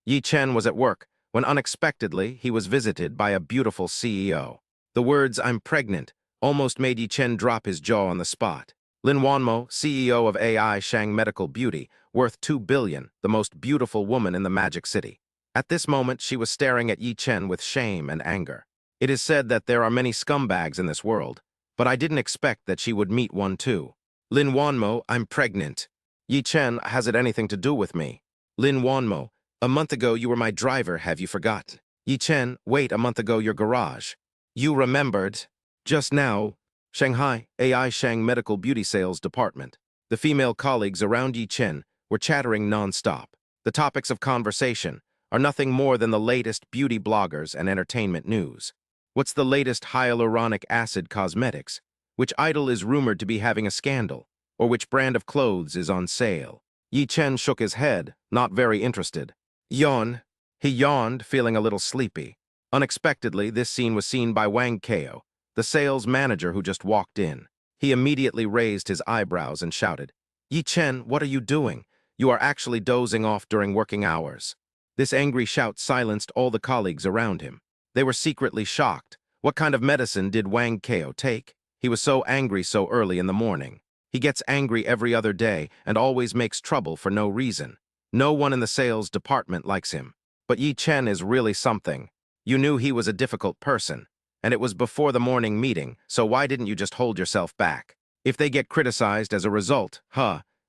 Yi Chen was at work when unexpectedly he was visited by a beautiful CEO. The words, "I'm pregnant," almost made Yi Chen drop his jaw on the spot. Lin Wanmo, CEO of AI Shang Medical Beauty, worth 2 billion, the most beautiful woman in the Magic City. At this moment, she was staring at Yi Chen with shame and anger. It is said that there are many scumbags in this world, but I didn't expect that she would meet one too. Lin Wanmo, I'm pregnant. Yi Chen, has it anything to do with me? Lin Wanmo, a month ago you were my driver, have you forgot? Yi Chen, wait, a month ago your garage. You remembered. Just now, Shanghai, AI Shang Medical Beauty Sales Department. The female colleagues around Yi Chen were chattering non-stop. The topics of conversation are nothing more than the latest beauty bloggers and entertainment news. What's the latest hyaluronic acid cosmetics? Which idol is rumored to be having a scandal? Or which brand of clothes is on sale? Yi Chen shook his head, not very interested. Yawn. He yawned, feeling a little sleepy. Unexpectedly, this scene was seen by Wang Kao, the sales manager who just walked in. He immediately raised his eyebrows and shouted, Yi Chen, what are you doing? You are actually dozing off during working hours. This angry shout silenced all the colleagues around him. They were secretly shocked. What kind of medicine did Wang Kao take? He was so angry so early in the morning. He gets angry every other day and always makes trouble for no reason. No one in the sales department likes him. But Yi Chen is really something. You knew he was a difficult person, and it was before the morning meeting, so why didn't you just hold yourself back? If they get criticized as a result,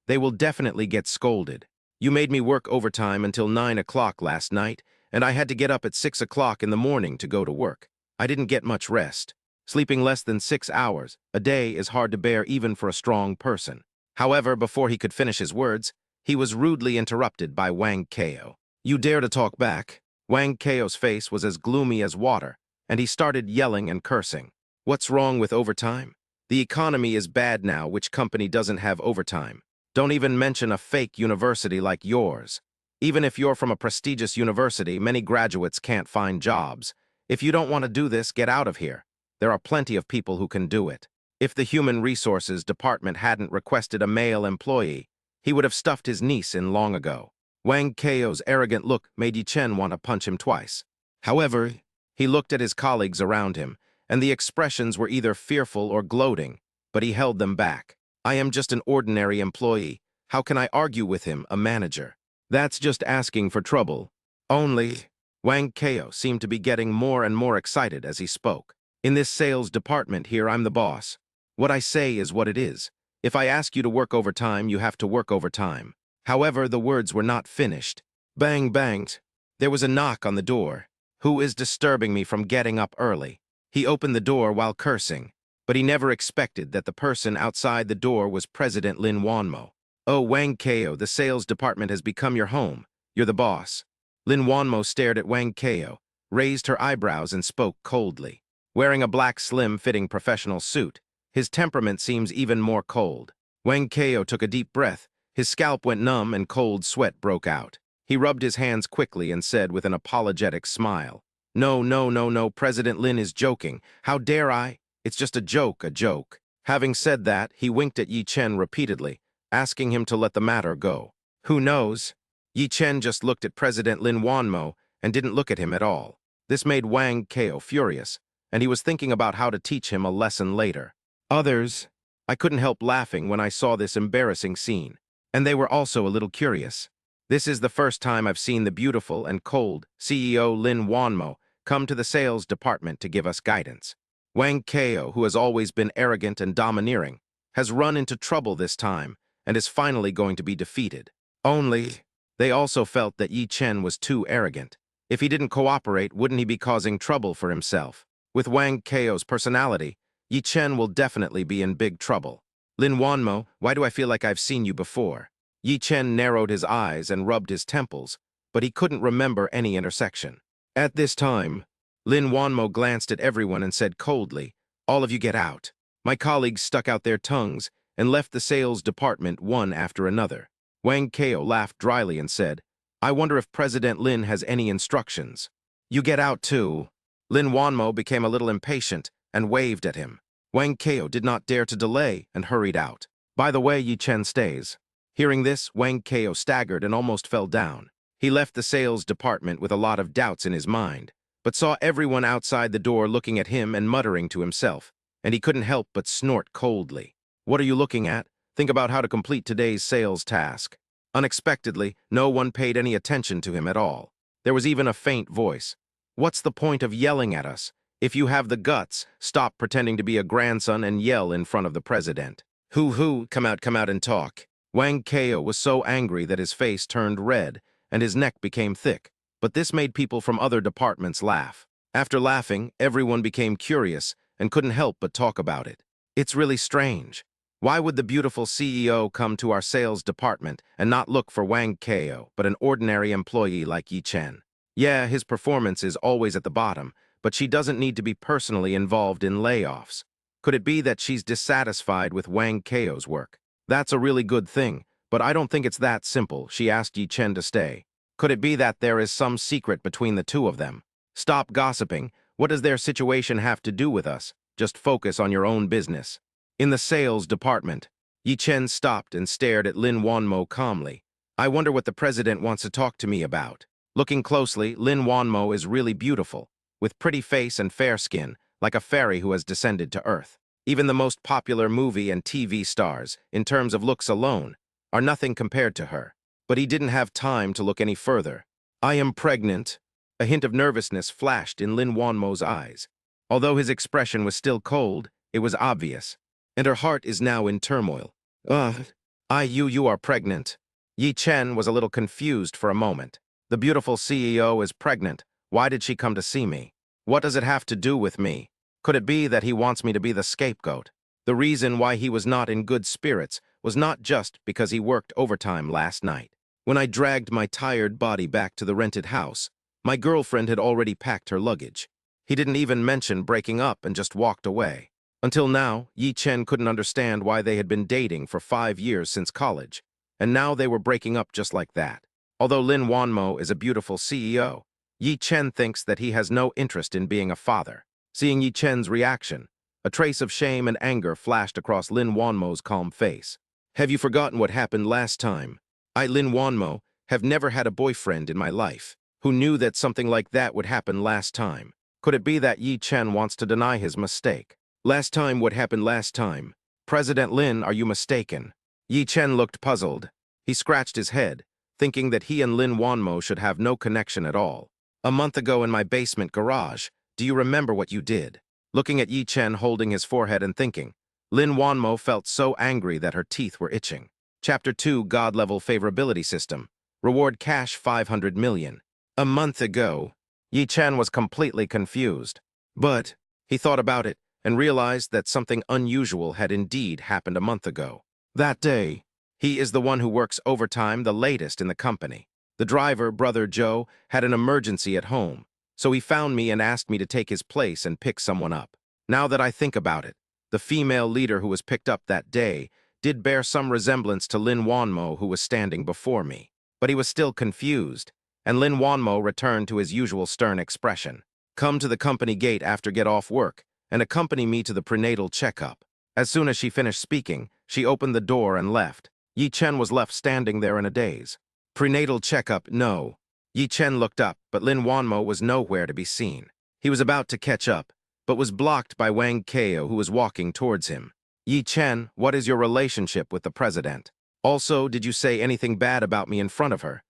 they will definitely get scolded. You made me work overtime until 9 o'clock last night, and I had to get up at 6 o'clock in the morning to go to work. I didn't get much rest. Sleeping less than 6 hours a day is hard to bear even for a strong person. However, before he could finish his words, he was rudely interrupted by Wang Kao. You dare to talk back? Wang Kao's face was as gloomy as water, and he started yelling and cursing. What's wrong with overtime? The economy is bad now. Which company doesn't have overtime? Don't even mention a fake university like yours. Even if you're from a prestigious university, many graduates can't find jobs. If you don't want to do this, get out of here. There are plenty of people who can do it. If the Human Resources Department hadn't requested a male employee, he would have stuffed his niece in long ago. Wang Kao's arrogant look made Yi Chen want to punch him twice. However, he looked at his colleagues around him, and the expressions were either fearful or gloating, but he held them back. I am just an ordinary employee. How can I argue with him, a manager? That's just asking for trouble. Only. Wang Kao seemed to be getting more and more excited as he spoke. In this sales department here, I'm the boss. What I say is what it is. If I ask you to work overtime, you have to work overtime. However, the words were not finished. Bang, banged. There was a knock on the door. Who is disturbing me from getting up early? He opened the door while cursing, but he never expected that the person outside the door was President Lin Wanmo. Oh, Wang Kao, the sales department has become your home. You're the boss. Lin Wanmo stared at Wang Kao, raised her eyebrows and spoke coldly. Wearing a black slim-fitting professional suit, his temperament seems even more cold. Wang Kao took a deep breath. His scalp went numb and cold sweat broke out. He rubbed his hands quickly and said with an apologetic smile, No, no, no, no, President Lin is joking. How dare I? It's just a joke, a joke. Having said that, he winked at Yi Chen repeatedly, asking him to let the matter go. Who knows? Yi Chen just looked at President Lin Wanmo and didn't look at him at all. This made Wang Kao furious, and he was thinking about how to teach him a lesson later. I couldn't help laughing when I saw this embarrassing scene. And they were also a little curious. This is the first time I've seen the beautiful and cold CEO Lin Wanmo come to the sales department to give us guidance. Wang Kao, who has always been arrogant and domineering, has run into trouble this time and is finally going to be defeated. Only, they also felt that Yi Chen was too arrogant. If he didn't cooperate, wouldn't he be causing trouble for himself? With Wang Kao's personality, Yi Chen will definitely be in big trouble. Lin Wanmo, why do I feel like I've seen you before? Yi Chen narrowed his eyes and rubbed his temples, but he couldn't remember any intersection. At this time, Lin Wanmo glanced at everyone and said coldly, All of you get out. My colleagues stuck out their tongues and left the sales department one after another. Wang Kao laughed dryly and said, I wonder if President Lin has any instructions. You get out too. Lin Wanmo became a little impatient and waved at him. Wang Kao did not dare to delay and hurried out. By the way, Yi Chen stays. Hearing this, Wang Kao staggered and almost fell down. He left the sales department with a lot of doubts in his mind, but saw everyone outside the door looking at him and muttering to himself, and he couldn't help but snort coldly. What are you looking at? Think about how to complete today's sales task. Unexpectedly, no one paid any attention to him at all. There was even a faint voice. What's the point of yelling at us? If you have the guts, stop pretending to be a grandson and yell in front of the president. Hoo-hoo, come out and talk. Wang Kao was so angry that his face turned red and his neck became thick, but this made people from other departments laugh. After laughing, everyone became curious and couldn't help but talk about it. It's really strange. Why would the beautiful CEO come to our sales department and not look for Wang Kao, but an ordinary employee like Yi Chen? Yeah, his performance is always at the bottom, but she doesn't need to be personally involved in layoffs. Could it be that she's dissatisfied with Wang Kao's work? That's a really good thing, but I don't think it's that simple. She asked Yi Chen to stay. Could it be that there is some secret between the two of them? Stop gossiping. What does their situation have to do with us? Just focus on your own business. In the sales department, Yi Chen stopped and stared at Lin Wanmo calmly. I wonder what the president wants to talk to me about. Looking closely, Lin Wanmo is really beautiful, with pretty face and fair skin, like a fairy who has descended to Earth. Even the most popular movie and TV stars, in terms of looks alone, are nothing compared to her. But he didn't have time to look any further. I am pregnant. A hint of nervousness flashed in Lin Wanmo's eyes. Although his expression was still cold, it was obvious, and her heart is now in turmoil. You are pregnant. Yi Chen was a little confused for a moment. The beautiful CEO is pregnant. Why did she come to see me? What does it have to do with me? Could it be that he wants me to be the scapegoat? The reason why he was not in good spirits was not just because he worked overtime last night. When I dragged my tired body back to the rented house, my girlfriend had already packed her luggage. He didn't even mention breaking up and just walked away. Until now, Yi Chen couldn't understand why they had been dating for 5 years since college, and now they were breaking up just like that. Although Lin Wanmo is a beautiful CEO, Yi Chen thinks that he has no interest in being a father. Seeing Yi Chen's reaction, a trace of shame and anger flashed across Lin Wanmo's calm face. Have you forgotten what happened last time? I, Lin Wanmo, have never had a boyfriend in my life. Who knew that something like that would happen last time? Could it be that Yi Chen wants to deny his mistake? Last time, what happened last time? President Lin, are you mistaken? Yi Chen looked puzzled. He scratched his head, thinking that he and Lin Wanmo should have no connection at all. A month ago in my basement garage, do you remember what you did? Looking at Yi Chen holding his forehead and thinking, Lin Wanmo felt so angry that her teeth were itching. Chapter 2, God-Level Favorability System. Reward cash 500 million. A month ago, Yi Chen was completely confused. But he thought about it and realized that something unusual had indeed happened a month ago. That day, he is the one who works overtime the latest in the company. The driver, Brother Joe, had an emergency at home, so he found me and asked me to take his place and pick someone up. Now that I think about it, the female leader who was picked up that day did bear some resemblance to Lin Wanmo, who was standing before me. But he was still confused, and Lin Wanmo returned to his usual stern expression. Come to the company gate after get off work and accompany me to the prenatal checkup. As soon as she finished speaking, she opened the door and left. Yi Chen was left standing there in a daze. Prenatal checkup, no. Yi Chen looked up, but Lin Wanmo was nowhere to be seen. He was about to catch up, but was blocked by Wang Kao, who was walking towards him. Yi Chen, what is your relationship with the president? Also, did you say anything bad about me in front of her?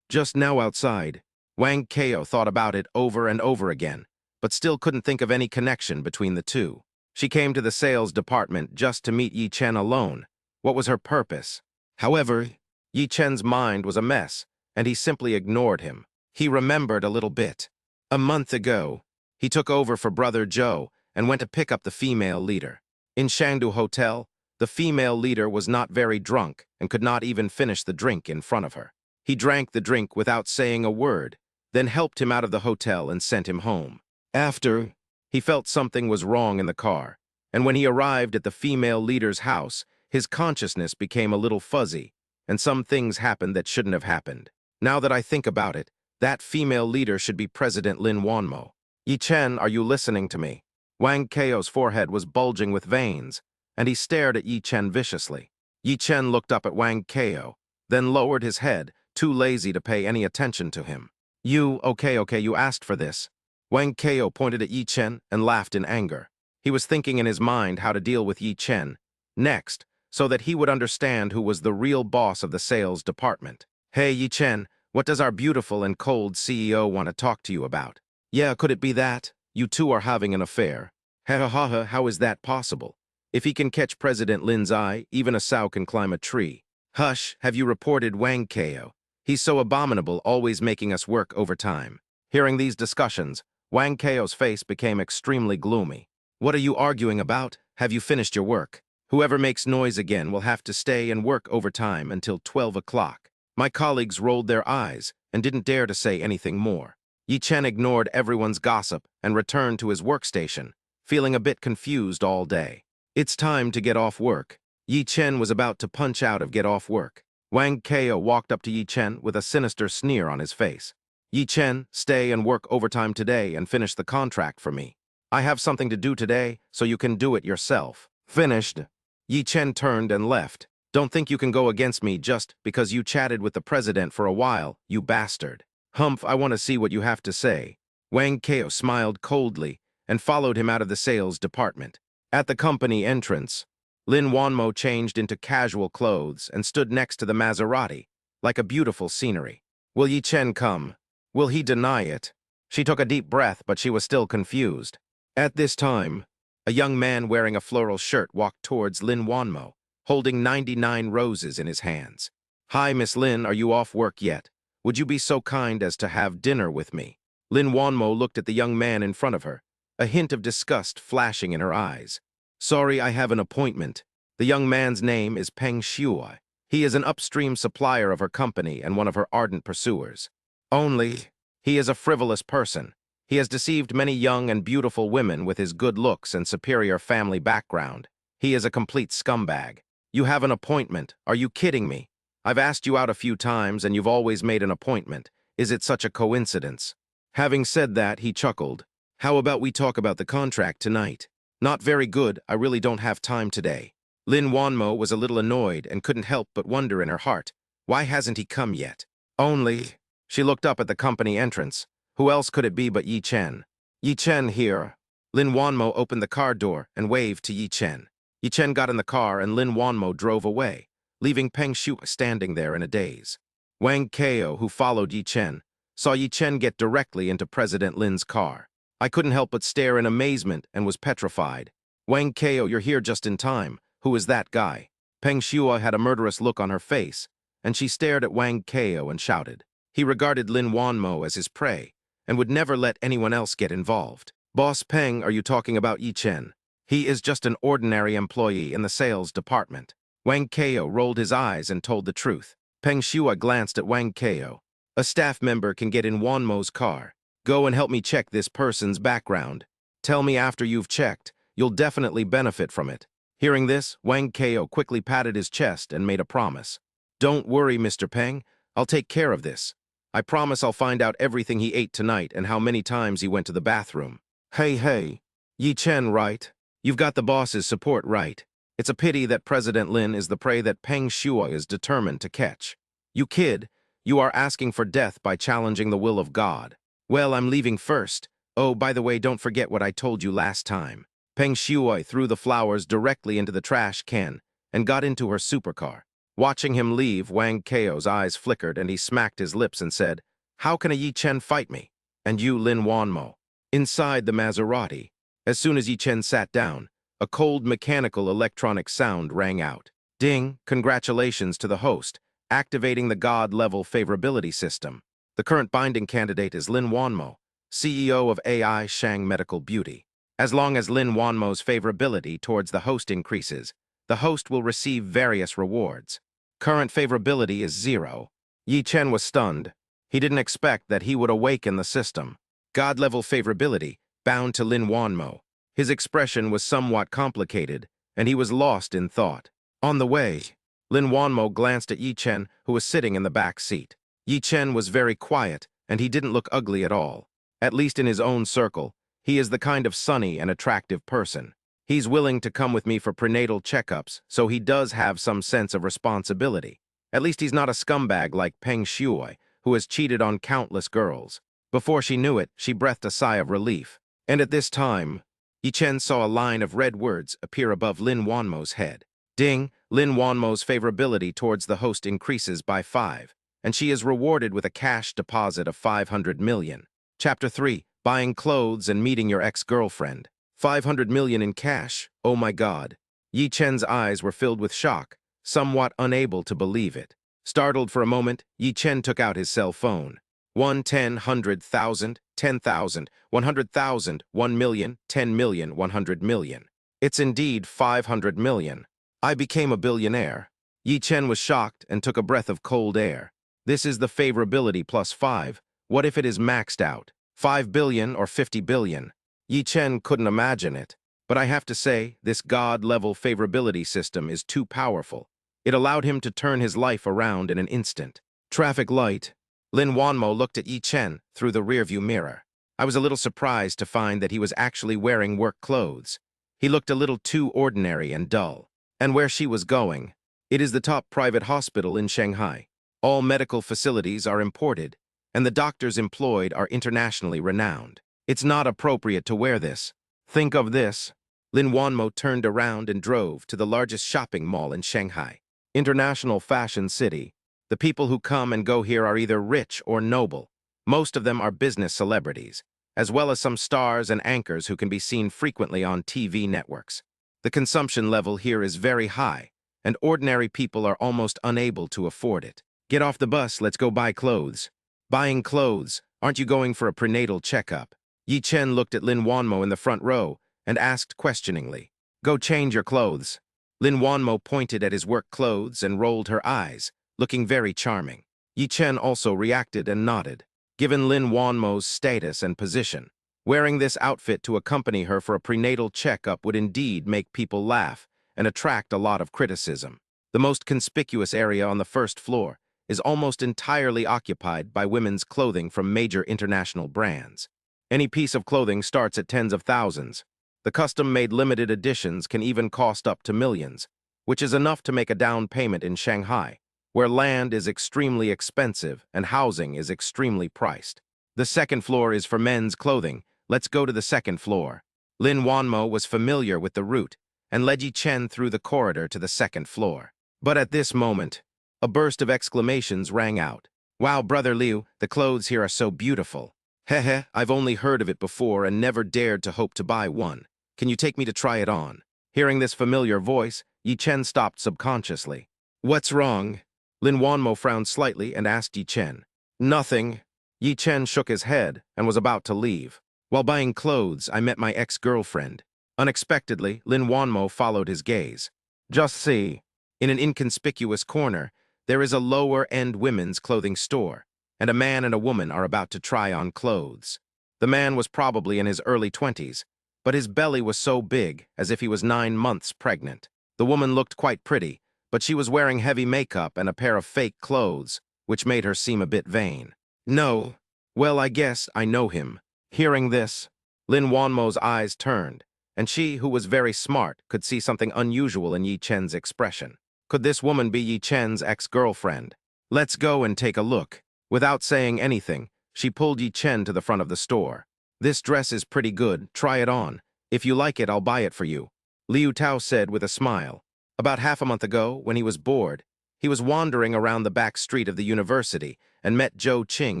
Just now outside. Wang Kao thought about it over and over again, but still couldn't think of any connection between the two. She came to the sales department just to meet Yi Chen alone. What was her purpose? However, Yi Chen's mind was a mess, and he simply ignored him. He remembered a little bit. A month ago, he took over for Brother Joe and went to pick up the female leader. In Shangdu Hotel, the female leader was not very drunk and could not even finish the drink in front of her. He drank the drink without saying a word, then helped him out of the hotel and sent him home. After, he felt something was wrong in the car, and when he arrived at the female leader's house, his consciousness became a little fuzzy, and some things happened that shouldn't have happened. Now that I think about it, that female leader should be President Lin Wanmo. Yi Chen, are you listening to me? Wang Kao's forehead was bulging with veins, and he stared at Yi Chen viciously. Yi Chen looked up at Wang Kao, then lowered his head too lazy to pay any attention to him. Okay, you asked for this. Wang Kao pointed at Yi Chen and laughed in anger. He was thinking in his mind how to deal with Yi Chen next, so that he would understand who was the real boss of the sales department. Hey, Yi Chen, what does our beautiful and cold CEO want to talk to you about? Yeah, could it be that? You two are having an affair. Ha, how is that possible? If he can catch President Lin's eye, even a sow can climb a tree. Hush, have you reported Wang Kao? He's so abominable, always making us work overtime. Hearing these discussions, Wang Kao's face became extremely gloomy. What are you arguing about? Have you finished your work? Whoever makes noise again will have to stay and work overtime until 12 o'clock. My colleagues rolled their eyes and didn't dare to say anything more. Yi Chen ignored everyone's gossip and returned to his workstation, feeling a bit confused all day. It's time to get off work. Yi Chen was about to punch out of get off work. Wang Kao walked up to Yi Chen with a sinister sneer on his face. Yi Chen, stay and work overtime today and finish the contract for me. I have something to do today, so you can do it yourself. Finished. Yi Chen turned and left. Don't think you can go against me just because you chatted with the president for a while, you bastard. Humph, I want to see what you have to say. Wang Kao smiled coldly and followed him out of the sales department. At the company entrance, Lin Wanmo changed into casual clothes and stood next to the Maserati, like a beautiful scenery. Will Yi Chen come? Will he deny it? She took a deep breath, but she was still confused. At this time, a young man wearing a floral shirt walked towards Lin Wanmo, holding 99 roses in his hands. Hi, Miss Lin, are you off work yet? Would you be so kind as to have dinner with me? Lin Wanmo looked at the young man in front of her, a hint of disgust flashing in her eyes. Sorry, I have an appointment. The young man's name is Peng Shuai. He is an upstream supplier of her company and one of her ardent pursuers. Only, he is a frivolous person. He has deceived many young and beautiful women with his good looks and superior family background. He is a complete scumbag. You have an appointment. Are you kidding me? I've asked you out a few times and you've always made an appointment. Is it such a coincidence? Having said that, he chuckled. How about we talk about the contract tonight? Not very good, I really don't have time today. Lin Wanmo was a little annoyed and couldn't help but wonder in her heart, why hasn't he come yet? Only, she looked up at the company entrance. Who else could it be but Yi Chen? Yi Chen here. Lin Wanmo opened the car door and waved to Yi Chen. Yi Chen got in the car and Lin Wanmo drove away, leaving Peng Shu standing there in a daze. Wang Kao, who followed Yi Chen, saw Yi Chen get directly into President Lin's car. I couldn't help but stare in amazement and was petrified. Wang Kao, you're here just in time. Who is that guy? Peng Shua had a murderous look on her face, and she stared at Wang Kao and shouted. He regarded Lin Wanmo as his prey, and would never let anyone else get involved. Boss Peng, are you talking about Yi Chen? He is just an ordinary employee in the sales department. Wang Kao rolled his eyes and told the truth. Peng Shua glanced at Wang Kao. A staff member can get in Wanmo's car. Go and help me check this person's background. Tell me after you've checked. You'll definitely benefit from it. Hearing this, Wang Kao quickly patted his chest and made a promise. Don't worry, Mr. Peng. I'll take care of this. I promise I'll find out everything he ate tonight and how many times he went to the bathroom. Hey. Yi Chen, right? You've got the boss's support, right? It's a pity that President Lin is the prey that Peng Shua is determined to catch. You kid, you are asking for death by challenging the will of God. Well, I'm leaving first. Oh, by the way, don't forget what I told you last time. Peng Shuai threw the flowers directly into the trash can and got into her supercar. Watching him leave, Wang Kao's eyes flickered and he smacked his lips and said, How can a Yi Chen fight me? And you, Lin Wanmo. Inside the Maserati, as soon as Yi Chen sat down, a cold mechanical electronic sound rang out. Ding, congratulations to the host, activating the God-level favorability system. The current binding candidate is Lin Wanmo, CEO of AI Shang Medical Beauty. As long as Lin Wanmo's favorability towards the host increases, the host will receive various rewards. Current favorability is 0. Yi Chen was stunned. He didn't expect that he would awaken the system. God-level favorability, bound to Lin Wanmo. His expression was somewhat complicated, and he was lost in thought. On the way, Lin Wanmo glanced at Yi Chen, who was sitting in the back seat. Yi Chen was very quiet, and he didn't look ugly at all. At least in his own circle, he is the kind of sunny and attractive person. He's willing to come with me for prenatal checkups, so he does have some sense of responsibility. At least he's not a scumbag like Peng Shuai, who has cheated on countless girls. Before she knew it, she breathed a sigh of relief. And at this time, Yi Chen saw a line of red words appear above Lin Wanmo's head. Ding, Lin Wanmo's favorability towards the host increases by 5, and she is rewarded with a cash deposit of 500 million. Chapter 3, Buying Clothes and Meeting Your Ex-Girlfriend. 500 million in cash, oh my god. Yi Chen's eyes were filled with shock, somewhat unable to believe it. Startled for a moment, Yi Chen took out his cell phone. 1, 10, 100,000, 10,000, 100,000, 1 million, 10 million, 100 million. It's indeed 500 million. I became a billionaire. Yi Chen was shocked and took a breath of cold air. This is the favorability plus 5. What if it is maxed out? 5 billion or 50 billion? Yi Chen couldn't imagine it. But I have to say, this God-level favorability system is too powerful. It allowed him to turn his life around in an instant. Traffic light. Lin Wanmo looked at Yi Chen through the rearview mirror. I was a little surprised to find that he was actually wearing work clothes. He looked a little too ordinary and dull. And where she was going? It is the top private hospital in Shanghai. All medical facilities are imported, and the doctors employed are internationally renowned. It's not appropriate to wear this. Think of this. Lin Wanmo turned around and drove to the largest shopping mall in Shanghai. International fashion city. The people who come and go here are either rich or noble. Most of them are business celebrities, as well as some stars and anchors who can be seen frequently on TV networks. The consumption level here is very high, and ordinary people are almost unable to afford it. Get off the bus, let's go buy clothes. Buying clothes, aren't you going for a prenatal checkup? Yi Chen looked at Lin Wanmo in the front row and asked questioningly. Go change your clothes. Lin Wanmo pointed at his work clothes and rolled her eyes, looking very charming. Yi Chen also reacted and nodded. Given Lin Wanmo's status and position, wearing this outfit to accompany her for a prenatal checkup would indeed make people laugh and attract a lot of criticism. The most conspicuous area on the first floor is almost entirely occupied by women's clothing from major international brands. Any piece of clothing starts at tens of thousands. The custom-made limited editions can even cost up to millions, which is enough to make a down payment in Shanghai, where land is extremely expensive and housing is extremely priced. The second floor is for men's clothing. Let's go to the second floor. Lin Wanmo was familiar with the route and led Yi Chen through the corridor to the second floor. But at this moment, a burst of exclamations rang out. Wow, Brother Liu, the clothes here are so beautiful. Heh, I've only heard of it before and never dared to hope to buy one. Can you take me to try it on? Hearing this familiar voice, Yi Chen stopped subconsciously. What's wrong? Lin Wanmo frowned slightly and asked Yi Chen. Nothing. Yi Chen shook his head and was about to leave. While buying clothes, I met my ex-girlfriend. Unexpectedly, Lin Wanmo followed his gaze. Just see. In an inconspicuous corner, there is a lower-end women's clothing store, and a man and a woman are about to try on clothes. The man was probably in his early 20s, but his belly was so big as if he was 9 months pregnant. The woman looked quite pretty, but she was wearing heavy makeup and a pair of fake clothes, which made her seem a bit vain. No. Well, I guess I know him. Hearing this, Lin Wanmo's eyes turned, and she, who was very smart, could see something unusual in Yi Chen's expression. Could this woman be Yi Chen's ex-girlfriend? Let's go and take a look. Without saying anything, she pulled Yi Chen to the front of the store. This dress is pretty good, try it on. If you like it, I'll buy it for you. Liu Tao said with a smile. About half a month ago, when he was bored, he was wandering around the back street of the university and met Zhou Qing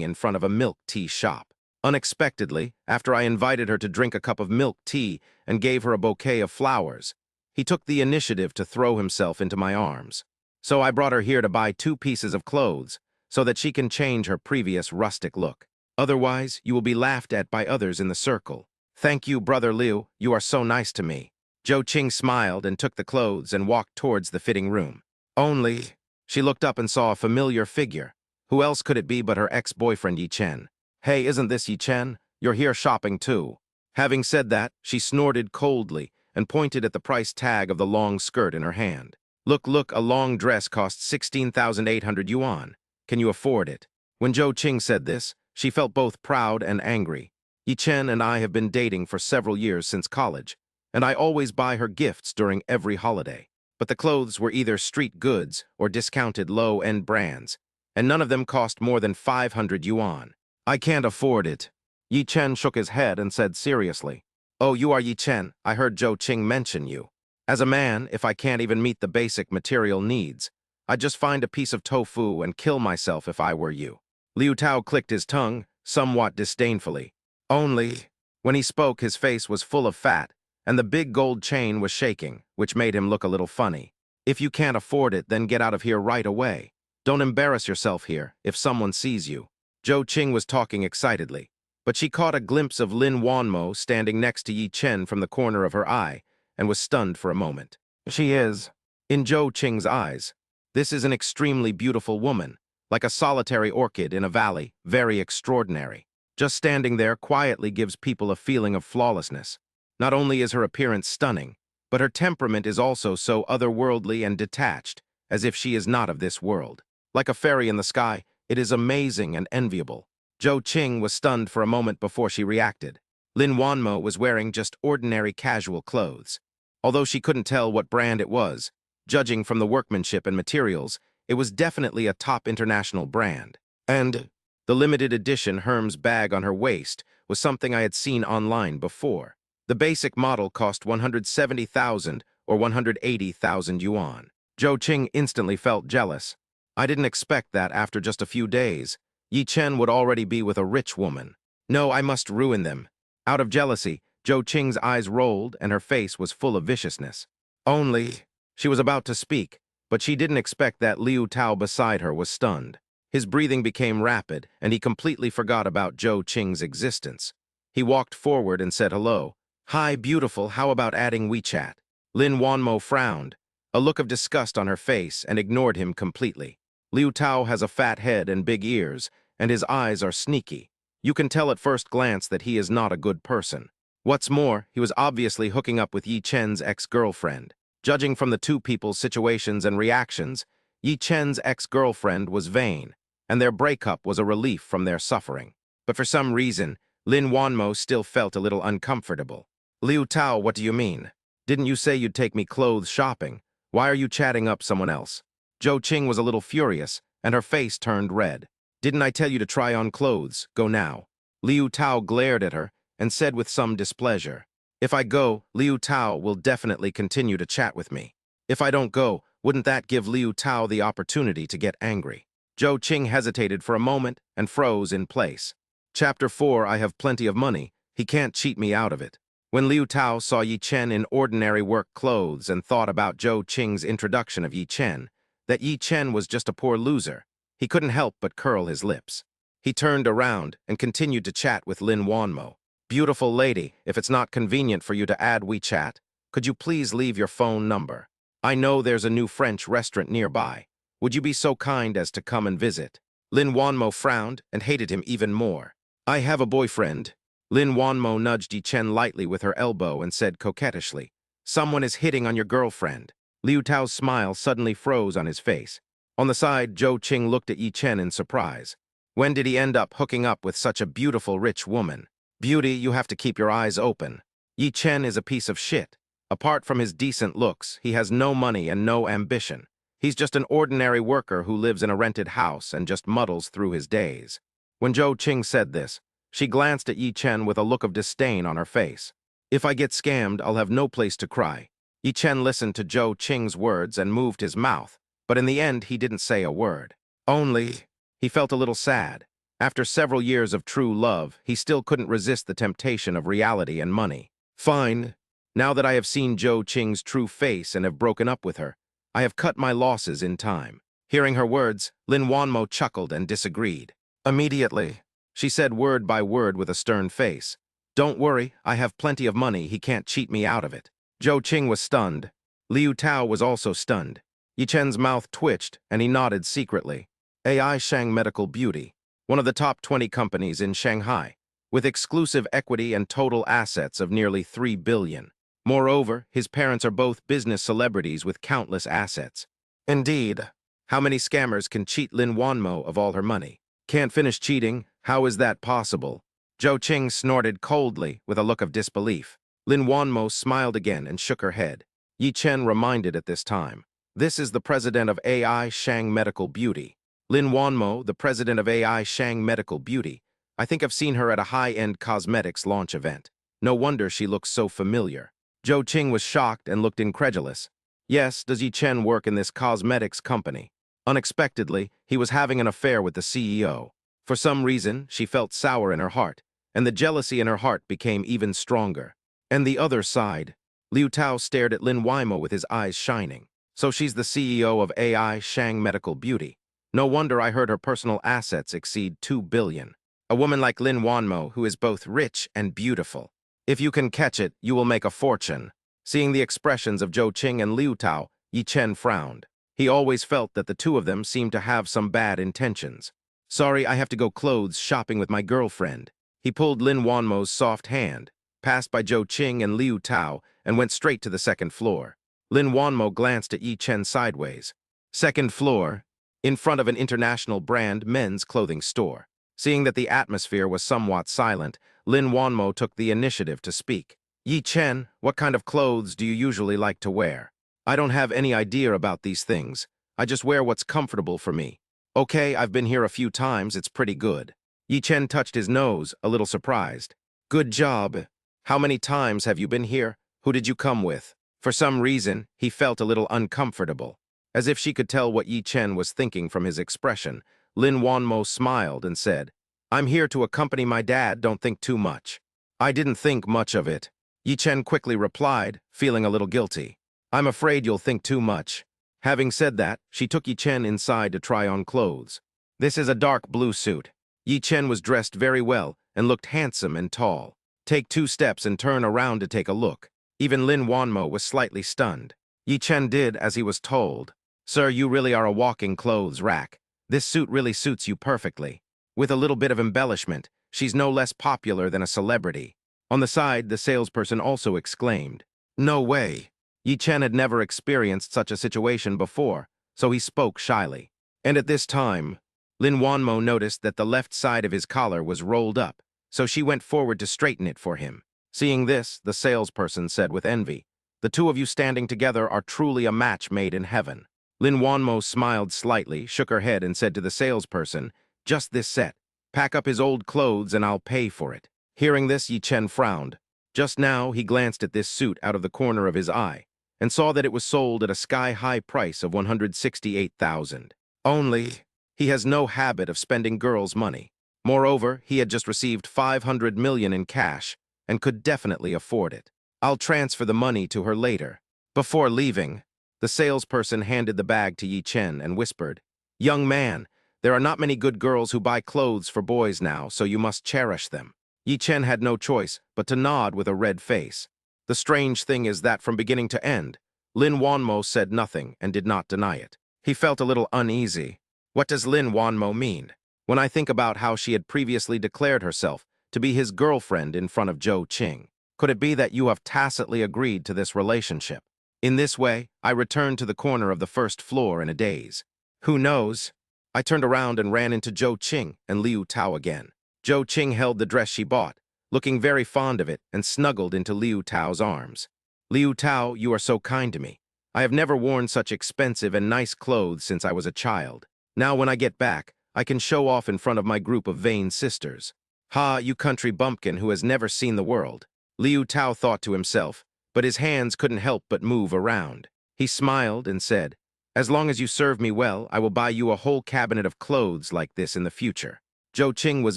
in front of a milk tea shop. Unexpectedly, after I invited her to drink a cup of milk tea and gave her a bouquet of flowers, he took the initiative to throw himself into my arms. So I brought her here to buy 2 pieces of clothes so that she can change her previous rustic look. Otherwise, you will be laughed at by others in the circle. Thank you, Brother Liu, you are so nice to me. Zhou Qing smiled and took the clothes and walked towards the fitting room. Only, she looked up and saw a familiar figure. Who else could it be but her ex-boyfriend Yi Chen? Hey, isn't this Yi Chen? You're here shopping too. Having said that, she snorted coldly and pointed at the price tag of the long skirt in her hand. Look, a long dress costs 16,800 yuan. Can you afford it? When Zhou Qing said this, she felt both proud and angry. Yi Chen and I have been dating for several years since college, and I always buy her gifts during every holiday. but the clothes were either street goods or discounted low-end brands, and none of them cost more than 500 yuan. I can't afford it. Yi Chen shook his head and said seriously, "Oh, you are Yi Chen. I heard Zhou Qing mention you. As a man, if I can't even meet the basic material needs, I'd just find a piece of tofu and kill myself if I were you." Liu Tao clicked his tongue, somewhat disdainfully. Only, when he spoke, his face was full of fat, and the big gold chain was shaking, which made him look a little funny. "If you can't afford it, then get out of here right away. Don't embarrass yourself here if someone sees you." Zhou Qing was talking excitedly, but she caught a glimpse of Lin Wanmo standing next to Yi Chen from the corner of her eye and was stunned for a moment. She is, in Zhou Qing's eyes, this is an extremely beautiful woman, like a solitary orchid in a valley, very extraordinary. Just standing there quietly gives people a feeling of flawlessness. Not only is her appearance stunning, but her temperament is also so otherworldly and detached, as if she is not of this world. Like a fairy in the sky, it is amazing and enviable. Zhou Qing was stunned for a moment before she reacted. Lin Wanmo was wearing just ordinary casual clothes. Although she couldn't tell what brand it was, judging from the workmanship and materials, it was definitely a top international brand. And the limited edition Hermes bag on her waist was something I had seen online before. The basic model cost 170,000 or 180,000 yuan. Zhou Qing instantly felt jealous. I didn't expect that after just a few days, Yi Chen would already be with a rich woman. No, I must ruin them. Out of jealousy, Zhou Qing's eyes rolled and her face was full of viciousness. Only, she was about to speak, but she didn't expect that Liu Tao beside her was stunned. His breathing became rapid, and he completely forgot about Zhou Qing's existence. He walked forward and said hello. "Hi, beautiful, how about adding WeChat?" Lin Wanmo frowned, a look of disgust on her face, and ignored him completely. Liu Tao has a fat head and big ears, and his eyes are sneaky. You can tell at first glance that he is not a good person. What's more, he was obviously hooking up with Yi Chen's ex-girlfriend. Judging from the two people's situations and reactions, Yi Chen's ex-girlfriend was vain, and their breakup was a relief from their suffering. But for some reason, Lin Wanmo still felt a little uncomfortable. "Liu Tao, what do you mean? Didn't you say you'd take me clothes shopping? Why are you chatting up someone else?" Zhou Qing was a little furious, and her face turned red. "Didn't I tell you to try on clothes? Go now." Liu Tao glared at her and said with some displeasure, "If I go, Liu Tao will definitely continue to chat with me. If I don't go, wouldn't that give Liu Tao the opportunity to get angry?" Zhou Qing hesitated for a moment and froze in place. Chapter 4, I have plenty of money. He can't cheat me out of it. When Liu Tao saw Yi Chen in ordinary work clothes and thought about Zhou Qing's introduction of Yi Chen, that Yi Chen was just a poor loser, he couldn't help but curl his lips. He turned around and continued to chat with Lin Wanmo. "Beautiful lady, if it's not convenient for you to add WeChat, could you please leave your phone number? I know there's a new French restaurant nearby. Would you be so kind as to come and visit?" Lin Wanmo frowned and hated him even more. "I have a boyfriend." Lin Wanmo nudged Yi Chen lightly with her elbow and said coquettishly, "Someone is hitting on your girlfriend." Liu Tao's smile suddenly froze on his face. On the side, Zhou Qing looked at Yi Chen in surprise. When did he end up hooking up with such a beautiful, rich woman? Beauty, you have to keep your eyes open. Yi Chen is a piece of shit. Apart from his decent looks, he has no money and no ambition. He's just an ordinary worker who lives in a rented house and just muddles through his days. When Zhou Qing said this, she glanced at Yi Chen with a look of disdain on her face. "If I get scammed, I'll have no place to cry." Yi Chen listened to Zhou Qing's words and moved his mouth, but in the end he didn't say a word. Only, he felt a little sad. After several years of true love, he still couldn't resist the temptation of reality and money. "Fine. Now that I have seen Zhou Qing's true face and have broken up with her, I have cut my losses in time." Hearing her words, Lin Wanmo chuckled and disagreed. Immediately, she said word by word with a stern face, "Don't worry, I have plenty of money, he can't cheat me out of it." Zhou Qing was stunned. Liu Tao was also stunned. Yi Chen's mouth twitched, and he nodded secretly. AI Shang Medical Beauty, one of the top 20 companies in Shanghai, with exclusive equity and total assets of nearly 3 billion. Moreover, his parents are both business celebrities with countless assets. Indeed, how many scammers can cheat Lin Wanmo of all her money? Can't finish cheating? How is that possible? Zhou Qing snorted coldly with a look of disbelief. Lin Wanmo smiled again and shook her head. Yi Chen reminded at this time. This is the president of AI Shang Medical Beauty. Lin Wanmo, the president of AI Shang Medical Beauty. I think I've seen her at a high-end cosmetics launch event. No wonder she looks so familiar. Zhou Qing was shocked and looked incredulous. Yes, does Yi Chen work in this cosmetics company? Unexpectedly, he was having an affair with the CEO. For some reason, she felt sour in her heart, and the jealousy in her heart became even stronger. And the other side, Liu Tao stared at Lin Weimo with his eyes shining. So she's the CEO of AI Shang Medical Beauty. No wonder I heard her personal assets exceed 2 billion. A woman like Lin Wanmo who is both rich and beautiful. If you can catch it, you will make a fortune. Seeing the expressions of Zhou Qing and Liu Tao, Yi Chen frowned. He always felt that the two of them seemed to have some bad intentions. Sorry, I have to go clothes shopping with my girlfriend. He pulled Lin Wanmo's soft hand, passed by Zhou Qing and Liu Tao, and went straight to the second floor. Lin Wanmo glanced at Yi Chen sideways. Second floor, in front of an international brand men's clothing store. Seeing that the atmosphere was somewhat silent, Lin Wanmo took the initiative to speak. Yi Chen, what kind of clothes do you usually like to wear? I don't have any idea about these things. I just wear what's comfortable for me. Okay, I've been here a few times, it's pretty good. Yi Chen touched his nose, a little surprised. Good job. How many times have you been here? Who did you come with? For some reason, he felt a little uncomfortable. As if she could tell what Yi Chen was thinking from his expression, Lin Wanmo smiled and said, I'm here to accompany my dad, don't think too much. I didn't think much of it. Yi Chen quickly replied, feeling a little guilty. I'm afraid you'll think too much. Having said that, she took Yi Chen inside to try on clothes. This is a dark blue suit. Yi Chen was dressed very well and looked handsome and tall. Take 2 steps and turn around to take a look. Even Lin Wanmo was slightly stunned. Yi Chen did as he was told. Sir, you really are a walking clothes rack. This suit really suits you perfectly. With a little bit of embellishment, she's no less popular than a celebrity. On the side, the salesperson also exclaimed. No way. Yi Chen had never experienced such a situation before, so he spoke shyly. And at this time, Lin Wanmo noticed that the left side of his collar was rolled up, so she went forward to straighten it for him. Seeing this, the salesperson said with envy, the two of you standing together are truly a match made in heaven. Lin Wanmo smiled slightly, shook her head, and said to the salesperson, just this set. Pack up his old clothes and I'll pay for it. Hearing this, Yi Chen frowned. Just now, he glanced at this suit out of the corner of his eye and saw that it was sold at a sky-high price of 168,000. Only, he has no habit of spending girls' money. Moreover, he had just received 500 million in cash and could definitely afford it. I'll transfer the money to her later. Before leaving, the salesperson handed the bag to Yi Chen and whispered, young man, there are not many good girls who buy clothes for boys now, so you must cherish them. Yi Chen had no choice but to nod with a red face. The strange thing is that from beginning to end, Lin Wanmo said nothing and did not deny it. He felt a little uneasy. What does Lin Wanmo mean? When I think about how she had previously declared herself to be his girlfriend in front of Zhou Qing, could it be that you have tacitly agreed to this relationship? In this way, I returned to the corner of the first floor in a daze. Who knows? I turned around and ran into Zhou Qing and Liu Tao again. Zhou Qing held the dress she bought, looking very fond of it, and snuggled into Liu Tao's arms. Liu Tao, you are so kind to me. I have never worn such expensive and nice clothes since I was a child. Now when I get back, I can show off in front of my group of vain sisters. Ha, you country bumpkin who has never seen the world. Liu Tao thought to himself, but his hands couldn't help but move around. He smiled and said, as long as you serve me well, I will buy you a whole cabinet of clothes like this in the future. Zhou Qing was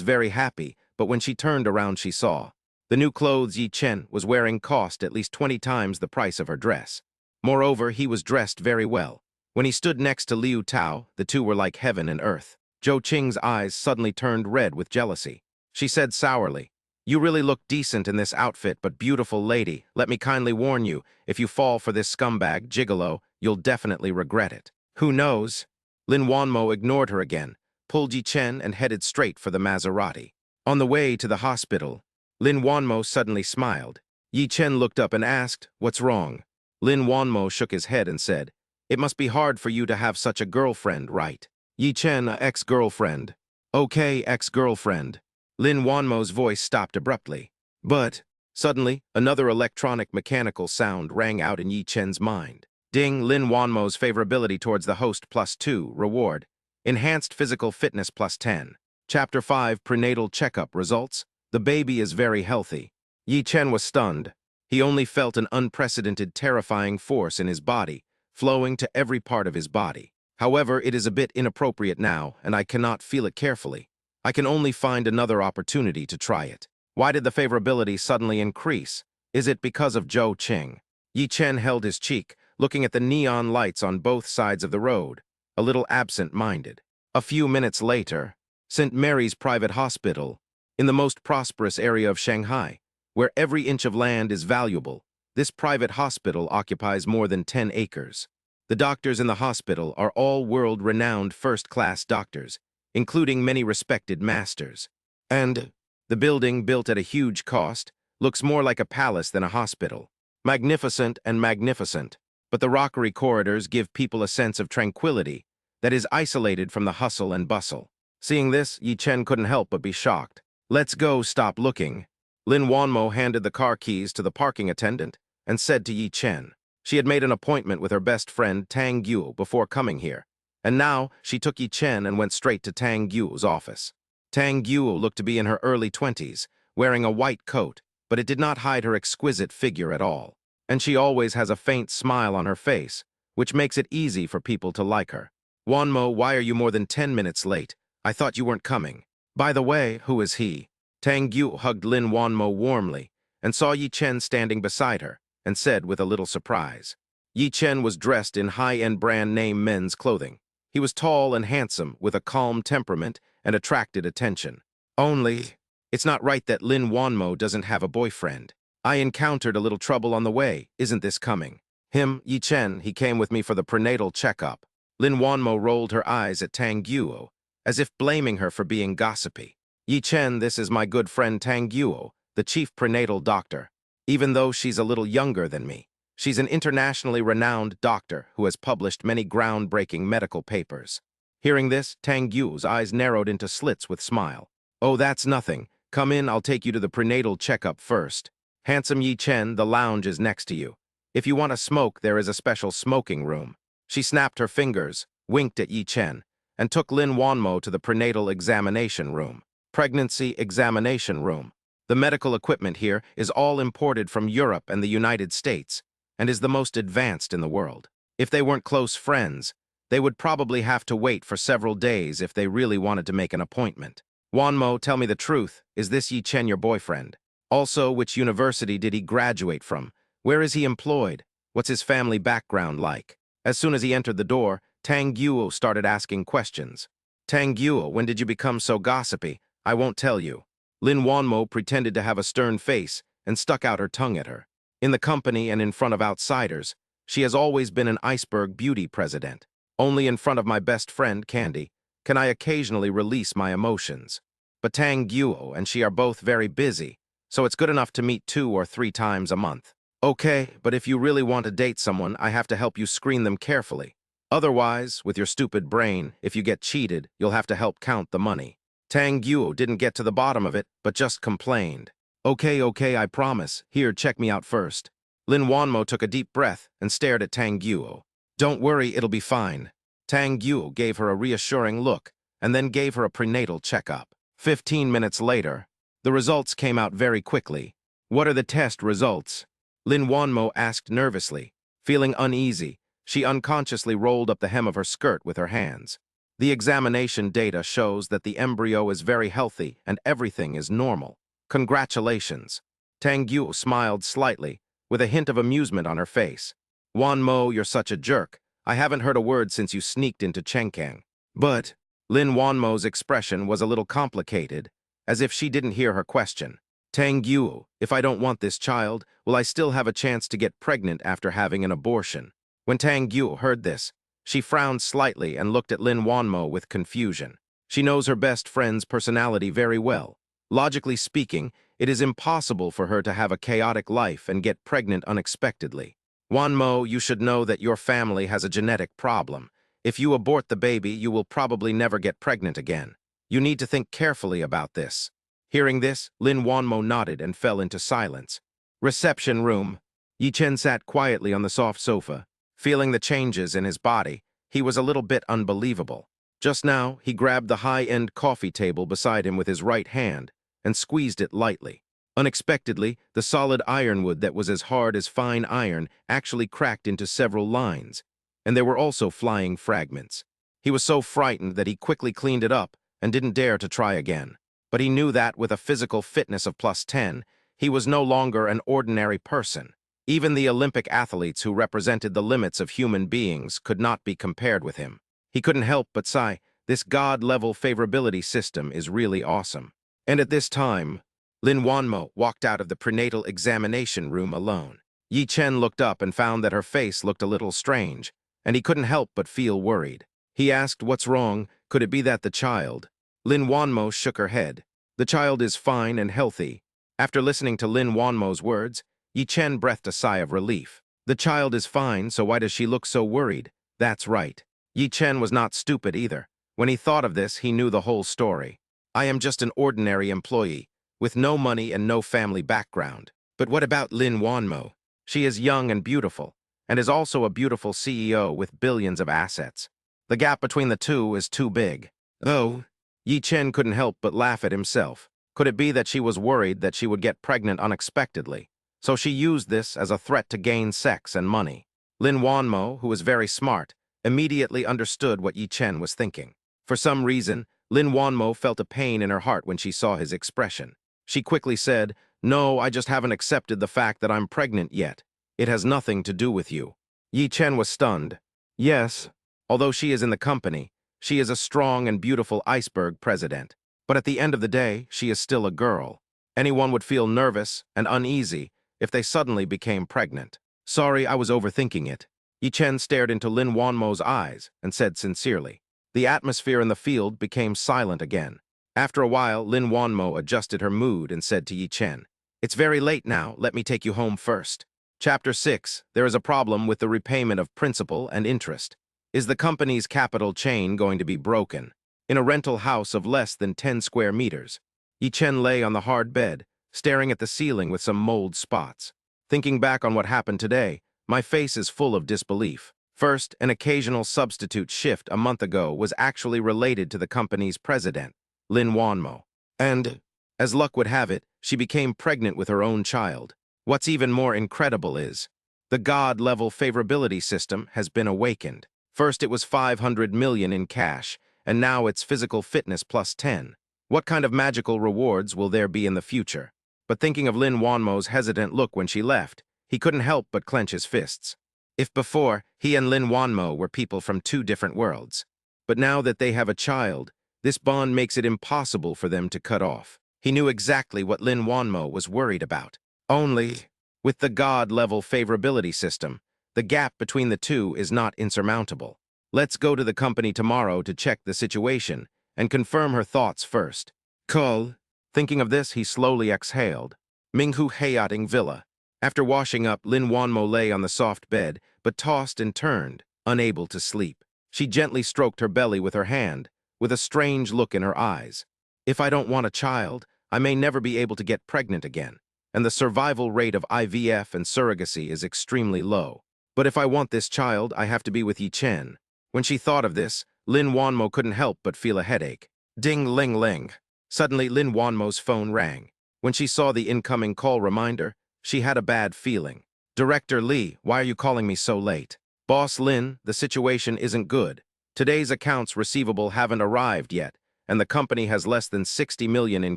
very happy, but when she turned around she saw. The new clothes Yi Chen was wearing cost at least 20 times the price of her dress. Moreover, he was dressed very well. When he stood next to Liu Tao, the two were like heaven and earth. Zhou Qing's eyes suddenly turned red with jealousy. She said sourly, you really look decent in this outfit, but beautiful lady, let me kindly warn you, if you fall for this scumbag, gigolo, you'll definitely regret it. Who knows? Lin Wanmo ignored her again, pulled Yi Chen and headed straight for the Maserati. On the way to the hospital, Lin Wanmo suddenly smiled. Yi Chen looked up and asked, what's wrong? Lin Wanmo shook his head and said, it must be hard for you to have such a girlfriend, right? Yi Chen, ex-girlfriend. Okay, ex-girlfriend. Lin Wanmo's voice stopped abruptly. But, Suddenly, another electronic mechanical sound rang out in Yi Chen's mind. Ding, Lin Wanmo's favorability towards the host +2, reward. Enhanced physical fitness +10. Chapter 5, Prenatal Checkup Results. The baby is very healthy. Yi Chen was stunned. He only felt an unprecedented, terrifying force in his body, flowing to every part of his body. However, it is a bit inappropriate now, and I cannot feel it carefully. I can only find another opportunity to try it. Why did the favorability suddenly increase? Is it because of Zhou Qing? Yi Chen held his cheek, looking at the neon lights on both sides of the road, a little absent-minded. A few minutes later, St. Mary's Private Hospital, in the most prosperous area of Shanghai, where every inch of land is valuable, this private hospital occupies more than 10 acres. The doctors in the hospital are all world-renowned first-class doctors, including many respected masters. And the building, built at a huge cost, looks more like a palace than a hospital. Magnificent and magnificent, but the rockery corridors give people a sense of tranquility that is isolated from the hustle and bustle. Seeing this, Yi Chen couldn't help but be shocked. "Let's go, stop looking." Lin Wanmo handed the car keys to the parking attendant and said to Yi Chen. She had made an appointment with her best friend Tang Guo before coming here, and now she took Yi Chen and went straight to Tang Guo's office. Tang Guo looked to be in her early 20s, wearing a white coat, but it did not hide her exquisite figure at all. And she always has a faint smile on her face, which makes it easy for people to like her. "Wanmo, why are you more than 10 minutes late? I thought you weren't coming. By the way, who is he?" Tang Guo hugged Lin Wanmo warmly and saw Yi Chen standing beside her and said with a little surprise. Yi Chen was dressed in high-end brand-name men's clothing. He was tall and handsome, with a calm temperament, and attracted attention. It's not right that Lin Wanmo doesn't have a boyfriend. I encountered a little trouble on the way. Isn't this coming? Yi Chen, he came with me for the prenatal checkup. Lin Wanmo rolled her eyes at Tang Guo, as if blaming her for being gossipy. Yi Chen, this is my good friend Tang Guo, the chief prenatal doctor. Even though she's a little younger than me, she's an internationally renowned doctor who has published many groundbreaking medical papers. Hearing this, Tang Guo's eyes narrowed into slits with smile. "Oh, that's nothing. Come in, I'll take you to the prenatal checkup first. Handsome Yi Chen, the lounge is next to you. If you want to smoke, there is a special smoking room." She snapped her fingers, winked at Yi Chen, and took Lin Wanmo to the prenatal examination room. Pregnancy examination room. The medical equipment here is all imported from Europe and the United States, and is the most advanced in the world. If they weren't close friends, they would probably have to wait for several days if they really wanted to make an appointment. "Wanmo, tell me the truth. Is this Yi Chen your boyfriend? Also, which university did he graduate from? Where is he employed? What's his family background like?" As soon as he entered the door, Tang Guo started asking questions. "Tang Guo, when did you become so gossipy? I won't tell you." Lin Wanmo pretended to have a stern face and stuck out her tongue at her. In the company and in front of outsiders, she has always been an iceberg beauty president. Only in front of my best friend, Candy, can I occasionally release my emotions. But Tang Guo and she are both very busy, so it's good enough to meet 2 or 3 times a month. "Okay, but if you really want to date someone, I have to help you screen them carefully. Otherwise, with your stupid brain, if you get cheated, you'll have to help count the money." Tang Guo didn't get to the bottom of it, but just complained. Okay, I promise. Here, check me out first." Lin Wanmo took a deep breath and stared at Tang Guo. "Don't worry, it'll be fine." Tang Guo gave her a reassuring look and then gave her a prenatal checkup. 15 minutes later, the results came out very quickly. "What are the test results?" Lin Wanmo asked nervously. Feeling uneasy, she unconsciously rolled up the hem of her skirt with her hands. "The examination data shows that the embryo is very healthy and everything is normal. Congratulations." Tang Guo smiled slightly, with a hint of amusement on her face. "Wanmo, you're such a jerk. I haven't heard a word since you sneaked into Chenkang." But Lin Wanmo's expression was a little complicated, as if she didn't hear her question. "Tang Guo, if I don't want this child, will I still have a chance to get pregnant after having an abortion?" When Tang Guo heard this, she frowned slightly and looked at Lin Wanmo with confusion. She knows her best friend's personality very well. Logically speaking, it is impossible for her to have a chaotic life and get pregnant unexpectedly. "Wanmo, you should know that your family has a genetic problem. If you abort the baby, you will probably never get pregnant again. You need to think carefully about this." Hearing this, Lin Wanmo nodded and fell into silence. Reception room. Yi Chen sat quietly on the soft sofa. Feeling the changes in his body, he was a little bit unbelievable. Just now, he grabbed the high-end coffee table beside him with his right hand and squeezed it lightly. Unexpectedly, the solid ironwood that was as hard as fine iron actually cracked into several lines, and there were also flying fragments. He was so frightened that he quickly cleaned it up and didn't dare to try again. But he knew that, with a physical fitness of +10, he was no longer an ordinary person. Even the Olympic athletes who represented the limits of human beings could not be compared with him. He couldn't help but sigh, this God-level favorability system is really awesome. And at this time, Lin Wanmo walked out of the prenatal examination room alone. Yi Chen looked up and found that her face looked a little strange, and he couldn't help but feel worried. He asked, "What's wrong? Could it be that the child?" Lin Wanmo shook her head. "The child is fine and healthy." After listening to Lin Wanmo's words, Yi Chen breathed a sigh of relief. The child is fine, so why does she look so worried? That's right. Yi Chen was not stupid either. When he thought of this, he knew the whole story. I am just an ordinary employee, with no money and no family background. But what about Lin Wanmo? She is young and beautiful, and is also a beautiful CEO with billions of assets. The gap between the two is too big. Oh, Yi Chen couldn't help but laugh at himself. Could it be that she was worried that she would get pregnant unexpectedly? So she used this as a threat to gain sex and money. Lin Wanmo, who was very smart, immediately understood what Yi Chen was thinking. For some reason, Lin Wanmo felt a pain in her heart when she saw his expression. She quickly said, "No, I just haven't accepted the fact that I'm pregnant yet. It has nothing to do with you." Yi Chen was stunned. Yes, although she is in the company, she is a strong and beautiful iceberg president. But at the end of the day, she is still a girl. Anyone would feel nervous and uneasy if they suddenly became pregnant. Sorry, I was overthinking it. Yi Chen stared into Lin Wanmo's eyes and said sincerely. The atmosphere in the field became silent again. After a while, Lin Wanmo adjusted her mood and said to Yi Chen, "It's very late now, let me take you home first." Chapter 6. There is a problem with the repayment of principal and interest. Is the company's capital chain going to be broken? In a rental house of less than 10 square meters, Yi Chen lay on the hard bed, staring at the ceiling with some mold spots. Thinking back on what happened today, my face is full of disbelief. First, an occasional substitute shift a month ago was actually related to the company's president, Lin Wanmo. And, as luck would have it, she became pregnant with her own child. What's even more incredible is, the God-level favorability system has been awakened. First it was 500 million in cash, and now it's physical fitness +10. What kind of magical rewards will there be in the future? But thinking of Lin Wanmo's hesitant look when she left, he couldn't help but clench his fists. If before, he and Lin Wanmo were people from two different worlds. But now that they have a child, this bond makes it impossible for them to cut off. He knew exactly what Lin Wanmo was worried about. Only, with the God-level favorability system, the gap between the two is not insurmountable. Let's go to the company tomorrow to check the situation and confirm her thoughts first. Call. Thinking of this, he slowly exhaled. Minghu Hayating Villa. After washing up, Lin Wanmo lay on the soft bed, but tossed and turned, unable to sleep. She gently stroked her belly with her hand, with a strange look in her eyes. If I don't want a child, I may never be able to get pregnant again, and the survival rate of IVF and surrogacy is extremely low. But if I want this child, I have to be with Yi Chen. When she thought of this, Lin Wanmo couldn't help but feel a headache. Ding-ling-ling. Suddenly, Lin Wanmo's phone rang. When she saw the incoming call reminder, she had a bad feeling. "Director Lee, why are you calling me so late?" "Boss Lin, the situation isn't good. Today's accounts receivable haven't arrived yet, and the company has less than 60 million in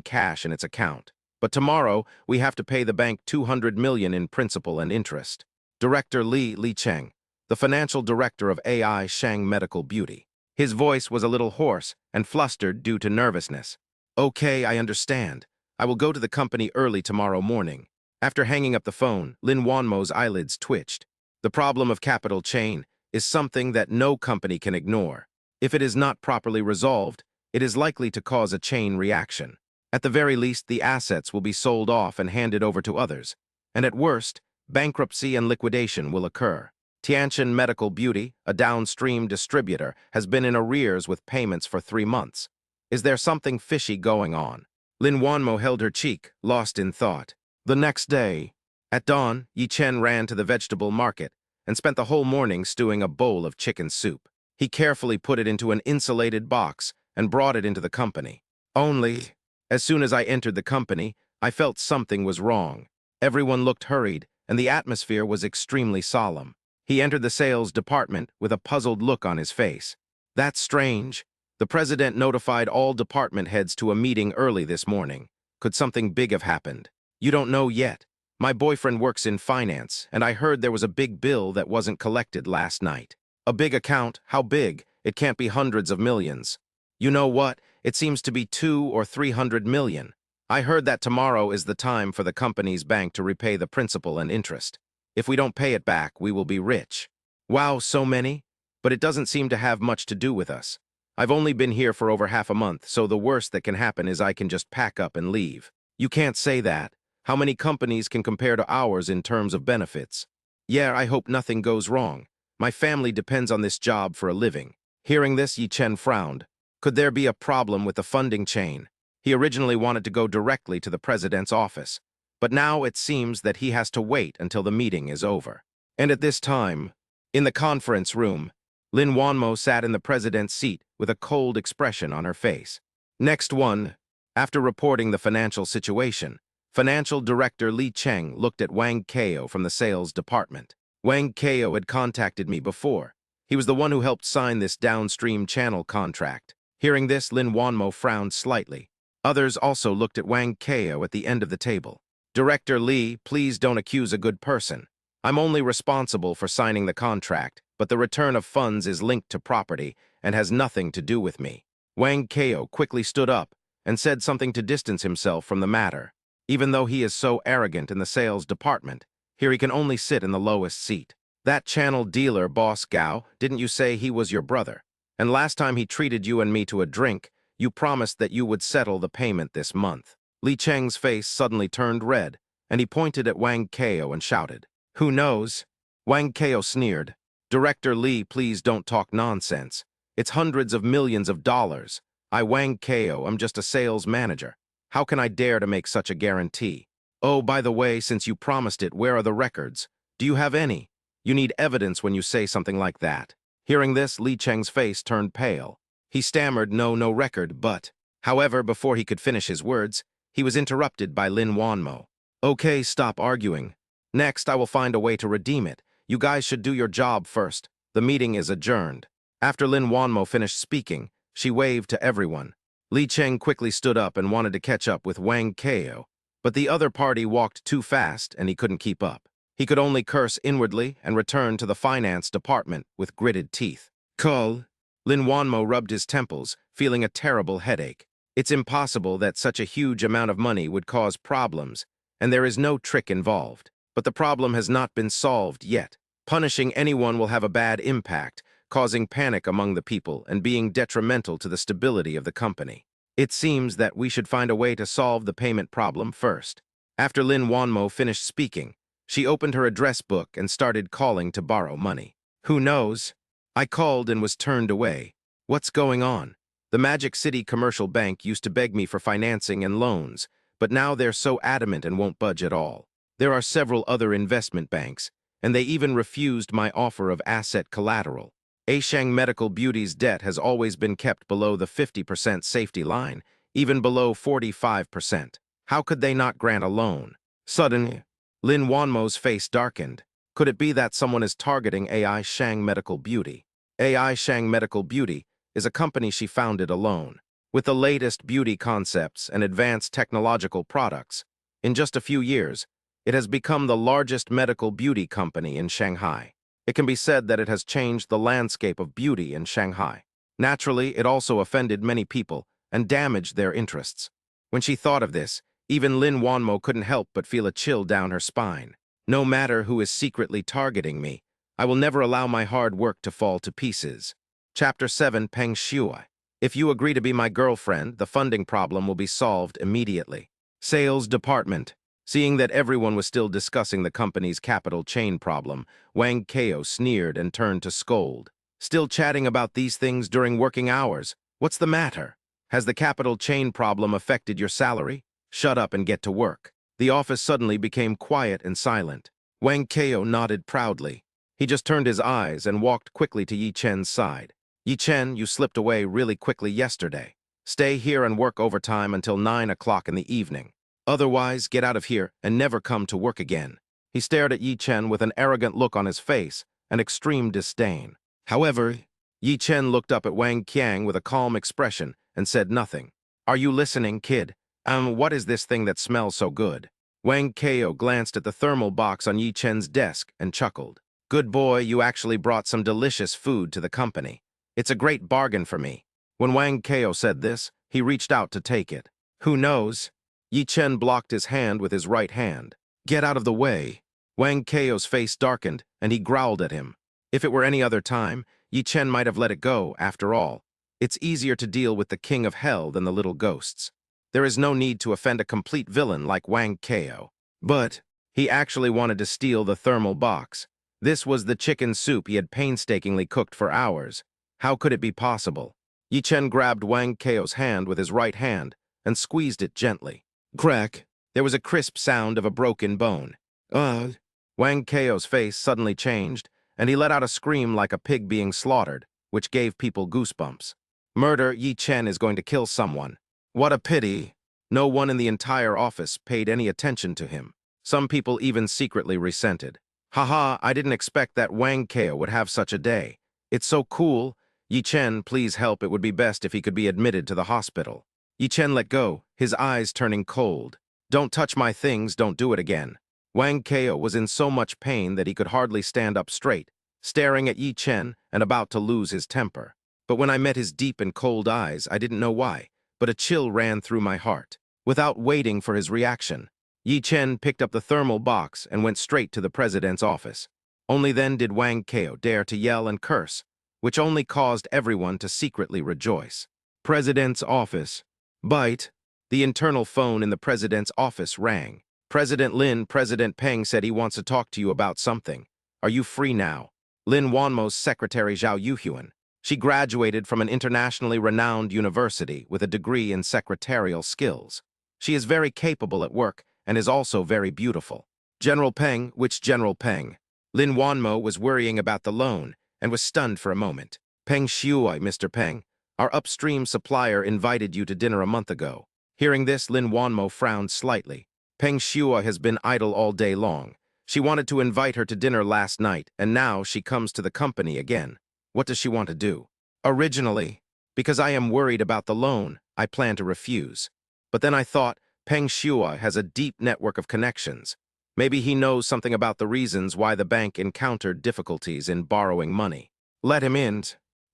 cash in its account. But tomorrow, we have to pay the bank 200 million in principal and interest." Director Li Cheng, the financial director of AI Shang Medical Beauty. His voice was a little hoarse and flustered due to nervousness. "Okay, I understand. I will go to the company early tomorrow morning." After hanging up the phone, Lin Wanmo's eyelids twitched. The problem of capital chain is something that no company can ignore. If it is not properly resolved, it is likely to cause a chain reaction. At the very least, the assets will be sold off and handed over to others. And at worst, bankruptcy and liquidation will occur. Tianjin Medical Beauty, a downstream distributor, has been in arrears with payments for 3 months. Is there something fishy going on? Lin Wanmo held her cheek, lost in thought. The next day, At dawn, Yi Chen ran to the vegetable market and spent the whole morning stewing a bowl of chicken soup. He carefully put it into an insulated box and brought it into the company. Only, as soon as I entered the company, I felt something was wrong. Everyone looked hurried, and the atmosphere was extremely solemn. He entered the sales department with a puzzled look on his face. That's strange. The president notified all department heads to a meeting early this morning. Could something big have happened? You don't know yet. My boyfriend works in finance, and I heard there was a big bill that wasn't collected last night. A big account? How big? It can't be hundreds of millions. You know what? It seems to be 200 or 300 million. I heard that tomorrow is the time for the company's bank to repay the principal and interest. If we don't pay it back, we will be rich. Wow, so many? But it doesn't seem to have much to do with us. I've only been here for over half a month, so the worst that can happen is I can just pack up and leave. You can't say that. How many companies can compare to ours in terms of benefits? Yeah, I hope nothing goes wrong. My family depends on this job for a living. Hearing this, Yi Chen frowned. Could there be a problem with the funding chain? He originally wanted to go directly to the president's office, but now it seems that he has to wait until the meeting is over. And at this time, in the conference room, Lin Wanmo sat in the president's seat with a cold expression on her face. Next one, after reporting the financial situation, Financial Director Li Cheng looked at Wang Kao from the sales department. Wang Kao had contacted me before. He was the one who helped sign this downstream channel contract. Hearing this, Lin Wanmo frowned slightly. Others also looked at Wang Kao at the end of the table. Director Li, please don't accuse a good person. I'm only responsible for signing the contract, but the return of funds is linked to property and has nothing to do with me. Wang Kao quickly stood up and said something to distance himself from the matter. Even though he is so arrogant in the sales department, here he can only sit in the lowest seat. That channel dealer, Boss Gao, didn't you say he was your brother? And last time he treated you and me to a drink, you promised that you would settle the payment this month. Li Cheng's face suddenly turned red, and he pointed at Wang Kao and shouted, "Who knows?" Wang Kao sneered. Director Li, please don't talk nonsense. It's hundreds of millions of dollars. I, Wang Kao, am just a sales manager. How can I dare to make such a guarantee? Oh, by the way, since you promised it, where are the records? Do you have any? You need evidence when you say something like that. Hearing this, Li Cheng's face turned pale. He stammered, no record, but... However, before he could finish his words, he was interrupted by Lin Wanmo. Okay, stop arguing. Next, I will find a way to redeem it. You guys should do your job first. The meeting is adjourned. After Lin Wanmo finished speaking, she waved to everyone. Li Cheng quickly stood up and wanted to catch up with Wang Kao, but the other party walked too fast and he couldn't keep up. He could only curse inwardly and return to the finance department with gritted teeth. Cull. Lin Wanmo rubbed his temples, feeling a terrible headache. It's impossible that such a huge amount of money would cause problems, and there is no trick involved. But the problem has not been solved yet. Punishing anyone will have a bad impact, causing panic among the people and being detrimental to the stability of the company. It seems that we should find a way to solve the payment problem first. After Lin Wanmo finished speaking, she opened her address book and started calling to borrow money. Who knows? I called and was turned away. What's going on? The Magic City Commercial Bank used to beg me for financing and loans, but now they're so adamant and won't budge at all. There are several other investment banks, and they even refused my offer of asset collateral. Ashang Medical Beauty's debt has always been kept below the 50% safety line, even below 45%. How could they not grant a loan? Suddenly, Lin Wanmo's face darkened. Could it be that someone is targeting AI Shang Medical Beauty? AI Shang Medical Beauty is a company she founded alone. With the latest beauty concepts and advanced technological products, in just a few years, it has become the largest medical beauty company in Shanghai. It can be said that it has changed the landscape of beauty in Shanghai. Naturally, it also offended many people and damaged their interests. When she thought of this, even Lin Wanmo couldn't help but feel a chill down her spine. No matter who is secretly targeting me, I will never allow my hard work to fall to pieces. Chapter 7, Peng Shui. If you agree to be my girlfriend, the funding problem will be solved immediately. Sales Department. Seeing that everyone was still discussing the company's capital chain problem, Wang Kao sneered and turned to scold. Still chatting about these things during working hours? What's the matter? Has the capital chain problem affected your salary? Shut up and get to work. The office suddenly became quiet and silent. Wang Kao nodded proudly. He just turned his eyes and walked quickly to Yi Chen's side. Yi Chen, you slipped away really quickly yesterday. Stay here and work overtime until 9 o'clock in the evening. Otherwise, get out of here and never come to work again. He stared at Yi Chen with an arrogant look on his face and extreme disdain. However, Yi Chen looked up at Wang Qiang with a calm expression and said nothing. Are you listening, kid? What is this thing that smells so good? Wang Kao glanced at the thermal box on Yi Chen's desk and chuckled. Good boy, you actually brought some delicious food to the company. It's a great bargain for me. When Wang Kao said this, he reached out to take it. Who knows? Yi Chen blocked his hand with his right hand. Get out of the way. Wang Kao's face darkened, and he growled at him. If it were any other time, Yi Chen might have let it go, after all. It's easier to deal with the king of hell than the little ghosts. There is no need to offend a complete villain like Wang Kao. But he actually wanted to steal the thermal box. This was the chicken soup he had painstakingly cooked for hours. How could it be possible? Yi Chen grabbed Wang Kao's hand with his right hand and squeezed it gently. Crack! There was a crisp sound of a broken bone. Wang Kao's face suddenly changed, and he let out a scream like a pig being slaughtered, which gave people goosebumps. Murder, Yi Chen is going to kill someone. What a pity. No one in the entire office paid any attention to him. Some people even secretly resented. Haha, I didn't expect that Wang Kao would have such a day. It's so cool. Yi Chen, please help. It would be best if he could be admitted to the hospital. Yi Chen let go, his eyes turning cold. Don't touch my things, don't do it again. Wang Kao was in so much pain that he could hardly stand up straight, staring at Yi Chen and about to lose his temper. But when I met his deep and cold eyes, I didn't know why, but a chill ran through my heart. Without waiting for his reaction, Yi Chen picked up the thermal box and went straight to the president's office. Only then did Wang Kao dare to yell and curse, which only caused everyone to secretly rejoice. President's office. Bite. The internal phone in the president's office rang. President Lin, President Peng said he wants to talk to you about something. Are you free now? Lin Wanmo's secretary Zhao Yuhuan. She graduated from an internationally renowned university with a degree in secretarial skills. She is very capable at work and is also very beautiful. General Peng, which General Peng? Lin Wanmo was worrying about the loan and was stunned for a moment. Peng Shuai, Mr. Peng, our upstream supplier invited you to dinner a month ago. Hearing this, Lin Wanmo frowned slightly. Peng Shuai has been idle all day long. She wanted to invite her to dinner last night, and now she comes to the company again. What does she want to do? Originally, because I am worried about the loan, I plan to refuse. But then I thought, Peng Shuai has a deep network of connections. Maybe he knows something about the reasons why the bank encountered difficulties in borrowing money. Let him in,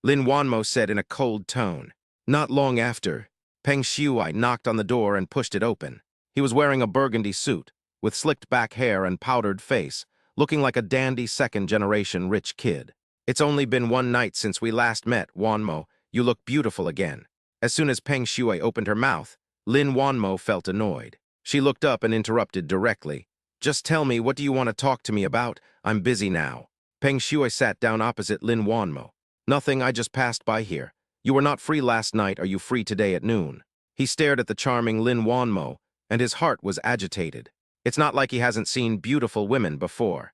Lin Wanmo said in a cold tone. Not long after, Peng Shuai knocked on the door and pushed it open. He was wearing a burgundy suit, with slicked back hair and powdered face, looking like a dandy second-generation rich kid. It's only been one night since we last met, Wanmo. You look beautiful again. As soon as Peng Shuai opened her mouth, Lin Wanmo felt annoyed. She looked up and interrupted directly. Just tell me, what do you want to talk to me about? I'm busy now. Peng Shuai sat down opposite Lin Wanmo. Nothing, I just passed by here. You were not free last night. Are you free today at noon? He stared at the charming Lin Wanmo, and his heart was agitated. It's not like he hasn't seen beautiful women before.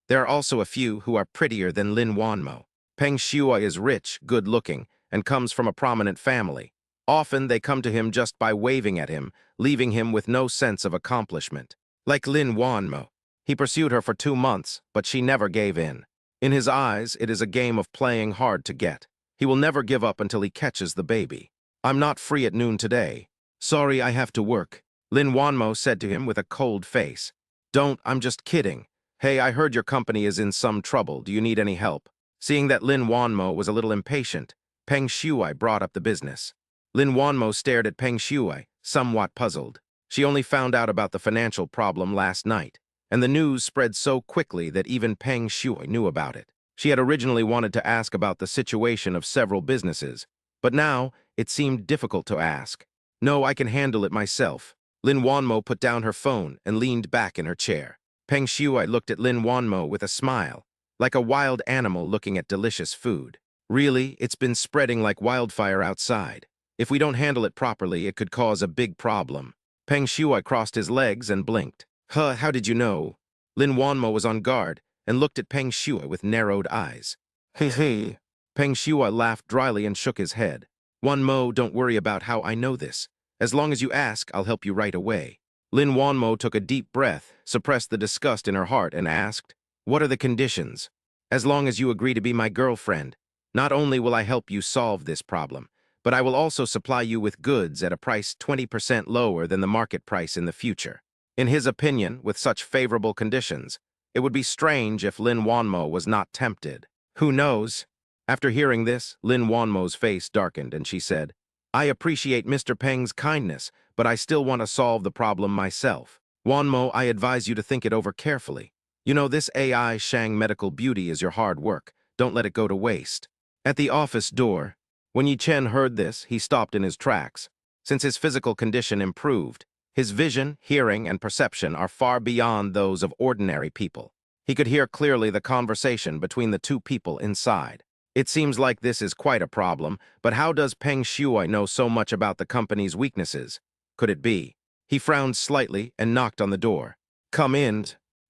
There are also a few who are prettier than Lin Wanmo. Peng Shuai is rich, good-looking, and comes from a prominent family. Often they come to him just by waving at him, leaving him with no sense of accomplishment. Like Lin Wanmo. He pursued her for 2 months, but she never gave in. In his eyes, it is a game of playing hard to get. He will never give up until he catches the baby. I'm not free at noon today. Sorry, I have to work, Lin Wanmo said to him with a cold face. Don't, I'm just kidding. Hey, I heard your company is in some trouble. Do you need any help? Seeing that Lin Wanmo was a little impatient, Peng Shuai brought up the business. Lin Wanmo stared at Peng Shuai, somewhat puzzled. She only found out about the financial problem last night, and the news spread so quickly that even Peng Shuai knew about it. She had originally wanted to ask about the situation of several businesses, but now it seemed difficult to ask. No, I can handle it myself. Lin Wanmo put down her phone and leaned back in her chair. Peng Shuai looked at Lin Wanmo with a smile, like a wild animal looking at delicious food. Really, it's been spreading like wildfire outside. If we don't handle it properly, it could cause a big problem. Peng Shuai crossed his legs and blinked. Huh, how did you know? Lin Wanmo was on guard and looked at Peng Shuai with narrowed eyes. Hee hee. Peng Shuai laughed dryly and shook his head. Wanmo, don't worry about how I know this. As long as you ask, I'll help you right away. Lin Wanmo took a deep breath, suppressed the disgust in her heart, and asked, What are the conditions? As long as you agree to be my girlfriend, not only will I help you solve this problem, but I will also supply you with goods at a price 20% lower than the market price in the future. In his opinion, with such favorable conditions, it would be strange if Lin Wanmo was not tempted. Who knows? After hearing this, Lin Wanmo's face darkened and she said, I appreciate Mr. Peng's kindness, but I still want to solve the problem myself. Wanmo, I advise you to think it over carefully. You know, this AI Shang medical beauty is your hard work. Don't let it go to waste. At the office door, when Yi Chen heard this, he stopped in his tracks. Since his physical condition improved, his vision, hearing, and perception are far beyond those of ordinary people. He could hear clearly the conversation between the two people inside. It seems like this is quite a problem, but how does Peng Shuai know so much about the company's weaknesses? Could it be? He frowned slightly and knocked on the door. Come in.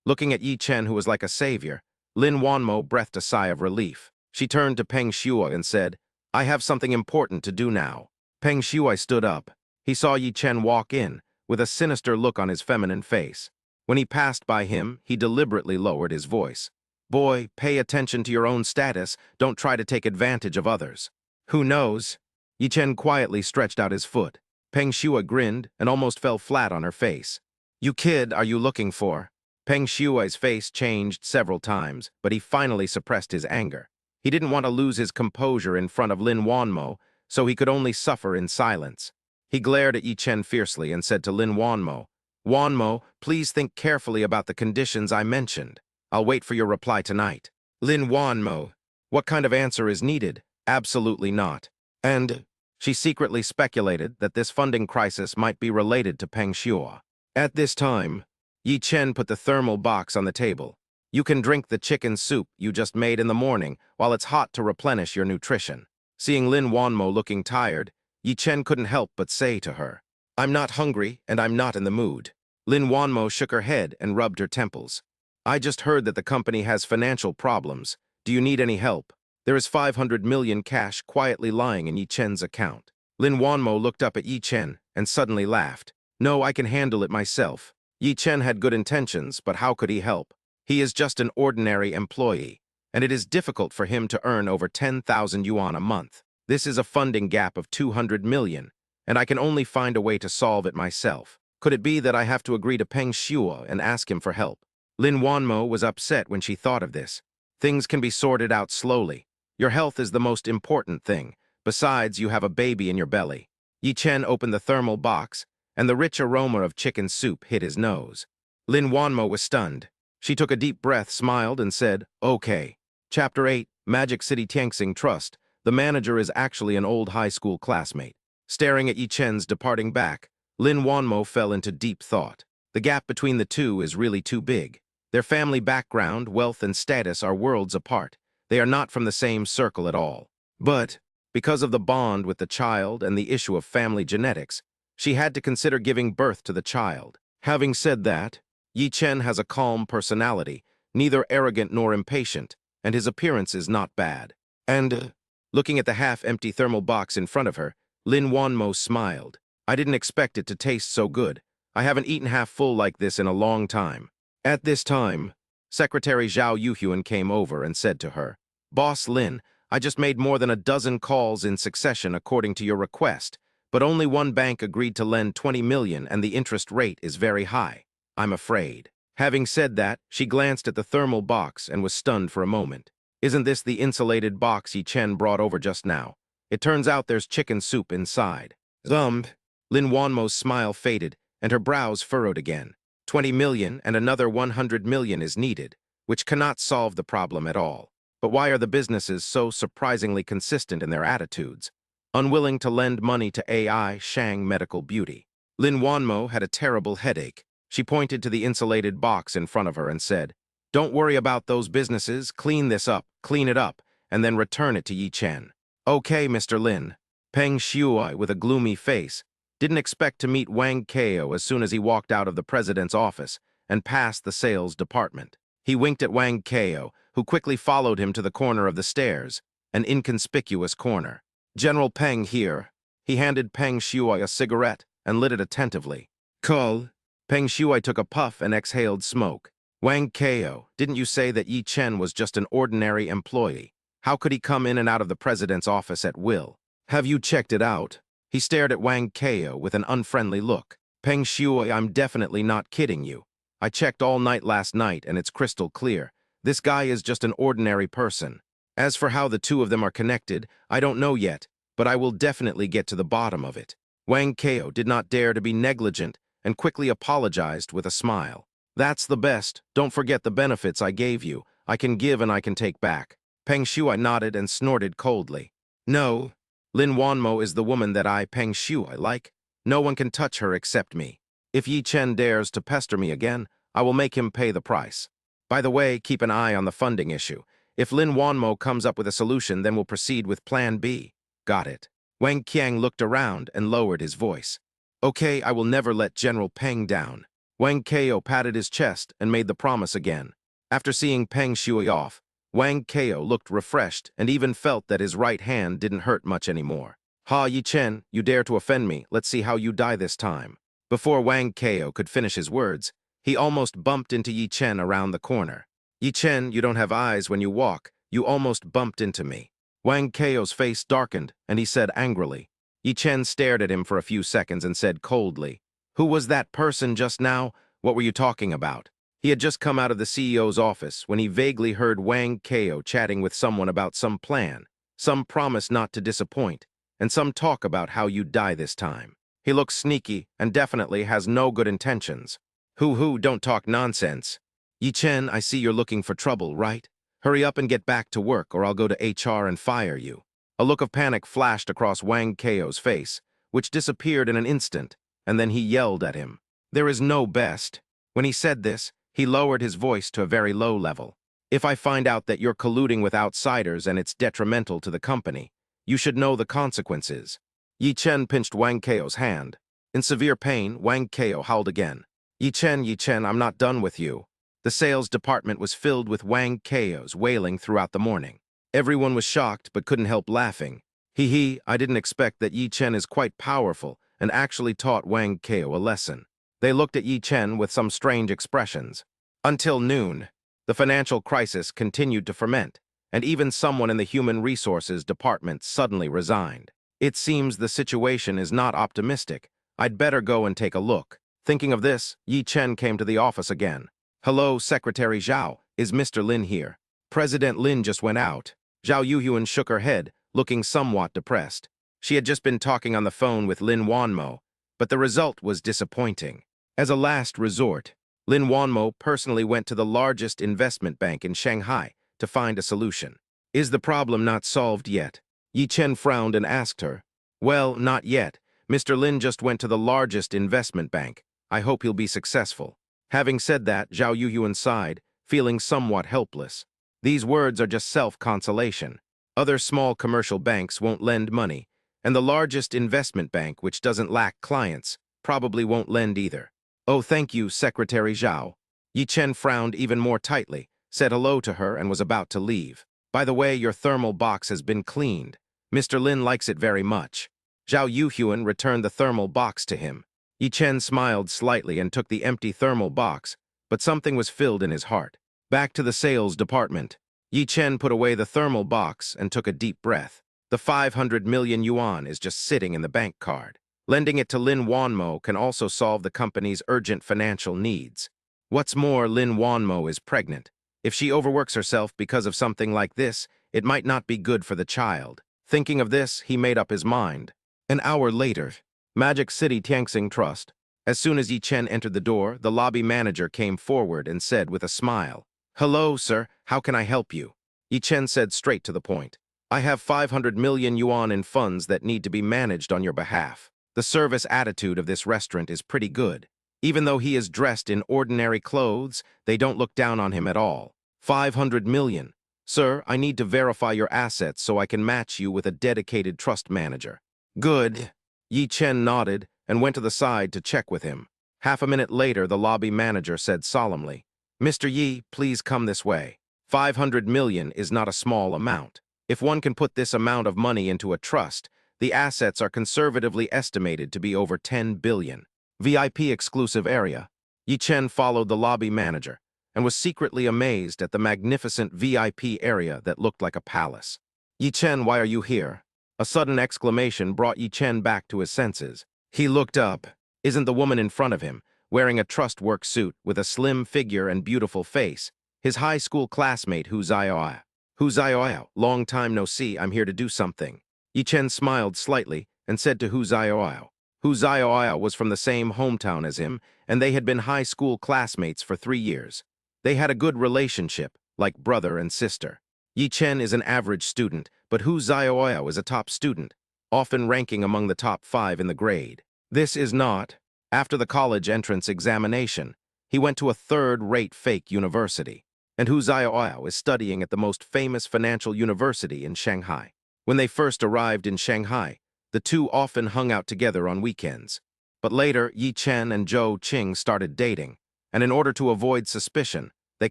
Looking at Yi Chen, who was like a savior, Lin Wanmo breathed a sigh of relief. She turned to Peng Shuai and said, I have something important to do now. Peng Shuai stood up. He saw Yi Chen walk in, with a sinister look on his feminine face. When he passed by him, he deliberately lowered his voice. Boy, pay attention to your own status, don't try to take advantage of others. Who knows? Yi Chen quietly stretched out his foot. Peng Shuai grinned and almost fell flat on her face. You kid, are you looking for? Peng Shuai's face changed several times, but he finally suppressed his anger. He didn't want to lose his composure in front of Lin Wanmo, so he could only suffer in silence. He glared at Yi Chen fiercely and said to Lin Wanmo, Wanmo, please think carefully about the conditions I mentioned. I'll wait for your reply tonight. Lin Wanmo, what kind of answer is needed? Absolutely not. And she secretly speculated that this funding crisis might be related to Peng Shuai. At this time, Yi Chen put the thermal box on the table. You can drink the chicken soup you just made in the morning while it's hot to replenish your nutrition. Seeing Lin Wanmo looking tired, Yi Chen couldn't help but say to her, I'm not hungry and I'm not in the mood. Lin Wanmo shook her head and rubbed her temples. I just heard that the company has financial problems. Do you need any help? There is 500 million cash quietly lying in Yi Chen's account. Lin Wanmo looked up at Yi Chen and suddenly laughed. No, I can handle it myself. Yi Chen had good intentions, but how could he help? He is just an ordinary employee, and it is difficult for him to earn over 10,000 yuan a month. This is a funding gap of 200 million, and I can only find a way to solve it myself. Could it be that I have to agree to Peng Shuai and ask him for help? Lin Wanmo was upset when she thought of this. Things can be sorted out slowly. Your health is the most important thing. Besides, you have a baby in your belly. Yi Chen opened the thermal box, and the rich aroma of chicken soup hit his nose. Lin Wanmo was stunned. She took a deep breath, smiled, and said, Okay. Chapter 8, Magic City Tianxing Trust. The manager is actually an old high school classmate. Staring at Yi Chen's departing back, Lin Wanmo fell into deep thought. The gap between the two is really too big. Their family background, wealth, and status are worlds apart. They are not from the same circle at all. But, because of the bond with the child and the issue of family genetics, she had to consider giving birth to the child. Having said that, Yi Chen has a calm personality, neither arrogant nor impatient, and his appearance is not bad. And, looking at the half-empty thermal box in front of her, Lin Wanmo smiled. I didn't expect it to taste so good. I haven't eaten half full like this in a long time. At this time, Secretary Zhao Yuhyun came over and said to her, Boss Lin, I just made more than a dozen calls in succession according to your request, but only one bank agreed to lend 20 million and the interest rate is very high. I'm afraid. Having said that, she glanced at the thermal box and was stunned for a moment. Isn't this the insulated box Yi Chen brought over just now? It turns out there's chicken soup inside. Lin Wanmo's smile faded and her brows furrowed again. 20 million and another 100 million is needed, which cannot solve the problem at all. But why are the businesses so surprisingly consistent in their attitudes? Unwilling to lend money to AI Shang Medical Beauty. Lin Wanmo had a terrible headache. She pointed to the insulated box in front of her and said, Don't worry about those businesses, clean it up, and then return it to Yi Chen. Okay, Mr. Lin. Peng Shuai, with a gloomy face, didn't expect to meet Wang Kao as soon as he walked out of the president's office and passed the sales department. He winked at Wang Kao, who quickly followed him to the corner of the stairs, an inconspicuous corner. General Peng here. He handed Peng Shuai a cigarette and lit it attentively. Call. Peng Shuai took a puff and exhaled smoke. Wang Kao, didn't you say that Yi Chen was just an ordinary employee? How could he come in and out of the president's office at will? Have you checked it out? He stared at Wang Kao with an unfriendly look. Peng Shuai, I'm definitely not kidding you. I checked all night last night and it's crystal clear. This guy is just an ordinary person. As for how the two of them are connected, I don't know yet, but I will definitely get to the bottom of it. Wang Kao did not dare to be negligent and quickly apologized with a smile. That's the best. Don't forget the benefits I gave you. I can give and I can take back. Peng Shuai nodded and snorted coldly. No. Lin Wanmo is the woman that I, Peng Shuai, like. No one can touch her except me. If Yi Chen dares to pester me again, I will make him pay the price. By the way, keep an eye on the funding issue. If Lin Wanmo comes up with a solution, then we'll proceed with Plan B. Got it. Wang Qiang looked around and lowered his voice. Okay, I will never let General Peng down. Wang Kao patted his chest and made the promise again. After seeing Peng Shuai off, Wang Kao looked refreshed and even felt that his right hand didn't hurt much anymore. Ha, Yi Chen, you dare to offend me. Let's see how you die this time. Before Wang Kao could finish his words, he almost bumped into Yi Chen around the corner. Yi Chen, you don't have eyes when you walk. You almost bumped into me. Wang Kao's face darkened, and he said angrily. Yi Chen stared at him for a few seconds and said coldly, Who was that person just now? What were you talking about? He had just come out of the CEO's office when he vaguely heard Wang Kao chatting with someone about some plan, some promise not to disappoint, and some talk about how you'd die this time. He looks sneaky and definitely has no good intentions. Hoo-hoo, don't talk nonsense. Yi Chen, I see you're looking for trouble, right? Hurry up and get back to work or I'll go to HR and fire you. A look of panic flashed across Wang Kao's face, which disappeared in an instant, and then he yelled at him. There is no best. When he said this, he lowered his voice to a very low level. If I find out that you're colluding with outsiders and it's detrimental to the company, you should know the consequences. Yi Chen pinched Wang Kao's hand. In severe pain, Wang Kao howled again. Yi Chen, I'm not done with you. The sales department was filled with Wang Kao's wailing throughout the morning. Everyone was shocked but couldn't help laughing. Hee, I didn't expect that Yi Chen is quite powerful and actually taught Wang Kao a lesson. They looked at Yi Chen with some strange expressions. Until noon, the financial crisis continued to ferment, and even someone in the human resources department suddenly resigned. It seems the situation is not optimistic. I'd better go and take a look. Thinking of this, Yi Chen came to the office again. Hello, Secretary Zhao. Is Mr. Lin here? President Lin just went out. Zhao Yuhyun shook her head, looking somewhat depressed. She had just been talking on the phone with Lin Wanmo, but the result was disappointing. As a last resort, Lin Wanmo personally went to the largest investment bank in Shanghai to find a solution. Is the problem not solved yet? Yi Chen frowned and asked her. Well, not yet. Mr. Lin just went to the largest investment bank. I hope he'll be successful. Having said that, Zhao Yuhyun sighed, feeling somewhat helpless. These words are just self-consolation. Other small commercial banks won't lend money, and the largest investment bank, which doesn't lack clients, probably won't lend either. Oh, thank you, Secretary Zhao. Yi Chen frowned even more tightly, said hello to her, and was about to leave. By the way, your thermal box has been cleaned. Mr. Lin likes it very much. Zhao Yuhyun returned the thermal box to him. Yi Chen smiled slightly and took the empty thermal box, but something was filled in his heart. Back to the sales department. Yi Chen put away the thermal box and took a deep breath. The 500 million yuan is just sitting in the bank card. Lending it to Lin Wanmo can also solve the company's urgent financial needs. What's more, Lin Wanmo is pregnant. If she overworks herself because of something like this, it might not be good for the child. Thinking of this, he made up his mind. An hour later, Magic City Tianxing Trust. As soon as Yi Chen entered the door, the lobby manager came forward and said with a smile, Hello, sir, how can I help you? Yi Chen said straight to the point. I have 500 million yuan in funds that need to be managed on your behalf. The service attitude of this restaurant is pretty good. Even though he is dressed in ordinary clothes, they don't look down on him at all. 500 million. Sir, I need to verify your assets so I can match you with a dedicated trust manager. Good. Yi Chen nodded and went to the side to check with him. Half a minute later, the lobby manager said solemnly, "Mr. Yi, please come this way. 500 million is not a small amount. If one can put this amount of money into a trust, the assets are conservatively estimated to be over 10 billion. VIP exclusive area." Yi Chen followed the lobby manager and was secretly amazed at the magnificent VIP area that looked like a palace. "Yi Chen, why are you here?" A sudden exclamation brought Yi Chen back to his senses. He looked up. Isn't the woman in front of him, wearing a trust work suit with a slim figure and beautiful face, his high school classmate Hu Zioao? "Hu Zioao, long time no see, I'm here to do something." Yi Chen smiled slightly and said to Hu Zioao. Hu Zioao was from the same hometown as him, and they had been high school classmates for 3 years. They had a good relationship, like brother and sister. Yi Chen is an average student, but Hu Zioao is a top student, often ranking among the top 5 in the grade. This is not. After the college entrance examination, he went to a third-rate fake university, and Hu Zioao is studying at the most famous financial university in Shanghai. When they first arrived in Shanghai, the two often hung out together on weekends. But later, Yi Chen and Zhou Qing started dating, and in order to avoid suspicion, they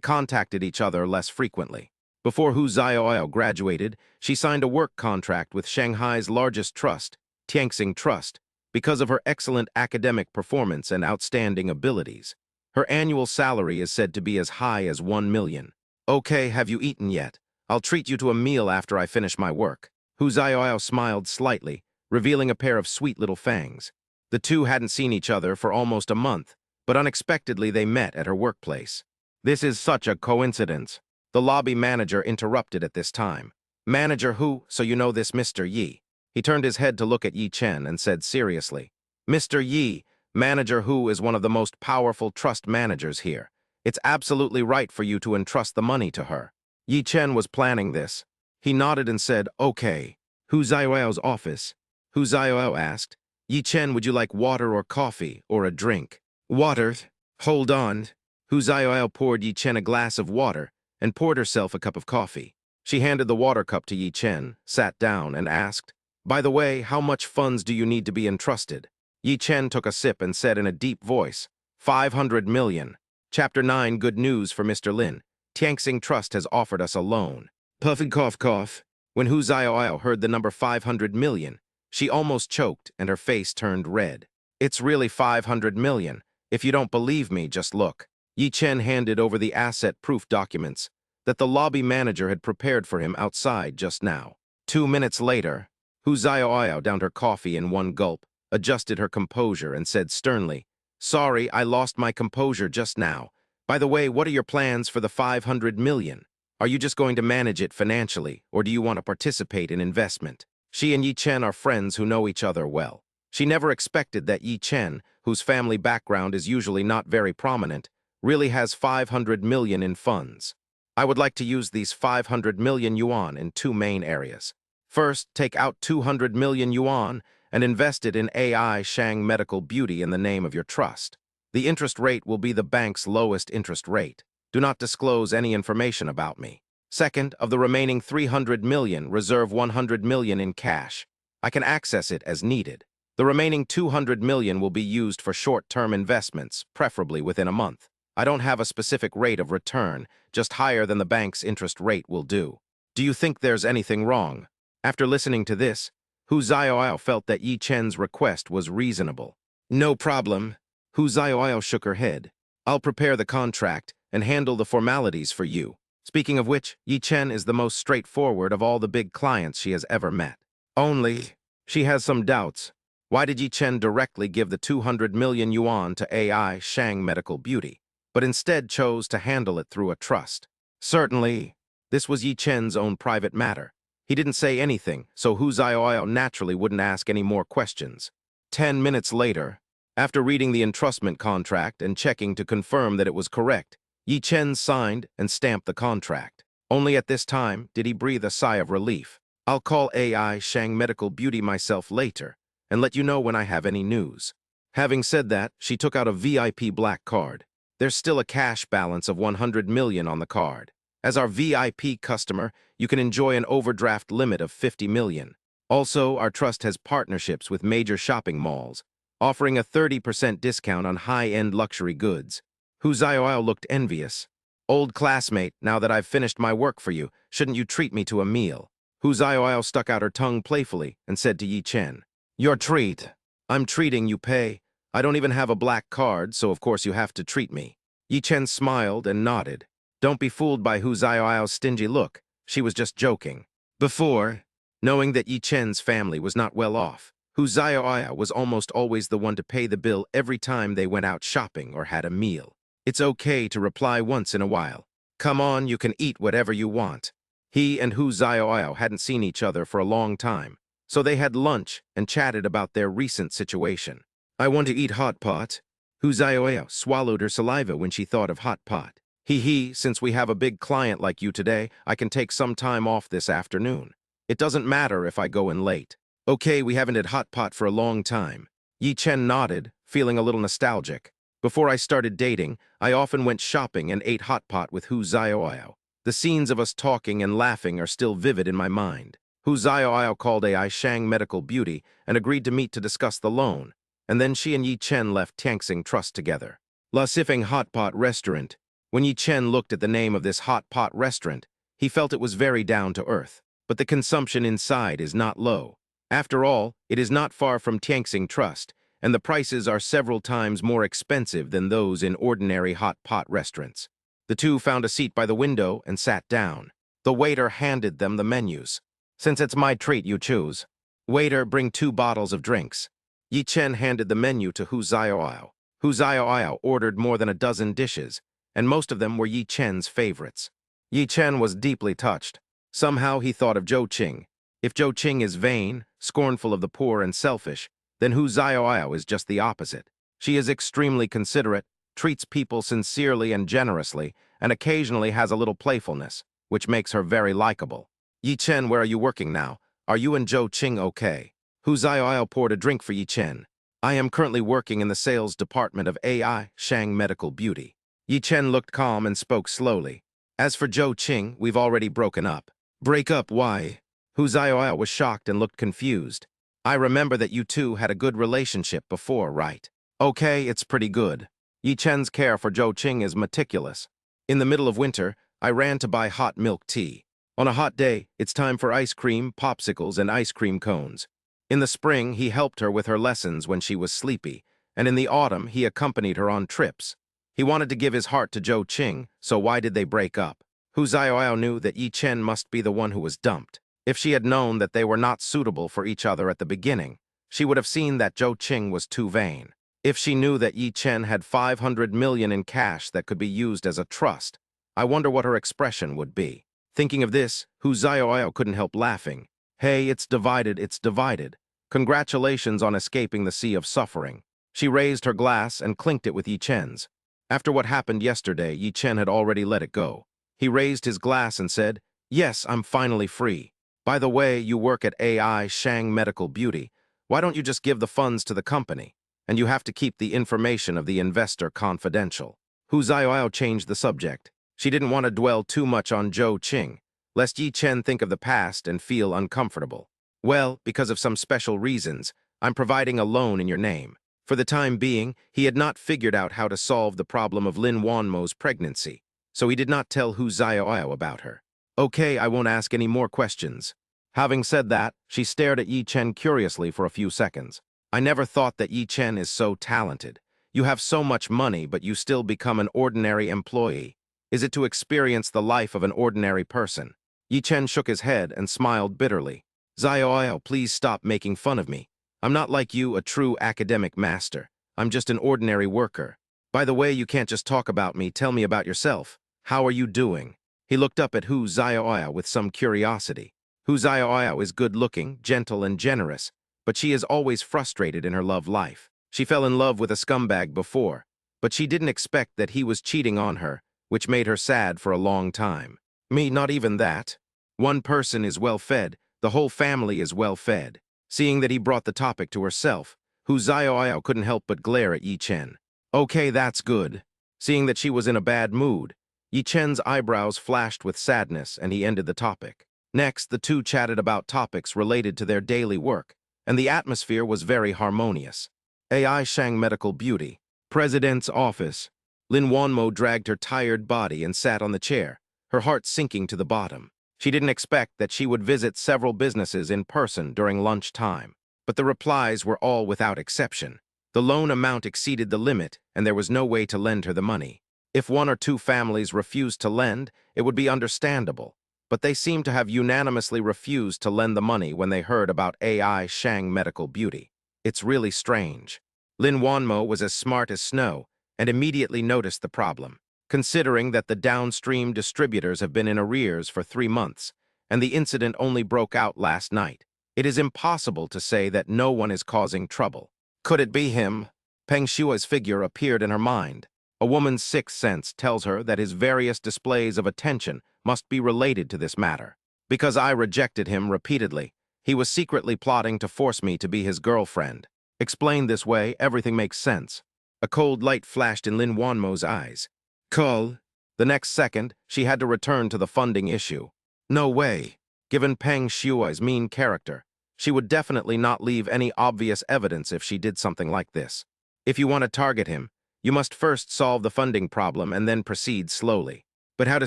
contacted each other less frequently. Before Hu Zioao graduated, she signed a work contract with Shanghai's largest trust, Tianxing Trust, because of her excellent academic performance and outstanding abilities. Her annual salary is said to be as high as 1 million. "Okay, have you eaten yet? I'll treat you to a meal after I finish my work." Hu Zioao smiled slightly, revealing a pair of sweet little fangs. The two hadn't seen each other for almost a month, but unexpectedly they met at her workplace. "This is such a coincidence." The lobby manager interrupted at this time. "Manager Hu, so you know this Mr. Yi." He turned his head to look at Yi Chen and said seriously, "Mr. Yi, Manager Hu is one of the most powerful trust managers here. It's absolutely right for you to entrust the money to her." Yi Chen was planning this. He nodded and said, "Okay." Hu Zioao's office. Hu Zioao asked, "Yi Chen, would you like water or coffee or a drink?" "Water. Hold on." Hu Zioao poured Yi Chen a glass of water and poured herself a cup of coffee. She handed the water cup to Yi Chen, sat down, and asked, "By the way, how much funds do you need to be entrusted?" Yi Chen took a sip and said in a deep voice, 500 million. Chapter 9, Good News for Mr. Lin. Tianxing Trust has offered us a loan. Puffing cough cough. When Hu Zioao heard the number 500 million, she almost choked and her face turned red. "It's really 500 million. If you don't believe me, just look." Yi Chen handed over the asset-proof documents that the lobby manager had prepared for him outside just now. 2 minutes later, Hu Zioao downed her coffee in one gulp, adjusted her composure, and said sternly, "Sorry, I lost my composure just now. By the way, what are your plans for the 500 million? Are you just going to manage it financially, or do you want to participate in investment?" She and Yi Chen are friends who know each other well. She never expected that Yi Chen, whose family background is usually not very prominent, really has 500 million in funds. "I would like to use these 500 million yuan in 2 main areas. First, take out 200 million yuan and invest it in AI Shang Medical Beauty in the name of your trust. The interest rate will be the bank's lowest interest rate. Do not disclose any information about me. Second, of the remaining 300 million, reserve 100 million in cash. I can access it as needed. The remaining 200 million will be used for short-term investments, preferably within a month. I don't have a specific rate of return, just higher than the bank's interest rate will do. Do you think there's anything wrong?" After listening to this, Hu Zioao felt that Yi Chen's request was reasonable. "No problem." Hu Zioao shook her head. "I'll prepare the contract and handle the formalities for you." Speaking of which, Yi Chen is the most straightforward of all the big clients she has ever met. Only, she has some doubts. Why did Yi Chen directly give the 200 million yuan to AI Shang Medical Beauty, but instead chose to handle it through a trust? Certainly, this was Yi Chen's own private matter. He didn't say anything, so Hu Zioao naturally wouldn't ask any more questions. 10 minutes later, after reading the entrustment contract and checking to confirm that it was correct, Yi Chen signed and stamped the contract. Only at this time did he breathe a sigh of relief. "I'll call AI Shang Medical Beauty myself later and let you know when I have any news." Having said that, she took out a VIP black card. There's still a cash balance of 100 million on the card. As our VIP customer, you can enjoy an overdraft limit of 50 million. Also, our trust has partnerships with major shopping malls. offering a 30% discount on high-end luxury goods. Hu Xiaoyao looked envious. Old classmate, now that I've finished my work for you, shouldn't you treat me to a meal? Hu Xiaoyao stuck out her tongue playfully and said to Yi Chen, "Your treat. I'm treating, you pay. I don't even have a black card, so of course you have to treat me." Yi Chen smiled and nodded. Don't be fooled by Hu Xiaoyao's stingy look. She was just joking. Before, knowing that Yi Chen's family was not well off, Hu Xiaoyao was almost always the one to pay the bill every time they went out shopping or had a meal. It's okay to reply once in a while. Come on, you can eat whatever you want. He and Hu Xiaoyao hadn't seen each other for a long time, so they had lunch and chatted about their recent situation. I want to eat hot pot. Hu Xiaoyao swallowed her saliva when she thought of hot pot. Since we have a big client like you today, I can take some time off this afternoon. It doesn't matter if I go in late. Okay, we haven't had hot pot for a long time. Yi Chen nodded, feeling a little nostalgic. Before I started dating, I often went shopping and ate hot pot with Hu Xiaoyao. The scenes of us talking and laughing are still vivid in my mind. Hu Xiaoyao called AI Shang Medical Beauty and agreed to meet to discuss the loan, and then she and Yi Chen left Tianxing Trust together. La Sifeng Hot Pot Restaurant. When Yi Chen looked at the name of this hot pot restaurant, he felt it was very down to earth. But the consumption inside is not low. After all, it is not far from Tianxing Trust, and the prices are several times more expensive than those in ordinary hot pot restaurants. The two found a seat by the window and sat down. The waiter handed them the menus. Since it's my treat, you choose. Waiter, bring 2 bottles of drinks. Yi Chen handed the menu to Hu Xiaoyao. Hu Xiaoyao ordered more than a dozen dishes, and most of them were Yi Chen's favorites. Yi Chen was deeply touched. Somehow he thought of Zhou Qing. If Zhou Qing is vain, scornful of the poor and selfish, then Hu Xiaoyao is just the opposite. She is extremely considerate, treats people sincerely and generously, and occasionally has a little playfulness, which makes her very likable. Yi Chen, where are you working now? Are you and Zhou Qing okay? Hu Xiaoyao poured a drink for Yi Chen. I am currently working in the sales department of AI Shang Medical Beauty. Yi Chen looked calm and spoke slowly. As for Zhou Qing, we've already broken up. Break up, why? Hu Xiaoyao was shocked and looked confused. I remember that you two had a good relationship before, right? Okay, it's pretty good. Yi Chen's care for Zhou Qing is meticulous. In the middle of winter, I ran to buy hot milk tea. On a hot day, it's time for ice cream, popsicles, and ice cream cones. In the spring, he helped her with her lessons when she was sleepy, and in the autumn, he accompanied her on trips. He wanted to give his heart to Zhou Qing, so why did they break up? Hu Xiaoyao knew that Yi Chen must be the one who was dumped. If she had known that they were not suitable for each other at the beginning, she would have seen that Zhou Qing was too vain. If she knew that Yi Chen had 500 million in cash that could be used as a trust, I wonder what her expression would be. Thinking of this, Hu Xiaoyao couldn't help laughing. Hey, it's divided, it's divided. Congratulations on escaping the sea of suffering. She raised her glass and clinked it with Yi Chen's. After what happened yesterday, Yi Chen had already let it go. He raised his glass and said, "Yes, I'm finally free. By the way, you work at AI Shang Medical Beauty. Why don't you just give the funds to the company? And you have to keep the information of the investor confidential." Hu Xiaoyao changed the subject. She didn't want to dwell too much on Zhou Qing, lest Yi Chen think of the past and feel uncomfortable. Well, because of some special reasons, I'm providing a loan in your name. For the time being, he had not figured out how to solve the problem of Lin Wanmo's pregnancy, so he did not tell Hu Xiaoyao about her. Okay, I won't ask any more questions. Having said that, she stared at Yi Chen curiously for a few seconds. I never thought that Yi Chen is so talented. You have so much money, but you still become an ordinary employee. Is it to experience the life of an ordinary person? Yi Chen shook his head and smiled bitterly. Xiaoyao, please stop making fun of me. I'm not like you, a true academic master. I'm just an ordinary worker. By the way, you can't just talk about me, tell me about yourself. How are you doing? He looked up at Hu Xiaoyao with some curiosity. Hu Xiaoyao is good-looking, gentle, and generous, but she is always frustrated in her love life. She fell in love with a scumbag before, but she didn't expect that he was cheating on her, which made her sad for a long time. Me, not even that. One person is well-fed, the whole family is well-fed. Seeing that he brought the topic to herself, Hu Xiaoyao couldn't help but glare at Yi Chen. Okay, that's good. Seeing that she was in a bad mood, Yi Chen's eyebrows flashed with sadness and he ended the topic. Next, the two chatted about topics related to their daily work, and the atmosphere was very harmonious. AI Shang Medical Beauty. President's office. Lin Wanmo dragged her tired body and sat on the chair, her heart sinking to the bottom. She didn't expect that she would visit several businesses in person during lunchtime, but the replies were all without exception. The loan amount exceeded the limit, and there was no way to lend her the money. If one or two families refused to lend, it would be understandable, but they seemed to have unanimously refused to lend the money when they heard about AI Shang Medical Beauty. It's really strange. Lin Wanmo was as smart as snow and immediately noticed the problem, considering that the downstream distributors have been in arrears for 3 months, and the incident only broke out last night. It is impossible to say that no one is causing trouble. Could it be him? Peng Shuai's figure appeared in her mind. A woman's sixth sense tells her that his various displays of attention must be related to this matter. Because I rejected him repeatedly, he was secretly plotting to force me to be his girlfriend. Explained this way, everything makes sense. A cold light flashed in Lin Wanmo's eyes. Cull. The next second, she had to return to the funding issue. No way. Given Peng Shuai's mean character, she would definitely not leave any obvious evidence if she did something like this. If you want to target him, you must first solve the funding problem and then proceed slowly. But how to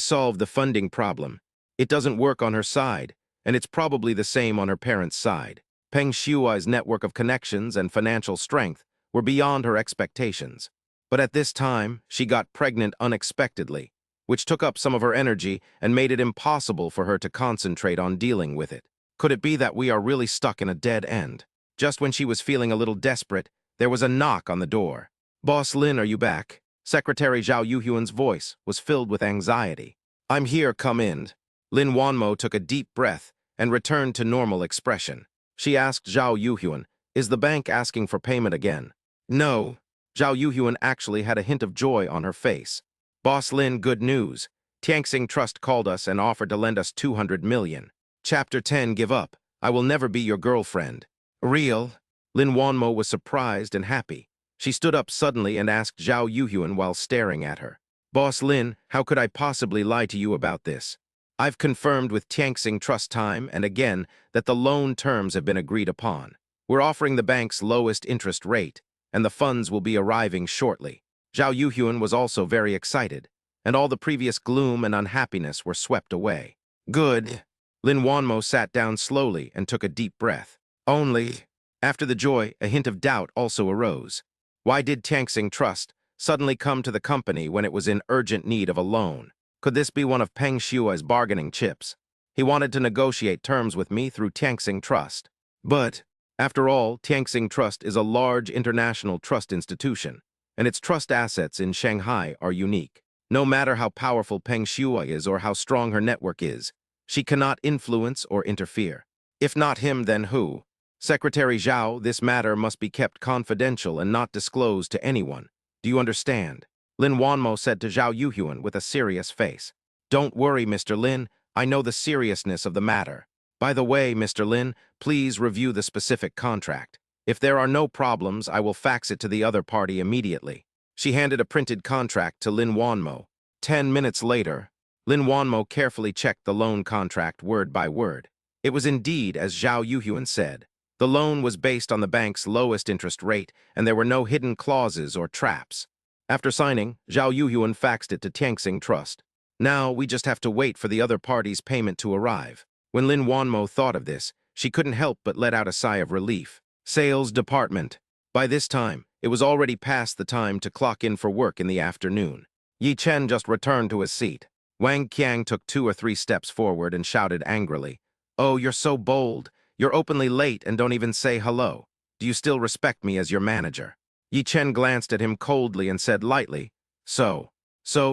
solve the funding problem? It doesn't work on her side, and it's probably the same on her parents' side. Peng Shuai's network of connections and financial strength were beyond her expectations. But at this time, she got pregnant unexpectedly, which took up some of her energy and made it impossible for her to concentrate on dealing with it. Could it be that we are really stuck in a dead end? Just when she was feeling a little desperate, there was a knock on the door. Boss Lin, are you back? Secretary Zhao Yuhuan's voice was filled with anxiety. I'm here, come in. Lin Wanmo took a deep breath and returned to normal expression. She asked Zhao Yuhuan, is the bank asking for payment again? No. Zhao Yuhuan actually had a hint of joy on her face. Boss Lin, good news. Tianxing Trust called us and offered to lend us 200 million. Chapter 10, give up. I will never be your girlfriend. Real? Lin Wanmo was surprised and happy. She stood up suddenly and asked Zhao Yuhuan while staring at her. Boss Lin, how could I possibly lie to you about this? I've confirmed with Tianxing Trust time and again that the loan terms have been agreed upon. We're offering the bank's lowest interest rate, and the funds will be arriving shortly. Zhao Yuhuan was also very excited, and all the previous gloom and unhappiness were swept away. Good. Lin Wanmo sat down slowly and took a deep breath. Only. After the joy, a hint of doubt also arose. Why did Tianxing Trust suddenly come to the company when it was in urgent need of a loan? Could this be one of Peng Shuai's bargaining chips? He wanted to negotiate terms with me through Tianxing Trust. But, after all, Tianxing Trust is a large international trust institution, and its trust assets in Shanghai are unique. No matter how powerful Peng Shuai is or how strong her network is, she cannot influence or interfere. If not him, then who? Secretary Zhao, this matter must be kept confidential and not disclosed to anyone. Do you understand? Lin Wanmo said to Zhao Yuhuan with a serious face. Don't worry, Mr. Lin. I know the seriousness of the matter. By the way, Mr. Lin, please review the specific contract. If there are no problems, I will fax it to the other party immediately. She handed a printed contract to Lin Wanmo. 10 minutes later, Lin Wanmo carefully checked the loan contract word by word. It was indeed as Zhao Yuhuan said. The loan was based on the bank's lowest interest rate, and there were no hidden clauses or traps. After signing, Zhao Yuhuan faxed it to Tianxing Trust. Now, we just have to wait for the other party's payment to arrive. When Lin Wanmo thought of this, she couldn't help but let out a sigh of relief. Sales Department. By this time, it was already past the time to clock in for work in the afternoon. Yi Chen just returned to his seat. Wang Qiang took 2 or 3 steps forward and shouted angrily, "Oh, you're so bold. You're openly late and don't even say hello. Do you still respect me as your manager?" Yi Chen glanced at him coldly and said lightly, So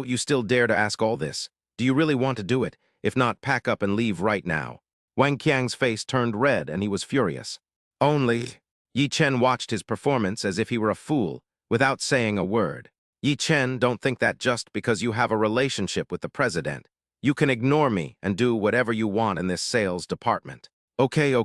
you still dare to ask all this? Do you really want to do it? If not, pack up and leave right now." Wang Qiang's face turned red and he was furious. Only. Yi Chen watched his performance as if he were a fool, without saying a word. Yi Chen, don't think that just because you have a relationship with the president, you can ignore me and do whatever you want in this sales department. Okay.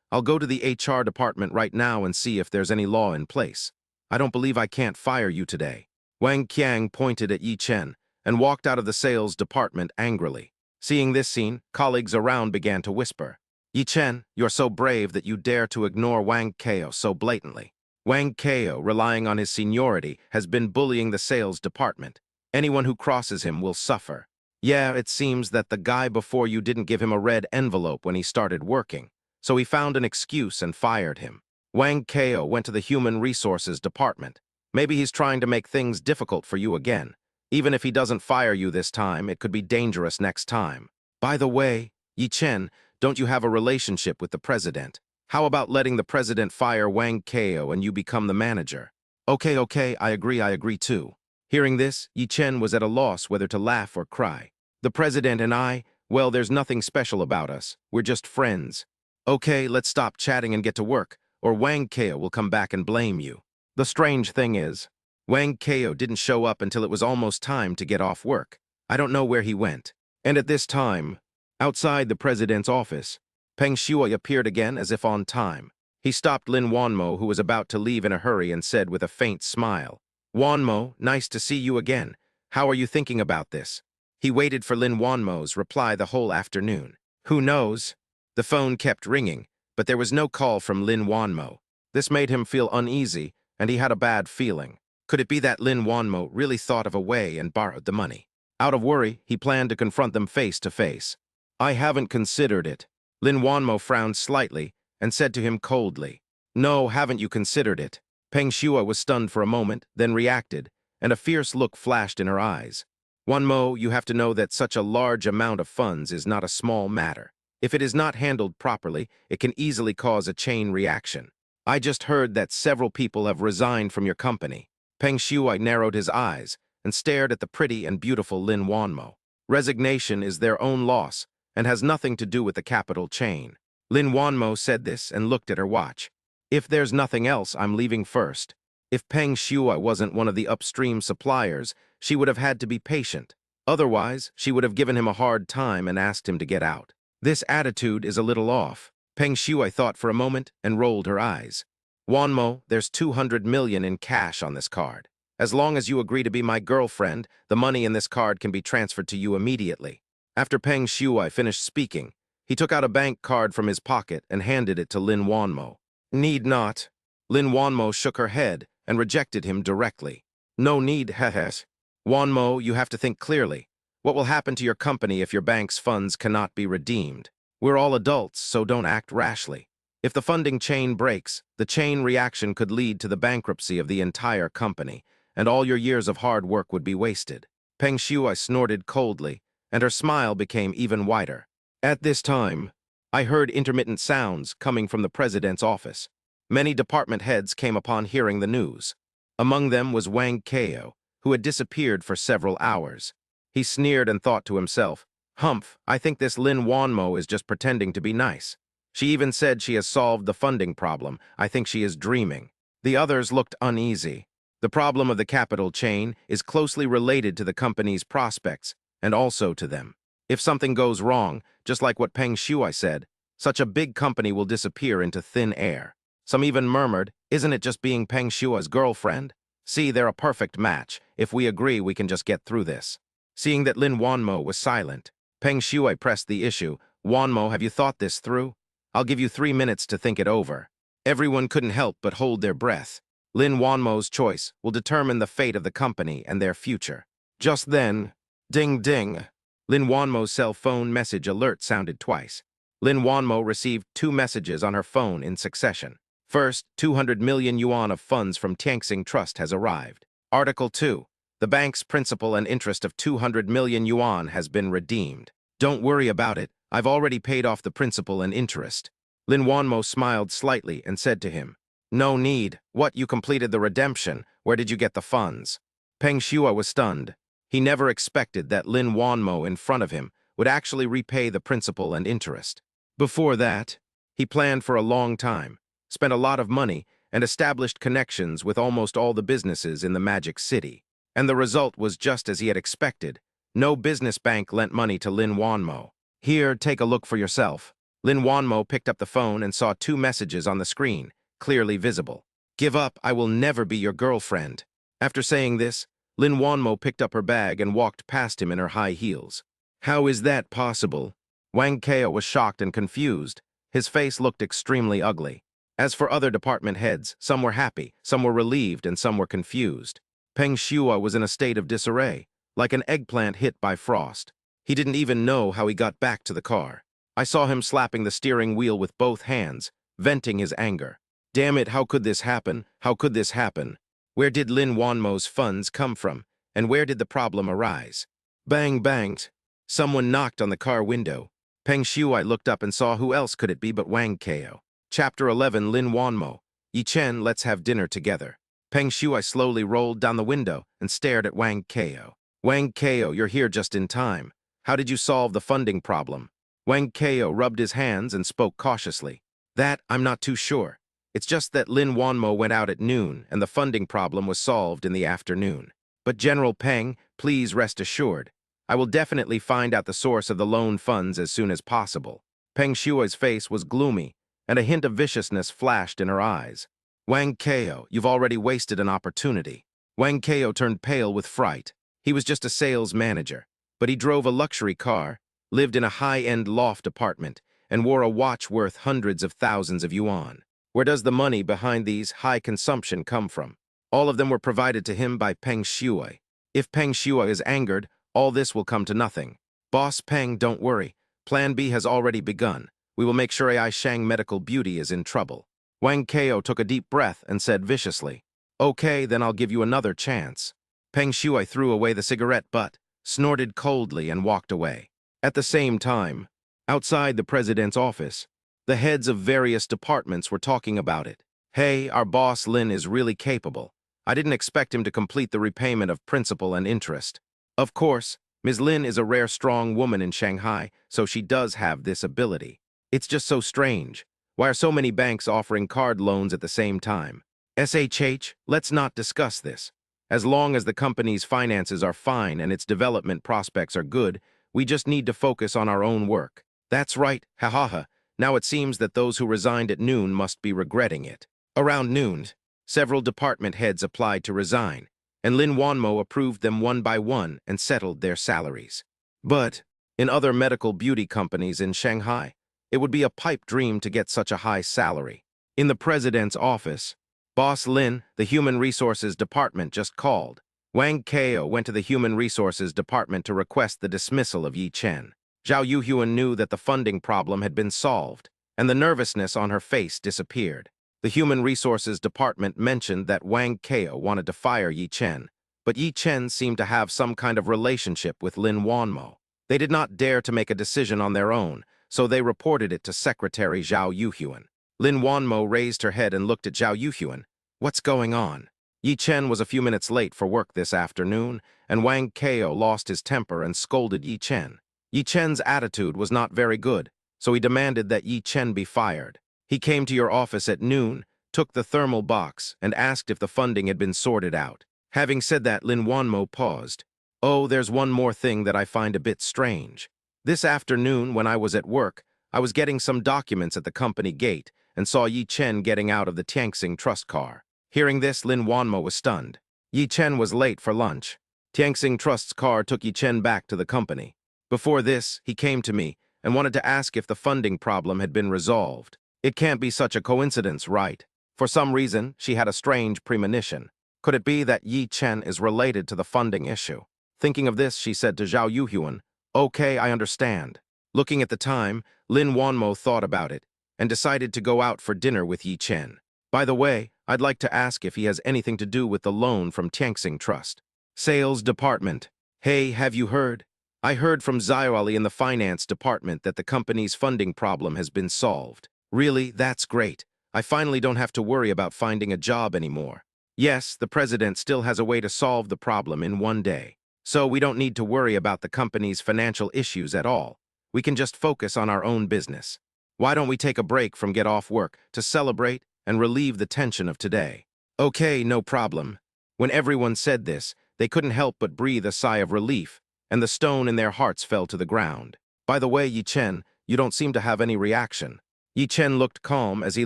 I'll go to the HR department right now and see if there's any law in place. I don't believe I can't fire you today. Wang Qiang pointed at Yi Chen and walked out of the sales department angrily. Seeing this scene, colleagues around began to whisper, "Yi Chen, you're so brave that you dare to ignore Wang Kao so blatantly." Wang Kao, relying on his seniority, has been bullying the sales department. Anyone who crosses him will suffer. Yeah, it seems that the guy before you didn't give him a red envelope when he started working, so he found an excuse and fired him. Wang Kao went to the Human Resources Department. Maybe he's trying to make things difficult for you again. Even if he doesn't fire you this time, it could be dangerous next time. By the way, Yi Chen, don't you have a relationship with the president? How about letting the president fire Wang Kao and you become the manager? Okay, I agree too. Hearing this, Yi Chen was at a loss whether to laugh or cry. The president and I, well, there's nothing special about us. We're just friends. Okay, let's stop chatting and get to work, or Wang Kao will come back and blame you. The strange thing is, Wang Kao didn't show up until it was almost time to get off work. I don't know where he went. And at this time, outside the president's office, Peng Shuai appeared again as if on time. He stopped Lin Wanmo, who was about to leave in a hurry, and said with a faint smile, "Wanmo, nice to see you again. How are you thinking about this?" He waited for Lin Wanmo's reply the whole afternoon. Who knows? The phone kept ringing, but there was no call from Lin Wanmo. This made him feel uneasy, and he had a bad feeling. Could it be that Lin Wanmo really thought of a way and borrowed the money? Out of worry, he planned to confront them face to face. "I haven't considered it." Lin Wanmo frowned slightly and said to him coldly, "No, haven't you considered it?" Peng Shuai was stunned for a moment, then reacted, and a fierce look flashed in her eyes. "Wanmo, you have to know that such a large amount of funds is not a small matter. If it is not handled properly, it can easily cause a chain reaction. I just heard that several people have resigned from your company." Peng Shuai narrowed his eyes and stared at the pretty and beautiful Lin Wanmo. Resignation is their own loss and has nothing to do with the capital chain. Lin Wanmo said this and looked at her watch. "If there's nothing else, I'm leaving first." If Peng Shuai wasn't one of the upstream suppliers, she would have had to be patient. Otherwise, she would have given him a hard time and asked him to get out. This attitude is a little off. Peng Shuai thought for a moment and rolled her eyes. "Wanmo, there's 200 million in cash on this card. As long as you agree to be my girlfriend, the money in this card can be transferred to you immediately." After Peng Shuai finished speaking, he took out a bank card from his pocket and handed it to Lin Wanmo. "Need not." Lin Wanmo shook her head and rejected him directly. "No need, hehes. Wanmo, you have to think clearly. What will happen to your company if your bank's funds cannot be redeemed? We're all adults, so don't act rashly. If the funding chain breaks, the chain reaction could lead to the bankruptcy of the entire company, and all your years of hard work would be wasted." Peng Shuai snorted coldly, and her smile became even wider. At this time, I heard intermittent sounds coming from the president's office. Many department heads came upon hearing the news. Among them was Wang Kao, who had disappeared for several hours. He sneered and thought to himself, "Humph, I think this Lin Wanmo is just pretending to be nice. She even said she has solved the funding problem. I think she is dreaming." The others looked uneasy. The problem of the capital chain is closely related to the company's prospects, and also to them. If something goes wrong, just like what Peng Shuai said, such a big company will disappear into thin air. Some even murmured, "Isn't it just being Peng Shuai's girlfriend? See, they're a perfect match. If we agree, we can just get through this." Seeing that Lin Wanmo was silent, Peng Shuai pressed the issue. "Wanmo, have you thought this through? I'll give you 3 minutes to think it over." Everyone couldn't help but hold their breath. Lin Wanmo's choice will determine the fate of the company and their future. Just then, ding ding, Lin Wanmo's cell phone message alert sounded twice. Lin Wanmo received 2 messages on her phone in succession. First, 200 million yuan of funds from Tianxing Trust has arrived. Article 2. The bank's principal and interest of 200 million yuan has been redeemed. Don't worry about it. I've already paid off the principal and interest. Lin Wanmo smiled slightly and said to him, "No need. What, you completed the redemption? Where did you get the funds?" Peng Shuai was stunned. He never expected that Lin Wanmo in front of him would actually repay the principal and interest. Before that, he planned for a long time, spent a lot of money, and established connections with almost all the businesses in the Magic City. And the result was just as he had expected. No business bank lent money to Lin Wanmo. "Here, take a look for yourself." Lin Wanmo picked up the phone and saw 2 messages on the screen, clearly visible. "Give up, I will never be your girlfriend." After saying this, Lin Wanmo picked up her bag and walked past him in her high heels. "How is that possible?" Wang Kao was shocked and confused. His face looked extremely ugly. As for other department heads, some were happy, some were relieved, and some were confused. Peng Shuai was in a state of disarray, like an eggplant hit by frost. He didn't even know how he got back to the car. I saw him slapping the steering wheel with both hands, venting his anger. Damn it, how could this happen? How could this happen? Where did Lin Wanmo's funds come from? And where did the problem arise? Bang, banged. Someone knocked on the car window. Peng Shuai looked up and saw who else could it be but Wang Kao. Chapter 11 Lin Wanmo. Yi Chen, let's have dinner together. Peng Shuai slowly rolled down the window and stared at Wang Kao. Wang Kao, you're here just in time. How did you solve the funding problem? Wang Kao rubbed his hands and spoke cautiously. That, I'm not too sure. It's just that Lin Wanmo went out at noon and the funding problem was solved in the afternoon. But General Peng, please rest assured. I will definitely find out the source of the loan funds as soon as possible. Peng Shuai's face was gloomy, and a hint of viciousness flashed in her eyes. Wang Kao, you've already wasted an opportunity. Wang Kao turned pale with fright. He was just a sales manager, but he drove a luxury car, lived in a high-end loft apartment, and wore a watch worth hundreds of thousands of yuan. Where does the money behind these high consumption come from? All of them were provided to him by Peng Shuai. If Peng Shuai is angered, all this will come to nothing. Boss Peng, don't worry. Plan B has already begun. We will make sure AI Shang Medical Beauty is in trouble. Wang Kao took a deep breath and said viciously, Okay, then I'll give you another chance. Peng Shuai threw away the cigarette butt, snorted coldly, and walked away. At the same time, outside the president's office, the heads of various departments were talking about it. Hey, our boss Lin is really capable. I didn't expect him to complete the repayment of principal and interest. Of course, Ms. Lin is a rare strong woman in Shanghai, so she does have this ability. It's just so strange. Why are so many banks offering card loans at the same time? SHH, let's not discuss this. As long as the company's finances are fine and its development prospects are good, we just need to focus on our own work. That's right, ha ha ha. Now it seems that those who resigned at noon must be regretting it. Around noon, several department heads applied to resign, and Lin Wanmo approved them one by one and settled their salaries. But in other medical beauty companies in Shanghai, it would be a pipe dream to get such a high salary. In the president's office, Boss Lin, the Human Resources Department, just called. Wang Kao went to the Human Resources Department to request the dismissal of Yi Chen. Zhao Yuhuan knew that the funding problem had been solved, and the nervousness on her face disappeared. The Human Resources Department mentioned that Wang Kao wanted to fire Yi Chen, but Yi Chen seemed to have some kind of relationship with Lin Wanmo. They did not dare to make a decision on their own, so they reported it to Secretary Zhao Yuhuan. Lin Wanmo raised her head and looked at Zhao Yuhuan. What's going on? Yi Chen was a few minutes late for work this afternoon, and Wang Kao lost his temper and scolded Yi Chen. Yi Chen's attitude was not very good, so he demanded that Yi Chen be fired. He came to your office at noon, took the thermal box, and asked if the funding had been sorted out. Having said that, Lin Wanmo paused. Oh, there's one more thing that I find a bit strange. This afternoon, when I was at work, I was getting some documents at the company gate and saw Yi Chen getting out of the Tianxing Trust car. Hearing this, Lin Wanmo was stunned. Yi Chen was late for lunch. Tianxing Trust's car took Yi Chen back to the company. Before this, he came to me and wanted to ask if the funding problem had been resolved. It can't be such a coincidence, right? For some reason, she had a strange premonition. Could it be that Yi Chen is related to the funding issue? Thinking of this, she said to Zhao Yuhuan, Okay, I understand. Looking at the time, Lin Wanmo thought about it and decided to go out for dinner with Yi Chen. By the way, I'd like to ask if he has anything to do with the loan from Tianxing Trust. Sales Department. Hey, have you heard? I heard from Xiaoli in the finance department that the company's funding problem has been solved. Really, that's great. I finally don't have to worry about finding a job anymore. Yes, the president still has a way to solve the problem in one day. So we don't need to worry about the company's financial issues at all. We can just focus on our own business. Why don't we take a break from get off work to celebrate and relieve the tension of today? Okay, no problem. When everyone said this, they couldn't help but breathe a sigh of relief, and the stone in their hearts fell to the ground. By the way, Yi Chen, you don't seem to have any reaction. Yi Chen looked calm as he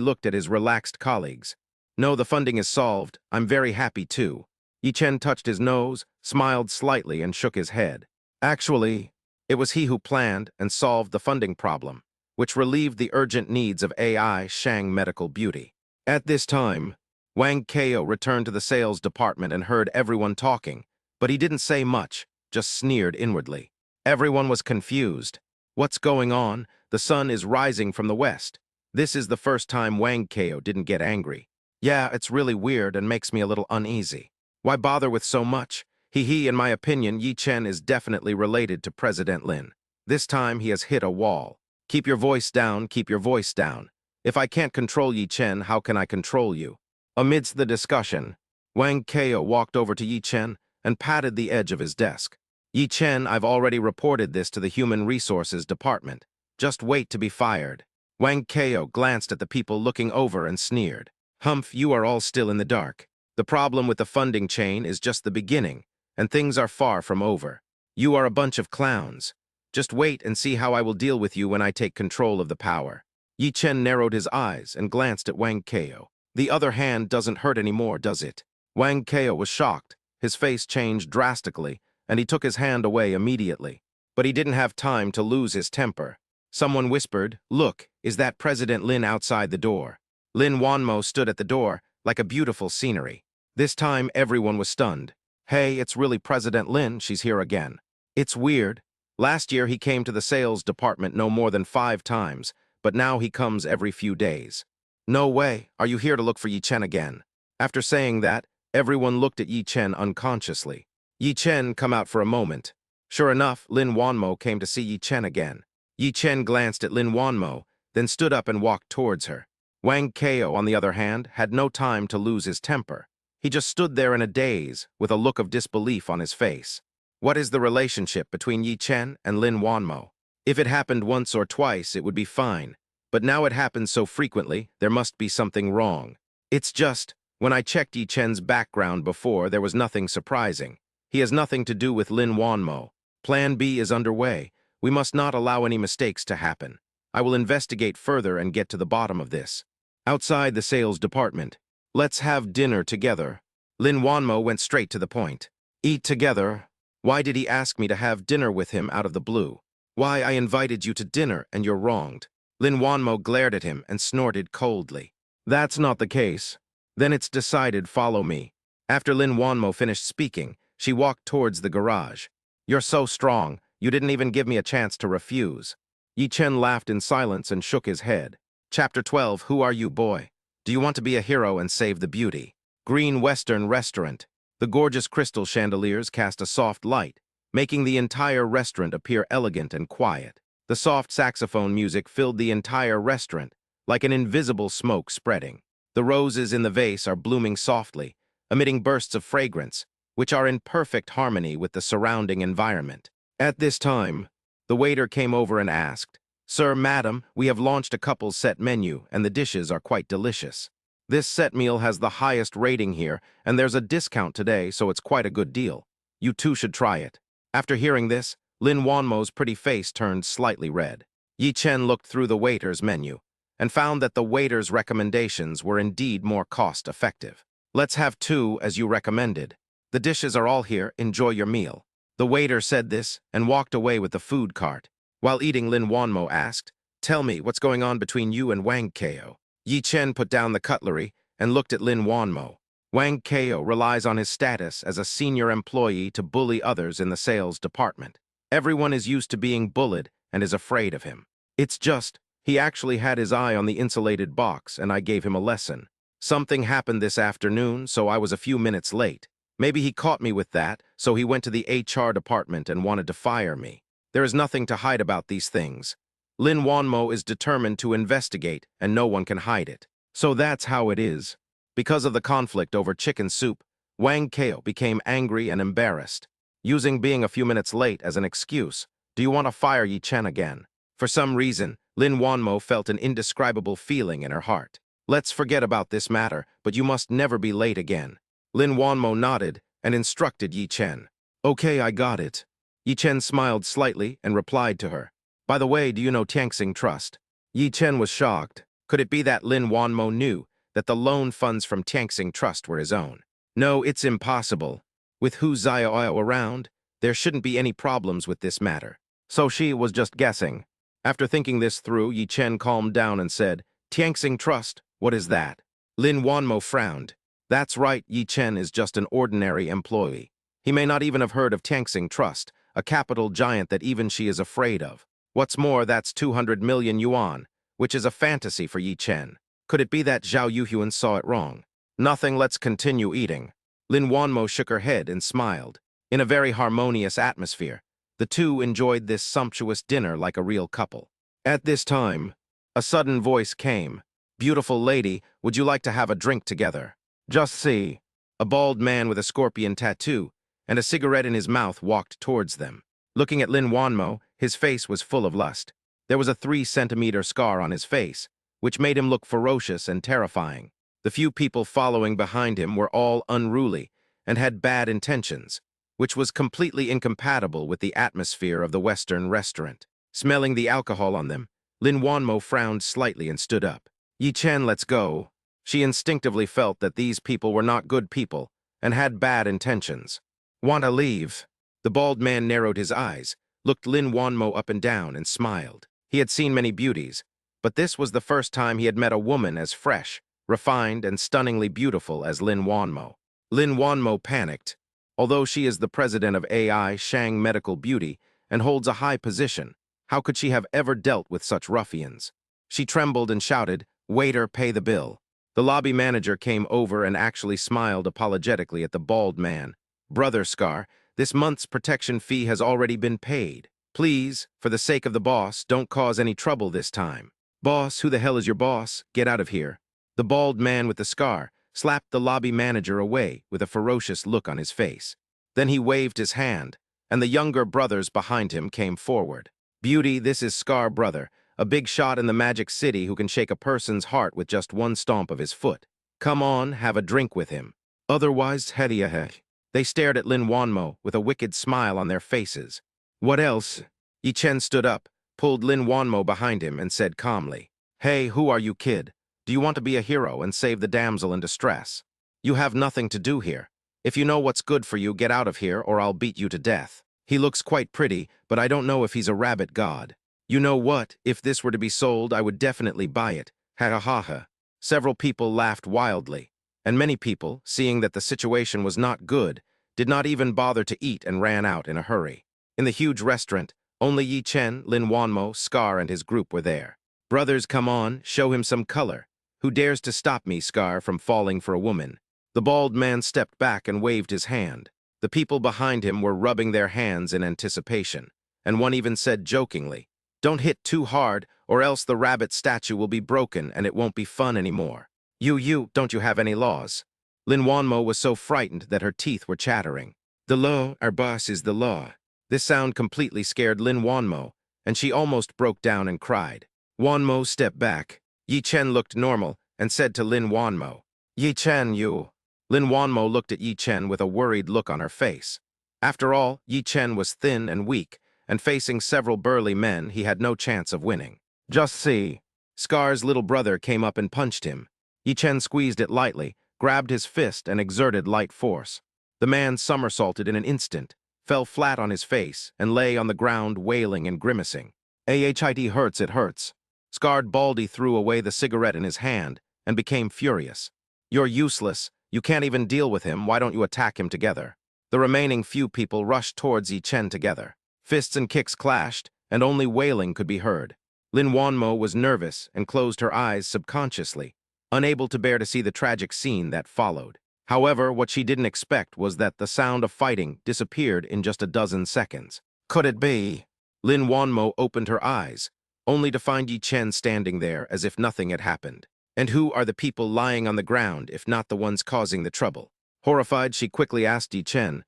looked at his relaxed colleagues. No, the funding is solved. I'm very happy too. Yi Chen touched his nose, smiled slightly, and shook his head. Actually, it was he who planned and solved the funding problem, which relieved the urgent needs of AI Shang Medical Beauty. At this time, Wang Kao returned to the sales department and heard everyone talking, but he didn't say much, just sneered inwardly. Everyone was confused. What's going on? The sun is rising from the west. This is the first time Wang Kao didn't get angry. Yeah, it's really weird and makes me a little uneasy. Why bother with so much? In my opinion, Yi Chen is definitely related to President Lin. This time he has hit a wall. Keep your voice down, keep your voice down. If I can't control Yi Chen, how can I control you? Amidst the discussion, Wang Kao walked over to Yi Chen and patted the edge of his desk. Yi Chen, I've already reported this to the Human Resources Department. Just wait to be fired. Wang Kao glanced at the people looking over and sneered. Humph, you are all still in the dark. The problem with the funding chain is just the beginning, and things are far from over. You are a bunch of clowns. Just wait and see how I will deal with you when I take control of the power. Yi Chen narrowed his eyes and glanced at Wang Kao. The other hand doesn't hurt anymore, does it? Wang Kao was shocked. His face changed drastically, and he took his hand away immediately. But he didn't have time to lose his temper. Someone whispered, "Look, is that President Lin outside the door?" Lin Wanmo stood at the door, like a beautiful scenery. This time, everyone was stunned. Hey, it's really President Lin, she's here again. It's weird. Last year, he came to the sales department no more than 5 times, but now he comes every few days. No way, are you here to look for Yi Chen again? After saying that, everyone looked at Yi Chen unconsciously. Yi Chen come out for a moment. Sure enough, Lin Wanmo came to see Yi Chen again. Yi Chen glanced at Lin Wanmo, then stood up and walked towards her. Wang Kao, on the other hand, had no time to lose his temper. He just stood there in a daze, with a look of disbelief on his face. What is the relationship between Yi Chen and Lin Wanmo? If it happened once or twice, it would be fine. But now it happens so frequently, there must be something wrong. It's just, when I checked Yi Chen's background before, there was nothing surprising. He has nothing to do with Lin Wanmo. Plan B is underway. We must not allow any mistakes to happen. I will investigate further and get to the bottom of this. Outside the sales department, let's have dinner together. Lin Wanmo went straight to the point. Eat together? Why did he ask me to have dinner with him out of the blue? Why, I invited you to dinner and you're wronged. Lin Wanmo glared at him and snorted coldly. That's not the case. Then it's decided, follow me. After Lin Wanmo finished speaking, she walked towards the garage. You're so strong, you didn't even give me a chance to refuse. Yi Chen laughed in silence and shook his head. Chapter 12, Who Are You, Boy? Do you want to be a hero and save the beauty? Green Western Restaurant. The gorgeous crystal chandeliers cast a soft light, making the entire restaurant appear elegant and quiet. The soft saxophone music filled the entire restaurant, like an invisible smoke spreading. The roses in the vase are blooming softly, emitting bursts of fragrance, which are in perfect harmony with the surrounding environment. At this time, the waiter came over and asked, Sir, madam, we have launched a couple's set menu, and the dishes are quite delicious. This set meal has the highest rating here, and there's a discount today, so it's quite a good deal. You too should try it. After hearing this, Lin Wanmo's pretty face turned slightly red. Yi Chen looked through the waiter's menu and found that the waiter's recommendations were indeed more cost-effective. Let's have 2, as you recommended. The dishes are all here, enjoy your meal. The waiter said this and walked away with the food cart. While eating, Lin Wanmo asked, Tell me, what's going on between you and Wang Kao? Yi Chen put down the cutlery and looked at Lin Wanmo. Wang Kao relies on his status as a senior employee to bully others in the sales department. Everyone is used to being bullied and is afraid of him. It's just, he actually had his eye on the insulated box and I gave him a lesson. Something happened this afternoon, so I was a few minutes late. Maybe he caught me with that, so he went to the HR department and wanted to fire me. There is nothing to hide about these things. Lin Wanmo is determined to investigate, and no one can hide it. So that's how it is. Because of the conflict over chicken soup, Wang Kao became angry and embarrassed, using being a few minutes late as an excuse. Do you want to fire Yi Chen again? For some reason, Lin Wanmo felt an indescribable feeling in her heart. Let's forget about this matter, but you must never be late again. Lin Wanmo nodded and instructed Yi Chen. Okay, I got it. Yi Chen smiled slightly and replied to her. By the way, do you know Tianxing Trust? Yi Chen was shocked. Could it be that Lin Wanmo knew that the loan funds from Tianxing Trust were his own? No, it's impossible. With Hu Xiaoyao around, there shouldn't be any problems with this matter. So she was just guessing. After thinking this through, Yi Chen calmed down and said, Tianxing Trust, what is that? Lin Wanmo frowned. That's right, Yi Chen is just an ordinary employee. He may not even have heard of Tianxing Trust, a capital giant that even she is afraid of. What's more, that's 200 million yuan, which is a fantasy for Yi Chen. Could it be that Zhao Yuhuan saw it wrong? Nothing, let's continue eating. Lin Wanmo shook her head and smiled. In a very harmonious atmosphere, the two enjoyed this sumptuous dinner like a real couple. At this time, a sudden voice came. Beautiful lady, would you like to have a drink together? Just see. A bald man with a scorpion tattoo and a cigarette in his mouth walked towards them. Looking at Lin Wanmo, his face was full of lust. There was a 3-centimeter scar on his face, which made him look ferocious and terrifying. The few people following behind him were all unruly and had bad intentions, which was completely incompatible with the atmosphere of the Western restaurant. Smelling the alcohol on them, Lin Wanmo frowned slightly and stood up. Yi Chen, let's go. She instinctively felt that these people were not good people and had bad intentions. Want to leave? The bald man narrowed his eyes, looked Lin Wanmo up and down, and smiled. He had seen many beauties, but this was the first time he had met a woman as fresh, refined, and stunningly beautiful as Lin Wanmo. Lin Wanmo panicked. Although she is the president of AI Shang Medical Beauty and holds a high position, how could she have ever dealt with such ruffians? She trembled and shouted, "Waiter, pay the bill." The lobby manager came over and actually smiled apologetically at the bald man. Brother Scar, this month's protection fee has already been paid. Please, for the sake of the boss, don't cause any trouble this time. Boss, who the hell is your boss? Get out of here. The bald man with the scar slapped the lobby manager away with a ferocious look on his face. Then he waved his hand, and the younger brothers behind him came forward. Beauty, this is Scar Brother, a big shot in the Magic City who can shake a person's heart with just one stomp of his foot. Come on, have a drink with him. Otherwise, hediaheh. They stared at Lin Wanmo with a wicked smile on their faces. What else? Yi Chen stood up, pulled Lin Wanmo behind him, and said calmly, Hey, who are you, kid? Do you want to be a hero and save the damsel in distress? You have nothing to do here. If you know what's good for you, get out of here or I'll beat you to death. He looks quite pretty, but I don't know if he's a rabbit god. You know what? If this were to be sold, I would definitely buy it. Ha ha ha ha. Several people laughed wildly, and many people, seeing that the situation was not good, did not even bother to eat and ran out in a hurry. In the huge restaurant, only Yi Chen, Lin Wanmo, Scar, and his group were there. Brothers, come on, show him some color. Who dares to stop me, Scar, from falling for a woman? The bald man stepped back and waved his hand. The people behind him were rubbing their hands in anticipation, and one even said jokingly, Don't hit too hard, or else the rabbit statue will be broken and it won't be fun anymore. Don't you have any laws? Lin Wanmo was so frightened that her teeth were chattering. The law, our boss is the law. This sound completely scared Lin Wanmo, and she almost broke down and cried. Wanmo stepped back. Yi Chen looked normal and said to Lin Wanmo, Yi Chen, you. Lin Wanmo looked at Yi Chen with a worried look on her face. After all, Yi Chen was thin and weak, and facing several burly men, he had no chance of winning. Just see. Scar's little brother came up and punched him. Yi Chen squeezed it lightly, grabbed his fist, and exerted light force. The man somersaulted in an instant, fell flat on his face, and lay on the ground wailing and grimacing. It hurts, it hurts. Scarred Baldy threw away the cigarette in his hand and became furious. You're useless. You can't even deal with him. Why don't you attack him together? The remaining few people rushed towards Yi Chen together. Fists and kicks clashed, and only wailing could be heard. Lin Wanmo was nervous and closed her eyes subconsciously, unable to bear to see the tragic scene that followed. However, what she didn't expect was that the sound of fighting disappeared in just a dozen seconds. Could it be? Lin Wanmo opened her eyes, only to find Yi Chen standing there as if nothing had happened. And who are the people lying on the ground if not the ones causing the trouble? Horrified, she quickly asked Yi Chen,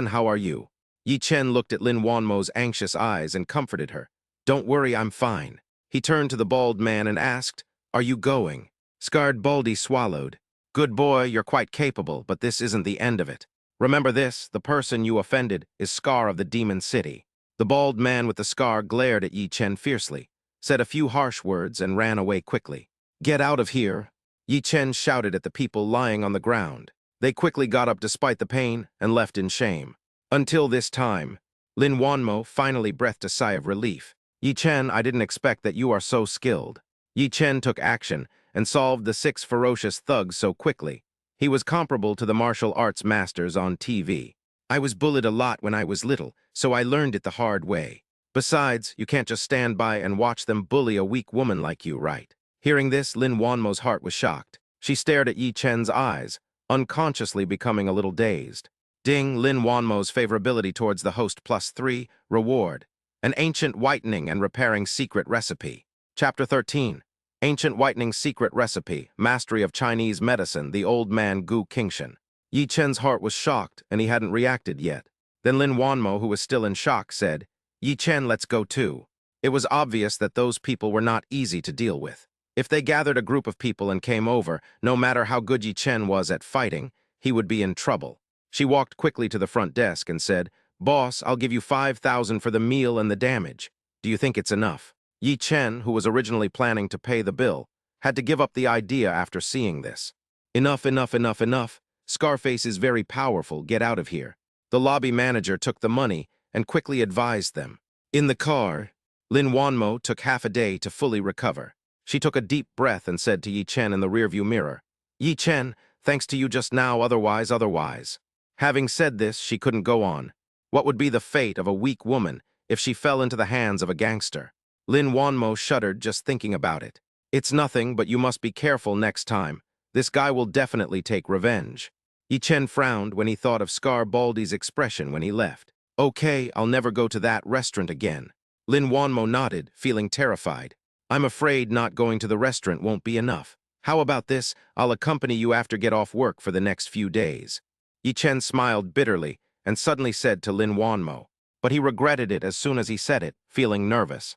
how are you? Yi Chen looked at Lin Wanmo's anxious eyes and comforted her. Don't worry, I'm fine. He turned to the bald man and asked, Are you going? Scarred Baldy swallowed. Good boy, you're quite capable, but this isn't the end of it. Remember this, the person you offended is Scar of the Demon City. The bald man with the scar glared at Yi Chen fiercely, said a few harsh words, and ran away quickly. Get out of here! Yi Chen shouted at the people lying on the ground. They quickly got up despite the pain and left in shame. Until this time, Lin Wanmo finally breathed a sigh of relief. Yi Chen, I didn't expect that you are so skilled. Yi Chen took action and solved the 6 ferocious thugs so quickly. He was comparable to the martial arts masters on TV. I was bullied a lot when I was little, so I learned it the hard way. Besides, you can't just stand by and watch them bully a weak woman like you, right? Hearing this, Lin Wanmo's heart was shocked. She stared at Yi Chen's eyes, unconsciously becoming a little dazed. Ding, Lin Wanmo's favorability towards the host +3, reward. An ancient whitening and repairing secret recipe. Chapter 13. Ancient whitening secret recipe, mastery of Chinese medicine, the old man Gu Qingshan. Yi Chen's heart was shocked, and he hadn't reacted yet. Then Lin Wanmo, who was still in shock, said, Yi Chen, let's go too. It was obvious that those people were not easy to deal with. If they gathered a group of people and came over, no matter how good Yi Chen was at fighting, he would be in trouble. She walked quickly to the front desk and said, Boss, I'll give you 5,000 for the meal and the damage. Do you think it's enough? Yi Chen, who was originally planning to pay the bill, had to give up the idea after seeing this. Enough, enough, enough, enough. Scarface is very powerful. Get out of here. The lobby manager took the money and quickly advised them. In the car, Lin Wanmo took half a day to fully recover. She took a deep breath and said to Yi Chen in the rearview mirror, Yi Chen, thanks to you just now, otherwise. Having said this, she couldn't go on. What would be the fate of a weak woman if she fell into the hands of a gangster? Lin Wanmo shuddered just thinking about it. It's nothing, but you must be careful next time. This guy will definitely take revenge. Yi Chen frowned when he thought of Scar Baldy's expression when he left. Okay, I'll never go to that restaurant again. Lin Wanmo nodded, feeling terrified. I'm afraid not going to the restaurant won't be enough. How about this? I'll accompany you after get off work for the next few days. Yi Chen smiled bitterly and suddenly said to Lin Wanmo, but he regretted it as soon as he said it, feeling nervous.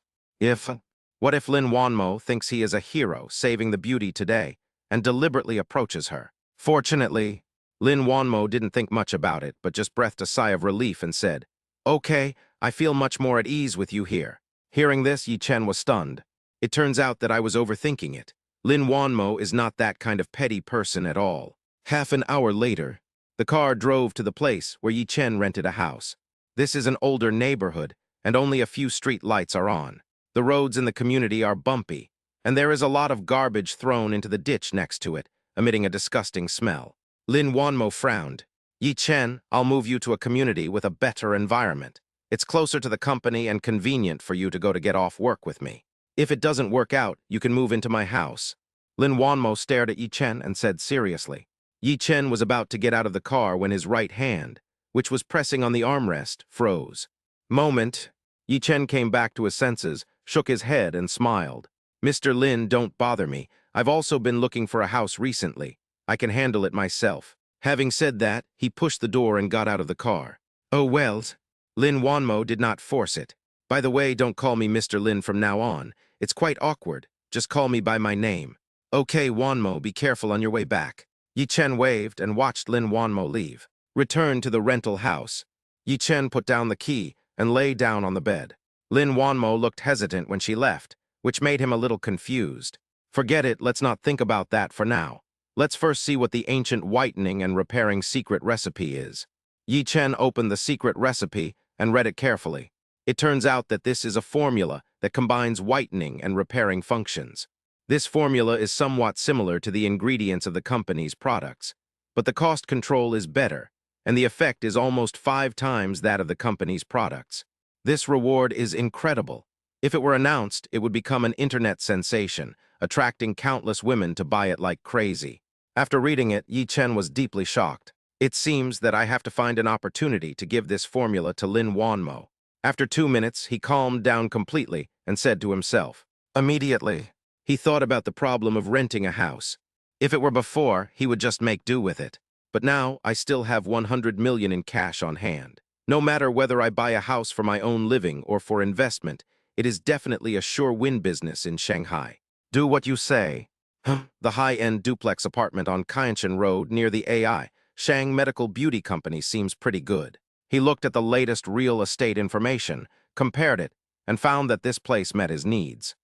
What if Lin Wanmo thinks he is a hero saving the beauty today and deliberately approaches her? Fortunately, Lin Wanmo didn't think much about it, but just breathed a sigh of relief and said, Okay, I feel much more at ease with you here. Hearing this, Yi Chen was stunned. It turns out that I was overthinking it. Lin Wanmo is not that kind of petty person at all. Half an hour later, the car drove to the place where Yi Chen rented a house. This is an older neighborhood, and only a few street lights are on. The roads in the community are bumpy, and there is a lot of garbage thrown into the ditch next to it, emitting a disgusting smell. Lin Wanmo frowned. Yi Chen, I'll move you to a community with a better environment. It's closer to the company and convenient for you to go to get off work with me. If it doesn't work out, you can move into my house. Lin Wanmo stared at Yi Chen and said seriously. Yi Chen was about to get out of the car when his right hand, which was pressing on the armrest, froze. Moment. Yi Chen came back to his senses, shook his head and smiled. Mr. Lin, don't bother me. I've also been looking for a house recently. I can handle it myself. Having said that, he pushed the door and got out of the car. Oh well. Lin Wanmo did not force it. By the way, don't call me Mr. Lin from now on. It's quite awkward. Just call me by my name. Okay, Wanmo, be careful on your way back. Yi Chen waved and watched Lin Wanmo leave. Return to the rental house. Yi Chen put down the key and lay down on the bed. Lin Wanmo looked hesitant when she left, which made him a little confused. Forget it, let's not think about that for now. Let's first see what the ancient whitening and repairing secret recipe is. Yi Chen opened the secret recipe and read it carefully. It turns out that this is a formula that combines whitening and repairing functions. This formula is somewhat similar to the ingredients of the company's products, but the cost control is better, and the effect is almost 5 times that of the company's products. This reward is incredible. If it were announced, it would become an internet sensation, attracting countless women to buy it like crazy. After reading it, Yi Chen was deeply shocked. It seems that I have to find an opportunity to give this formula to Lin Wanmo. After 2 minutes, he calmed down completely and said to himself, immediately, he thought about the problem of renting a house. If it were before, he would just make do with it. But now, I still have 100 million in cash on hand. No matter whether I buy a house for my own living or for investment, it is definitely a sure win business in Shanghai. Do what you say. The high-end duplex apartment on Qianshan Road near the AI Shang Medical Beauty Company seems pretty good. He looked at the latest real estate information, compared it, and found that this place met his needs.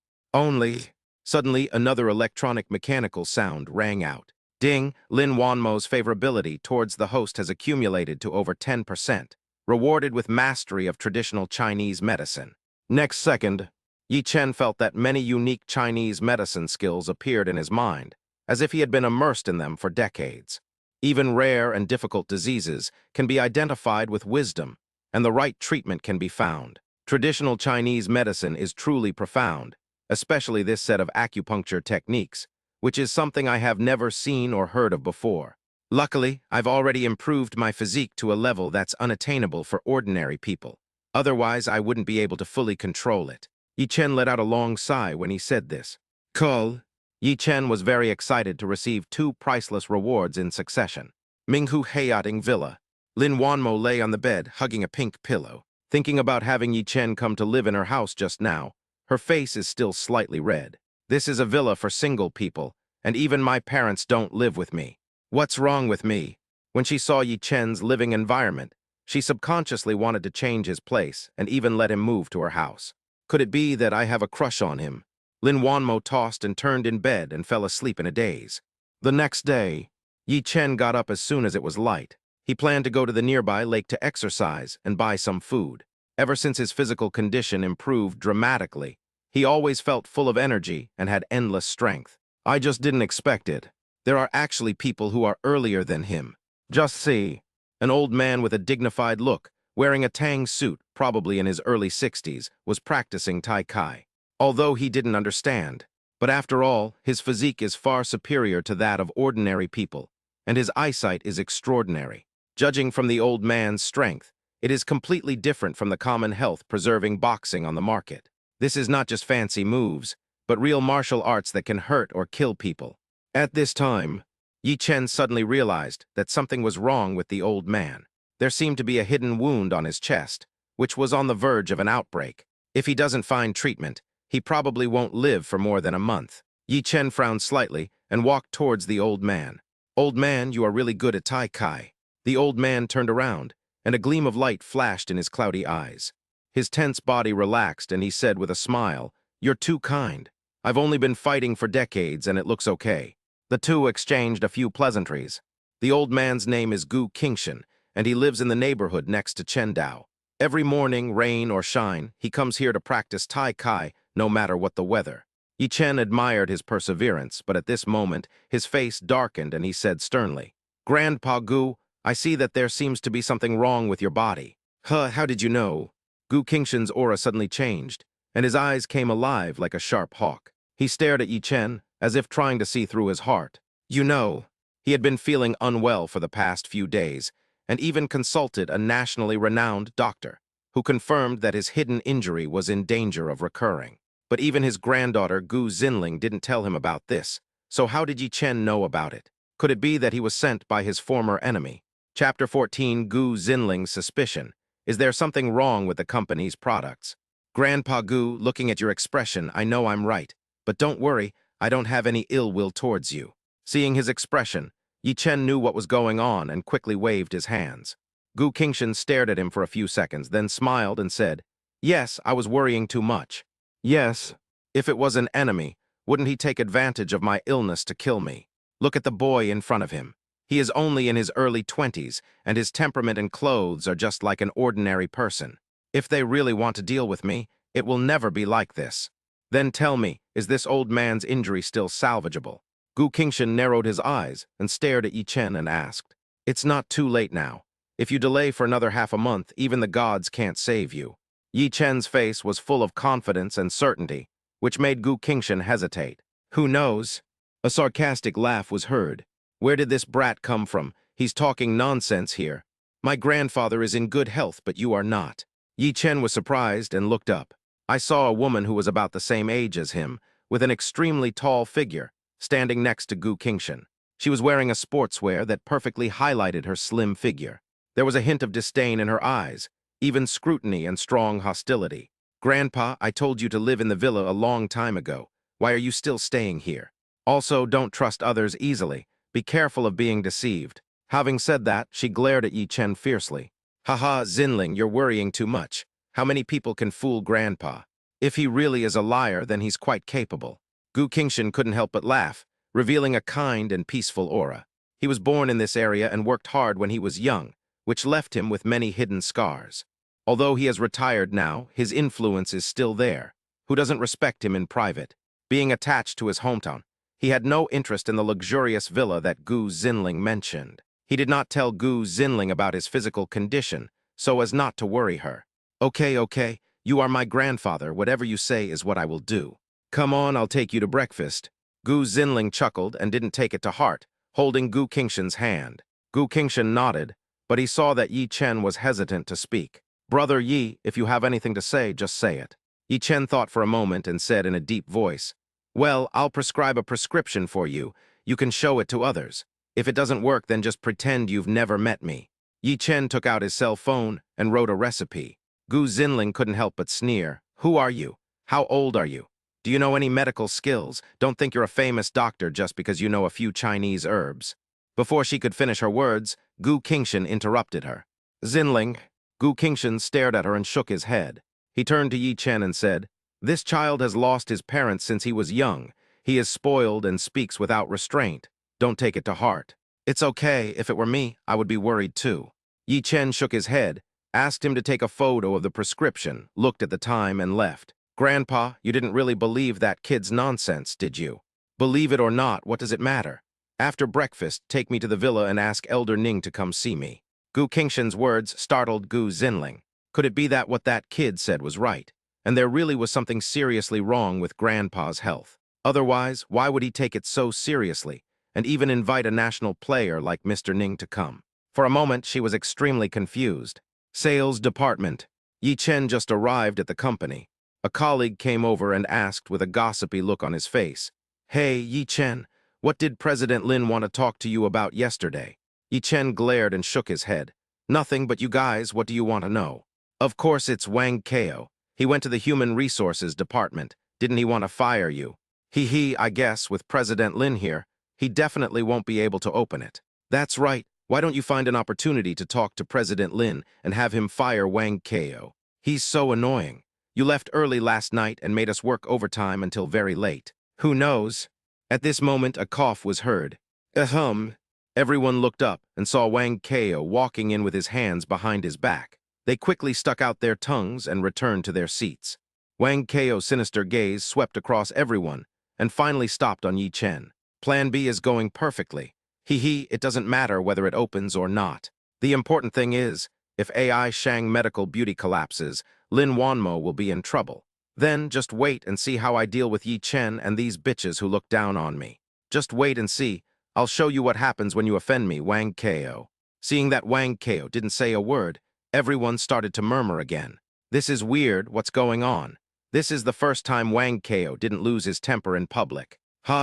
Suddenly, another electronic mechanical sound rang out. Ding, Lin Wanmo's favorability towards the host has accumulated to over 10%, rewarded with mastery of traditional Chinese medicine. Next second, Yi Chen felt that many unique Chinese medicine skills appeared in his mind, as if he had been immersed in them for decades. Even rare and difficult diseases can be identified with wisdom, and the right treatment can be found. Traditional Chinese medicine is truly profound, especially this set of acupuncture techniques, which is something I have never seen or heard of before. Luckily, I've already improved my physique to a level that's unattainable for ordinary people. Otherwise, I wouldn't be able to fully control it. Yi Chen let out a long sigh when he said this. Call. Yi Chen was very excited to receive two priceless rewards in succession. Minghu Hayating Villa. Lin Wanmo lay on the bed, hugging a pink pillow. Thinking about having Yi Chen come to live in her house just now, her face is still slightly red. This is a villa for single people, and even my parents don't live with me. What's wrong with me? When she saw Yi Chen's living environment, she subconsciously wanted to change his place and even let him move to her house. Could it be that I have a crush on him? Lin Wanmo tossed and turned in bed and fell asleep in a daze. The next day, Yi Chen got up as soon as it was light. He planned to go to the nearby lake to exercise and buy some food. Ever since his physical condition improved dramatically, he always felt full of energy and had endless strength. I just didn't expect it. There are actually people who are earlier than him. Just see. An old man with a dignified look, wearing a tang suit, probably in his early 60s, was practicing Tai Chi. Although he didn't understand. But after all, his physique is far superior to that of ordinary people, and his eyesight is extraordinary. Judging from the old man's strength, it is completely different from the common health-preserving boxing on the market. This is not just fancy moves, but real martial arts that can hurt or kill people. At this time, Yi Chen suddenly realized that something was wrong with the old man. There seemed to be a hidden wound on his chest, which was on the verge of an outbreak. If he doesn't find treatment, he probably won't live for more than a month. Yi Chen frowned slightly and walked towards the old man. Old man, you are really good at Tai Chi. The old man turned around, and a gleam of light flashed in his cloudy eyes. His tense body relaxed, and he said with a smile, "You're too kind. I've only been fighting for decades, and it looks okay." The two exchanged a few pleasantries. The old man's name is Gu Qingshan, and he lives in the neighborhood next to Chendao. Every morning, rain or shine, he comes here to practice Tai Chi, no matter what the weather. Yi Chen admired his perseverance, but at this moment, his face darkened and he said sternly, "Grandpa Gu, I see that there seems to be something wrong with your body." "Huh, how did you know?" Gu Qingshan's aura suddenly changed, and his eyes came alive like a sharp hawk. He stared at Yi Chen, as if trying to see through his heart. You know, he had been feeling unwell for the past few days, and even consulted a nationally renowned doctor, who confirmed that his hidden injury was in danger of recurring. But even his granddaughter, Gu Xinling, didn't tell him about this, so how did Yi Chen know about it? Could it be that he was sent by his former enemy? Chapter 14, Gu Xinling's Suspicion. Is there something wrong with the company's products? Grandpa Gu, looking at your expression, I know I'm right. But don't worry, I don't have any ill will towards you. Seeing his expression, Yi Chen knew what was going on and quickly waved his hands. Gu Qingshan stared at him for a few seconds, then smiled and said, "Yes, I was worrying too much." "Yes, if it was an enemy, wouldn't he take advantage of my illness to kill me? Look at the boy in front of him. He is only in his early 20s, and his temperament and clothes are just like an ordinary person. If they really want to deal with me, it will never be like this. Then tell me, is this old man's injury still salvageable?" Gu Qingshan narrowed his eyes and stared at Yi Chen and asked, "It's not too late now. If you delay for another half a month, even the gods can't save you." Yi Chen's face was full of confidence and certainty, which made Gu Qingshan hesitate. "Who knows?" A sarcastic laugh was heard. "Where did this brat come from? He's talking nonsense here. My grandfather is in good health, but you are not." Yi Chen was surprised and looked up. I saw a woman who was about the same age as him, with an extremely tall figure, standing next to Gu Qingshan. She was wearing a sportswear that perfectly highlighted her slim figure. There was a hint of disdain in her eyes, even scrutiny and strong hostility. "Grandpa, I told you to live in the villa a long time ago. Why are you still staying here? Also, don't trust others easily. Be careful of being deceived." Having said that, she glared at Yi Chen fiercely. "Haha, Xinling, you're worrying too much. How many people can fool Grandpa? If he really is a liar, then he's quite capable." Gu Qingshan couldn't help but laugh, revealing a kind and peaceful aura. He was born in this area and worked hard when he was young, which left him with many hidden scars. Although he has retired now, his influence is still there. who doesn't respect him in private. Being attached to his hometown, he had no interest in the luxurious villa that Gu Xinling mentioned. He did not tell Gu Xinling about his physical condition, so as not to worry her. Okay, you are my grandfather. Whatever you say is what I will do. Come on, I'll take you to breakfast. Gu Xinling chuckled and didn't take it to heart, holding Gu Qingshan's hand. Gu Qingshan nodded, but he saw that Yi Chen was hesitant to speak. Brother Yi, if you have anything to say, just say it. Yi Chen thought for a moment and said in a deep voice, well, I'll prescribe a prescription for you. You can show it to others. If it doesn't work, then just pretend you've never met me. Yi Chen took out his cell phone and wrote a recipe. Gu Xinling couldn't help but sneer. Who are you? How old are you? Do you know any medical skills? Don't think you're a famous doctor just because you know a few Chinese herbs. Before she could finish her words, Gu Qingshan interrupted her. Xinling. Gu Qingshan stared at her and shook his head. He turned to Yi Chen and said, this child has lost his parents since he was young. He is spoiled and speaks without restraint. Don't take it to heart. It's okay. If it were me, I would be worried too. Yi Chen shook his head, asked him to take a photo of the prescription, looked at the time and left. Grandpa, you didn't really believe that kid's nonsense, did you? Believe it or not, what does it matter? After breakfast, take me to the villa and ask Elder Ning to come see me. Gu Qingshan's words startled Gu Xinling. Could it be that what that kid said was right, and there really was something seriously wrong with Grandpa's health? Otherwise, why would he take it so seriously, and even invite a national player like Mr. Ning to come? For a moment, she was extremely confused. Sales department. Yi Chen just arrived at the company. A colleague came over and asked with a gossipy look on his face, Hey, Yi Chen, what did President Lin want to talk to you about yesterday? Yi Chen glared and shook his head. Nothing, but you guys, what do you want to know? Of course it's Wang Kao. He went to the Human Resources Department. Didn't he want to fire you? I guess, with President Lin here, he definitely won't be able to open it. That's right. Why don't you find an opportunity to talk to President Lin and have him fire Wang Kao? He's so annoying. You left early last night and made us work overtime until very late. Who knows? At this moment, a cough was heard. Ahem. Everyone looked up and saw Wang Kao walking in with his hands behind his back. They quickly stuck out their tongues and returned to their seats. Wang Kao's sinister gaze swept across everyone and finally stopped on Yi Chen. Plan B is going perfectly. It doesn't matter whether it opens or not. The important thing is, if AI Shang Medical Beauty collapses, Lin Wanmo will be in trouble. Then just wait and see how I deal with Yi Chen and these bitches who look down on me. Just wait and see. I'll show you what happens when you offend me, Wang Kao. Seeing that Wang Kao didn't say a word, everyone started to murmur again. This is weird, what's going on? This is the first time Wang Kao didn't lose his temper in public.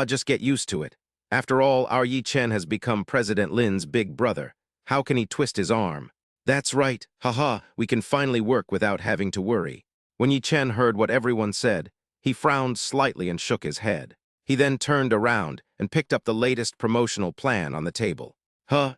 Just get used to it. After all, our Yi Chen has become President Lin's big brother. How can he twist his arm? That's right, we can finally work without having to worry. When Yi Chen heard what everyone said, he frowned slightly and shook his head. He then turned around and picked up the latest promotional plan on the table.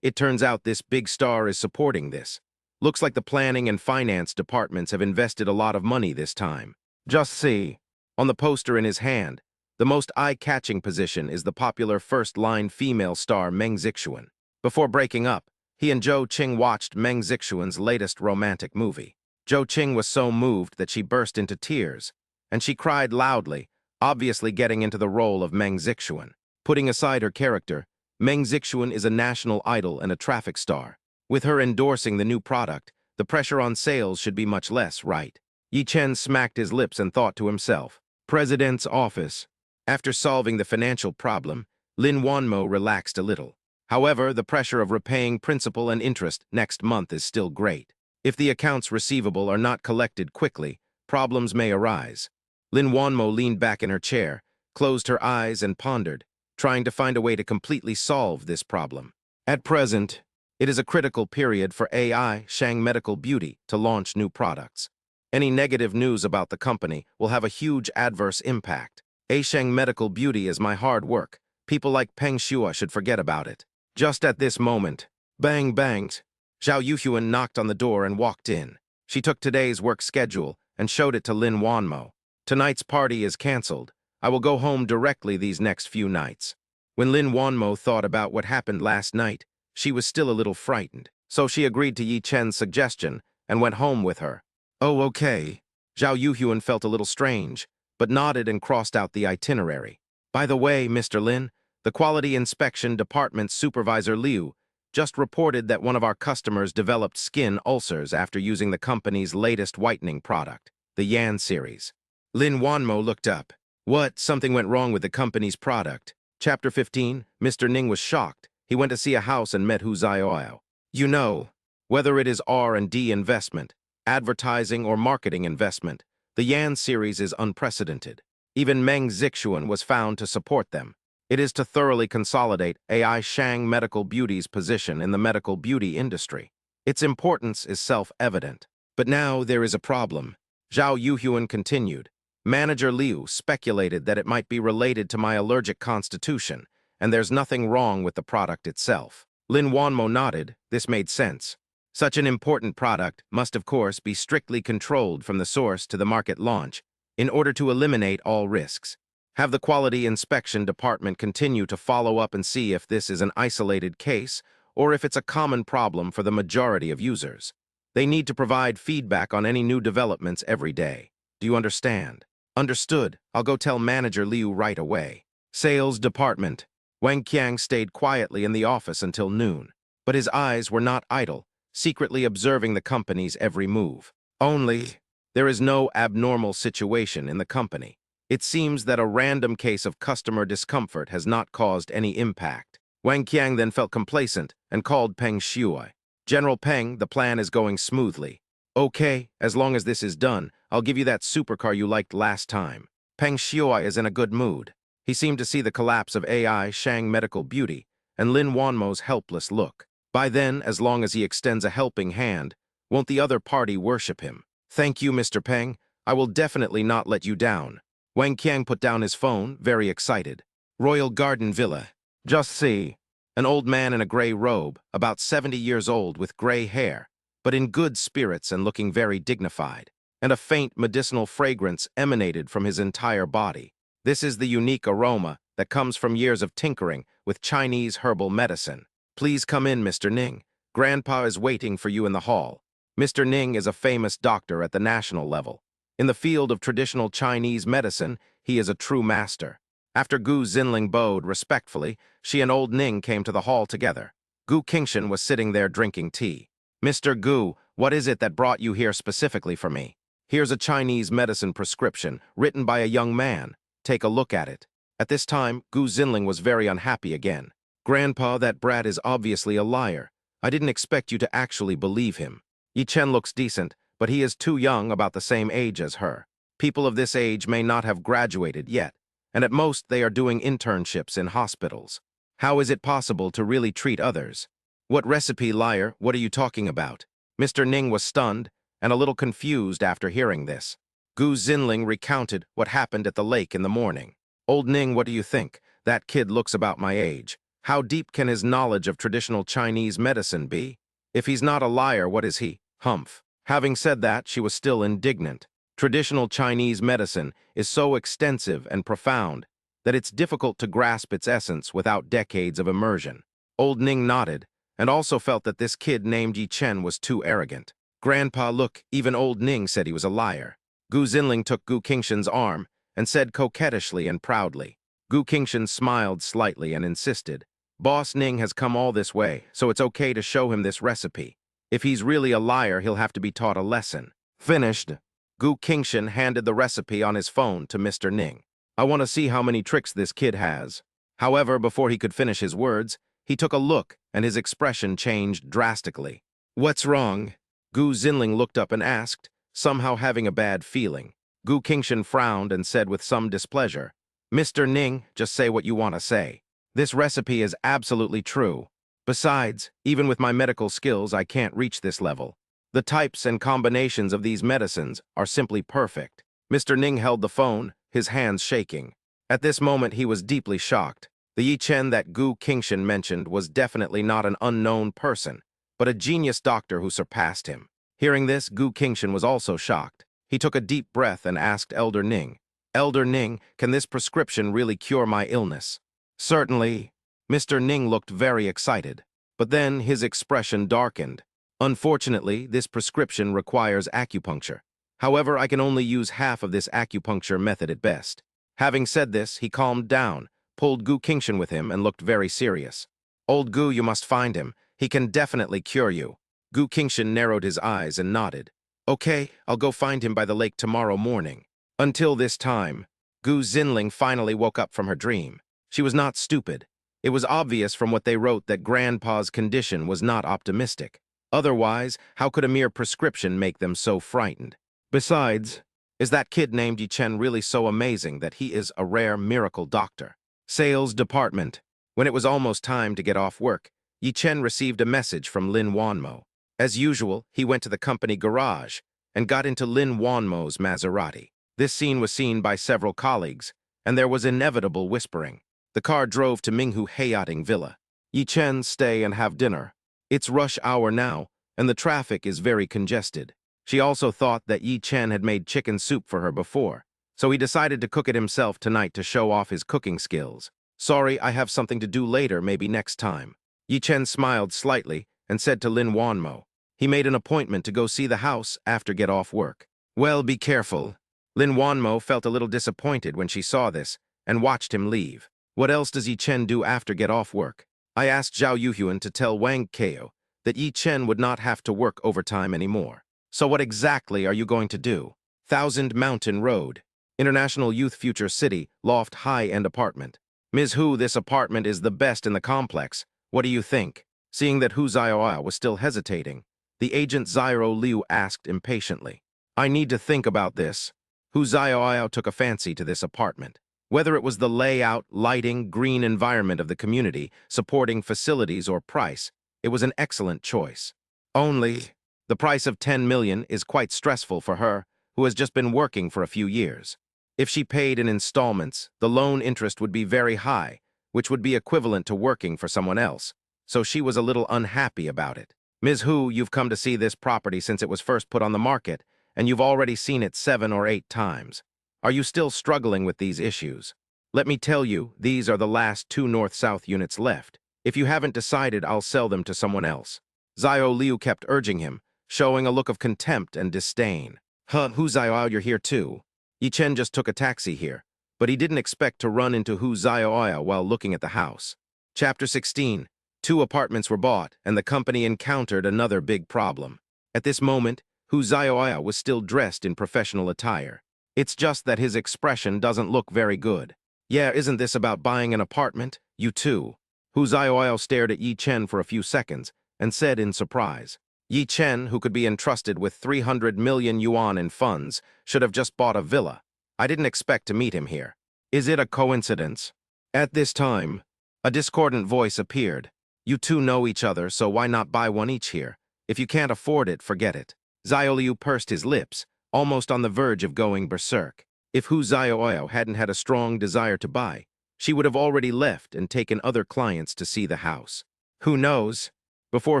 It turns out this big star is supporting this. Looks like the planning and finance departments have invested a lot of money this time. Just see. On the poster in his hand, the most eye-catching position is the popular first-line female star Meng Zixuan. Before breaking up, he and Zhou Qing watched Meng Zixuan's latest romantic movie. Zhou Qing was so moved that she burst into tears, and she cried loudly, obviously getting into the role of Meng Zixuan. Putting aside her character, Meng Zixuan is a national idol and a traffic star. With her endorsing the new product, the pressure on sales should be much less, right? Yi Chen smacked his lips and thought to himself, President's office. After solving the financial problem, Lin Wanmo relaxed a little. However, the pressure of repaying principal and interest next month is still great. If the accounts receivable are not collected quickly, problems may arise. Lin Wanmo leaned back in her chair, closed her eyes and pondered, trying to find a way to completely solve this problem. At present, it is a critical period for AI Shang Medical Beauty to launch new products. Any negative news about the company will have a huge adverse impact. Shang Medical Beauty is my hard work. People like Peng Shua should forget about it. Just at this moment, bang bangs, Zhao Yuhuan knocked on the door and walked in. She took today's work schedule and showed it to Lin Wanmo. Tonight's party is cancelled. I will go home directly these next few nights. When Lin Wanmo thought about what happened last night, she was still a little frightened. So she agreed to Yi Chen's suggestion and went home with her. Oh, okay. Zhao Yuhuan felt a little strange, but nodded and crossed out the itinerary. By the way, Mr. Lin, the Quality Inspection Department Supervisor Liu just reported that one of our customers developed skin ulcers after using the company's latest whitening product, the Yan series. Lin Wanmo looked up. What? Something went wrong with the company's product. Chapter 15, Mr. Ning was shocked. He went to see a house and met Hu Zioao. You know, whether it is R&D investment, advertising or marketing investment, the Yan series is unprecedented. Even Meng Zixuan was found to support them. It is to thoroughly consolidate AI Shang Medical Beauty's position in the medical beauty industry. Its importance is self-evident. But now there is a problem. Zhao Yuhuan continued. Manager Liu speculated that it might be related to my allergic constitution, and there's nothing wrong with the product itself. Lin Wanmo nodded. This made sense. Such an important product must, of course, be strictly controlled from the source to the market launch in order to eliminate all risks. Have the Quality Inspection Department continue to follow up and see if this is an isolated case or if it's a common problem for the majority of users. They need to provide feedback on any new developments every day. Do you understand? Understood. I'll go tell Manager Liu right away. Sales Department. Wang Qiang stayed quietly in the office until noon, but his eyes were not idle, secretly observing the company's every move. Only, there is no abnormal situation in the company. It seems that a random case of customer discomfort has not caused any impact. Wang Qiang then felt complacent and called Peng Shuai. General Peng, the plan is going smoothly. Okay, as long as this is done, I'll give you that supercar you liked last time. Peng Shuai is in a good mood. He seemed to see the collapse of AI Shang Medical Beauty and Lin Wanmo's helpless look. By then, as long as he extends a helping hand, won't the other party worship him? Thank you, Mr. Peng. I will definitely not let you down. Wang Qiang put down his phone, very excited. Royal Garden Villa. Just see. An old man in a gray robe, about 70 years old with gray hair, but in good spirits and looking very dignified. And a faint medicinal fragrance emanated from his entire body. This is the unique aroma that comes from years of tinkering with Chinese herbal medicine. Please come in, Mr. Ning. Grandpa is waiting for you in the hall. Mr. Ning is a famous doctor at the national level. In the field of traditional Chinese medicine, he is a true master. After Gu Xinling bowed respectfully, she and old Ning came to the hall together. Gu Qingshan was sitting there drinking tea. Mr. Gu, what is it that brought you here specifically for me? Here's a Chinese medicine prescription written by a young man. Take a look at it. At this time, Gu Xinling was very unhappy again. Grandpa, that brat is obviously a liar. I didn't expect you to actually believe him. Yi Chen looks decent, but he is too young, about the same age as her. People of this age may not have graduated yet, and at most they are doing internships in hospitals. How is it possible to really treat others? What recipe, liar? What are you talking about? Mr. Ning was stunned and a little confused after hearing this. Gu Xinling recounted what happened at the lake in the morning. Old Ning, what do you think? That kid looks about my age. How deep can his knowledge of traditional Chinese medicine be? If he's not a liar, what is he? Humph. Having said that, she was still indignant. Traditional Chinese medicine is so extensive and profound that it's difficult to grasp its essence without decades of immersion. Old Ning nodded, and also felt that this kid named Yi Chen was too arrogant. Grandpa, look, even old Ning said he was a liar. Gu Xinling took Gu Qingshan's arm and said coquettishly and proudly. Gu Qingshan smiled slightly and insisted. Boss Ning has come all this way, so it's okay to show him this recipe. If he's really a liar, he'll have to be taught a lesson. Finished. Gu Qingshan handed the recipe on his phone to Mr. Ning. I want to see how many tricks this kid has. However, before he could finish his words, he took a look and his expression changed drastically. What's wrong? Gu Xinling looked up and asked, somehow having a bad feeling. Gu Qingshan frowned and said with some displeasure, Mr. Ning, just say what you want to say. This recipe is absolutely true. Besides, even with my medical skills, I can't reach this level. The types and combinations of these medicines are simply perfect. Mr. Ning held the phone, his hands shaking. At this moment, he was deeply shocked. The Yi Chen that Gu Qingshan mentioned was definitely not an unknown person, but a genius doctor who surpassed him. Hearing this, Gu Qingshan was also shocked. He took a deep breath and asked Elder Ning, Elder Ning, can this prescription really cure my illness? Certainly. Mr. Ning looked very excited, but then his expression darkened. Unfortunately, this prescription requires acupuncture. However, I can only use half of this acupuncture method at best. Having said this, he calmed down, pulled Gu Qingshan with him, and looked very serious. Old Gu, you must find him. He can definitely cure you. Gu Qingshan narrowed his eyes and nodded. Okay, I'll go find him by the lake tomorrow morning. Until this time, Gu Xinling finally woke up from her dream. She was not stupid. It was obvious from what they wrote that Grandpa's condition was not optimistic. Otherwise, how could a mere prescription make them so frightened? Besides, is that kid named Yi Chen really so amazing that he is a rare miracle doctor? Sales department. When it was almost time to get off work, Yi Chen received a message from Lin Wanmo. As usual, he went to the company garage and got into Lin Wanmo's Maserati. This scene was seen by several colleagues, and there was inevitable whispering. The car drove to Minghu Hayating Villa. Yi Chen, stay and have dinner. It's rush hour now, and the traffic is very congested. She also thought that Yi Chen had made chicken soup for her before, so he decided to cook it himself tonight to show off his cooking skills. Sorry, I have something to do later, maybe next time. Yi Chen smiled slightly and said to Lin Wanmo. He made an appointment to go see the house after get off work. Well, be careful. Lin Wanmo felt a little disappointed when she saw this and watched him leave. What else does Yi Chen do after get off work? I asked Zhao Yuhuan to tell Wang Keo that Yi Chen would not have to work overtime anymore. So what exactly are you going to do? Thousand Mountain Road, International Youth Future City, loft high-end apartment. Ms. Hu, this apartment is the best in the complex. What do you think? Seeing that Hu Xiaoao was still hesitating, the agent Xiao Liu asked impatiently. I need to think about this. Hu Xiaoao took a fancy to this apartment. Whether it was the layout, lighting, green environment of the community, supporting facilities, or price, it was an excellent choice. Only, the price of 10 million is quite stressful for her, who has just been working for a few years. If she paid in installments, the loan interest would be very high, which would be equivalent to working for someone else, so she was a little unhappy about it. Ms. Hu, you've come to see this property since it was first put on the market, and you've already seen it 7 or 8 times. Are you still struggling with these issues? Let me tell you, these are the last 2 north-south units left. If you haven't decided, I'll sell them to someone else. Xiao Liu kept urging him, showing a look of contempt and disdain. Hu Xiaoao, you're here too. Yi Chen just took a taxi here, but he didn't expect to run into Hu Xiaoao while looking at the house. Chapter 16. 2 apartments were bought, and the company encountered another big problem. At this moment, Hu Xiaoao was still dressed in professional attire. It's just that his expression doesn't look very good. Yeah, isn't this about buying an apartment? You too. Hu Xiaoao stared at Yi Chen for a few seconds and said in surprise. Yi Chen, who could be entrusted with 300 million yuan in funds, should have just bought a villa. I didn't expect to meet him here. Is it a coincidence? At this time, a discordant voice appeared. You two know each other, so why not buy one each here? If you can't afford it, forget it. Xiao Liu pursed his lips, almost on the verge of going berserk. If Hu Xiaoao hadn't had a strong desire to buy, she would have already left and taken other clients to see the house. Who knows? Before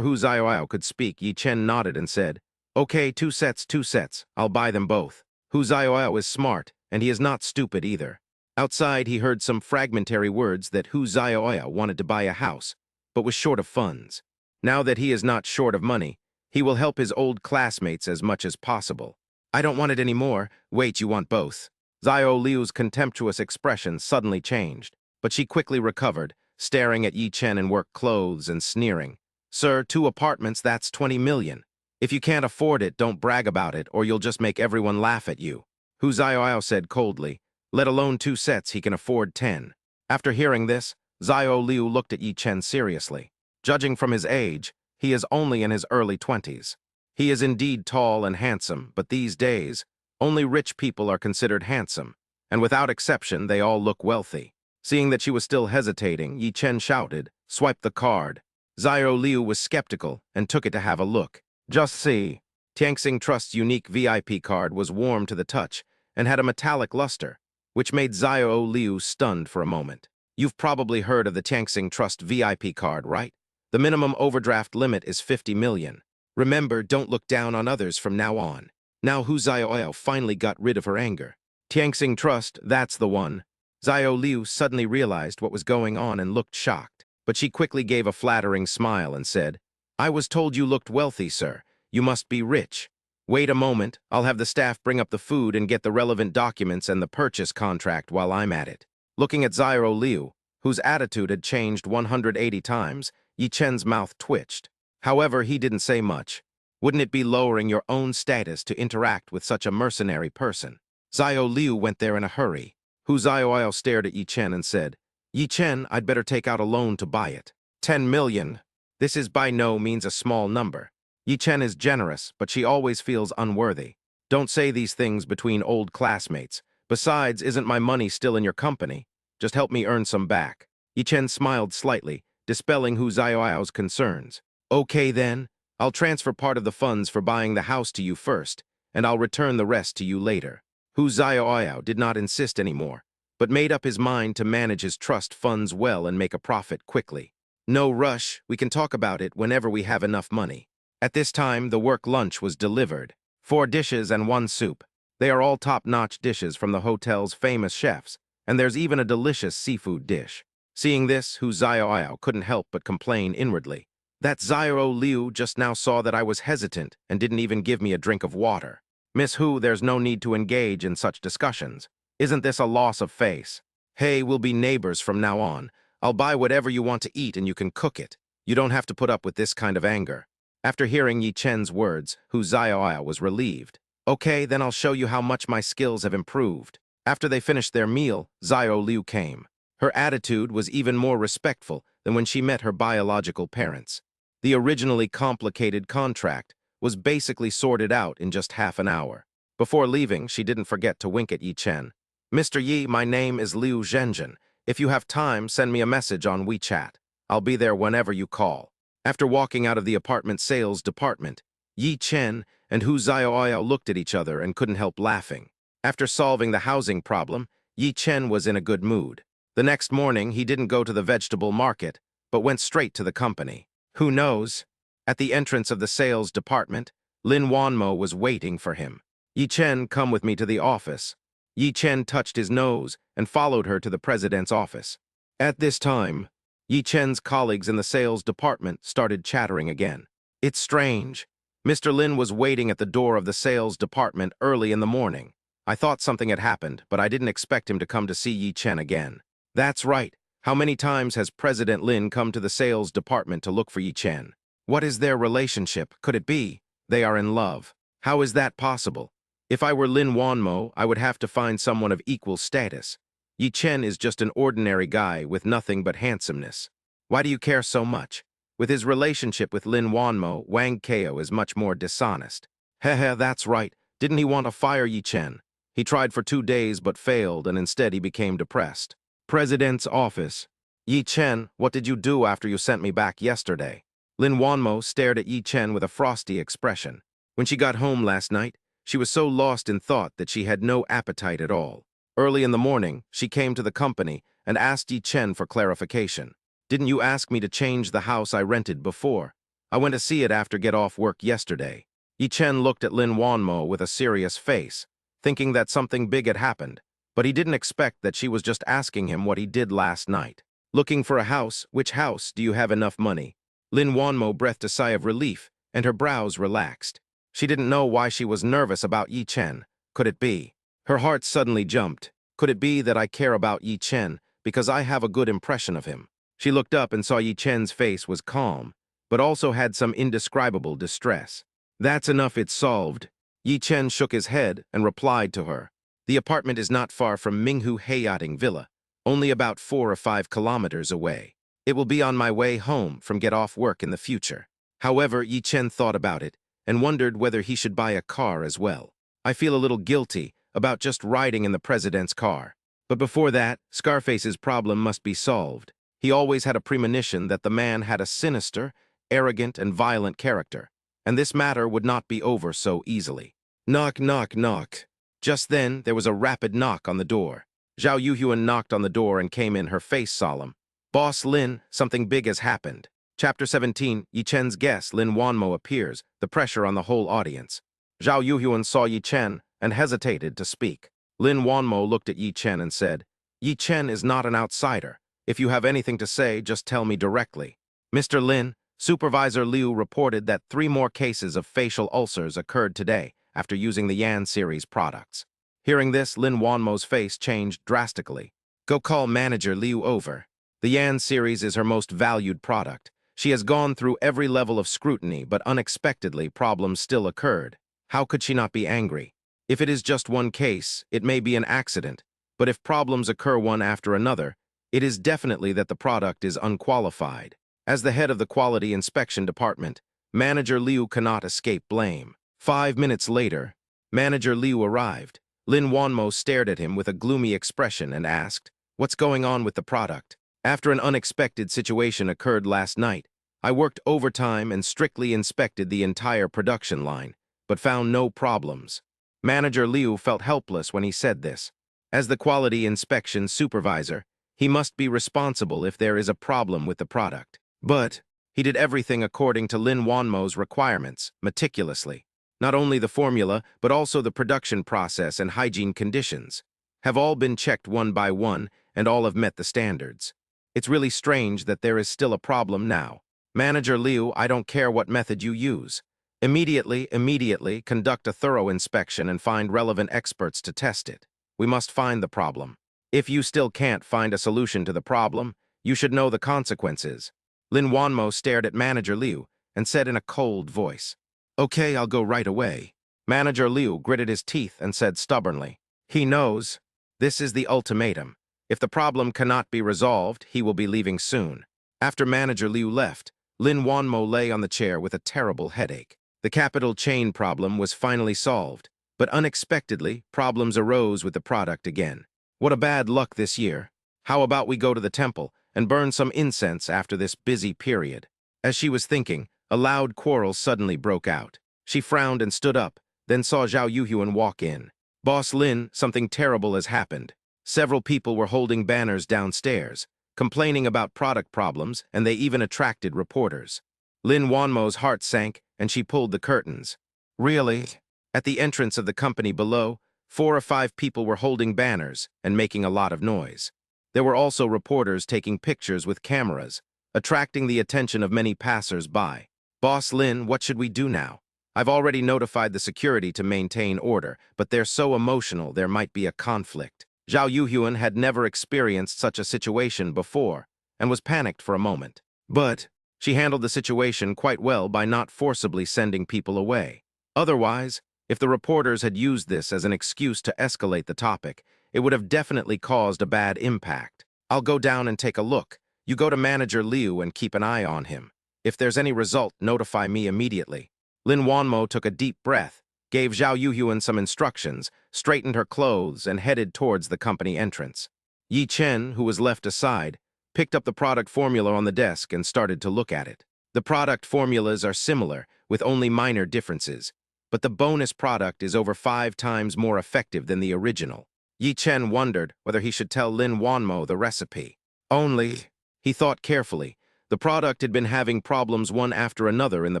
Hu Xiaoao could speak, Yi Chen nodded and said, Okay, 2 sets, 2 sets. I'll buy them both. Hu Xiaoao is smart, and he is not stupid either. Outside, he heard some fragmentary words that Hu Xiaoao wanted to buy a house, but was short of funds. Now that he is not short of money, he will help his old classmates as much as possible. I don't want it anymore. Wait, you want both. Xiao Liu's contemptuous expression suddenly changed, but she quickly recovered, staring at Yi Chen in work clothes and sneering. Sir, 2 apartments, that's 20 million. If you can't afford it, don't brag about it, or you'll just make everyone laugh at you. Hu Xiaoao said coldly. Let alone 2 sets, he can afford 10. After hearing this, Xiao Liu looked at Yi Chen seriously. Judging from his age, he is only in his early 20s. He is indeed tall and handsome, but these days, only rich people are considered handsome, and without exception, they all look wealthy. Seeing that she was still hesitating, Yi Chen shouted, Swipe the card. Xiao Liu was skeptical and took it to have a look. Just see. Tianxing Trust's unique VIP card was warm to the touch and had a metallic luster, which made Xiao Liu stunned for a moment. You've probably heard of the Tianxing Trust VIP card, right? The minimum overdraft limit is 50 million. Remember, don't look down on others from now on. Now Hu Xiaoao finally got rid of her anger. Tianxing Trust, that's the one. Xiao Liu suddenly realized what was going on and looked shocked. But she quickly gave a flattering smile and said, I was told you looked wealthy, sir. You must be rich. Wait a moment, I'll have the staff bring up the food and get the relevant documents and the purchase contract while I'm at it. Looking at Xiao Liu, whose attitude had changed 180 times, Yi Chen's mouth twitched. However, he didn't say much. Wouldn't it be lowering your own status to interact with such a mercenary person? Xiao Liu went there in a hurry. Hu Xiaoyao stared at Yi Chen and said, Yi Chen, I'd better take out a loan to buy it. 10 million. This is by no means a small number. Yi Chen is generous, but she always feels unworthy. Don't say these things between old classmates. Besides, isn't my money still in your company? Just help me earn some back. Yi Chen smiled slightly, dispelling Hu Xiaoyao's concerns. Okay then, I'll transfer part of the funds for buying the house to you first, and I'll return the rest to you later. Hu Xiaoyao did not insist anymore, but made up his mind to manage his trust funds well and make a profit quickly. No rush, we can talk about it whenever we have enough money. At this time, the work lunch was delivered. 4 dishes and 1 soup. They are all top-notch dishes from the hotel's famous chefs, and there's even a delicious seafood dish. Seeing this, Hu Xiaoyao couldn't help but complain inwardly. That Xiao Liu just now saw that I was hesitant and didn't even give me a drink of water. Miss Hu, there's no need to engage in such discussions. Isn't this a loss of face? Hey, we'll be neighbors from now on. I'll buy whatever you want to eat and you can cook it. You don't have to put up with this kind of anger. After hearing Yi Chen's words, Hu Xiaoyao was relieved. Okay, then I'll show you how much my skills have improved. After they finished their meal, Xiao Liu came. Her attitude was even more respectful than when she met her biological parents. The originally complicated contract was basically sorted out in just half an hour. Before leaving, she didn't forget to wink at Yi Chen. Mr. Yi, my name is Liu Zhenjin. If you have time, send me a message on WeChat. I'll be there whenever you call. After walking out of the apartment sales department, Yi Chen and Hu Xiaoyao looked at each other and couldn't help laughing. After solving the housing problem, Yi Chen was in a good mood. The next morning, he didn't go to the vegetable market, but went straight to the company. Who knows? At the entrance of the sales department, Lin Wanmo was waiting for him. Yi Chen, come with me to the office. Yi Chen touched his nose and followed her to the president's office. At this time, Yi Chen's colleagues in the sales department started chattering again. It's strange. Mr. Lin was waiting at the door of the sales department early in the morning. I thought something had happened, but I didn't expect him to come to see Yi Chen again. That's right. How many times has President Lin come to the sales department to look for Yi Chen? What is their relationship? Could it be they are in love? How is that possible? If I were Lin Wanmo, I would have to find someone of equal status. Yi Chen is just an ordinary guy with nothing but handsomeness. Why do you care so much? With his relationship with Lin Wanmo, Wang Kao is much more dishonest. Heh, that's right. Didn't he want to fire Yi Chen? He tried for 2 days but failed, and instead he became depressed. President's office. Yi Chen, what did you do after you sent me back yesterday? Lin Wanmo stared at Yi Chen with a frosty expression. When she got home last night, she was so lost in thought that she had no appetite at all. Early in the morning, she came to the company and asked Yi Chen for clarification. Didn't you ask me to change the house I rented before? I went to see it after get off work yesterday. Yi Chen looked at Lin Wanmo with a serious face, thinking that something big had happened, but he didn't expect that she was just asking him what he did last night. Looking for a house? Which house? Do you have enough money? Lin Wanmo breathed a sigh of relief, and her brows relaxed. She didn't know why she was nervous about Yi Chen. Could it be? Her heart suddenly jumped. Could it be that I care about Yi Chen because I have a good impression of him? She looked up and saw Yi Chen's face was calm, but also had some indescribable distress. That's enough, it's solved. Yi Chen shook his head and replied to her. The apartment is not far from Minghu Heiyatting Villa, only about 4 or 5 kilometers away. It will be on my way home from get off work in the future. However, Yi Chen thought about it and wondered whether he should buy a car as well. I feel a little guilty about just riding in the president's car. But before that, Scarface's problem must be solved. He always had a premonition that the man had a sinister, arrogant, and violent character, and this matter would not be over so easily. Knock, knock, knock. Just then, there was a rapid knock on the door. Zhao Yuhuan knocked on the door and came in, her face solemn. Boss Lin, something big has happened. Chapter 17, Yi Chen's guest, Lin Wanmo, appears, the pressure on the whole audience. Zhao Yuhuan saw Yi Chen and hesitated to speak. Lin Wanmo looked at Yi Chen and said, Yi Chen is not an outsider. If you have anything to say, just tell me directly. Mr. Lin, Supervisor Liu reported that 3 more cases of facial ulcers occurred today, after using the Yan series products. Hearing this, Lin Wanmo's face changed drastically. Go call manager Liu over. The Yan series is her most valued product. She has gone through every level of scrutiny, but unexpectedly, problems still occurred. How could she not be angry? If it is just one case, it may be an accident, but if problems occur one after another, it is definitely that the product is unqualified. As the head of the quality inspection department, Manager Liu cannot escape blame. 5 minutes later, Manager Liu arrived. Lin Wanmo stared at him with a gloomy expression and asked, "What's going on with the product?" "After an unexpected situation occurred last night, I worked overtime and strictly inspected the entire production line, but found no problems." Manager Liu felt helpless when he said this. As the quality inspection supervisor, he must be responsible if there is a problem with the product. But he did everything according to Lin Wanmo's requirements, meticulously. Not only the formula, but also the production process and hygiene conditions have all been checked one by one, and all have met the standards. It's really strange that there is still a problem now. Manager Liu, I don't care what method you use. Immediately conduct a thorough inspection and find relevant experts to test it. We must find the problem. If you still can't find a solution to the problem, you should know the consequences. Lin Wanmo stared at Manager Liu and said in a cold voice, "Okay, I'll go right away." Manager Liu gritted his teeth and said stubbornly, "He knows. This is the ultimatum. If the problem cannot be resolved, he will be leaving soon." After Manager Liu left, Lin Wanmo lay on the chair with a terrible headache. The capital chain problem was finally solved, but unexpectedly, problems arose with the product again. What a bad luck this year. How about we go to the temple and burn some incense after this busy period? As she was thinking, a loud quarrel suddenly broke out. She frowned and stood up, then saw Zhao Yuhyun walk in. "Boss Lin, something terrible has happened." Several people were holding banners downstairs, complaining about product problems, and they even attracted reporters. Lin Wanmo's heart sank, and she pulled the curtains. "Really?" At the entrance of the company below, 4 or 5 people were holding banners and making a lot of noise. There were also reporters taking pictures with cameras, attracting the attention of many passers-by. "Boss Lin, what should we do now? I've already notified the security to maintain order, but they're so emotional there might be a conflict." Zhao Yuhyun had never experienced such a situation before and was panicked for a moment. But she handled the situation quite well by not forcibly sending people away. Otherwise, if the reporters had used this as an excuse to escalate the topic, it would have definitely caused a bad impact. "I'll go down and take a look. You go to Manager Liu and keep an eye on him. If there's any result, notify me immediately." Lin Wanmo took a deep breath, gave Zhao Yuhyun some instructions, straightened her clothes, and headed towards the company entrance. Yi Chen, who was left aside, picked up the product formula on the desk and started to look at it. The product formulas are similar, with only minor differences, but the bonus product is over 5 times more effective than the original. Yi Chen wondered whether he should tell Lin Wanmo the recipe. He thought carefully. The product had been having problems one after another in the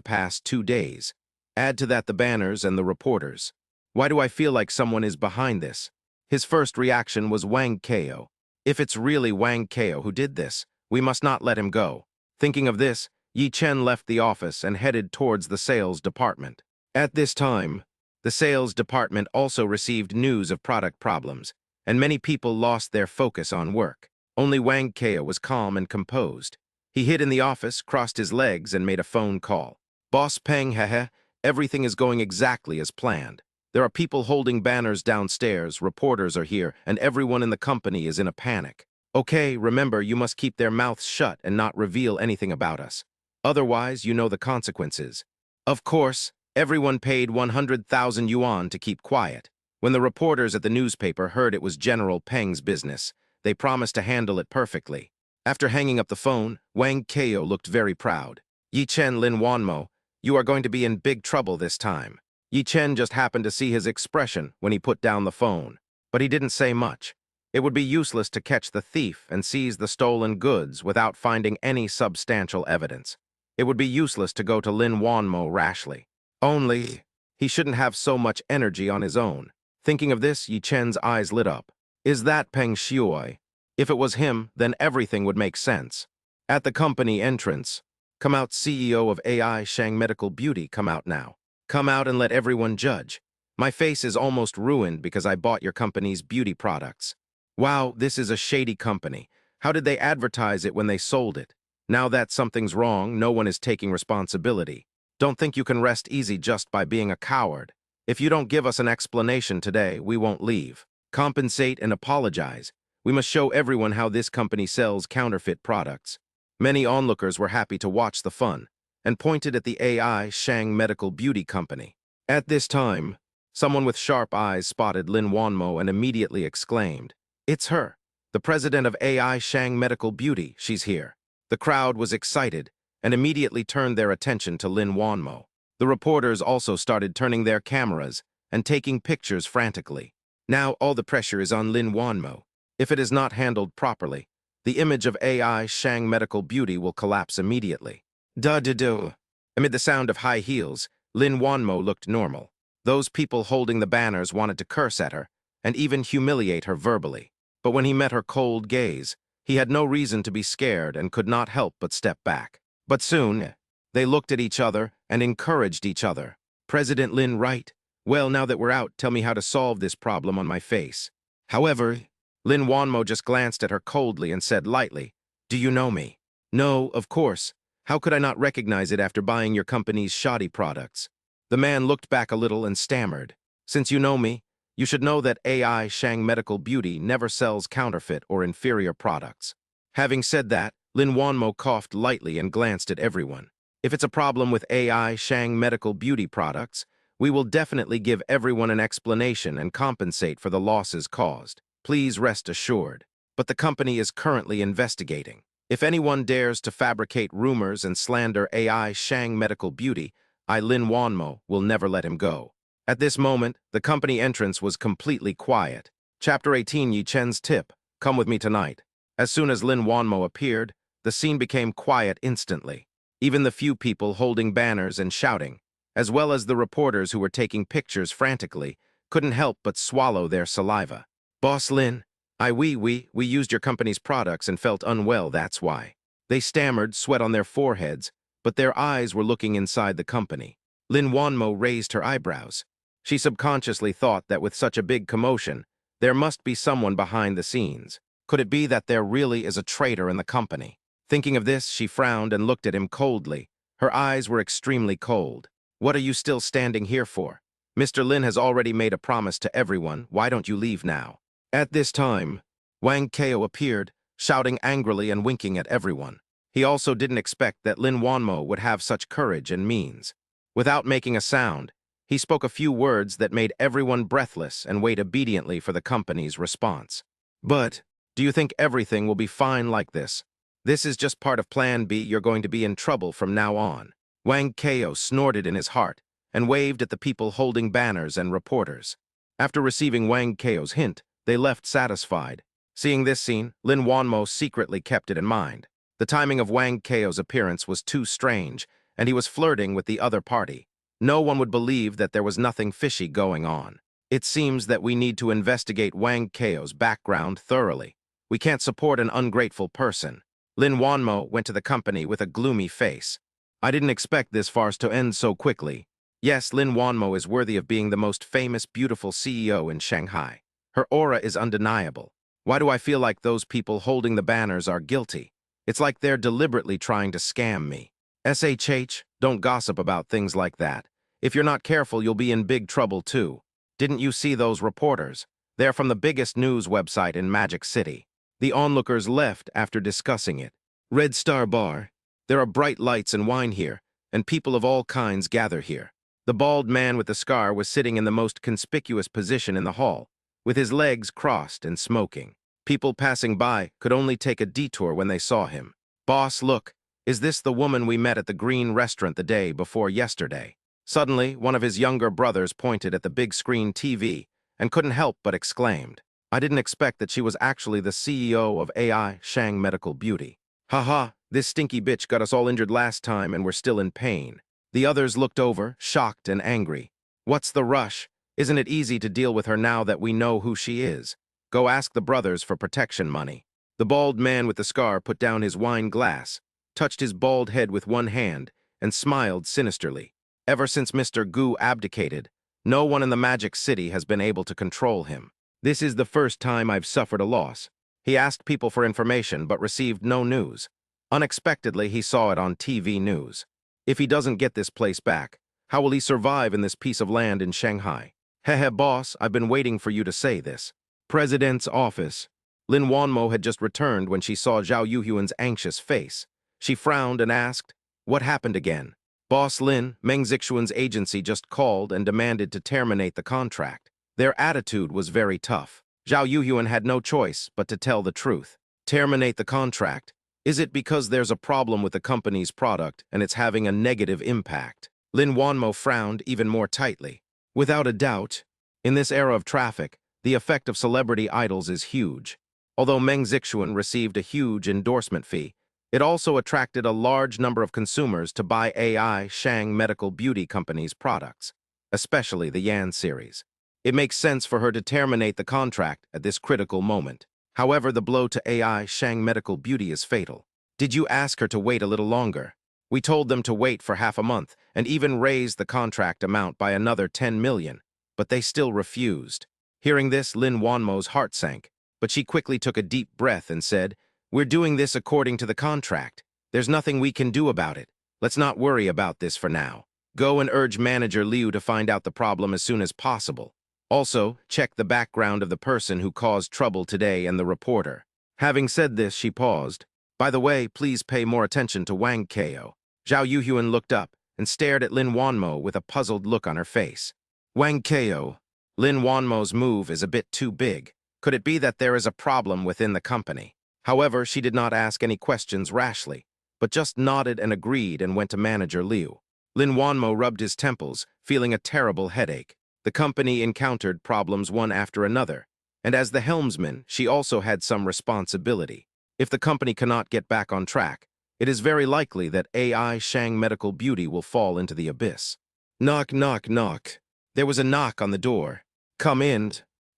past 2 days. Add to that the banners and the reporters. Why do I feel like someone is behind this? His first reaction was Wang Kao. If it's really Wang Kao who did this, we must not let him go. Thinking of this, Yi Chen left the office and headed towards the sales department. At this time, the sales department also received news of product problems, and many people lost their focus on work. Only Wang Kao was calm and composed. He hid in the office, crossed his legs, and made a phone call. "Boss Peng, hehe, everything is going exactly as planned. There are people holding banners downstairs, reporters are here, and everyone in the company is in a panic. Okay, remember, you must keep their mouths shut and not reveal anything about us. Otherwise, you know the consequences." Of course, everyone paid 100,000 yuan to keep quiet. When the reporters at the newspaper heard it was General Peng's business, they promised to handle it perfectly. After hanging up the phone, Wang Kao looked very proud. "Yi Chen, Lin Wanmo, you are going to be in big trouble this time." Yi Chen just happened to see his expression when he put down the phone, but he didn't say much. It would be useless to catch the thief and seize the stolen goods without finding any substantial evidence. It would be useless to go to Lin Wanmo rashly. Only, he shouldn't have so much energy on his own. Thinking of this, Yi Chen's eyes lit up. Is that Peng Shuai? If it was him, then everything would make sense. At the company entrance, "Come out, CEO of AI Shang Medical Beauty, come out now. Come out and let everyone judge. My face is almost ruined because I bought your company's beauty products. Wow, this is a shady company. How did they advertise it when they sold it? Now that something's wrong, no one is taking responsibility. Don't think you can rest easy just by being a coward. If you don't give us an explanation today, we won't leave. Compensate and apologize. We must show everyone how this company sells counterfeit products. Many onlookers were happy to watch the fun and pointed at the AI Shang Medical Beauty Company. At this time, someone with sharp eyes spotted Lin Wanmo and immediately exclaimed, "It's her, the president of AI Shang Medical Beauty. She's here." The crowd was excited and immediately turned their attention to Lin Wanmo. The reporters also started turning their cameras and taking pictures frantically. Now all the pressure is on Lin Wanmo. If it is not handled properly, the image of AI Shang Medical Beauty will collapse immediately. Da-da-do. Amid the sound of high heels, Lin Wanmo looked normal. Those people holding the banners wanted to curse at her and even humiliate her verbally. But when he met her cold gaze, he had no reason to be scared and could not help but step back. But soon, they looked at each other and encouraged each other. "President Lin, right? Well, now that we're out, tell me how to solve this problem on my face." However, Lin Wanmo just glanced at her coldly and said lightly, "Do you know me?" "No, of course. How could I not recognize it after buying your company's shoddy products?" The man looked back a little and stammered, "Since you know me, you should know that AI Shang Medical Beauty never sells counterfeit or inferior products." Having said that, Lin Wanmo coughed lightly and glanced at everyone. "If it's a problem with AI Shang Medical Beauty products, we will definitely give everyone an explanation and compensate for the losses caused. Please rest assured. But the company is currently investigating. If anyone dares to fabricate rumors and slander AI Shang Medical Beauty, I, Lin Wanmo, will never let him go." At this moment, the company entrance was completely quiet. Chapter 18, Yi Chen's Tip, Come With Me Tonight. As soon as Lin Wanmo appeared, the scene became quiet instantly. Even the few people holding banners and shouting, as well as the reporters who were taking pictures frantically, couldn't help but swallow their saliva. "Boss Lin, we used your company's products and felt unwell, that's why." They stammered, sweat on their foreheads, but their eyes were looking inside the company. Lin Wanmo raised her eyebrows. She subconsciously thought that with such a big commotion, there must be someone behind the scenes. Could it be that there really is a traitor in the company? Thinking of this, she frowned and looked at him coldly. Her eyes were extremely cold. "What are you still standing here for? Mr. Lin has already made a promise to everyone. Why don't you leave now?" At this time, Wang Kao appeared, shouting angrily and winking at everyone. He also didn't expect that Lin Wanmo would have such courage and means. Without making a sound, he spoke a few words that made everyone breathless and wait obediently for the company's response. "But, do you think everything will be fine like this? This is just part of Plan B. You're going to be in trouble from now on." Wang Kao snorted in his heart and waved at the people holding banners and reporters. After receiving Wang Kao's hint, they left satisfied. Seeing this scene, Lin Wanmo secretly kept it in mind. The timing of Wang Kao's appearance was too strange, and he was flirting with the other party. No one would believe that there was nothing fishy going on. It seems that we need to investigate Wang Kao's background thoroughly. We can't support an ungrateful person. Lin Wanmo went to the company with a gloomy face. "I didn't expect this farce to end so quickly. Yes, Lin Wanmo is worthy of being the most famous, beautiful CEO in Shanghai. Her aura is undeniable. Why do I feel like those people holding the banners are guilty? It's like they're deliberately trying to scam me. SHH, don't gossip about things like that. If you're not careful, you'll be in big trouble too. Didn't you see those reporters? They're from the biggest news website in Magic City." The onlookers left after discussing it. Red Star Bar. There are bright lights and wine here, and people of all kinds gather here. The bald man with the scar was sitting in the most conspicuous position in the hall, with his legs crossed and smoking. People passing by could only take a detour when they saw him. "Boss, look, is this the woman we met at the Green Restaurant the day before yesterday?" Suddenly, one of his younger brothers pointed at the big screen TV and couldn't help but exclaimed, "I didn't expect that she was actually the CEO of AI Shang Medical Beauty. Haha, this stinky bitch got us all injured last time and we're still in pain." The others looked over, shocked and angry. "What's the rush? Isn't it easy to deal with her now that we know who she is? Go ask the brothers for protection money." The bald man with the scar put down his wine glass, touched his bald head with one hand, and smiled sinisterly. Ever since Mr. Gu abdicated, No one in the Magic City has been able to control him. This is the first time I've suffered a loss. He asked people for information but received no news. Unexpectedly, he saw it on TV news. If he doesn't get this place back, how will he survive in this piece of land in Shanghai? Hehe, boss, I've been waiting for you to say this. President's office. Lin Wanmo had just returned when she saw Zhao Yuhuan's anxious face. She frowned and asked, "What happened again?" Boss Lin, Meng Zixuan's agency just called and demanded to terminate the contract. Their attitude was very tough. Zhao Yuhuan had no choice but to tell the truth. Terminate the contract. Is it because there's a problem with the company's product and it's having a negative impact? Lin Wanmo frowned even more tightly. Without a doubt, in this era of traffic, the effect of celebrity idols is huge. Although Meng Zixuan received a huge endorsement fee, it also attracted a large number of consumers to buy AI Shang Medical Beauty Company's products, especially the Yan series. It makes sense for her to terminate the contract at this critical moment. However, the blow to AI Shang Medical Beauty is fatal. Did you ask her to wait a little longer? We told them to wait for half a month and even raise the contract amount by another 10 million, but they still refused. Hearing this, Lin Wanmo's heart sank, but she quickly took a deep breath and said, "We're doing this according to the contract. There's nothing we can do about it. Let's not worry about this for now. Go and urge Manager Liu to find out the problem as soon as possible. Also, check the background of the person who caused trouble today and the reporter." Having said this, she paused. "By the way, please pay more attention to Wang Kao." Zhao Yuhuan looked up and stared at Lin Wanmo with a puzzled look on her face. Wang Kao. Lin Wanmo's move is a bit too big. Could it be that there is a problem within the company? However, she did not ask any questions rashly, but just nodded and agreed and went to Manager Liu. Lin Wanmo rubbed his temples, feeling a terrible headache. The company encountered problems one after another, and as the helmsman, she also had some responsibility. If the company cannot get back on track, it is very likely that AI Shang Medical Beauty will fall into the abyss. Knock, knock, knock. There was a knock on the door. "Come in."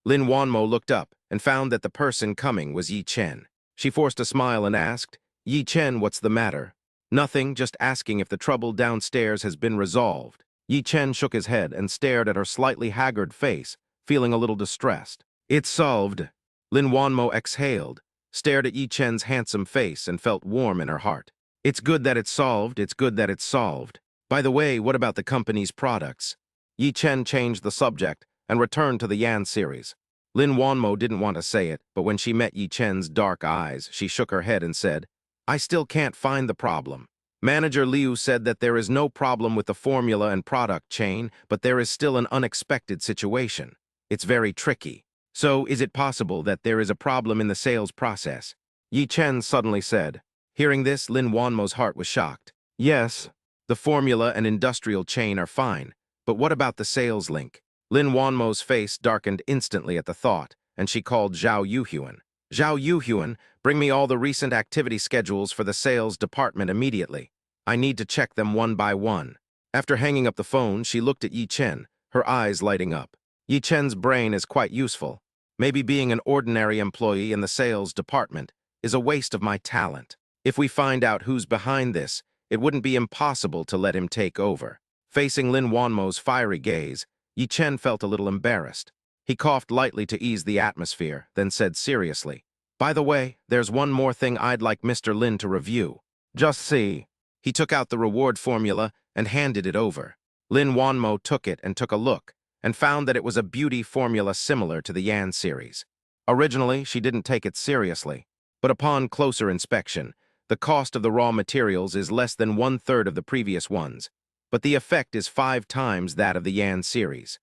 Lin Wanmo looked up and found that the person coming was Yi Chen. She forced a smile and asked, "Yi Chen, what's the matter?" "Nothing, just asking if the trouble downstairs has been resolved." Yi Chen shook his head and stared at her slightly haggard face, feeling a little distressed. "It's solved." Lin Wanmo exhaled, stared at Yi Chen's handsome face and felt warm in her heart. "It's good that it's solved, it's good that it's solved. By the way, what about the company's products?" Yi Chen changed the subject and returned to the Yan series. Lin Wanmo didn't want to say it, but when she met Yi Chen's dark eyes, she shook her head and said, "I still can't find the problem. Manager Liu said that there is no problem with the formula and product chain, but there is still an unexpected situation. It's very tricky. So, is it possible that there is a problem in the sales process?" Yi Chen suddenly said. Hearing this, Lin Wanmo's heart was shocked. "Yes, the formula and industrial chain are fine, but what about the sales link?" Lin Wanmo's face darkened instantly at the thought, and she called Zhao Yuhuan. "Zhao Yuhuan, bring me all the recent activity schedules for the sales department immediately. I need to check them one by one." After hanging up the phone, she looked at Yi Chen, her eyes lighting up. Yi Chen's brain is quite useful. Maybe being an ordinary employee in the sales department is a waste of my talent. If we find out who's behind this, it wouldn't be impossible to let him take over. Facing Lin Wanmo's fiery gaze, Yi Chen felt a little embarrassed. He coughed lightly to ease the atmosphere, then said seriously, "By the way, there's one more thing I'd like Mr. Lin to review. Just see." He took out the reward formula and handed it over. Lin Wanmo took it and took a look, and found that it was a beauty formula similar to the Yan series. Originally, she didn't take it seriously, but upon closer inspection, the cost of the raw materials is less than 1/3 of the previous ones, but the effect is 5 times that of the Yan series.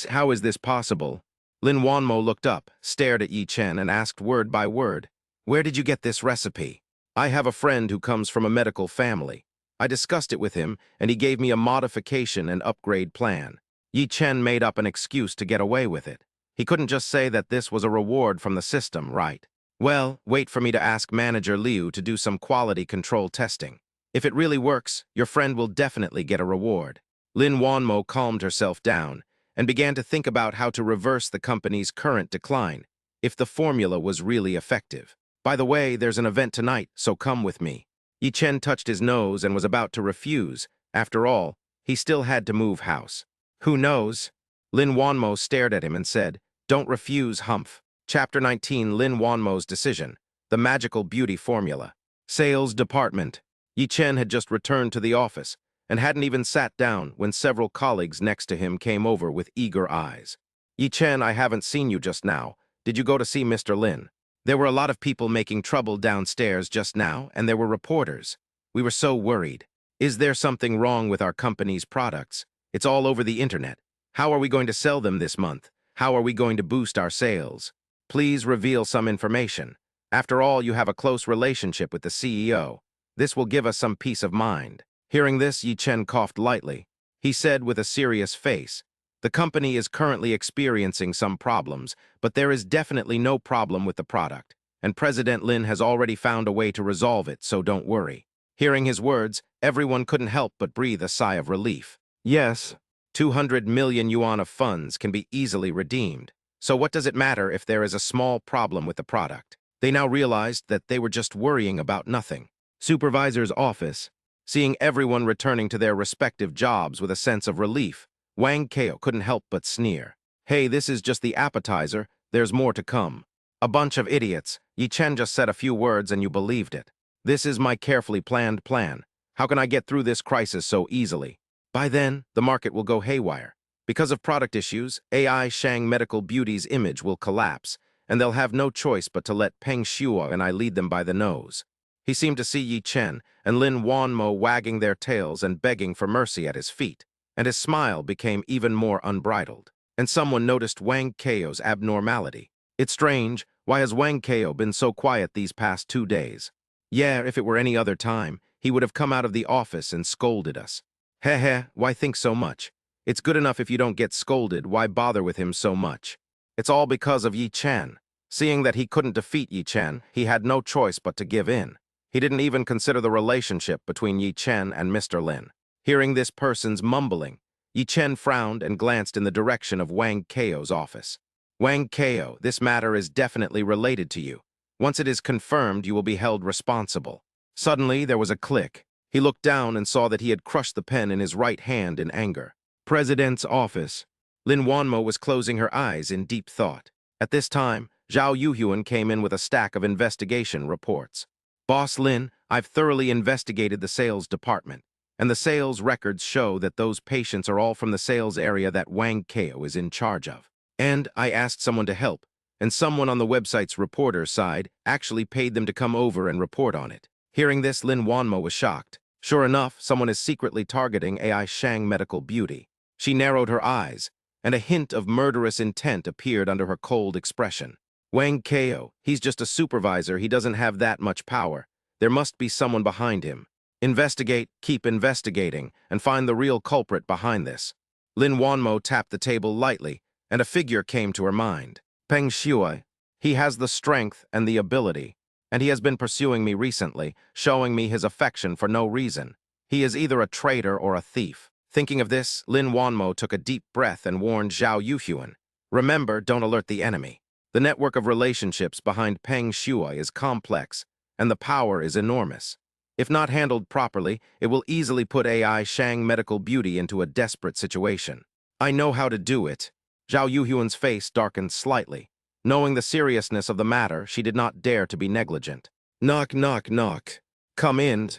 How is this possible? Lin Wanmo looked up, stared at Yi Chen, and asked word by word, "Where did you get this recipe?" "I have a friend who comes from a medical family. I discussed it with him, and he gave me a modification and upgrade plan." Yi Chen made up an excuse to get away with it. He couldn't just say that this was a reward from the system, right? "Well, wait for me to ask Manager Liu to do some quality control testing. If it really works, your friend will definitely get a reward." Lin Wanmo calmed herself down and began to think about how to reverse the company's current decline, if the formula was really effective. "By the way, there's an event tonight, so come with me." Yi Chen touched his nose and was about to refuse. After all, he still had to move house. "Who knows? Lin Wanmo stared at him and said, "Don't refuse, Humph." Chapter 19, Lin Wanmo's Decision. The Magical Beauty Formula. Sales Department. Yi Chen had just returned to the office and hadn't even sat down when several colleagues next to him came over with eager eyes. "Yi Chen, I haven't seen you just now. Did you go to see Mr. Lin?" There were a lot of people making trouble downstairs just now, and there were reporters. We were so worried. Is there something wrong with our company's products? It's all over the internet. How are we going to sell them this month? How are we going to boost our sales? Please reveal some information. After all, you have a close relationship with the CEO. This will give us some peace of mind. Hearing this, Yi Chen coughed lightly. He said with a serious face, "The company is currently experiencing some problems, but there is definitely no problem with the product, and President Lin has already found a way to resolve it, so don't worry." Hearing his words, everyone couldn't help but breathe a sigh of relief. Yes, 200 million yuan of funds can be easily redeemed. So what does it matter if there is a small problem with the product? They now realized that they were just worrying about nothing. Supervisor's office. Seeing everyone returning to their respective jobs with a sense of relief, Wang Kao couldn't help but sneer. "Hey, this is just the appetizer. There's more to come." "A bunch of idiots. Yi Chen just said a few words and you believed it. This is my carefully planned plan. How can I get through this crisis so easily? By then, the market will go haywire. Because of product issues, AI Shang Medical Beauty's image will collapse, and they'll have no choice but to let Peng Shuo and I lead them by the nose." He seemed to see Yi Chen and Lin Wanmo wagging their tails and begging for mercy at his feet, and his smile became even more unbridled. And someone noticed Wang Kao's abnormality. "It's strange. Why has Wang Kao been so quiet these past 2 days? Yeah, if it were any other time, he would have come out of the office and scolded us." "Heh, why think so much? It's good enough if you don't get scolded. Why bother with him so much?" It's all because of Yi Chen. Seeing that he couldn't defeat Yi Chen, he had no choice but to give in. He didn't even consider the relationship between Yi Chen and Mr. Lin. Hearing this person's mumbling, Yi Chen frowned and glanced in the direction of Wang Kao's office. "Wang Kao, this matter is definitely related to you. Once it is confirmed, you will be held responsible." Suddenly, there was a click. He looked down and saw that he had crushed the pen in his right hand in anger. President's office. Lin Wanmo was closing her eyes in deep thought. At this time, Zhao Yuhyuan came in with a stack of investigation reports. "Boss Lin, I've thoroughly investigated the sales department, and the sales records show that those patients are all from the sales area that Wang Kao is in charge of. And I asked someone to help, and someone on the website's reporter's side actually paid them to come over and report on it." Hearing this, Lin Wanmo was shocked. Sure enough, someone is secretly targeting AI Shang Medical Beauty. She narrowed her eyes, and a hint of murderous intent appeared under her cold expression. "Wang Kao, he's just a supervisor. He doesn't have that much power. There must be someone behind him. Investigate, keep investigating, and find the real culprit behind this." Lin Wanmo tapped the table lightly, and a figure came to her mind. "Peng Shuai. He has the strength and the ability, and he has been pursuing me recently, showing me his affection for no reason. He is either a traitor or a thief." Thinking of this, Lin Wanmo took a deep breath and warned Zhao Yuhyuan, "Remember, don't alert the enemy. The network of relationships behind Peng Shuai is complex, and the power is enormous. If not handled properly, it will easily put AI Shang Medical Beauty into a desperate situation." "I know how to do it." Zhao Yuhyuan's face darkened slightly. Knowing the seriousness of the matter, she did not dare to be negligent. "Knock, knock, knock. Come in."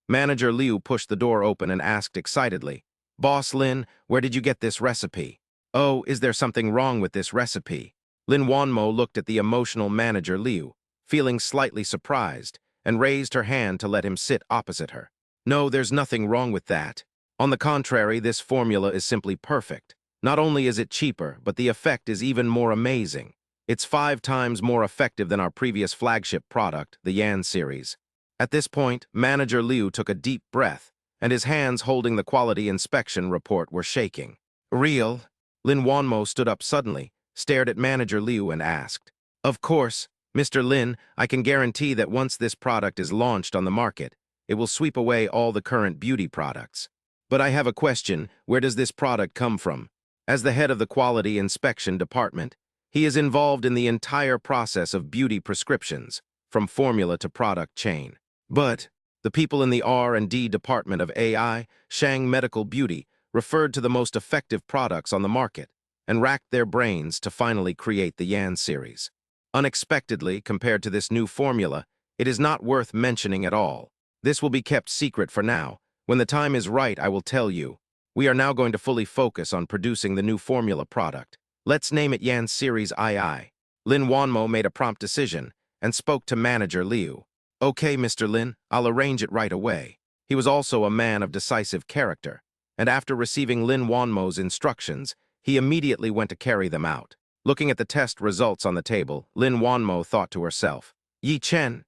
Manager Liu pushed the door open and asked excitedly, "Boss Lin, where did you get this recipe?" "Oh, is there something wrong with this recipe?" Lin Wanmo looked at the emotional manager Liu, feeling slightly surprised, and raised her hand to let him sit opposite her. "No, there's nothing wrong with that. On the contrary, this formula is simply perfect. Not only is it cheaper, but the effect is even more amazing. It's 5 times more effective than our previous flagship product, the Yan series." At this point, Manager Liu took a deep breath, and his hands holding the quality inspection report were shaking. "Real?" Lin Wanmo stood up suddenly, stared at Manager Liu and asked. "Of course, Mr. Lin, I can guarantee that once this product is launched on the market, it will sweep away all the current beauty products. But I have a question, where does this product come from?" As the head of the quality inspection department, he is involved in the entire process of beauty prescriptions, from formula to product chain. But the people in the R&D department of AI, Shang Medical Beauty, referred to the most effective products on the market, and racked their brains to finally create the Yan series. Unexpectedly, compared to this new formula, it is not worth mentioning at all. This will be kept secret for now. When the time is right, I will tell you. We are now going to fully focus on producing the new formula product. Let's name it Yan Series II. Lin Wanmo made a prompt decision and spoke to manager Liu. Okay, Mr. Lin, I'll arrange it right away. He was also a man of decisive character, and after receiving Lin Wanmo's instructions, he immediately went to carry them out. Looking at the test results on the table, Lin Wanmo thought to herself, Yi Chen,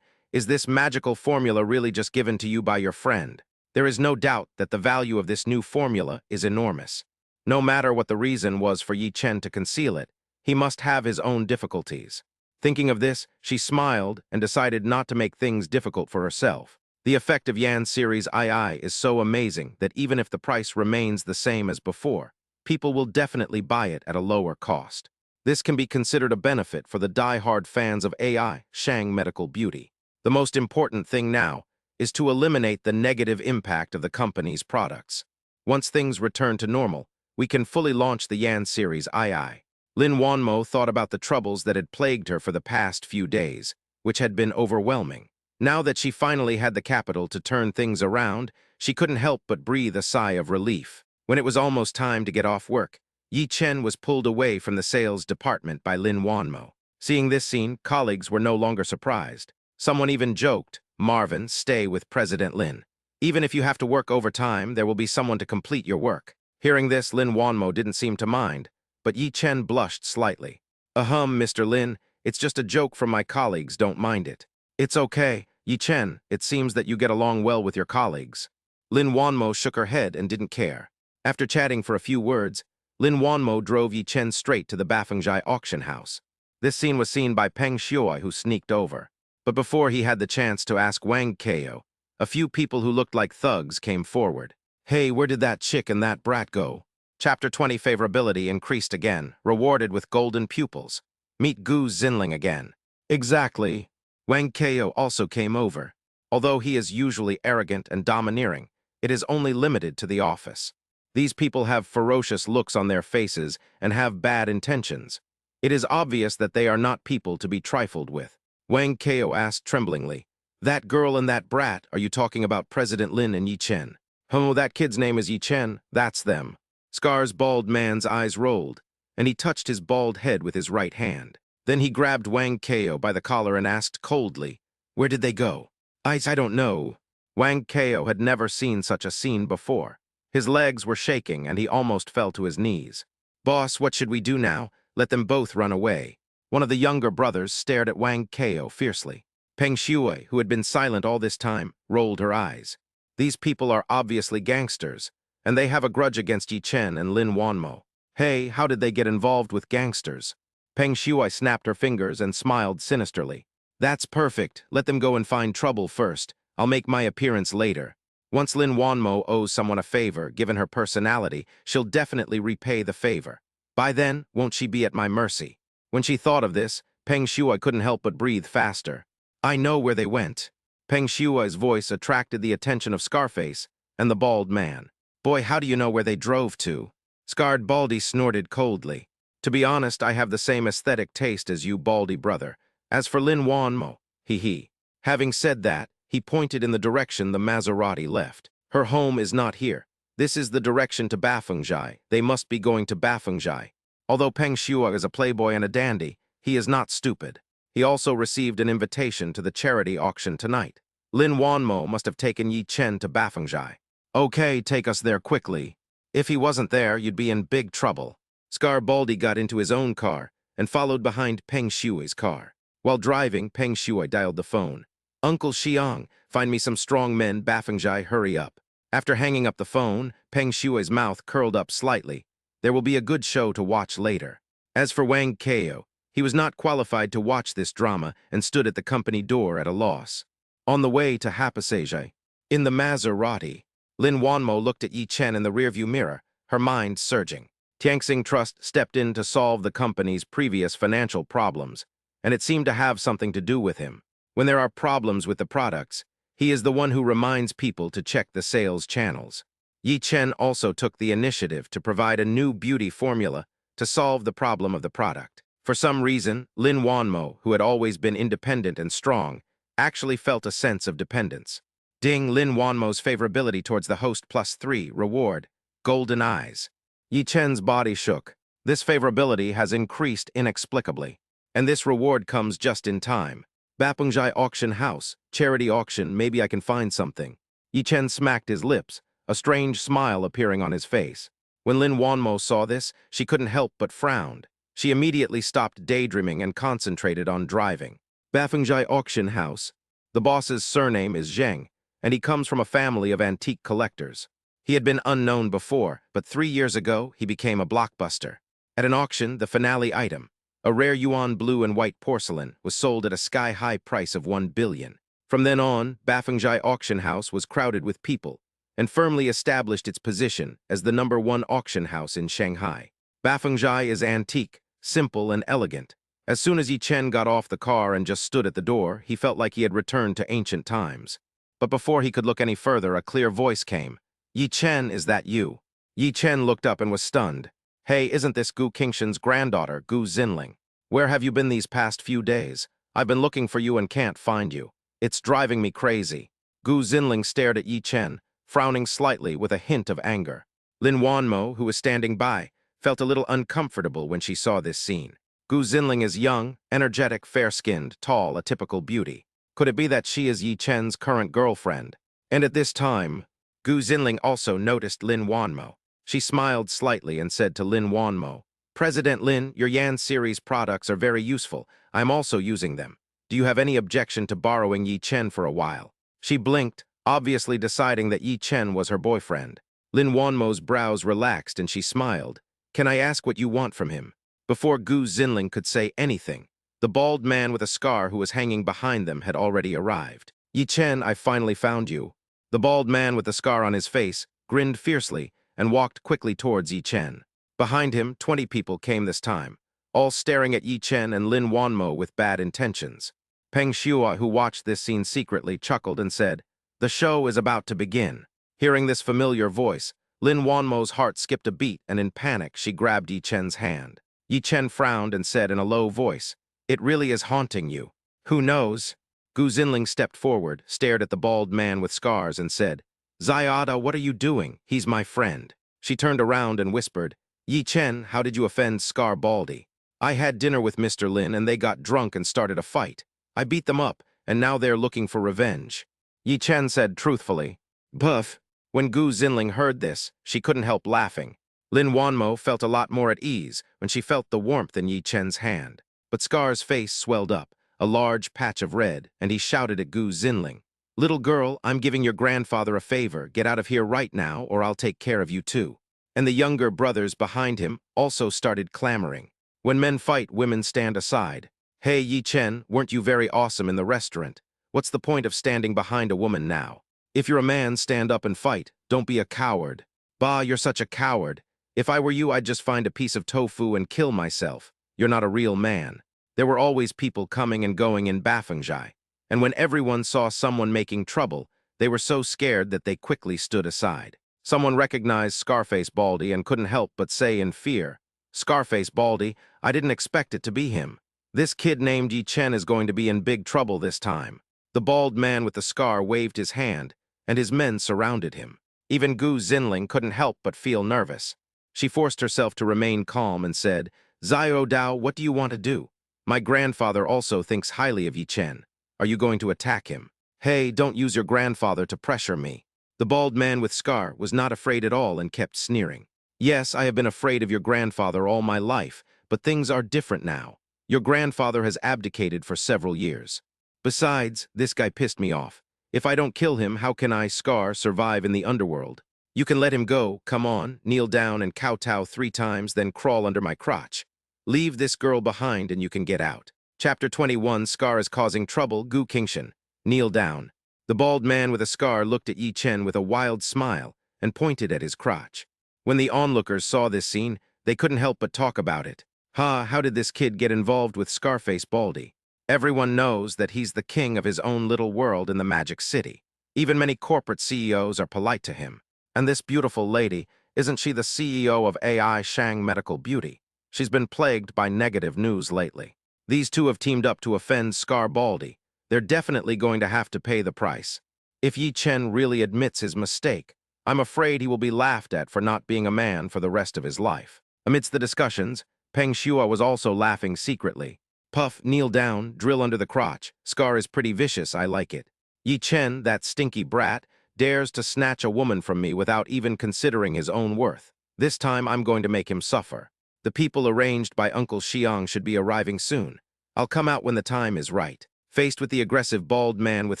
is this magical formula really just given to you by your friend? There is no doubt that the value of this new formula is enormous. No matter what the reason was for Yi Chen to conceal it, he must have his own difficulties. Thinking of this, she smiled and decided not to make things difficult for herself. The effect of Yan Series II is so amazing that even if the price remains the same as before, people will definitely buy it at a lower cost. This can be considered a benefit for the die-hard fans of AI, Shang Medical Beauty. The most important thing now is to eliminate the negative impact of the company's products. Once things return to normal, we can fully launch the Yan Series II. Lin Wanmo thought about the troubles that had plagued her for the past few days, which had been overwhelming. Now that she finally had the capital to turn things around, she couldn't help but breathe a sigh of relief. When it was almost time to get off work, Yi Chen was pulled away from the sales department by Lin Wanmo. Seeing this scene, colleagues were no longer surprised. Someone even joked, Marvin, stay with President Lin. Even if you have to work overtime, there will be someone to complete your work. Hearing this, Lin Wanmo didn't seem to mind, but Yi Chen blushed slightly. Mr. Lin, it's just a joke from my colleagues, don't mind it. It's okay, Yi Chen, it seems that you get along well with your colleagues. Lin Wanmo shook her head and didn't care. After chatting for a few words, Lin Wanmo drove Yi Chen straight to the Bafengjai auction house. This scene was seen by Peng Shuai, who sneaked over. But before he had the chance to ask Wang Kao, a few people who looked like thugs came forward. Hey, where did that chick and that brat go? Chapter 20 favorability increased again, rewarded with golden pupils. Meet Gu Xinling again. Exactly. Wang Kao also came over. Although he is usually arrogant and domineering, it is only limited to the office. These people have ferocious looks on their faces and have bad intentions. It is obvious that they are not people to be trifled with. Wang Kao asked tremblingly, That girl and that brat, are you talking about President Lin and Yi Chen? Oh, that kid's name is Yi Chen, that's them. Scar's bald man's eyes rolled, and he touched his bald head with his right hand. Then he grabbed Wang Kao by the collar and asked coldly, Where did they go? I don't know. Wang Kao had never seen such a scene before. His legs were shaking and he almost fell to his knees. Boss, what should we do now? Let them both run away. One of the younger brothers stared at Wang Kao fiercely. Peng Shuai, who had been silent all this time, rolled her eyes. These people are obviously gangsters, and they have a grudge against Yi Chen and Lin Wanmo. Hey, how did they get involved with gangsters? Peng Shuai snapped her fingers and smiled sinisterly. That's perfect. Let them go and find trouble first. I'll make my appearance later. Once Lin Wanmo owes someone a favor, given her personality, she'll definitely repay the favor. By then, won't she be at my mercy? When she thought of this, Peng Shuai couldn't help but breathe faster. I know where they went. Peng Shuai's voice attracted the attention of Scarface and the bald man. Boy, how do you know where they drove to? Scarred Baldy snorted coldly. To be honest, I have the same aesthetic taste as you, Baldy brother. As for Lin Wanmo, he. Having said that, he pointed in the direction the Maserati left. Her home is not here. This is the direction to Bafengjai. They must be going to Bafengjai. Although Peng Shuai is a playboy and a dandy, he is not stupid. He also received an invitation to the charity auction tonight. Lin Wanmo must have taken Yi Chen to Bafengjai. Okay, take us there quickly. If he wasn't there, you'd be in big trouble. Scar Baldy got into his own car and followed behind Peng Shuai's car. While driving, Peng Shuai dialed the phone. Uncle Xiang, find me some strong men, Bafengjai, hurry up. After hanging up the phone, Peng Shuai's mouth curled up slightly. There will be a good show to watch later. As for Wang Kao, he was not qualified to watch this drama and stood at the company door at a loss. On the way to Hapasejai, in the Maserati, Lin Wanmo looked at Yi Chen in the rearview mirror, her mind surging. Tianxing Trust stepped in to solve the company's previous financial problems, and it seemed to have something to do with him. When there are problems with the products, he is the one who reminds people to check the sales channels. Yi Chen also took the initiative to provide a new beauty formula to solve the problem of the product. For some reason, Lin Wanmo, who had always been independent and strong, actually felt a sense of dependence. Ding Lin Wanmo's favorability towards the host +3 reward, golden eyes. Yi Chen's body shook. This favorability has increased inexplicably, and this reward comes just in time. Bapungjai auction house, charity auction, maybe I can find something. Yi Chen smacked his lips, a strange smile appearing on his face. When Lin Wanmo saw this, she couldn't help but frowned. She immediately stopped daydreaming and concentrated on driving. Bafungjai Auction House. The boss's surname is Zheng, and he comes from a family of antique collectors. He had been unknown before, but 3 years ago, he became a blockbuster. At an auction, the finale item, a rare yuan blue and white porcelain, was sold at a sky-high price of 1 billion. From then on, Bafungjai Auction House was crowded with people, and firmly established its position as the #1 auction house in Shanghai. Bafungjai is antique, simple, and elegant. As soon as Yi Chen got off the car and just stood at the door, he felt like he had returned to ancient times. But before he could look any further, a clear voice came. Yi Chen, is that you? Yi Chen looked up and was stunned. Hey, isn't this Gu Qingshan's granddaughter, Gu Xinling? Where have you been these past few days? I've been looking for you and can't find you. It's driving me crazy. Gu Xinling stared at Yi Chen, frowning slightly with a hint of anger. Lin Wanmo, who was standing by, felt a little uncomfortable when she saw this scene. Gu Xinling is young, energetic, fair-skinned, tall, a typical beauty. Could it be that she is Yi Chen's current girlfriend? And at this time, Gu Xinling also noticed Lin Wanmo. She smiled slightly and said to Lin Wanmo, President Lin, your Yan series products are very useful. I'm also using them. Do you have any objection to borrowing Yi Chen for a while? She blinked, obviously deciding that Yi Chen was her boyfriend. Lin Wanmo's brows relaxed and she smiled. Can I ask what you want from him? Before Gu Xinling could say anything, the bald man with a scar who was hanging behind them had already arrived. Yi Chen, I finally found you. The bald man with the scar on his face grinned fiercely and walked quickly towards Yi Chen. Behind him, 20 people came this time, all staring at Yi Chen and Lin Wanmo with bad intentions. Peng Shua, who watched this scene secretly, chuckled and said, The show is about to begin. Hearing this familiar voice, Lin Wanmo's heart skipped a beat, and in panic, she grabbed Yi Chen's hand. Yi Chen frowned and said in a low voice, It really is haunting you. Who knows? Gu Xinling stepped forward, stared at the bald man with scars, and said, Zayada, what are you doing? He's my friend. She turned around and whispered, Yi Chen, how did you offend Scar Baldy? I had dinner with Mr. Lin, and they got drunk and started a fight. I beat them up, and now they're looking for revenge. Yi Chen said truthfully, Buff. When Gu Xinling heard this, she couldn't help laughing. Lin Wanmo felt a lot more at ease when she felt the warmth in Yi Chen's hand. But Scar's face swelled up, a large patch of red, and he shouted at Gu Xinling, Little girl, I'm giving your grandfather a favor. Get out of here right now, or I'll take care of you too. And the younger brothers behind him also started clamoring. When men fight, women stand aside. Hey, Yi Chen, weren't you very awesome in the restaurant? What's the point of standing behind a woman now? If you're a man, stand up and fight. Don't be a coward. Bah, you're such a coward. If I were you, I'd just find a piece of tofu and kill myself. You're not a real man. There were always people coming and going in Bafungjai, and when everyone saw someone making trouble, they were so scared that they quickly stood aside. Someone recognized Scarface Baldy and couldn't help but say in fear, Scarface Baldy, I didn't expect it to be him. This kid named Yi Chen is going to be in big trouble this time. The bald man with the scar waved his hand, and his men surrounded him. Even Gu Xinling couldn't help but feel nervous. She forced herself to remain calm and said, Zio Dao, what do you want to do? My grandfather also thinks highly of Yi Chen. Are you going to attack him? Hey, don't use your grandfather to pressure me. The bald man with scar was not afraid at all and kept sneering. Yes, I have been afraid of your grandfather all my life, but things are different now. Your grandfather has abdicated for several years. Besides, this guy pissed me off. If I don't kill him, how can I, Scar, survive in the underworld? You can let him go, come on, kneel down and kowtow 3 times, then crawl under my crotch. Leave this girl behind and you can get out. Chapter 21, Scar is causing trouble, Gu Qingshan. Kneel down. The bald man with a scar looked at Yi Chen with a wild smile and pointed at his crotch. When the onlookers saw this scene, they couldn't help but talk about it. How did this kid get involved with Scarface Baldy? Everyone knows that he's the king of his own little world in the Magic City. Even many corporate CEOs are polite to him. And this beautiful lady, isn't she the CEO of AI Shang Medical Beauty? She's been plagued by negative news lately. These two have teamed up to offend Scar Baldy. They're definitely going to have to pay the price. If Yi Chen really admits his mistake, I'm afraid he will be laughed at for not being a man for the rest of his life. Amidst the discussions, Peng Shua was also laughing secretly. Puff, kneel down, drill under the crotch. Scar is pretty vicious, I like it. Yi Chen, that stinky brat, dares to snatch a woman from me without even considering his own worth. This time I'm going to make him suffer. The people arranged by Uncle Xiang should be arriving soon. I'll come out when the time is right. Faced with the aggressive bald man with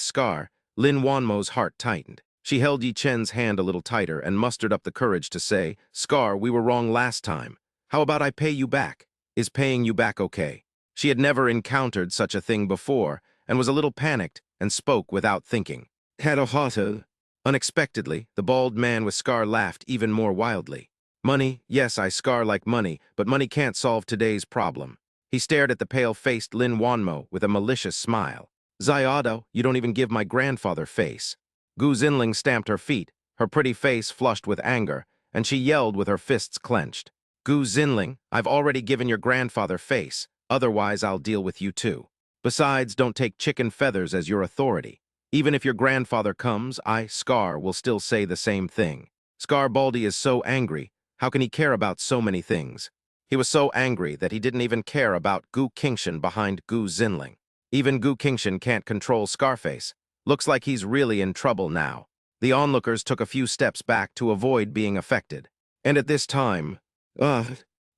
Scar, Lin Wanmo's heart tightened. She held Yi Chen's hand a little tighter and mustered up the courage to say, Scar, we were wrong last time. How about I pay you back? Is paying you back okay? She had never encountered such a thing before and was a little panicked and spoke without thinking. Hadohata. Unexpectedly, the bald man with Scar laughed even more wildly. Money, yes, I Scar like money, but money can't solve today's problem. He stared at the pale-faced Lin Wanmo with a malicious smile. Xiado, you don't even give my grandfather face. Gu Zinling stamped her feet, her pretty face flushed with anger, and she yelled with her fists clenched. Gu Zinling, I've already given your grandfather face, otherwise I'll deal with you too. Besides, don't take chicken feathers as your authority. Even if your grandfather comes, I, Scar, will still say the same thing. Scar Baldy is so angry. How can he care about so many things? He was so angry that he didn't even care about Gu Qingshan behind Gu Zinling. Even Gu Qingshan can't control Scarface. Looks like he's really in trouble now. The onlookers took a few steps back to avoid being affected. And at this time,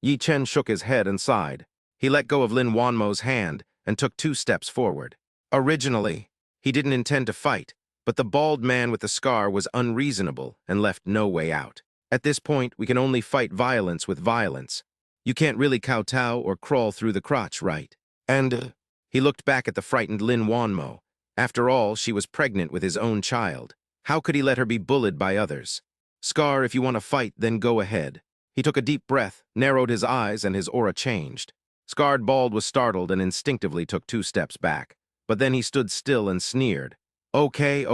Yi Chen shook his head and sighed. He let go of Lin Wanmo's hand and took 2 steps forward. Originally, he didn't intend to fight, but the bald man with the scar was unreasonable and left no way out. At this point, we can only fight violence with violence. You can't really kowtow or crawl through the crotch, right? And he looked back at the frightened Lin Wanmo. After all, she was pregnant with his own child. How could he let her be bullied by others? Scar, if you want to fight, then go ahead. He took a deep breath, narrowed his eyes, and his aura changed. Scarred Bald was startled and instinctively took 2 steps back. But then he stood still and sneered. Okay,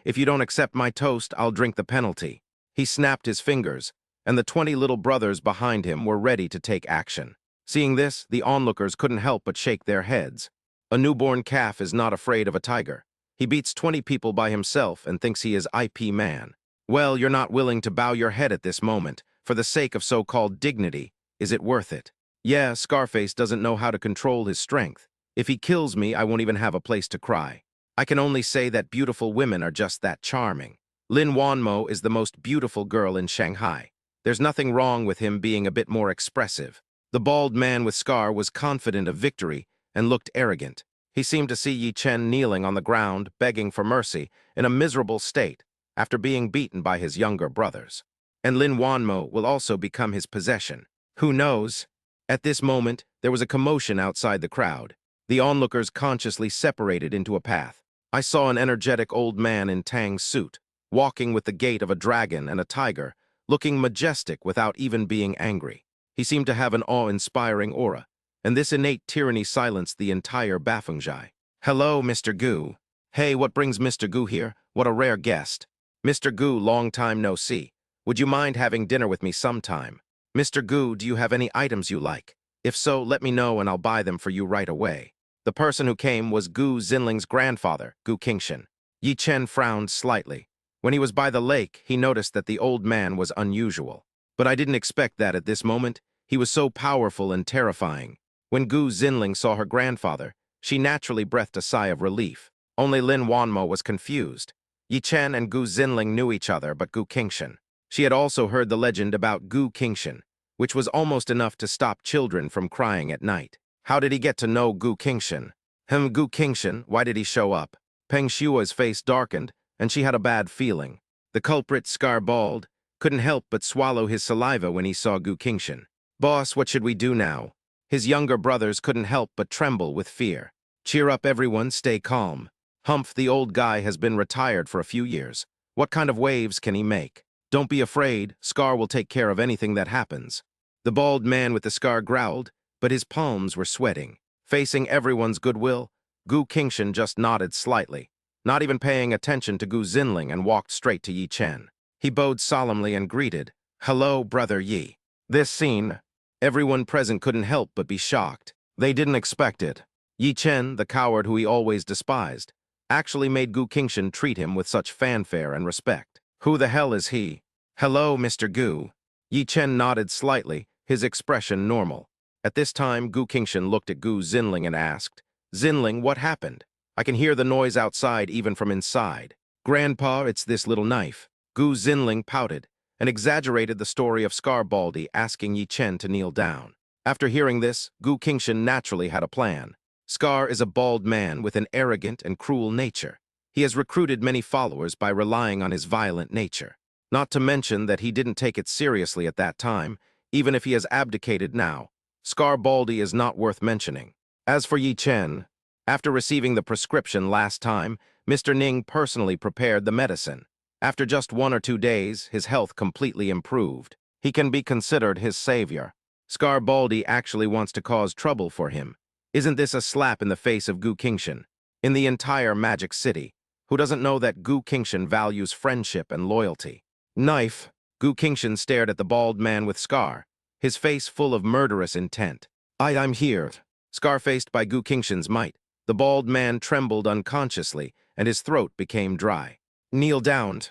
if you don't accept my toast, I'll drink the penalty. He snapped his fingers, and the 20 little brothers behind him were ready to take action. Seeing this, the onlookers couldn't help but shake their heads. A newborn calf is not afraid of a tiger. He beats 20 people by himself and thinks he is IP man. Well, you're not willing to bow your head at this moment. For the sake of so-called dignity, is it worth it? Yeah, Scarface doesn't know how to control his strength. If he kills me, I won't even have a place to cry. I can only say that beautiful women are just that charming. Lin Wanmo is the most beautiful girl in Shanghai. There's nothing wrong with him being a bit more expressive. The bald man with scar was confident of victory and looked arrogant. He seemed to see Yi Chen kneeling on the ground, begging for mercy, in a miserable state, after being beaten by his younger brothers. And Lin Wanmo will also become his possession. Who knows? At this moment, there was a commotion outside the crowd. The onlookers consciously separated into a path. I saw an energetic old man in Tang's suit, walking with the gait of a dragon and a tiger, looking majestic without even being angry. He seemed to have an awe-inspiring aura, and this innate tyranny silenced the entire Bafengjai. Hello, Mr. Gu. Hey, what brings Mr. Gu here? What a rare guest. Mr. Gu, long time no see. Would you mind having dinner with me sometime? Mr. Gu, do you have any items you like? If so, let me know and I'll buy them for you right away. The person who came was Gu Zinling's grandfather, Gu Qingshan. Yi Chen frowned slightly. When he was by the lake, he noticed that the old man was unusual. But I didn't expect that at this moment. He was so powerful and terrifying. When Gu Zinling saw her grandfather, she naturally breathed a sigh of relief. Only Lin Wanmo was confused. Yi Chen and Gu Zinling knew each other, but Gu Qingshan. She had also heard the legend about Gu Qingshan, which was almost enough to stop children from crying at night. How did he get to know Gu Qingshan? Gu Qingshan, why did he show up? Peng Shua's face darkened, and she had a bad feeling. The culprit, Scar Bald, couldn't help but swallow his saliva when he saw Gu Qingshan. Boss, what should we do now? His younger brothers couldn't help but tremble with fear. Cheer up, everyone, stay calm. Humph, the old guy has been retired for a few years. What kind of waves can he make? Don't be afraid, Scar will take care of anything that happens. The bald man with the scar growled, but his palms were sweating. Facing everyone's goodwill, Gu Qingshan just nodded slightly, not even paying attention to Gu Zinling, and walked straight to Yi Chen. He bowed solemnly and greeted, "Hello, Brother Yi." This scene, everyone present couldn't help but be shocked. They didn't expect it. Yi Chen, the coward who he always despised, actually made Gu Qingshan treat him with such fanfare and respect. Who the hell is he? "Hello, Mr. Gu." Yi Chen nodded slightly, his expression normal. At this time, Gu Qingshan looked at Gu Zinling and asked, "Zinling, what happened? I can hear the noise outside even from inside." "Grandpa, it's this little knife." Gu Zinling pouted and exaggerated the story of Scarbaldi asking Yi Chen to kneel down. After hearing this, Gu Qingshan naturally had a plan. Scar is a bald man with an arrogant and cruel nature. He has recruited many followers by relying on his violent nature. Not to mention that he didn't take it seriously at that time, even if he has abdicated now. Scarbaldi is not worth mentioning. As for Yi Chen, after receiving the prescription last time, Mr. Ning personally prepared the medicine. After just 1 or 2 days, his health completely improved. He can be considered his savior. Scarbaldi actually wants to cause trouble for him. Isn't this a slap in the face of Gu Qingshan? In the entire Magic City, who doesn't know that Gu Qingshan values friendship and loyalty? Knife. Gu Qingshan stared at the bald man with Scar, his face full of murderous intent. I'm here. Scar-faced by Gu Qingshan's might, the bald man trembled unconsciously, and his throat became dry. "Kneel down."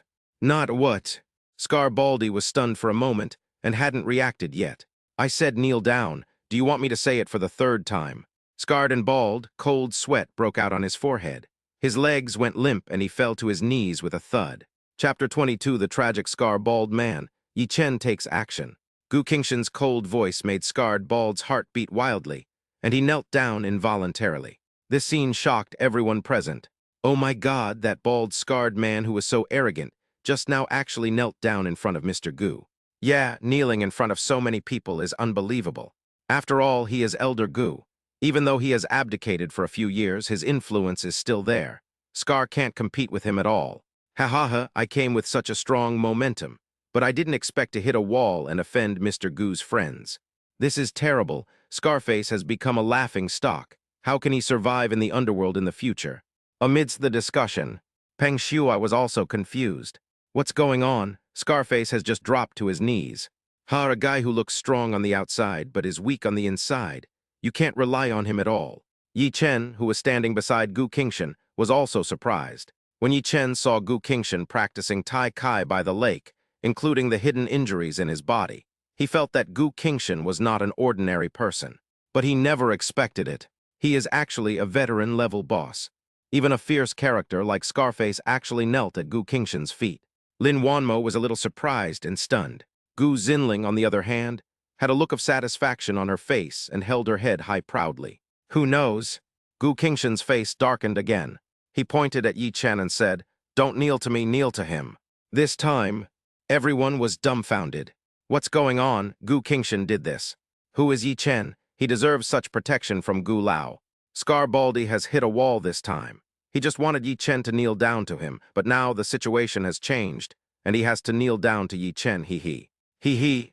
"Not what?" Scarbaldi was stunned for a moment and hadn't reacted yet. "I said kneel down. Do you want me to say it for the 3rd time?" Scarred and bald, cold sweat broke out on his forehead. His legs went limp and he fell to his knees with a thud. Chapter 22, The Tragic Scar Bald Man. Yi Chen takes action. Gu Qingshan's cold voice made Scarred Bald's heart beat wildly, and he knelt down involuntarily. This scene shocked everyone present. Oh my God, that bald, scarred man who was so arrogant just now actually knelt down in front of Mr. Gu. Yeah, kneeling in front of so many people is unbelievable. After all, he is Elder Gu. Even though he has abdicated for a few years, his influence is still there. Scar can't compete with him at all. Ha ha ha, I came with such a strong momentum, but I didn't expect to hit a wall and offend Mr. Gu's friends. This is terrible. Scarface has become a laughing stock. How can he survive in the underworld in the future? Amidst the discussion, Peng Shuai was also confused. What's going on? Scarface has just dropped to his knees. A guy who looks strong on the outside but is weak on the inside. You can't rely on him at all. Yi Chen, who was standing beside Gu Qingshan, was also surprised. When Yi Chen saw Gu Qingshan practicing Tai Chi by the lake, including the hidden injuries in his body, he felt that Gu Qingshan was not an ordinary person. But he never expected it. He is actually a veteran-level boss. Even a fierce character like Scarface actually knelt at Gu Qingshan's feet. Lin Wanmo was a little surprised and stunned. Gu Zinling, on the other hand, had a look of satisfaction on her face and held her head high proudly. Who knows? Gu Qingshan's face darkened again. He pointed at Yi Chen and said, "Don't kneel to me, kneel to him." This time, everyone was dumbfounded. What's going on? Gu Qingshan did this. Who is Yi Chen? He deserves such protection from Gu Lao. Scarbaldi has hit a wall this time. He just wanted Yi Chen to kneel down to him, but now the situation has changed, and he has to kneel down to Yi Chen, hee.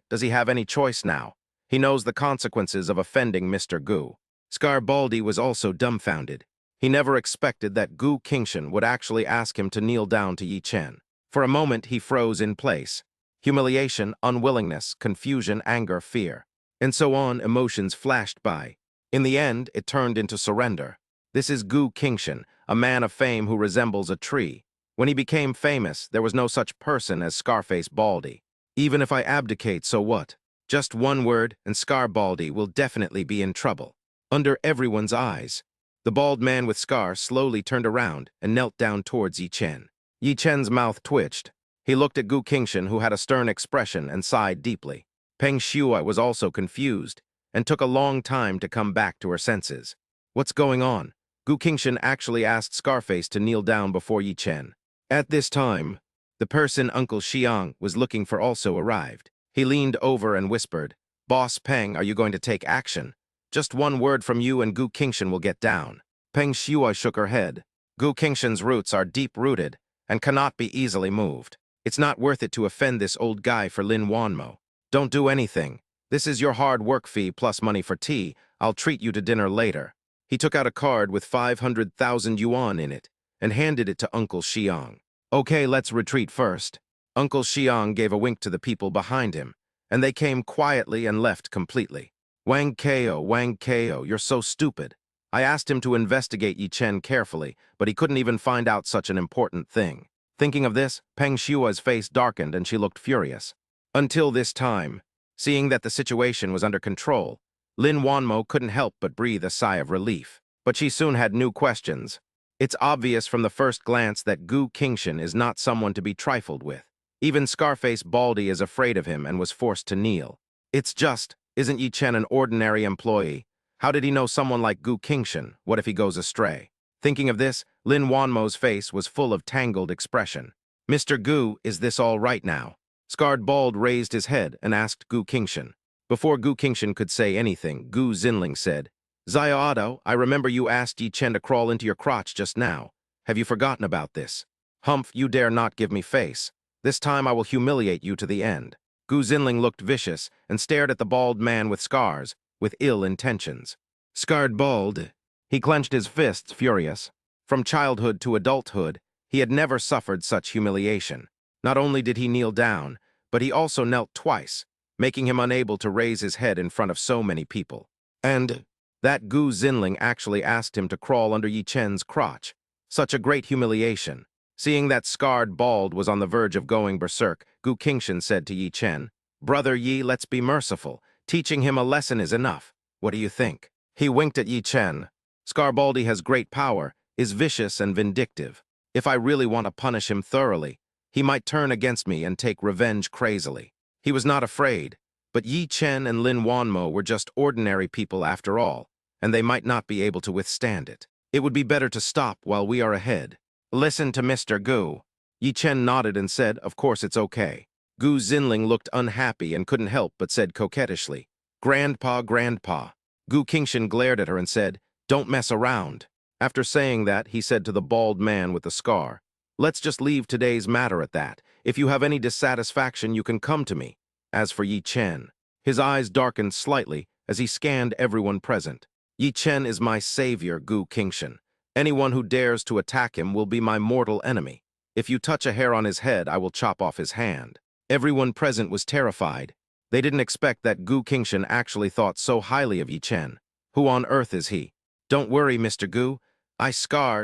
Does he have any choice now? He knows the consequences of offending Mr. Gu. Scarbaldi was also dumbfounded. He never expected that Gu Qingshan would actually ask him to kneel down to Yi Chen. For a moment, he froze in place. Humiliation, unwillingness, confusion, anger, fear, and so on, emotions flashed by. In the end, it turned into surrender. This is Gu Qingshan, a man of fame who resembles a tree. When he became famous, there was no such person as Scarface Baldi. Even if I abdicate, so what? Just one word, and Scarbaldi will definitely be in trouble. Under everyone's eyes, the bald man with Scar slowly turned around and knelt down towards Yi Chen. Yi Chen's mouth twitched. He looked at Gu Qingshan, who had a stern expression, and sighed deeply. Peng Shuai was also confused, and took a long time to come back to her senses. What's going on? Gu Qingshan actually asked Scarface to kneel down before Yi Chen. At this time, the person Uncle Xiang was looking for also arrived. He leaned over and whispered, "Boss Peng, are you going to take action? Just one word from you and Gu Qingshan will get down." Peng Shuai shook her head. Gu Qingshan's roots are deep-rooted and cannot be easily moved. It's not worth it to offend this old guy for Lin Wanmo. Don't do anything. This is your hard work fee plus money for tea. I'll treat you to dinner later. He took out a card with 500,000 yuan in it and handed it to Uncle Xiang. Okay, let's retreat first. Uncle Xiang gave a wink to the people behind him, and they came quietly and left completely. Wang Ko, you're so stupid. I asked him to investigate Yi Chen carefully, but he couldn't even find out such an important thing. Thinking of this, Peng Shua's face darkened and she looked furious. Until this time, seeing that the situation was under control, Lin Wanmo couldn't help but breathe a sigh of relief. But she soon had new questions. It's obvious from the first glance that Gu Qingshan is not someone to be trifled with. Even Scarface Baldy is afraid of him and was forced to kneel. It's just, isn't Yi Chen an ordinary employee? How did he know someone like Gu Qingshan? What if he goes astray? Thinking of this, Lin Wanmo's face was full of tangled expression. Mr. Gu, is this all right now? Scarred Bald raised his head and asked Gu Qingshan. Before Gu Qingshan could say anything, Gu Zinling said, Xiaodo, I remember you asked Yi Chen to crawl into your crotch just now. Have you forgotten about this? Humph, you dare not give me face. This time I will humiliate you to the end. Gu Zinling looked vicious and stared at the bald man with scars, with ill intentions. Scarred Bald. He clenched his fists, furious. From childhood to adulthood, he had never suffered such humiliation. Not only did he kneel down, but he also knelt twice, making him unable to raise his head in front of so many people. And that Gu Zinling actually asked him to crawl under Yi Chen's crotch. Such a great humiliation. Seeing that Scarred Bald was on the verge of going berserk, Gu Qingshan said to Yi Chen, Brother Yi, let's be merciful. Teaching him a lesson is enough. What do you think? He winked at Yi Chen. Scarbaldi has great power, is vicious and vindictive. If I really want to punish him thoroughly, he might turn against me and take revenge crazily. He was not afraid, but Yi Chen and Lin Wanmo were just ordinary people after all, and they might not be able to withstand it. It would be better to stop while we are ahead. Listen to Mr. Gu. Yi Chen nodded and said, of course it's okay. Gu Zinling looked unhappy and couldn't help but said coquettishly, Grandpa, Grandpa. Gu Qingshan glared at her and said, don't mess around. After saying that, he said to the bald man with the scar, let's just leave today's matter at that. If you have any dissatisfaction, you can come to me. As for Yi Chen, his eyes darkened slightly as he scanned everyone present. Yi Chen is my savior, Gu Qingshan. Anyone who dares to attack him will be my mortal enemy. If you touch a hair on his head, I will chop off his hand. Everyone present was terrified. They didn't expect that Gu Qingshan actually thought so highly of Yi Chen. Who on earth is he? Don't worry, Mr. Gu. I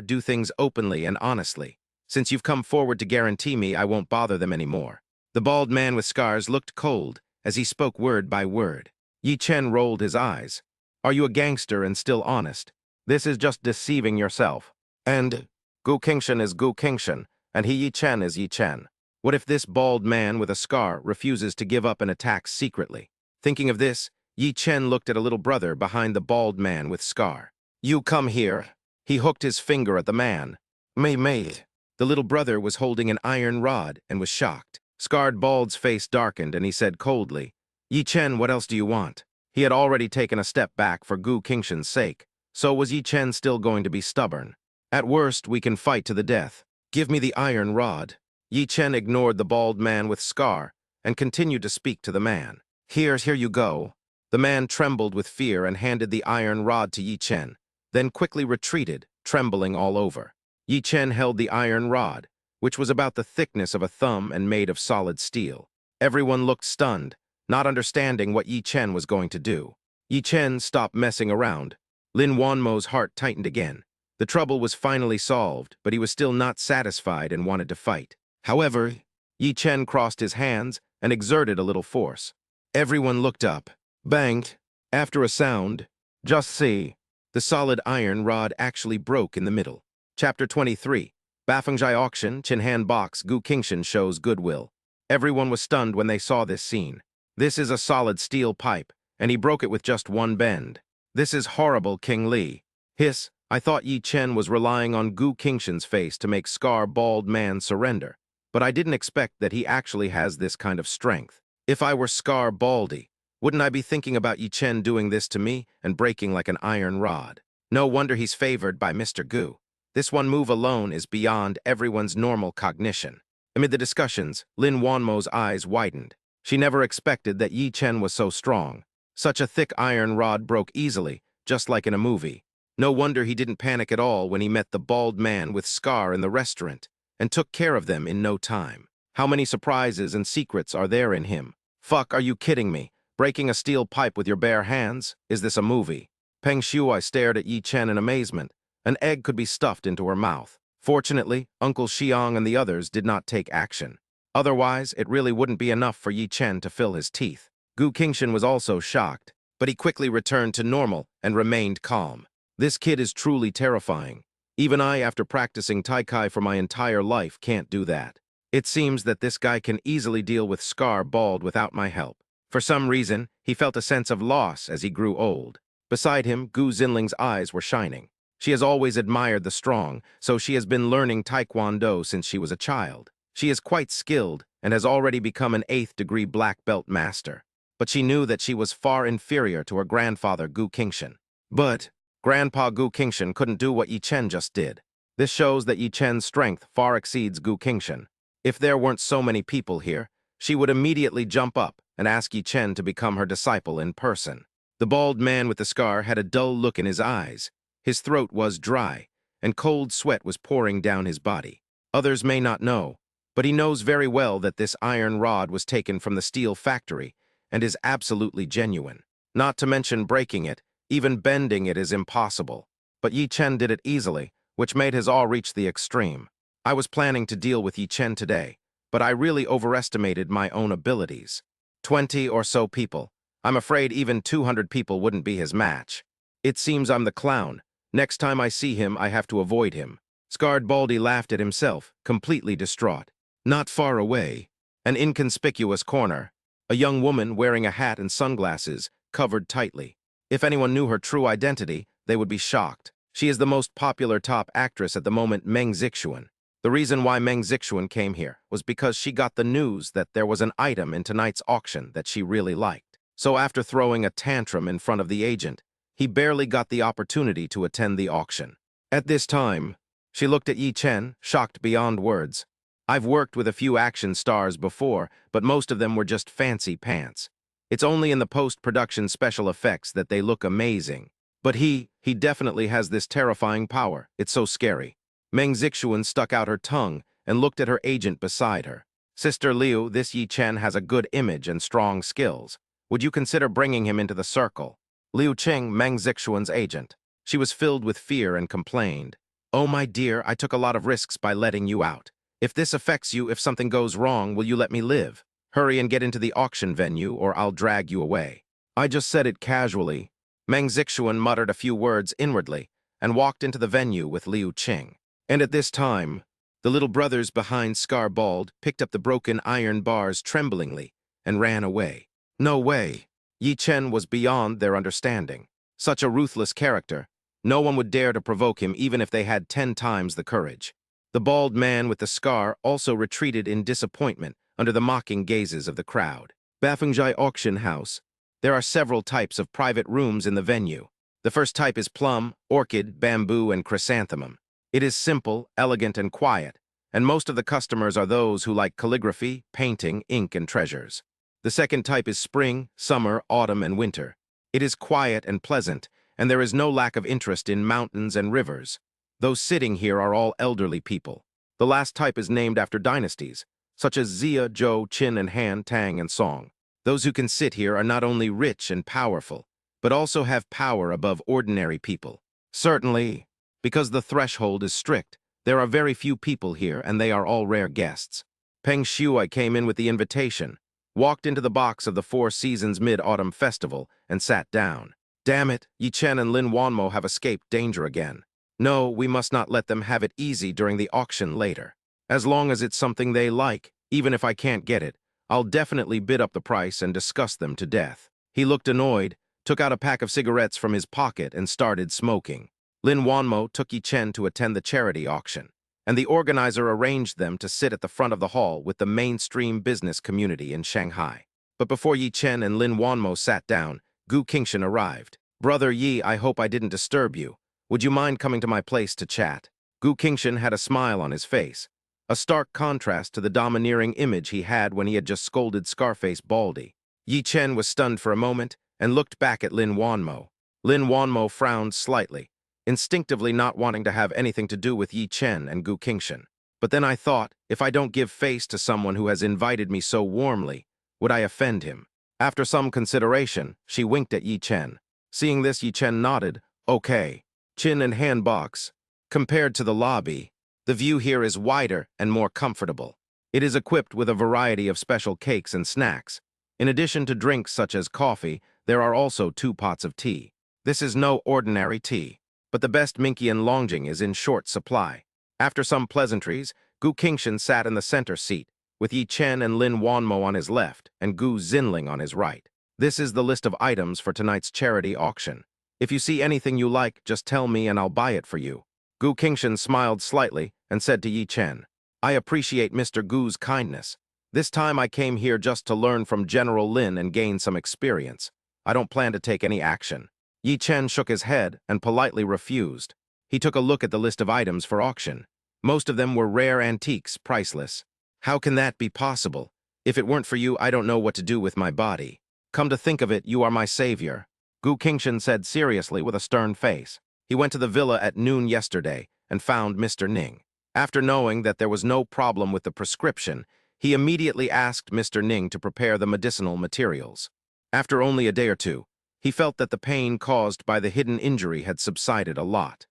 do things openly and honestly. Since you've come forward to guarantee me, I won't bother them anymore. The bald man with scars looked cold as he spoke word by word. Yi Chen rolled his eyes. Are you a gangster and still honest? This is just deceiving yourself. And Gu Qingshan is Gu Qingshan, and Yi Chen is Yi Chen. What if this bald man with a scar refuses to give up and attacks secretly? Thinking of this, Yi Chen looked at a little brother behind the bald man with scar. You come here. He hooked his finger at the man. Mate. The little brother was holding an iron rod and was shocked. Scarred Bald's face darkened and he said coldly, Yi Chen, what else do you want? He had already taken a step back for Gu Qingshan's sake, so was Yi Chen still going to be stubborn? At worst, we can fight to the death. Give me the iron rod. Yi Chen ignored the bald man with scar and continued to speak to the man. Here you go. The man trembled with fear and handed the iron rod to Yi Chen, then quickly retreated, trembling all over. Yi Chen held the iron rod, which was about the thickness of a thumb and made of solid steel. Everyone looked stunned, not understanding what Yi Chen was going to do. Yi Chen stopped messing around. Lin Wanmo's heart tightened again. The trouble was finally solved, but he was still not satisfied and wanted to fight. However, Yi Chen crossed his hands and exerted a little force. Everyone looked up. Banged. After a sound, just see. The solid iron rod actually broke in the middle. Chapter 23. Bafengjai Auction, Chinhan Box, Gu Qingshan shows goodwill. Everyone was stunned when they saw this scene. This is a solid steel pipe, and he broke it with just one bend. This is horrible, King Li. Hiss, I thought Yi Chen was relying on Gu Qingshan's face to make Scar Bald Man surrender, but I didn't expect that he actually has this kind of strength. If I were Scar Baldy, wouldn't I be thinking about Yi Chen doing this to me and breaking like an iron rod? No wonder he's favored by Mr. Gu. This one move alone is beyond everyone's normal cognition. Amid the discussions, Lin Wanmo's eyes widened. She never expected that Yi Chen was so strong. Such a thick iron rod broke easily, just like in a movie. No wonder he didn't panic at all when he met the bald man with scar in the restaurant, and took care of them in no time. How many surprises and secrets are there in him? Fuck, are you kidding me? Breaking a steel pipe with your bare hands? Is this a movie? Peng Shuai stared at Yi Chen in amazement. An egg could be stuffed into her mouth. Fortunately, Uncle Xiang and the others did not take action. Otherwise, it really wouldn't be enough for Yi Chen to fill his teeth. Gu Qingshan was also shocked, but he quickly returned to normal and remained calm. This kid is truly terrifying. Even I, after practicing Tai Chi for my entire life, can't do that. It seems that this guy can easily deal with Scar Bald without my help. For some reason, he felt a sense of loss as he grew old. Beside him, Gu Zinling's eyes were shining. She has always admired the strong, so she has been learning Taekwondo since she was a child. She is quite skilled and has already become an 8th-degree black belt master. But she knew that she was far inferior to her grandfather Gu Qingshan. But Grandpa Gu Qingshan couldn't do what Yi Chen just did. This shows that Yi Chen's strength far exceeds Gu Qingshan. If there weren't so many people here, she would immediately jump up and ask Yi Chen to become her disciple in person. The bald man with the scar had a dull look in his eyes. His throat was dry, and cold sweat was pouring down his body. Others may not know, but he knows very well that this iron rod was taken from the steel factory and is absolutely genuine. Not to mention breaking it, even bending it is impossible. But Yi Chen did it easily, which made his awe reach the extreme. I was planning to deal with Yi Chen today, but I really overestimated my own abilities. 20 or so people. I'm afraid even 200 people wouldn't be his match. It seems I'm the clown. Next time I see him, I have to avoid him. Scarred Baldy laughed at himself, completely distraught. Not far away, an inconspicuous corner, a young woman wearing a hat and sunglasses, covered tightly. If anyone knew her true identity, they would be shocked. She is the most popular top actress at the moment, Meng Zixuan. The reason why Meng Zixuan came here was because she got the news that there was an item in tonight's auction that she really liked. So after throwing a tantrum in front of the agent, he barely got the opportunity to attend the auction. At this time, she looked at Yi Chen, shocked beyond words. I've worked with a few action stars before, but most of them were just fancy pants. It's only in the post-production special effects that they look amazing. But he definitely has this terrifying power. It's so scary. Meng Zixuan stuck out her tongue and looked at her agent beside her. Sister Liu, this Yi Chen has a good image and strong skills. Would you consider bringing him into the circle? Liu Qing, Meng Zixuan's agent. She was filled with fear and complained. Oh, my dear, I took a lot of risks by letting you out. If this affects you, if something goes wrong, will you let me live? Hurry and get into the auction venue, or I'll drag you away. I just said it casually. Meng Zixuan muttered a few words inwardly and walked into the venue with Liu Qing. And at this time, the little brothers behind Scar Bald picked up the broken iron bars tremblingly and ran away. No way. Yi Chen was beyond their understanding. Such a ruthless character. No one would dare to provoke him even if they had 10 times the courage. The bald man with the scar also retreated in disappointment under the mocking gazes of the crowd. Bafengjai Auction House. There are several types of private rooms in the venue. The first type is plum, orchid, bamboo, and chrysanthemum. It is simple, elegant, and quiet, and most of the customers are those who like calligraphy, painting, ink, and treasures. The second type is spring, summer, autumn, and winter. It is quiet and pleasant, and there is no lack of interest in mountains and rivers. Those sitting here are all elderly people. The last type is named after dynasties, such as Xia, Zhou, Qin, and Han, Tang, and Song. Those who can sit here are not only rich and powerful, but also have power above ordinary people. Certainly, because the threshold is strict, there are very few people here, and they are all rare guests. Peng Shuai came in with the invitation, walked into the box of the Four Seasons Mid-Autumn Festival, and sat down. Damn it, Yi Chen and Lin Wanmo have escaped danger again. No, we must not let them have it easy during the auction later. As long as it's something they like, even if I can't get it, I'll definitely bid up the price and discuss them to death. He looked annoyed, took out a pack of cigarettes from his pocket, and started smoking. Lin Wanmo took Yi Chen to attend the charity auction, and the organizer arranged them to sit at the front of the hall with the mainstream business community in Shanghai. But before Yi Chen and Lin Wanmo sat down, Gu Qingshan arrived. Brother Yi, I hope I didn't disturb you. Would you mind coming to my place to chat? Gu Qingshan had a smile on his face, a stark contrast to the domineering image he had when he had just scolded Scarface Baldy. Yi Chen was stunned for a moment and looked back at Lin Wanmo. Lin Wanmo frowned slightly, instinctively not wanting to have anything to do with Yi Chen and Gu Qingshan. But then I thought, if I don't give face to someone who has invited me so warmly, would I offend him? After some consideration, she winked at Yi Chen. Seeing this, Yi Chen nodded. Okay. Chin and hand box. Compared to the lobby, the view here is wider and more comfortable. It is equipped with a variety of special cakes and snacks. In addition to drinks such as coffee, there are also 2 pots of tea. This is no ordinary tea, but the best Minkian Longjing is in short supply. After some pleasantries, Gu Qingshan sat in the center seat, with Yi Chen and Lin Wanmo on his left and Gu Xinling on his right. This is the list of items for tonight's charity auction. If you see anything you like, just tell me and I'll buy it for you. Gu Qingshan smiled slightly and said to Yi Chen, I appreciate Mr. Gu's kindness. This time I came here just to learn from General Lin and gain some experience. I don't plan to take any action. Yi Chen shook his head and politely refused. He took a look at the list of items for auction. Most of them were rare antiques, priceless. How can that be possible? If it weren't for you, I don't know what to do with my body. Come to think of it, you are my savior. Gu Qingshan said seriously with a stern face. He went to the villa at noon yesterday and found Mr. Ning. After knowing that there was no problem with the prescription, he immediately asked Mr. Ning to prepare the medicinal materials. After only a day or two, he felt that the pain caused by the hidden injury had subsided a lot.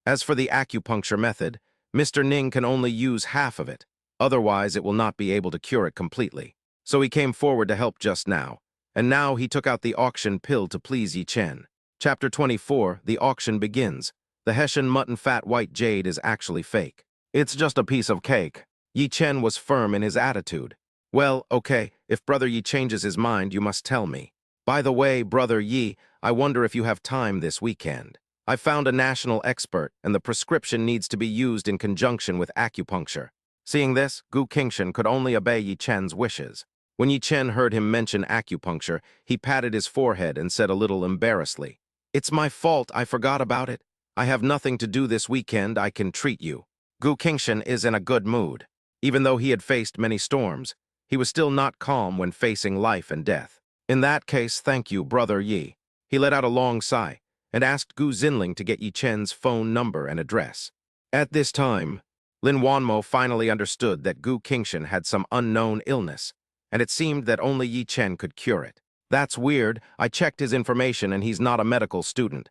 As for the acupuncture method, Mr. Ning can only use half of it. Otherwise, it will not be able to cure it completely. So he came forward to help just now. And now he took out the auction pill to please Yi Chen. Chapter 24, the auction begins. The Hessian mutton fat white jade is actually fake. It's just a piece of cake. Yi Chen was firm in his attitude. Well, okay, if Brother Yi changes his mind, you must tell me. By the way, Brother Yi, I wonder if you have time this weekend. I found a national expert, and the prescription needs to be used in conjunction with acupuncture. Seeing this, Gu Qingshan could only obey Yi Chen's wishes. When Yi Chen heard him mention acupuncture, he patted his forehead and said a little embarrassedly, It's my fault, I forgot about it. I have nothing to do this weekend, I can treat you. Gu Qingshan is in a good mood. Even though he had faced many storms, he was still not calm when facing life and death. In that case, thank you, Brother Yi. He let out a long sigh and asked Gu Xinling to get Yi Chen's phone number and address. At this time, Lin Wanmo finally understood that Gu Qingshan had some unknown illness, and it seemed that only Yi Chen could cure it. That's weird. I checked his information and he's not a medical student.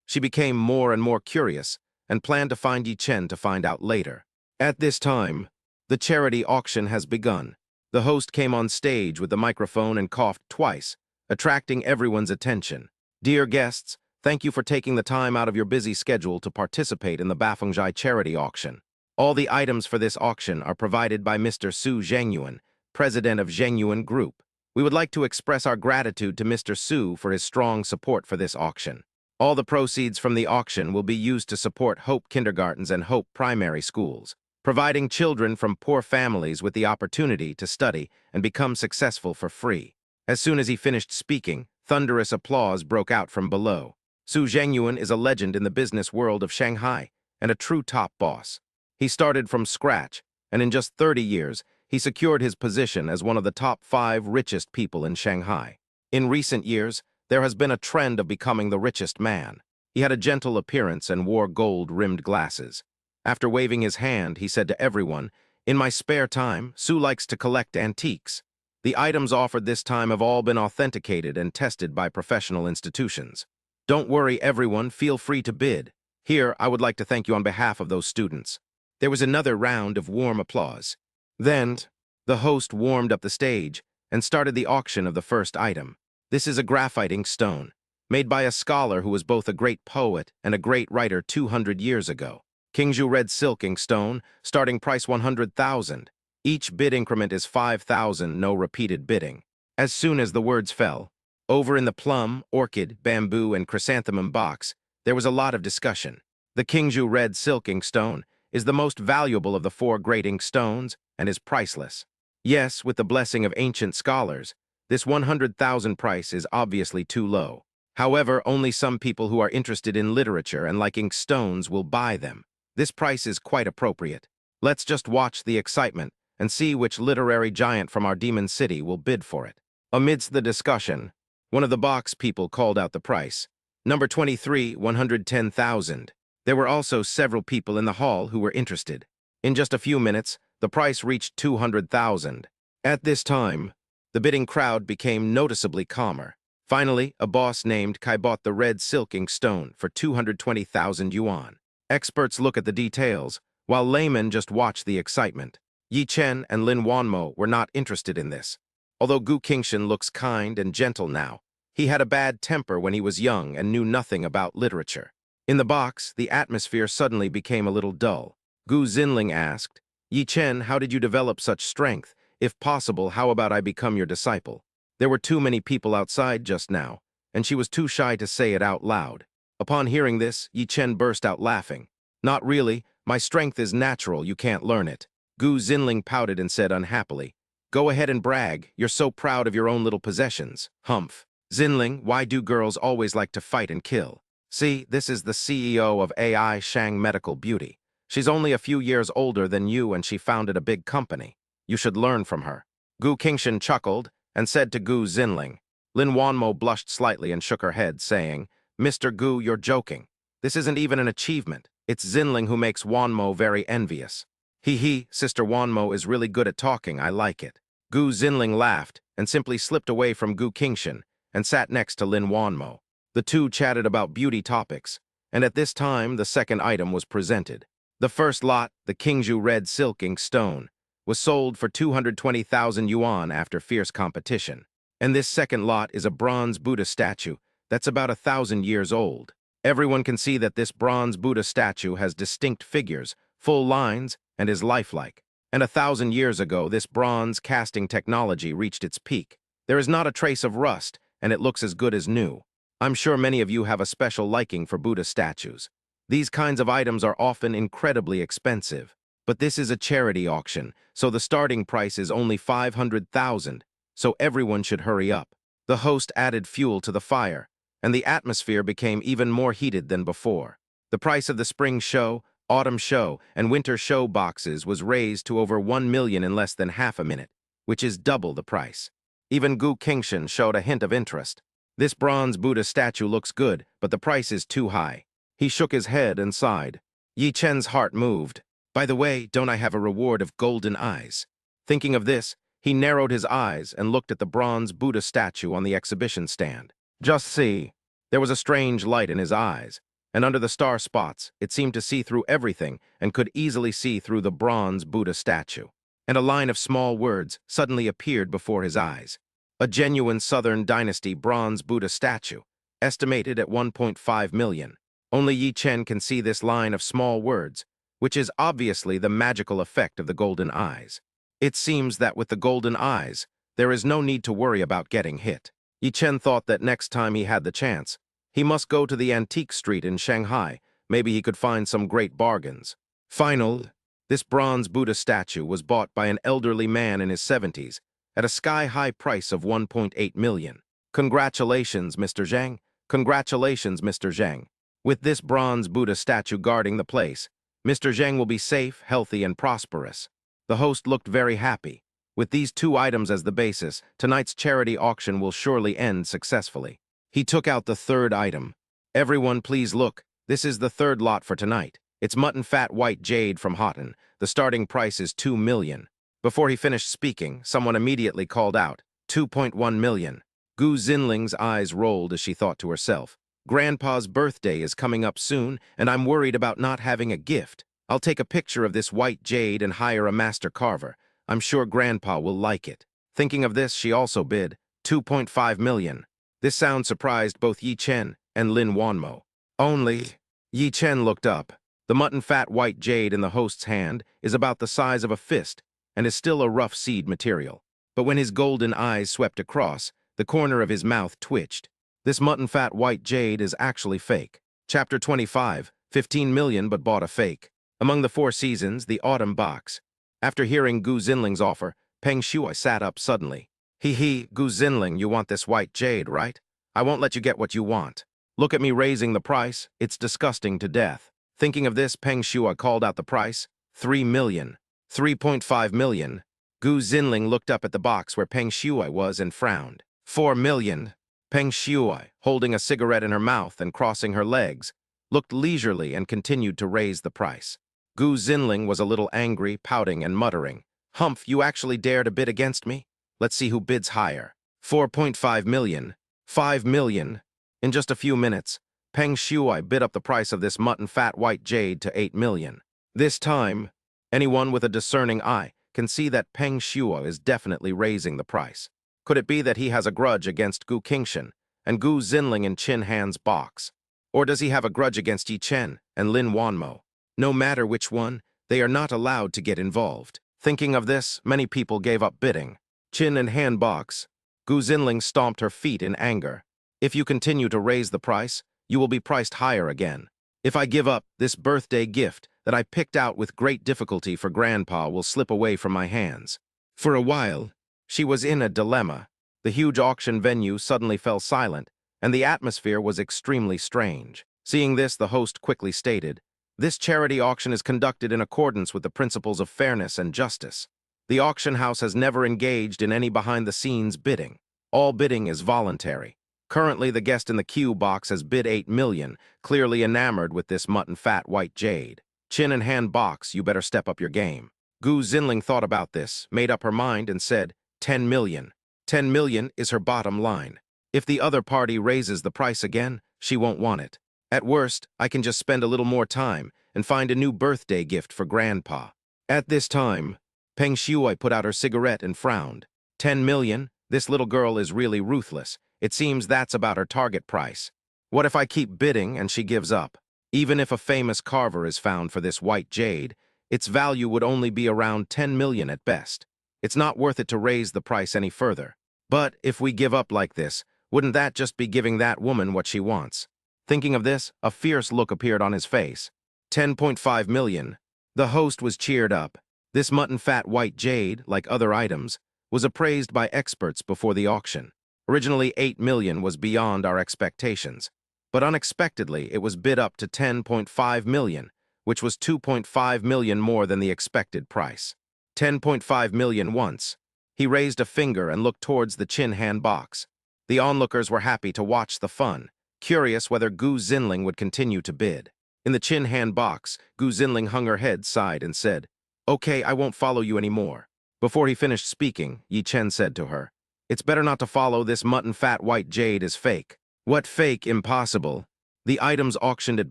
She became more and more curious and planned to find Yi Chen to find out later. At this time, the charity auction has begun. The host came on stage with the microphone and coughed twice, attracting everyone's attention. Dear guests, thank you for taking the time out of your busy schedule to participate in the Bafengjai charity auction. All the items for this auction are provided by Mr. Su Zhengyuan, president of Zhengyuan Group. We would like to express our gratitude to Mr. Su for his strong support for this auction. All the proceeds from the auction will be used to support Hope kindergartens and Hope primary schools, providing children from poor families with the opportunity to study and become successful for free. As soon as he finished speaking, thunderous applause broke out from below. Su Zhengyuan is a legend in the business world of Shanghai and a true top boss. He started from scratch, and in just 30 years, he secured his position as one of the top 5 richest people in Shanghai. In recent years, there has been a trend of becoming the richest man. He had a gentle appearance and wore gold-rimmed glasses. After waving his hand, he said to everyone, In my spare time, Su likes to collect antiques. The items offered this time have all been authenticated and tested by professional institutions. Don't worry, everyone, feel free to bid. Here, I would like to thank you on behalf of those students. There was another round of warm applause. Then, the host warmed up the stage and started the auction of the first item. This is a graphiting stone, made by a scholar who was both a great poet and a great writer 200 years ago. Qingzhou red silking stone, starting price 100,000. Each bid increment is 5,000, no repeated bidding. As soon as the words fell, over in the plum, orchid, bamboo, and chrysanthemum box, there was a lot of discussion. The Qingzhou red silking stone is the most valuable of the 4 great ink stones and is priceless. Yes, with the blessing of ancient scholars, this 100,000 price is obviously too low. However, only some people who are interested in literature and like ink stones will buy them. This price is quite appropriate. Let's just watch the excitement and see which literary giant from our demon city will bid for it. Amidst the discussion, one of the box people called out the price. Number 23, 110,000. There were also several people in the hall who were interested. In just a few minutes, the price reached 200,000. At this time, the bidding crowd became noticeably calmer. Finally, a boss named Kai bought the red silk ink stone for 220,000 yuan. Experts look at the details, while laymen just watch the excitement. Yi Chen and Lin Wanmo were not interested in this. Although Gu Qingshan looks kind and gentle now, he had a bad temper when he was young and knew nothing about literature. In the box, the atmosphere suddenly became a little dull. Gu Xinling asked, "Yi Chen, how did you develop such strength? If possible, how about I become your disciple?" There were too many people outside just now, and she was too shy to say it out loud. Upon hearing this, Yi Chen burst out laughing. "Not really. My strength is natural. You can't learn it." Gu Xinling pouted and said unhappily, "Go ahead and brag. You're so proud of your own little possessions." Humph. "Xinling, why do girls always like to fight and kill? See, this is the CEO of AI Shang Medical Beauty. She's only a few years older than you and she founded a big company. You should learn from her." Gu Qingshan chuckled and said to Gu Xinling. Lin Wanmo blushed slightly and shook her head, saying, "Mr. Gu, you're joking. This isn't even an achievement. It's Xinling who makes Wanmo very envious." "He, Sister Wanmo is really good at talking. I like it." Gu Xinling laughed and simply slipped away from Gu Qingshan and sat next to Lin Wanmo. The two chatted about beauty topics, and at this time the second item was presented. The first lot, the Qingzhou red silk ink stone, was sold for 220,000 yuan after fierce competition. And this second lot is a bronze Buddha statue that's about 1,000 years old. Everyone can see that this bronze Buddha statue has distinct figures, full lines, and is lifelike. And 1,000 years ago, this bronze casting technology reached its peak. There is not a trace of rust, and it looks as good as new. I'm sure many of you have a special liking for Buddha statues. These kinds of items are often incredibly expensive. But this is a charity auction, so the starting price is only 500,000, so everyone should hurry up. The host added fuel to the fire, and the atmosphere became even more heated than before. The price of the spring show, autumn show, and winter show boxes was raised to over 1 million in less than half a minute, which is double the price. Even Gu Qingshan showed a hint of interest. "This bronze Buddha statue looks good, but the price is too high." He shook his head and sighed. Yi Chen's heart moved. "By the way, don't I have a reward of golden eyes?" Thinking of this, he narrowed his eyes and looked at the bronze Buddha statue on the exhibition stand. Just see. There was a strange light in his eyes, and under the star spots, it seemed to see through everything and could easily see through the bronze Buddha statue. And a line of small words suddenly appeared before his eyes. "A genuine Southern Dynasty bronze Buddha statue, estimated at 1.5 million. Only Yi Chen can see this line of small words, which is obviously the magical effect of the golden eyes. It seems that with the golden eyes, there is no need to worry about getting hit." Yi Chen thought that next time he had the chance, he must go to the antique street in Shanghai. Maybe he could find some great bargains. Finally, this bronze Buddha statue was bought by an elderly man in his 70s at a sky-high price of 1.8 million. "Congratulations, Mr. Zhang. Congratulations, Mr. Zhang. With this bronze Buddha statue guarding the place, Mr. Zhang will be safe, healthy, and prosperous." The host looked very happy. With these two items as the basis, tonight's charity auction will surely end successfully. He took out the third item. "Everyone, please look. This is the third lot for tonight. It's mutton fat white jade from Hotten. The starting price is 2 million. Before he finished speaking, someone immediately called out, 2.1 million. Gu Xinling's eyes rolled as she thought to herself, "Grandpa's birthday is coming up soon, and I'm worried about not having a gift. I'll take a picture of this white jade and hire a master carver. I'm sure Grandpa will like it." Thinking of this, she also bid 2.5 million. This sound surprised both Yi Chen and Lin Wanmo. Only, Yi Chen looked up. The mutton fat white jade in the host's hand is about the size of a fist and is still a rough seed material. But when his golden eyes swept across, the corner of his mouth twitched. This mutton fat white jade is actually fake. Chapter 25, 15 million but bought a fake. Among the 4 seasons, the autumn box. After hearing Gu Xinling's offer, Peng Shuai sat up suddenly. Gu Xinling, you want this white jade, right? I won't let you get what you want. Look at me raising the price. It's disgusting to death." Thinking of this, Peng Shuai called out the price, 3 million. 3.5 million. Gu Xinling looked up at the box where Peng Shuai was and frowned. 4 million. Peng Shuai, holding a cigarette in her mouth and crossing her legs, looked leisurely and continued to raise the price. Gu Zinling was a little angry, pouting and muttering, "Humph, you actually dare to bid against me? Let's see who bids higher." 4.5 million. 5 million. In just a few minutes, Peng Shuai bid up the price of this mutton-fat white jade to 8 million. This time, anyone with a discerning eye can see that Peng Shuai is definitely raising the price. Could it be that he has a grudge against Gu Qingshan and Gu Zinling in Qin Han's box? Or does he have a grudge against Yi Chen and Lin Wanmo? No matter which one, they are not allowed to get involved. Thinking of this, many people gave up bidding. Qin and Han box. Gu Zinling stomped her feet in anger. "If you continue to raise the price, you will be priced higher again. If I give up, this birthday gift that I picked out with great difficulty for Grandpa will slip away from my hands." For a while, she was in a dilemma. The huge auction venue suddenly fell silent, and the atmosphere was extremely strange. Seeing this, the host quickly stated, "This charity auction is conducted in accordance with the principles of fairness and justice. The auction house has never engaged in any behind-the-scenes bidding. All bidding is voluntary. Currently, the guest in the queue box has bid 8 million, clearly enamored with this mutton-fat white jade. Qin and Han box, you better step up your game." Gu Zinling thought about this, made up her mind, and said, 10 million. 10 million is her bottom line. If the other party raises the price again, she won't want it. At worst, I can just spend a little more time and find a new birthday gift for Grandpa. At this time, Peng Shuai put out her cigarette and frowned. 10 million? This little girl is really ruthless. It seems that's about her target price. What if I keep bidding and she gives up? Even if a famous carver is found for this white jade, its value would only be around 10 million at best. It's not worth it to raise the price any further. But if we give up like this, wouldn't that just be giving that woman what she wants? Thinking of this, a fierce look appeared on his face. 10.5 million. The host was cheered up. This mutton-fat white jade, like other items, was appraised by experts before the auction. Originally, 8 million was beyond our expectations, but unexpectedly, it was bid up to 10.5 million, which was 2.5 million more than the expected price. 10.5 million once. He raised a finger and looked towards the Qin Han box. The onlookers were happy to watch the fun, curious whether Gu Zinling would continue to bid. In the Qin Han box, Gu Zinling hung her head, sighed, and said, "Okay, I won't follow you anymore." Before he finished speaking, Yi Chen said to her, "It's better not to follow. This mutton-fat white jade is fake." "What fake? Impossible. The items auctioned at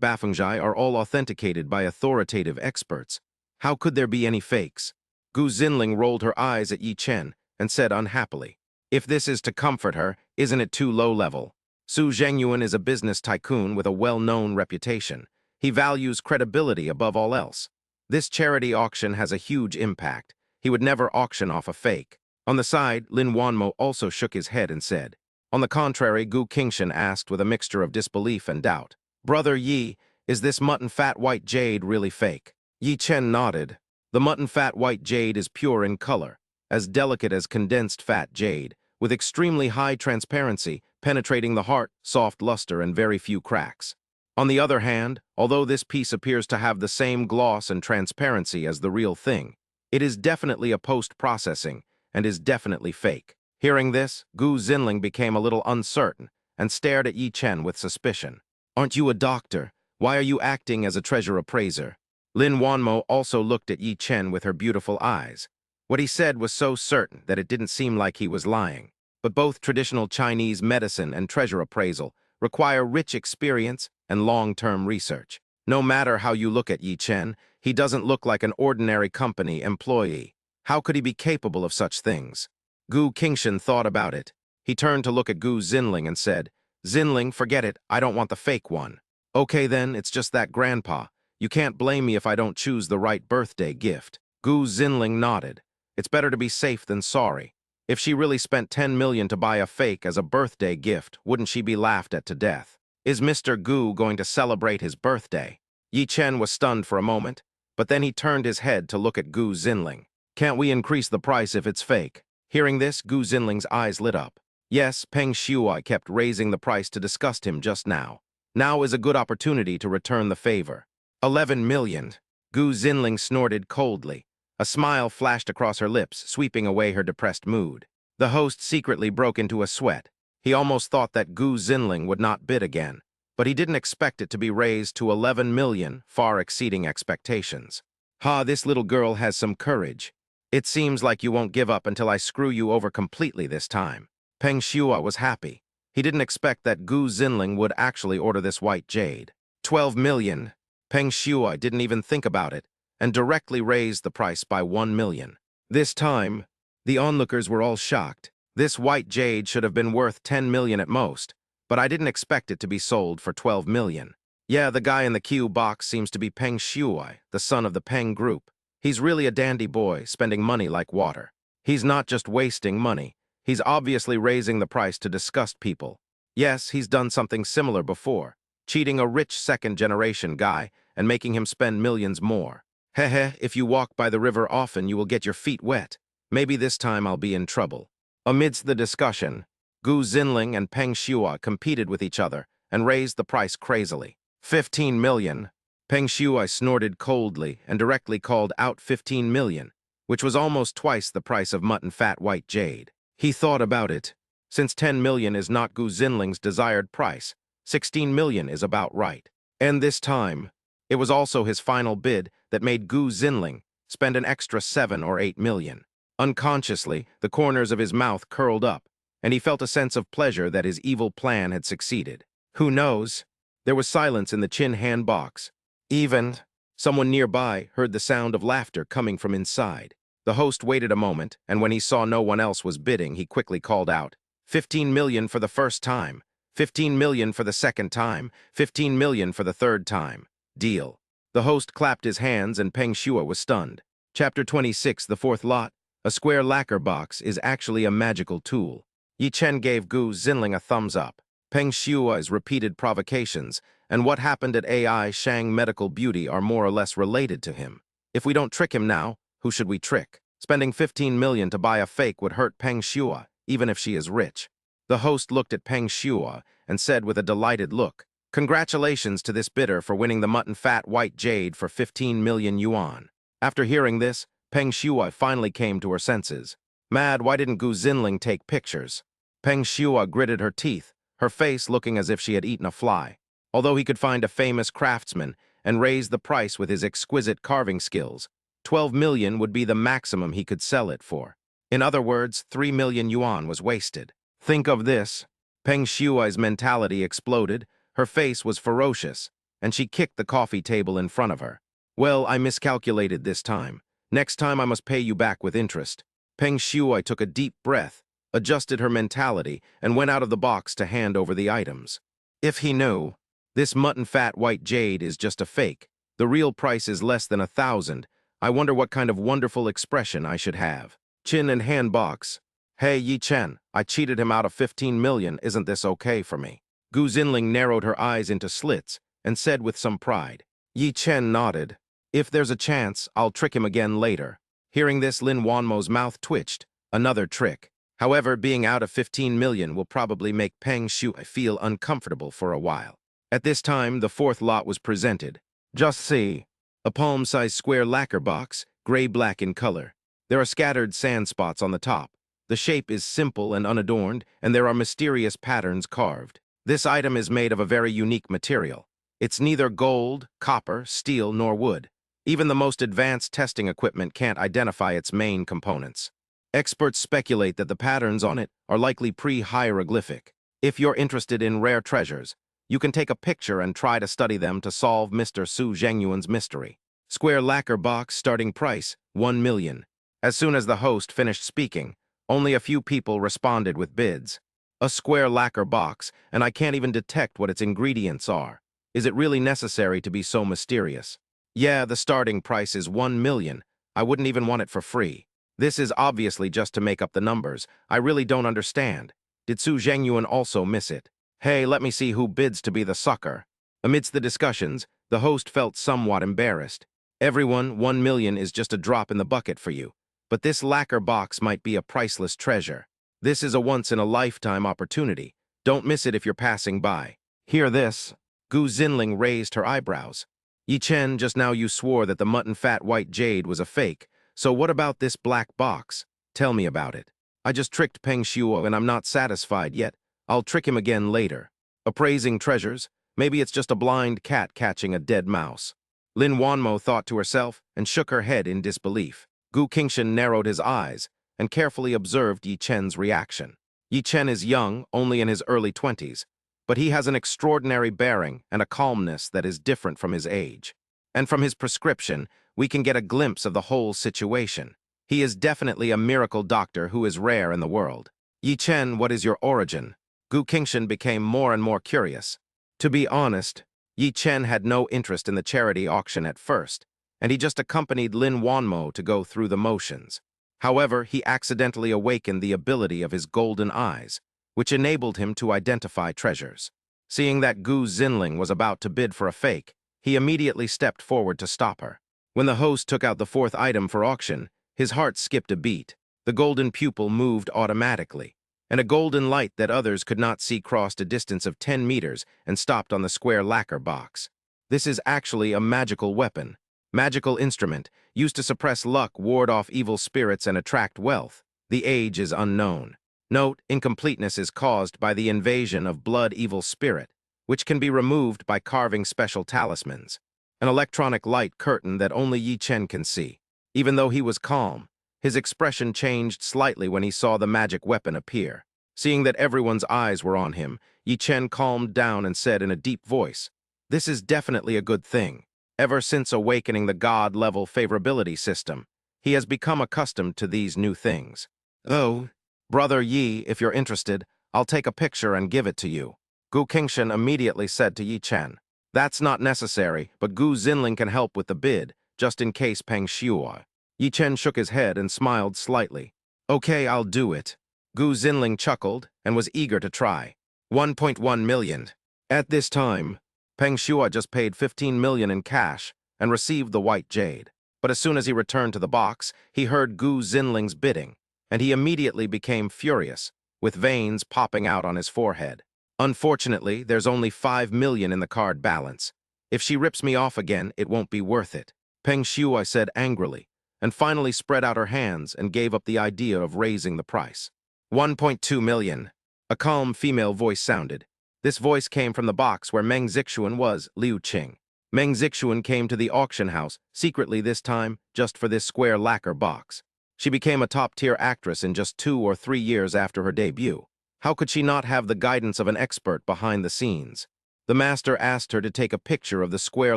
Bafengjai are all authenticated by authoritative experts. How could there be any fakes?" Gu Zinling rolled her eyes at Yi Chen and said unhappily, "If this is to comfort her, isn't it too low-level? Su Zhengyuan is a business tycoon with a well-known reputation. He values credibility above all else. This charity auction has a huge impact. He would never auction off a fake." On the side, Lin Wanmo also shook his head and said, "On the contrary," Gu Qingshan asked with a mixture of disbelief and doubt, "Brother Yi, is this mutton-fat white jade really fake?" Yi Chen nodded. "The mutton-fat white jade is pure in color, as delicate as condensed fat jade, with extremely high transparency, penetrating the heart, soft luster, and very few cracks. On the other hand, although this piece appears to have the same gloss and transparency as the real thing, it is definitely a post-processing and is definitely fake." Hearing this, Gu Zinling became a little uncertain and stared at Yi Chen with suspicion. "Aren't you a doctor? Why are you acting as a treasure appraiser?" Lin Wanmo also looked at Yi Chen with her beautiful eyes. What he said was so certain that it didn't seem like he was lying. But both traditional Chinese medicine and treasure appraisal require rich experience and long-term research. No matter how you look at Yi Chen, he doesn't look like an ordinary company employee. How could he be capable of such things? Gu Qingshan thought about it. He turned to look at Gu Zinling and said, "Zinling, forget it. I don't want the fake one." "Okay then, it's just that, Grandpa. You can't blame me if I don't choose the right birthday gift." Gu Zinling nodded. It's better to be safe than sorry. If she really spent 10 million to buy a fake as a birthday gift, wouldn't she be laughed at to death? Is Mr. Gu going to celebrate his birthday? Yi Chen was stunned for a moment, but then he turned his head to look at Gu Zinling. "Can't we increase the price if it's fake?" Hearing this, Gu Zinling's eyes lit up. Yes, Peng Shuai kept raising the price to disgust him just now. Now is a good opportunity to return the favor. 11 million. Gu Zinling snorted coldly. A smile flashed across her lips, sweeping away her depressed mood. The host secretly broke into a sweat. He almost thought that Gu Zinling would not bid again. but he didn't expect it to be raised to 11 million, far exceeding expectations. Ha, this little girl has some courage. It seems like you won't give up until I screw you over completely this time. Peng Shua was happy. He didn't expect that Gu Zinling would actually order this white jade. 12 million. Peng Shua didn't even think about it, and directly raised the price by 1 million. This time, the onlookers were all shocked. This white jade should have been worth 10 million at most, but I didn't expect it to be sold for 12 million. Yeah, the guy in the queue box seems to be Peng Shuai, the son of the Peng Group. He's really a dandy boy, spending money like water. He's not just wasting money. He's obviously raising the price to disgust people. Yes, he's done something similar before, cheating a rich second-generation guy and making him spend millions more. Heh, if you walk by the river often, you will get your feet wet. Maybe this time I'll be in trouble. Amidst the discussion, Gu Zinling and Peng Shua competed with each other and raised the price crazily. 15 million. Peng Shuai snorted coldly and directly called out 15 million, which was almost twice the price of mutton fat white jade. He thought about it. Since 10 million is not Gu Zinling's desired price, 16 million is about right. And this time, it was also his final bid that made Gu Zinling spend an extra 7 or 8 million. Unconsciously, the corners of his mouth curled up, and he felt a sense of pleasure that his evil plan had succeeded. Who knows? There was silence in the chin hand box. Even someone nearby heard the sound of laughter coming from inside. The host waited a moment, and when he saw no one else was bidding, he quickly called out, 15 million for the first time, 15 million for the second time, 15 million for the third time. Deal. The host clapped his hands and Peng Shua was stunned. Chapter 26, the fourth lot. A square lacquer box is actually a magical tool. Yi Chen gave Gu Zinling a thumbs up. Peng Shuai's repeated provocations and what happened at AI Shang Medical Beauty are more or less related to him. If we don't trick him now, who should we trick? Spending 15 million to buy a fake would hurt Peng Shua, even if she is rich. The host looked at Peng Shua and said with a delighted look, congratulations to this bidder for winning the mutton fat white jade for 15 million yuan. After hearing this, Peng Shua finally came to her senses. Mad, why didn't Gu Zinling take pictures? Peng Shua gritted her teeth, her face looking as if she had eaten a fly. Although he could find a famous craftsman and raise the price with his exquisite carving skills, 12 million would be the maximum he could sell it for. In other words, 3 million yuan was wasted. Think of this. Peng Shuai's mentality exploded, her face was ferocious, and she kicked the coffee table in front of her. Well, I miscalculated this time. Next time I must pay you back with interest. Peng Shuai took a deep breath, adjusted her mentality, and went out of the box to hand over the items. If he knew, this mutton fat white jade is just a fake. The real price is less than 1,000. I wonder what kind of wonderful expression I should have. Chin and hand box. Hey, Yi Chen, I cheated him out of 15 million. Isn't this okay for me? Gu Zinling narrowed her eyes into slits and said with some pride. Yi Chen nodded. If there's a chance, I'll trick him again later. Hearing this, Lin Wanmo's mouth twitched. Another trick. However, being out of 15 million will probably make Peng Shuai feel uncomfortable for a while. At this time, the fourth lot was presented. Just see. A palm-sized square lacquer box, gray-black in color. There are scattered sand spots on the top. The shape is simple and unadorned, and there are mysterious patterns carved. This item is made of a very unique material. It's neither gold, copper, steel, nor wood. Even the most advanced testing equipment can't identify its main components. Experts speculate that the patterns on it are likely pre-hieroglyphic. If you're interested in rare treasures, you can take a picture and try to study them to solve Mr. Su Zhengyuan's mystery. Square lacquer box starting price, 1 million. As soon as the host finished speaking, only a few people responded with bids. A square lacquer box, and I can't even detect what its ingredients are. Is it really necessary to be so mysterious? Yeah, the starting price is 1 million. I wouldn't even want it for free. This is obviously just to make up the numbers. I really don't understand. Did Su Zhengyuan also miss it? Hey, let me see who bids to be the sucker. Amidst the discussions, the host felt somewhat embarrassed. Everyone, 1 million is just a drop in the bucket for you. But this lacquer box might be a priceless treasure. This is a once-in-a-lifetime opportunity. Don't miss it if you're passing by. Hear this. Gu Zinling raised her eyebrows. Yi Chen, just now you swore that the mutton fat white jade was a fake. So what about this black box? Tell me about it. I just tricked Peng Shuo and I'm not satisfied yet. I'll trick him again later. Appraising treasures, Maybe it's just a blind cat catching a dead mouse. Lin Wanmo thought to herself and shook her head in disbelief. Gu Qingshan narrowed his eyes and carefully observed Yi Chen's reaction. Yi Chen is young, only in his early 20s, but he has an extraordinary bearing and a calmness that is different from his age. And from his prescription, we can get a glimpse of the whole situation. He is definitely a miracle doctor who is rare in the world. Yi Chen, what is your origin? Gu Qingshan became more and more curious. To be honest, Yi Chen had no interest in the charity auction at first, and he just accompanied Lin Wanmo to go through the motions. However, he accidentally awakened the ability of his golden eyes, which enabled him to identify treasures. Seeing that Gu Xinling was about to bid for a fake, he immediately stepped forward to stop her. When the host took out the fourth item for auction, his heart skipped a beat. The golden pupil moved automatically, and a golden light that others could not see crossed a distance of 10 meters and stopped on the square lacquer box. This is actually a magical weapon. Magical instrument, used to suppress luck, ward off evil spirits, and attract wealth. The age is unknown. Note, incompleteness is caused by the invasion of blood evil spirit, which can be removed by carving special talismans. An electronic light curtain that only Yi Chen can see. Even though he was calm, his expression changed slightly when he saw the magic weapon appear. Seeing that everyone's eyes were on him, Yi Chen calmed down and said in a deep voice, "This is definitely a good thing. Ever since awakening the God-level favorability system, he has become accustomed to these new things. Oh, Brother Yi, if you're interested, I'll take a picture and give it to you." Gu Qingshan immediately said to Yi Chen, "That's not necessary, but Gu Xinling can help with the bid, just in case Peng Shuai." Yi Chen shook his head and smiled slightly. "Okay, I'll do it." Gu Xinling chuckled and was eager to try. 1.1 million. At this time, Peng Shuai just paid 15 million in cash and received the white jade. But as soon as he returned to the box, he heard Gu Xinling's bidding, and he immediately became furious, with veins popping out on his forehead. "Unfortunately, there's only 5 million in the card balance. If she rips me off again, it won't be worth it," Peng Shuai said angrily, and finally spread out her hands and gave up the idea of raising the price. 1.2 million. A calm female voice sounded. This voice came from the box where Meng Zixuan was, Liu Qing. Meng Zixuan came to the auction house, secretly this time, just for this square lacquer box. She became a top-tier actress in just 2 or 3 years after her debut. How could she not have the guidance of an expert behind the scenes? The master asked her to take a picture of the square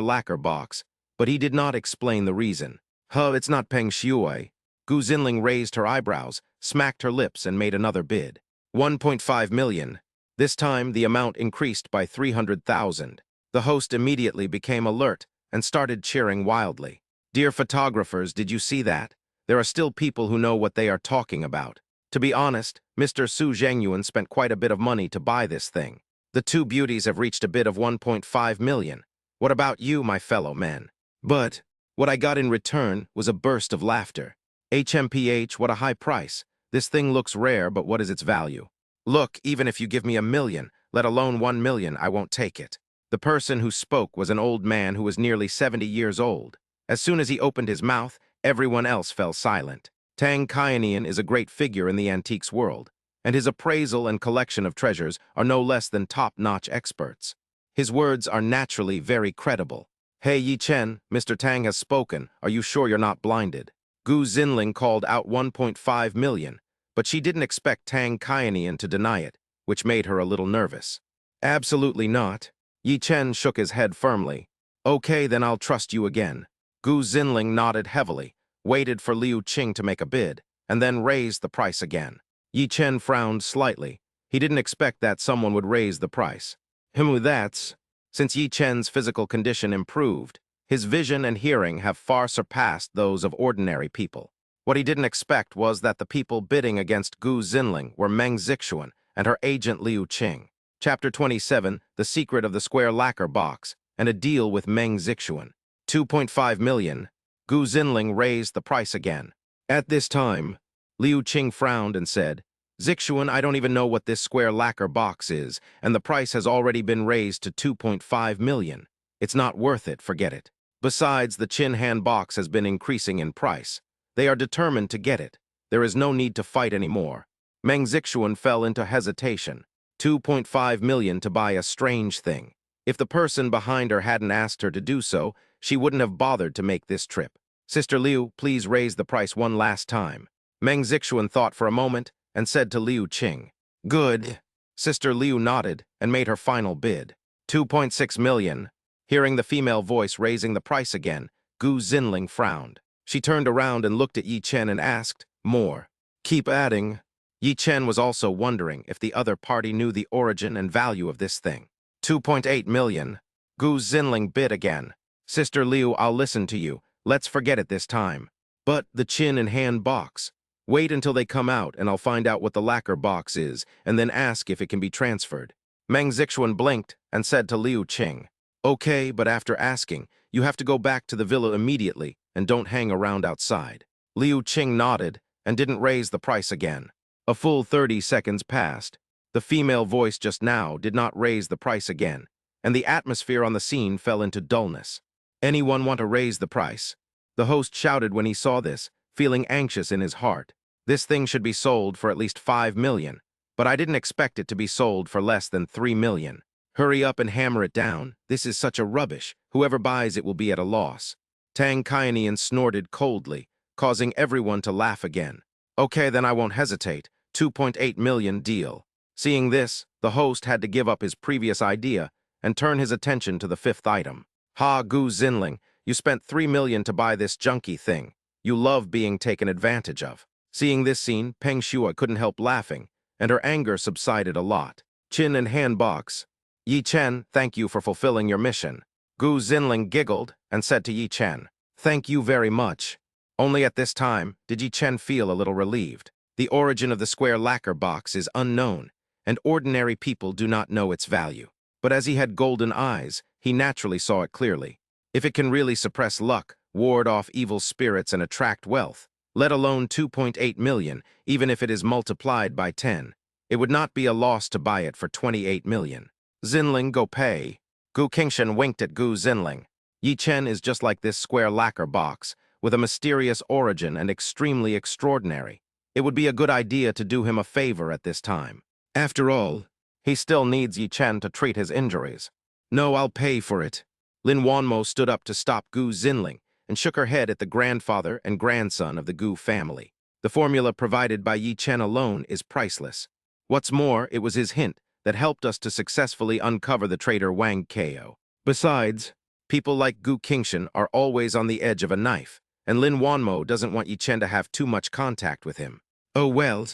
lacquer box, but he did not explain the reason. It's not Peng Shuai." Gu Xinling raised her eyebrows, smacked her lips, and made another bid. 1.5 million. This time, the amount increased by 300,000. The host immediately became alert and started cheering wildly. "Dear photographers, did you see that? There are still people who know what they are talking about. To be honest, Mr. Su Zhengyuan spent quite a bit of money to buy this thing. The two beauties have reached a bid of 1.5 million. What about you, my fellow men?" But what I got in return was a burst of laughter. "HMPH, what a high price. This thing looks rare, but what is its value? Look, even if you give me 1 million, let alone 1 million, I won't take it." The person who spoke was an old man who was nearly 70 years old. As soon as he opened his mouth, everyone else fell silent. Tang Kaianian is a great figure in the antiques world, and his appraisal and collection of treasures are no less than top-notch experts. His words are naturally very credible. "Hey, Yi Chen, Mr. Tang has spoken. Are you sure you're not blinded?" Gu Xinling called out 1.5 million, but she didn't expect Tang Kaianian to deny it, which made her a little nervous. "Absolutely not." Yi Chen shook his head firmly. "Okay, then I'll trust you again." Gu Xinling nodded heavily, waited for Liu Qing to make a bid, and then raised the price again. Yi Chen frowned slightly. He didn't expect that someone would raise the price. That's... Since Yi Chen's physical condition improved, his vision and hearing have far surpassed those of ordinary people. What he didn't expect was that the people bidding against Gu Xinling were Meng Zixuan and her agent Liu Qing. Chapter 27, The Secret of the Square Lacquer Box, and a Deal with Meng Zixuan. 2.5 million. Gu Xinling raised the price again. At this time, Liu Qing frowned and said, "Zixuan, I don't even know what this square lacquer box is, and the price has already been raised to 2.5 million. It's not worth it, forget it. Besides, the Qin Han box has been increasing in price. They are determined to get it. There is no need to fight anymore." Meng Zixuan fell into hesitation. 2.5 million to buy a strange thing. If the person behind her hadn't asked her to do so, she wouldn't have bothered to make this trip. Sister Liu, please raise the price one last time. Meng Zixuan thought for a moment and said to Liu Qing. Good. Sister Liu nodded and made her final bid. 2.6 million. Hearing the female voice raising the price again, Gu Xinling frowned. She turned around and looked at Yi Chen and asked, more. Keep adding. Yi Chen was also wondering if the other party knew the origin and value of this thing. 2.8 million. Gu Xinling bid again. Sister Liu, I'll listen to you. Let's forget it this time. But the chin and hand box. Wait until they come out and I'll find out what the lacquer box is and then ask if it can be transferred. Meng Zixuan blinked and said to Liu Qing, okay, but after asking, you have to go back to the villa immediately and don't hang around outside. Liu Qing nodded and didn't raise the price again. A full 30 seconds passed. The female voice just now did not raise the price again, and the atmosphere on the scene fell into dullness. Anyone want to raise the price? The host shouted when he saw this, feeling anxious in his heart. This thing should be sold for at least 5 million, but I didn't expect it to be sold for less than 3 million. Hurry up and hammer it down. This is such a rubbish. Whoever buys it will be at a loss. Tang Kaianian snorted coldly, causing everyone to laugh again. Okay, then I won't hesitate. 2.8 million deal. Seeing this, the host had to give up his previous idea and turn his attention to the fifth item. Ha, Gu Xinling, you spent 3 million to buy this junky thing. You love being taken advantage of. Seeing this scene, Peng Shua couldn't help laughing, and her anger subsided a lot. Chin and hand box. Yi Chen, thank you for fulfilling your mission. Gu Xinling giggled and said to Yi Chen, thank you very much. Only at this time did Yi Chen feel a little relieved. The origin of the square lacquer box is unknown, and ordinary people do not know its value. But as he had golden eyes, he naturally saw it clearly. If it can really suppress luck, ward off evil spirits and attract wealth, let alone 2.8 million, even if it is multiplied by 10, it would not be a loss to buy it for 28 million. Xinling, go pay. Gu Qingshan winked at Gu Xinling. Yi Chen is just like this square lacquer box, with a mysterious origin and extremely extraordinary. It would be a good idea to do him a favor at this time. After all, he still needs Yi Chen to treat his injuries. No, I'll pay for it. Lin Wanmo stood up to stop Gu Xinling and shook her head at the grandfather and grandson of the Gu family. The formula provided by Yi Chen alone is priceless. What's more, it was his hint that helped us to successfully uncover the traitor Wang Kao. Besides, people like Gu Qingshan are always on the edge of a knife, and Lin Wanmo doesn't want Yi Chen to have too much contact with him. Oh well,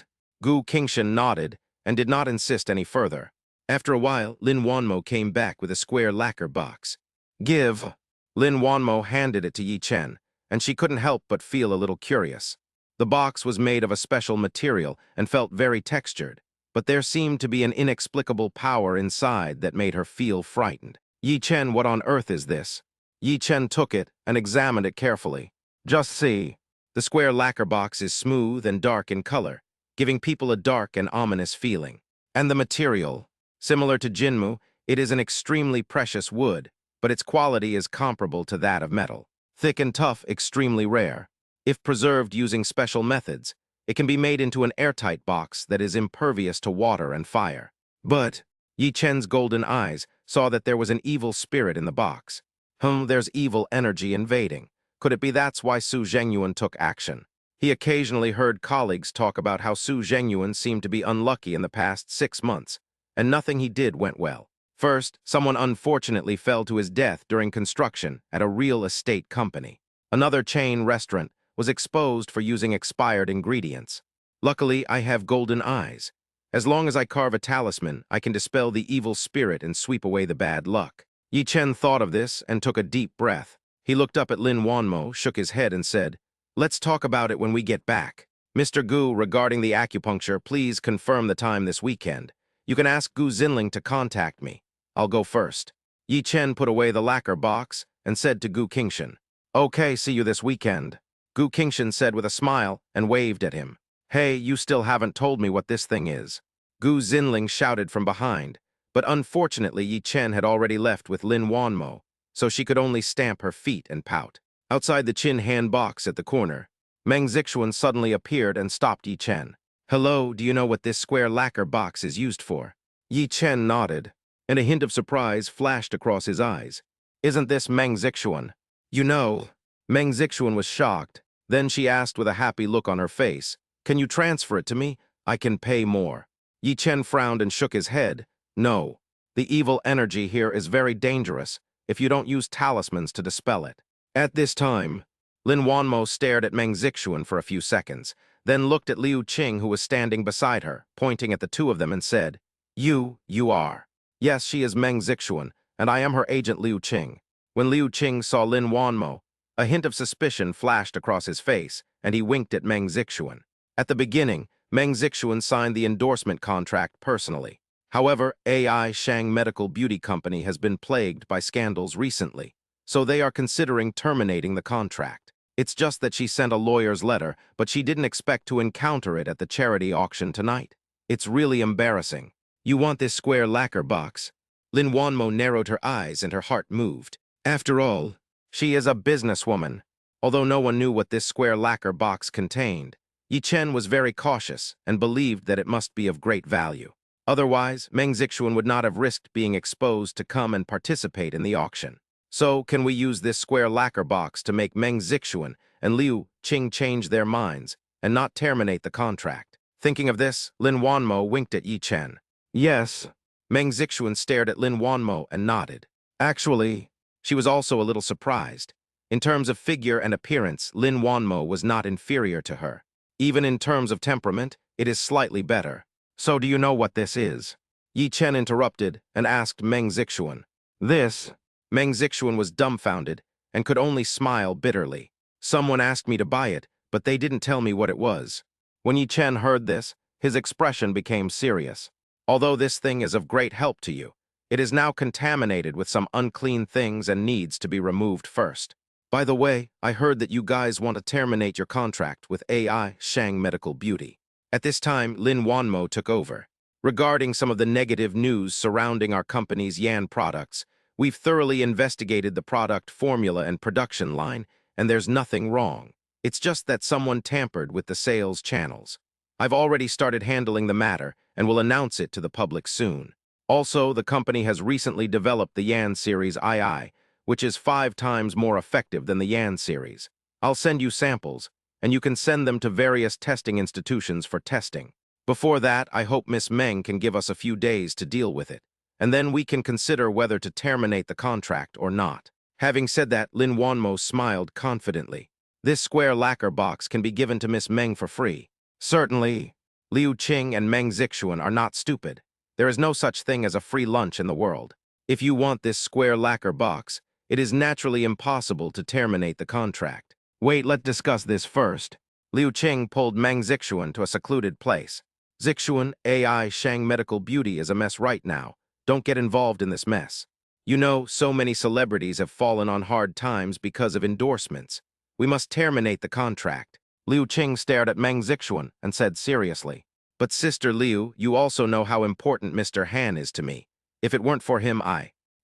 Gu Qingshan nodded and did not insist any further. After a while, Lin Wanmo came back with a square lacquer box. Give. Lin Wanmo handed it to Yi Chen, and she couldn't help but feel a little curious. The box was made of a special material and felt very textured, but there seemed to be an inexplicable power inside that made her feel frightened. Yi Chen, what on earth is this? Yi Chen took it and examined it carefully. Just see. The square lacquer box is smooth and dark in color, giving people a dark and ominous feeling. And the material. Similar to Jinmu, it is an extremely precious wood, but its quality is comparable to that of metal. Thick and tough, extremely rare. If preserved using special methods, it can be made into an airtight box that is impervious to water and fire. But Yi Chen's golden eyes saw that there was an evil spirit in the box. There's evil energy invading. Could it be that's why Su Zhengyuan took action? He occasionally heard colleagues talk about how Su Zhengyuan seemed to be unlucky in the past 6 months, and nothing he did went well. First, someone unfortunately fell to his death during construction at a real estate company. Another chain restaurant was exposed for using expired ingredients. Luckily, I have golden eyes. As long as I carve a talisman, I can dispel the evil spirit and sweep away the bad luck. Yi Chen thought of this and took a deep breath. He looked up at Lin Wanmo, shook his head and said, let's talk about it when we get back. Mr. Gu, regarding the acupuncture, please confirm the time this weekend. You can ask Gu Xinling to contact me. I'll go first. Yi Chen put away the lacquer box and said to Gu Qingshan, okay, see you this weekend. Gu Qingshan said with a smile and waved at him. Hey, you still haven't told me what this thing is. Gu Xinling shouted from behind, but unfortunately Yi Chen had already left with Lin Wanmo, so she could only stamp her feet and pout. Outside the chin hand box at the corner, Meng Zixuan suddenly appeared and stopped Yi Chen. Hello, do you know what this square lacquer box is used for? Yi Chen nodded. and a hint of surprise flashed across his eyes. Isn't this Meng Zixuan? You know. Meng Zixuan was shocked. Then she asked with a happy look on her face, Can you transfer it to me? I can pay more. Yi Chen frowned and shook his head. No. The evil energy here is very dangerous if you don't use talismans to dispel it. At this time, Lin Wanmo stared at Meng Zixuan for a few seconds, then looked at Liu Qing, who was standing beside her, pointing at the two of them, and said, You are. Yes, she is Meng Zixuan, and I am her agent Liu Qing. When Liu Qing saw Lin Wanmo, a hint of suspicion flashed across his face, and he winked at Meng Zixuan. At the beginning, Meng Zixuan signed the endorsement contract personally. However, AI Shang Medical Beauty Company has been plagued by scandals recently, so they are considering terminating the contract. It's just that she sent a lawyer's letter, but she didn't expect to encounter it at the charity auction tonight. It's really embarrassing. You want this square lacquer box? Lin Wanmo narrowed her eyes and her heart moved. After all, she is a businesswoman. Although no one knew what this square lacquer box contained, Yi Chen was very cautious and believed that it must be of great value. Otherwise, Meng Zixuan would not have risked being exposed to come and participate in the auction. So, can we use this square lacquer box to make Meng Zixuan and Liu Qing change their minds and not terminate the contract? Thinking of this, Lin Wanmo winked at Yi Chen. Yes. Meng Zixuan stared at Lin Wanmo and nodded. Actually, she was also a little surprised. In terms of figure and appearance, Lin Wanmo was not inferior to her. Even in terms of temperament, it is slightly better. So do you know what this is? Yi Chen interrupted and asked Meng Zixuan. This? Meng Zixuan was dumbfounded and could only smile bitterly. Someone asked me to buy it, but they didn't tell me what it was. When Yi Chen heard this, his expression became serious. Although this thing is of great help to you, it is now contaminated with some unclean things and needs to be removed first. By the way, I heard that you guys want to terminate your contract with AI Shang Medical Beauty. At this time, Lin Wanmo took over. Regarding some of the negative news surrounding our company's Yan products, we've thoroughly investigated the product formula and production line, and there's nothing wrong. It's just that someone tampered with the sales channels. I've already started handling the matter and will announce it to the public soon. Also, the company has recently developed the Yan series II, which is 5 times more effective than the Yan series. I'll send you samples, and you can send them to various testing institutions for testing. Before that, I hope Miss Meng can give us a few days to deal with it, and then we can consider whether to terminate the contract or not. Having said that, Lin Wanmo smiled confidently. This square lacquer box can be given to Miss Meng for free. Certainly, Liu Qing and Meng Zixuan are not stupid. There is no such thing as a free lunch in the world. If you want this square lacquer box, it is naturally impossible to terminate the contract. Wait, let's discuss this first. Liu Qing pulled Meng Zixuan to a secluded place. Zixuan, AI Shang Medical Beauty is a mess right now. Don't get involved in this mess. You know, so many celebrities have fallen on hard times because of endorsements. We must terminate the contract. Liu Qing stared at Meng Zixuan and said seriously, But Sister Liu, you also know how important Mr. Han is to me. If it weren't for him,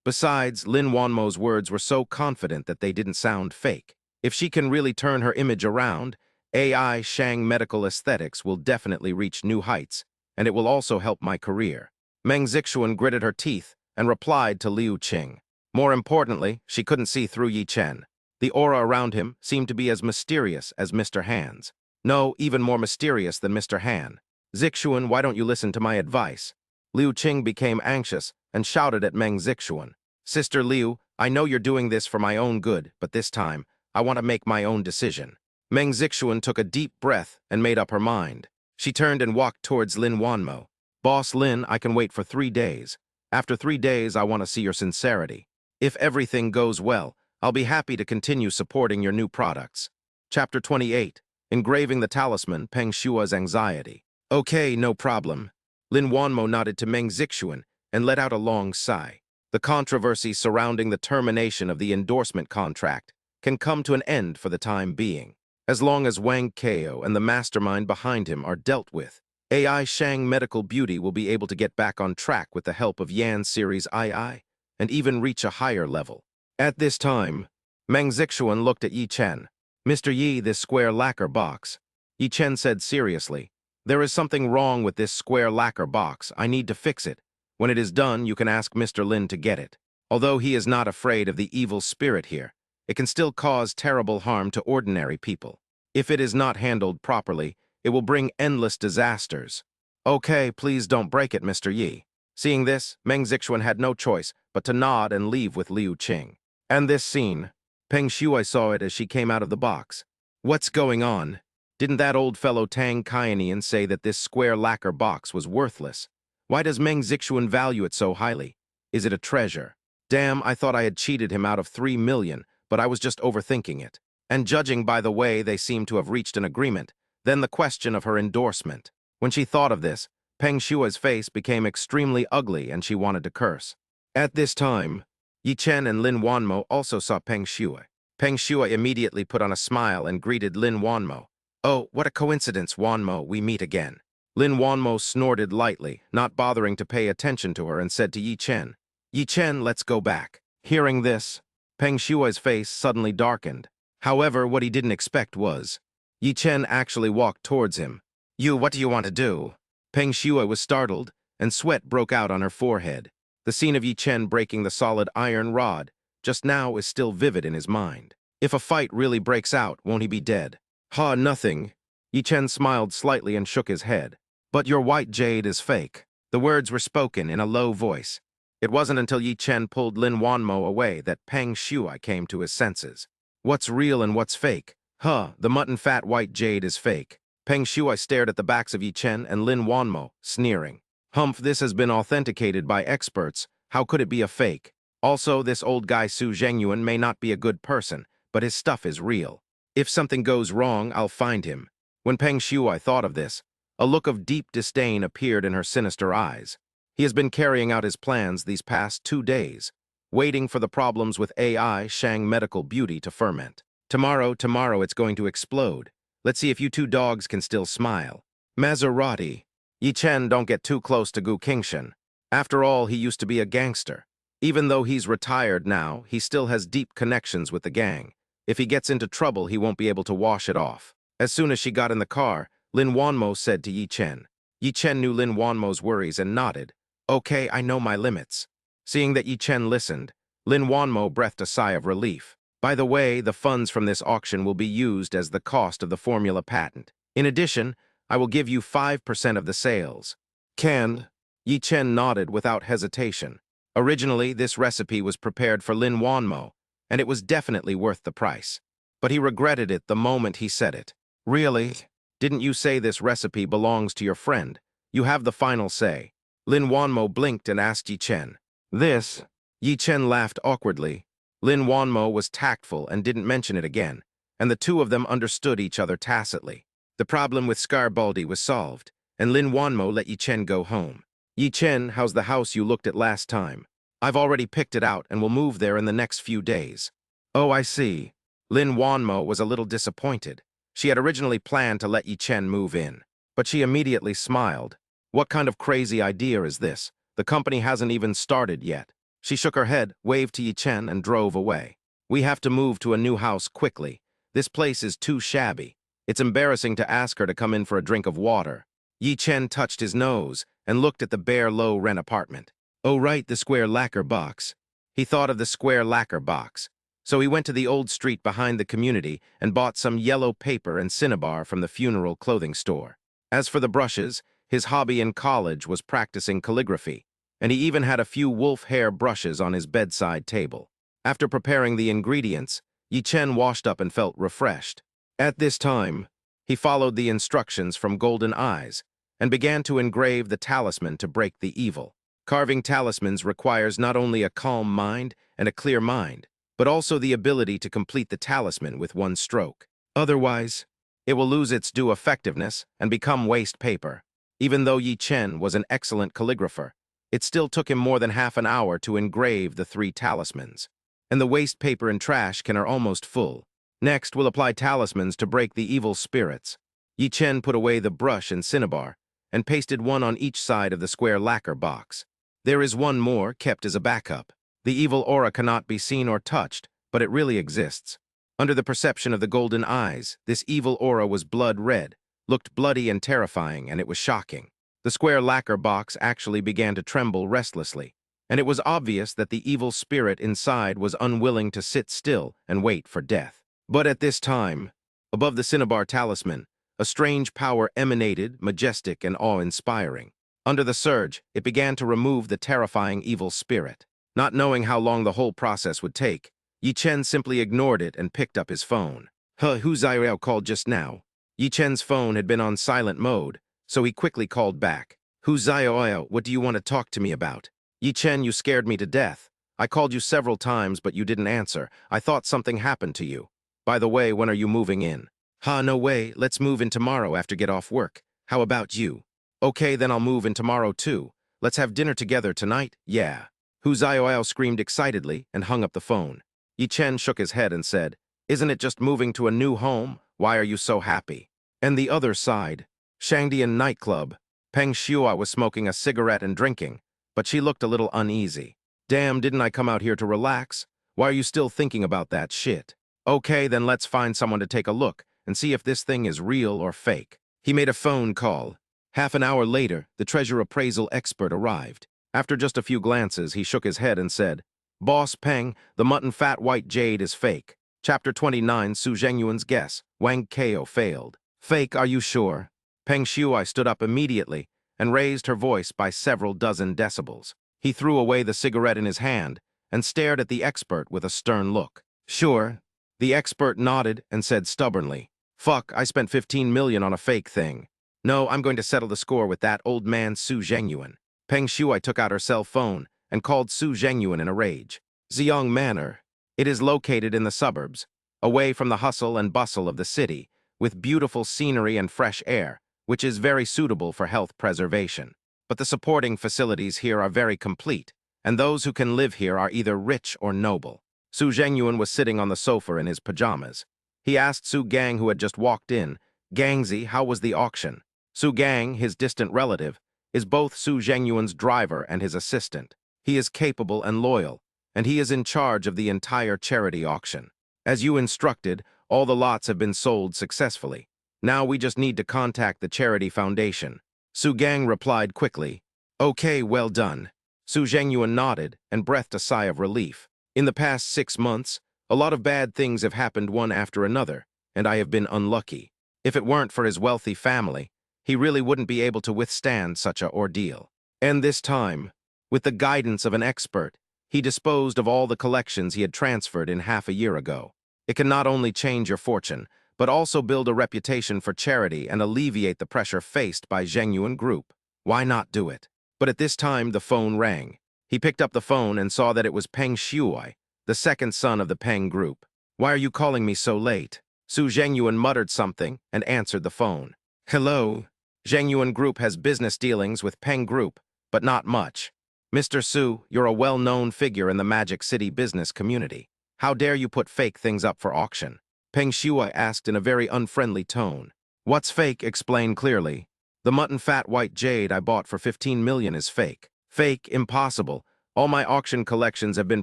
Besides, Lin Wanmo's words were so confident that they didn't sound fake. If she can really turn her image around, AI Shang Medical Aesthetics will definitely reach new heights, and it will also help my career. Meng Zixuan gritted her teeth and replied to Liu Qing. More importantly, she couldn't see through Yi Chen. The aura around him seemed to be as mysterious as Mr. Han's. No, even more mysterious than Mr. Han. Zixuan, why don't you listen to my advice? Liu Qing became anxious and shouted at Meng Zixuan. Sister Liu, I know you're doing this for my own good, but this time, I want to make my own decision. Meng Zixuan took a deep breath and made up her mind. She turned and walked towards Lin Wanmo. Boss Lin, I can wait for 3 days. After 3 days, I want to see your sincerity. If everything goes well, I'll be happy to continue supporting your new products. Chapter 28. Engraving the Talisman, Peng Shua's Anxiety. Okay, no problem. Lin Wanmo nodded to Meng Zixuan and let out a long sigh. The controversy surrounding the termination of the endorsement contract can come to an end for the time being. As long as Wang Kao and the mastermind behind him are dealt with, AI Shang Medical Beauty will be able to get back on track with the help of Yan Series II and even reach a higher level. At this time, Meng Zixuan looked at Yi Chen. Mr. Yi, this square lacquer box. Yi Chen said seriously, There is something wrong with this square lacquer box. I need to fix it. When it is done, you can ask Mr. Lin to get it. Although he is not afraid of the evil spirit here, it can still cause terrible harm to ordinary people. If it is not handled properly, it will bring endless disasters. Okay, please don't break it, Mr. Yi. Seeing this, Meng Zixuan had no choice but to nod and leave with Liu Qing. And this scene, Peng Shuai saw it as she came out of the box. What's going on? Didn't that old fellow Tang Kaianian say that this square lacquer box was worthless? Why does Meng Zixuan value it so highly? Is it a treasure? Damn, I thought I had cheated him out of 3 million, but I was just overthinking it. And judging by the way they seem to have reached an agreement, then the question of her endorsement. When she thought of this, Peng Shuai's face became extremely ugly and she wanted to curse. At this time, Yi Chen and Lin Wanmo also saw Peng Shuai. Peng Shuai immediately put on a smile and greeted Lin Wanmo. Oh, what a coincidence, Wanmo, we meet again. Lin Wanmo snorted lightly, not bothering to pay attention to her, and said to Yi Chen, let's go back. Hearing this, Peng Shuai's face suddenly darkened. However, what he didn't expect was, Yi Chen actually walked towards him. What do you want to do? Peng Shuai was startled, and sweat broke out on her forehead. The scene of Yi Chen breaking the solid iron rod just now is still vivid in his mind. If a fight really breaks out, won't he be dead? Nothing. Yi Chen smiled slightly and shook his head. But your white jade is fake. The words were spoken in a low voice. It wasn't until Yi Chen pulled Lin Wanmo away that Peng Shuai came to his senses. What's real and what's fake? The mutton-fat white jade is fake. Peng Shuai stared at the backs of Yi Chen and Lin Wanmo, sneering. Humph, this has been authenticated by experts. How could it be a fake? Also, this old guy Su Zhengyuan may not be a good person, but his stuff is real. If something goes wrong, I'll find him. When Peng Shuai thought of this, a look of deep disdain appeared in her sinister eyes. He has been carrying out his plans these past 2 days, waiting for the problems with AI Shang Medical Beauty to ferment. Tomorrow it's going to explode. Let's see if you two dogs can still smile. Maserati. Yi Chen, don't get too close to Gu Qingshan. After all, he used to be a gangster. Even though he's retired now, he still has deep connections with the gang. If he gets into trouble, he won't be able to wash it off. As soon as she got in the car, Lin Wanmo said to Yi Chen. Yi Chen knew Lin Wanmo's worries and nodded. Okay, I know my limits. Seeing that Yi Chen listened, Lin Wanmo breathed a sigh of relief. By the way, the funds from this auction will be used as the cost of the formula patent. In addition, I will give you 5% of the sales. Can? Yi Chen nodded without hesitation. Originally, this recipe was prepared for Lin Wanmo, and it was definitely worth the price. But he regretted it the moment he said it. Really? Didn't you say this recipe belongs to your friend? You have the final say. Lin Wanmo blinked and asked Yi Chen. This? Yi Chen laughed awkwardly. Lin Wanmo was tactful and didn't mention it again, and the two of them understood each other tacitly. The problem with Scarbaldi was solved, and Lin Wanmo let Yi Chen go home. Yi Chen, how's the house you looked at last time? I've already picked it out and will move there in the next few days. Oh, I see. Lin Wanmo was a little disappointed. She had originally planned to let Yi Chen move in, but she immediately smiled. What kind of crazy idea is this? The company hasn't even started yet. She shook her head, waved to Yi Chen, and drove away. We have to move to a new house quickly. This place is too shabby. It's embarrassing to ask her to come in for a drink of water. Yi Chen touched his nose and looked at the bare low-rent apartment. Oh right, the square lacquer box. He thought of the square lacquer box. So he went to the old street behind the community and bought some yellow paper and cinnabar from the funeral clothing store. As for the brushes, his hobby in college was practicing calligraphy, and he even had a few wolf hair brushes on his bedside table. After preparing the ingredients, Yi Chen washed up and felt refreshed. At this time, he followed the instructions from Golden Eyes and began to engrave the talisman to break the evil. Carving talismans requires not only a calm mind and a clear mind, but also the ability to complete the talisman with one stroke. Otherwise, it will lose its due effectiveness and become waste paper. Even though Yi Chen was an excellent calligrapher, it still took him more than half an hour to engrave the 3 talismans. And the waste paper and trash can are almost full. Next, we'll apply talismans to break the evil spirits. Yi Chen put away the brush and cinnabar and pasted one on each side of the square lacquer box. There is one more kept as a backup. The evil aura cannot be seen or touched, but it really exists. Under the perception of the Golden Eyes, this evil aura was blood red, looked bloody and terrifying, and it was shocking. The square lacquer box actually began to tremble restlessly, and it was obvious that the evil spirit inside was unwilling to sit still and wait for death. But at this time, above the cinnabar talisman, a strange power emanated, majestic and awe-inspiring. Under the surge, it began to remove the terrifying evil spirit. Not knowing how long the whole process would take, Yi Chen simply ignored it and picked up his phone. Who Xiao called just now? Yi Chen's phone had been on silent mode, so he quickly called back. Hu Xiao, what do you want to talk to me about? Yi Chen, you scared me to death. I called you several times, but you didn't answer. I thought something happened to you. By the way, when are you moving in? No way, let's move in tomorrow after get off work. How about you? Okay, then I'll move in tomorrow too. Let's have dinner together tonight? Yeah. Hu Xiao screamed excitedly and hung up the phone. Yi Chen shook his head and said, Isn't it just moving to a new home? Why are you so happy? And the other side, Shangdian nightclub. Peng Shuai was smoking a cigarette and drinking, but she looked a little uneasy. Damn, didn't I come out here to relax? Why are you still thinking about that shit? Okay, then let's find someone to take a look and see if this thing is real or fake. He made a phone call. Half an hour later, the treasure appraisal expert arrived. After just a few glances, he shook his head and said, Boss Peng, the mutton fat white jade is fake. Chapter 29, Su Zhengyuan's guess. Wang Kao failed. Fake, are you sure? Peng Shuai stood up immediately and raised her voice by several dozen decibels. He threw away the cigarette in his hand and stared at the expert with a stern look. Sure. The expert nodded and said stubbornly, Fuck, I spent 15 million on a fake thing. No, I'm going to settle the score with that old man Su Zhengyuan. Peng Shuai took out her cell phone and called Su Zhengyuan in a rage. Ziyang Manor. It is located in the suburbs, away from the hustle and bustle of the city, with beautiful scenery and fresh air, which is very suitable for health preservation. But the supporting facilities here are very complete, and those who can live here are either rich or noble. Su Zhengyuan was sitting on the sofa in his pajamas. He asked Su Gang, who had just walked in, Gangzi, how was the auction? Su Gang, his distant relative, is both Su Zhengyuan's driver and his assistant. He is capable and loyal, and he is in charge of the entire charity auction. As you instructed, all the lots have been sold successfully. Now we just need to contact the charity foundation. Su Gang replied quickly, Okay, well done. Su Zhengyuan nodded and breathed a sigh of relief. In the past 6 months, a lot of bad things have happened one after another, and I have been unlucky. If it weren't for his wealthy family, he really wouldn't be able to withstand such an ordeal. And this time, with the guidance of an expert, he disposed of all the collections he had transferred in half a year ago. It can not only change your fortune, but also build a reputation for charity and alleviate the pressure faced by Zhengyuan Group. Why not do it? But at this time, the phone rang. He picked up the phone and saw that it was Peng Shuai, the second son of the Peng Group. Why are you calling me so late? Su Zhengyuan muttered something and answered the phone. Hello. Zhengyuan Group has business dealings with Peng Group, but not much. Mr. Su, you're a well-known figure in the Magic City business community. How dare you put fake things up for auction? Peng Shuai asked in a very unfriendly tone. What's fake? Explain clearly. The mutton fat white jade I bought for 15 million is fake. Fake? Impossible. All my auction collections have been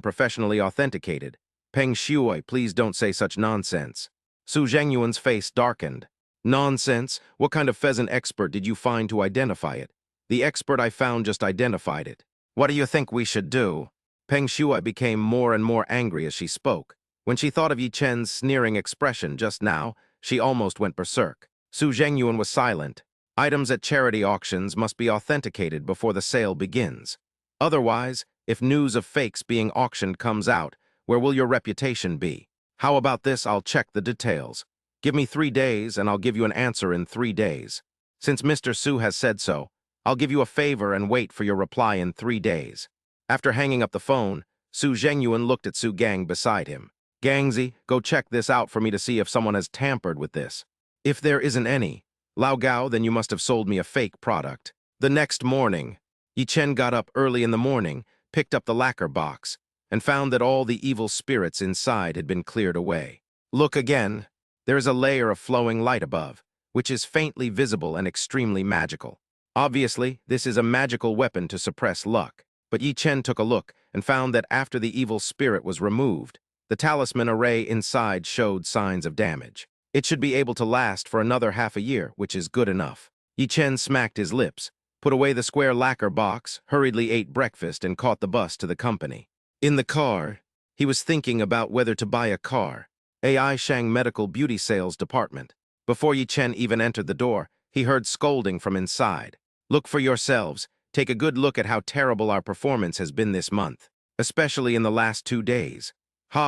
professionally authenticated. Peng Shuai, please don't say such nonsense. Su Zhengyuan's face darkened. Nonsense? What kind of pheasant expert did you find to identify it? The expert I found just identified it. What do you think we should do? Peng Shuai became more and more angry as she spoke. When she thought of Yi Chen's sneering expression just now, she almost went berserk. Su Zhengyuan was silent. Items at charity auctions must be authenticated before the sale begins. Otherwise, if news of fakes being auctioned comes out, where will your reputation be? How about this? I'll check the details. Give me 3 days and I'll give you an answer in 3 days. Since Mr. Su has said so, I'll give you a favor and wait for your reply in 3 days. After hanging up the phone, Su Zhengyuan looked at Su Gang beside him. Gangzi, go check this out for me to see if someone has tampered with this. If there isn't any, Lao Gao, then you must have sold me a fake product. The next morning, Yi Chen got up early in the morning, picked up the lacquer box, and found that all the evil spirits inside had been cleared away. Look again. There is a layer of flowing light above, which is faintly visible and extremely magical. Obviously, this is a magical weapon to suppress luck. But Yi Chen took a look and found that after the evil spirit was removed, the talisman array inside showed signs of damage. It should be able to last for another half a year, which is good enough. Yi Chen smacked his lips put away the square lacquer box, hurriedly ate breakfast, and caught the bus to the company. In the car, he was thinking about whether to buy a car. AI Shang Medical Beauty Sales Department. Before Yi Chen even entered the door, he heard scolding from inside. Look for yourselves. Take a good look at how terrible our performance has been this month, especially in the last 2 days.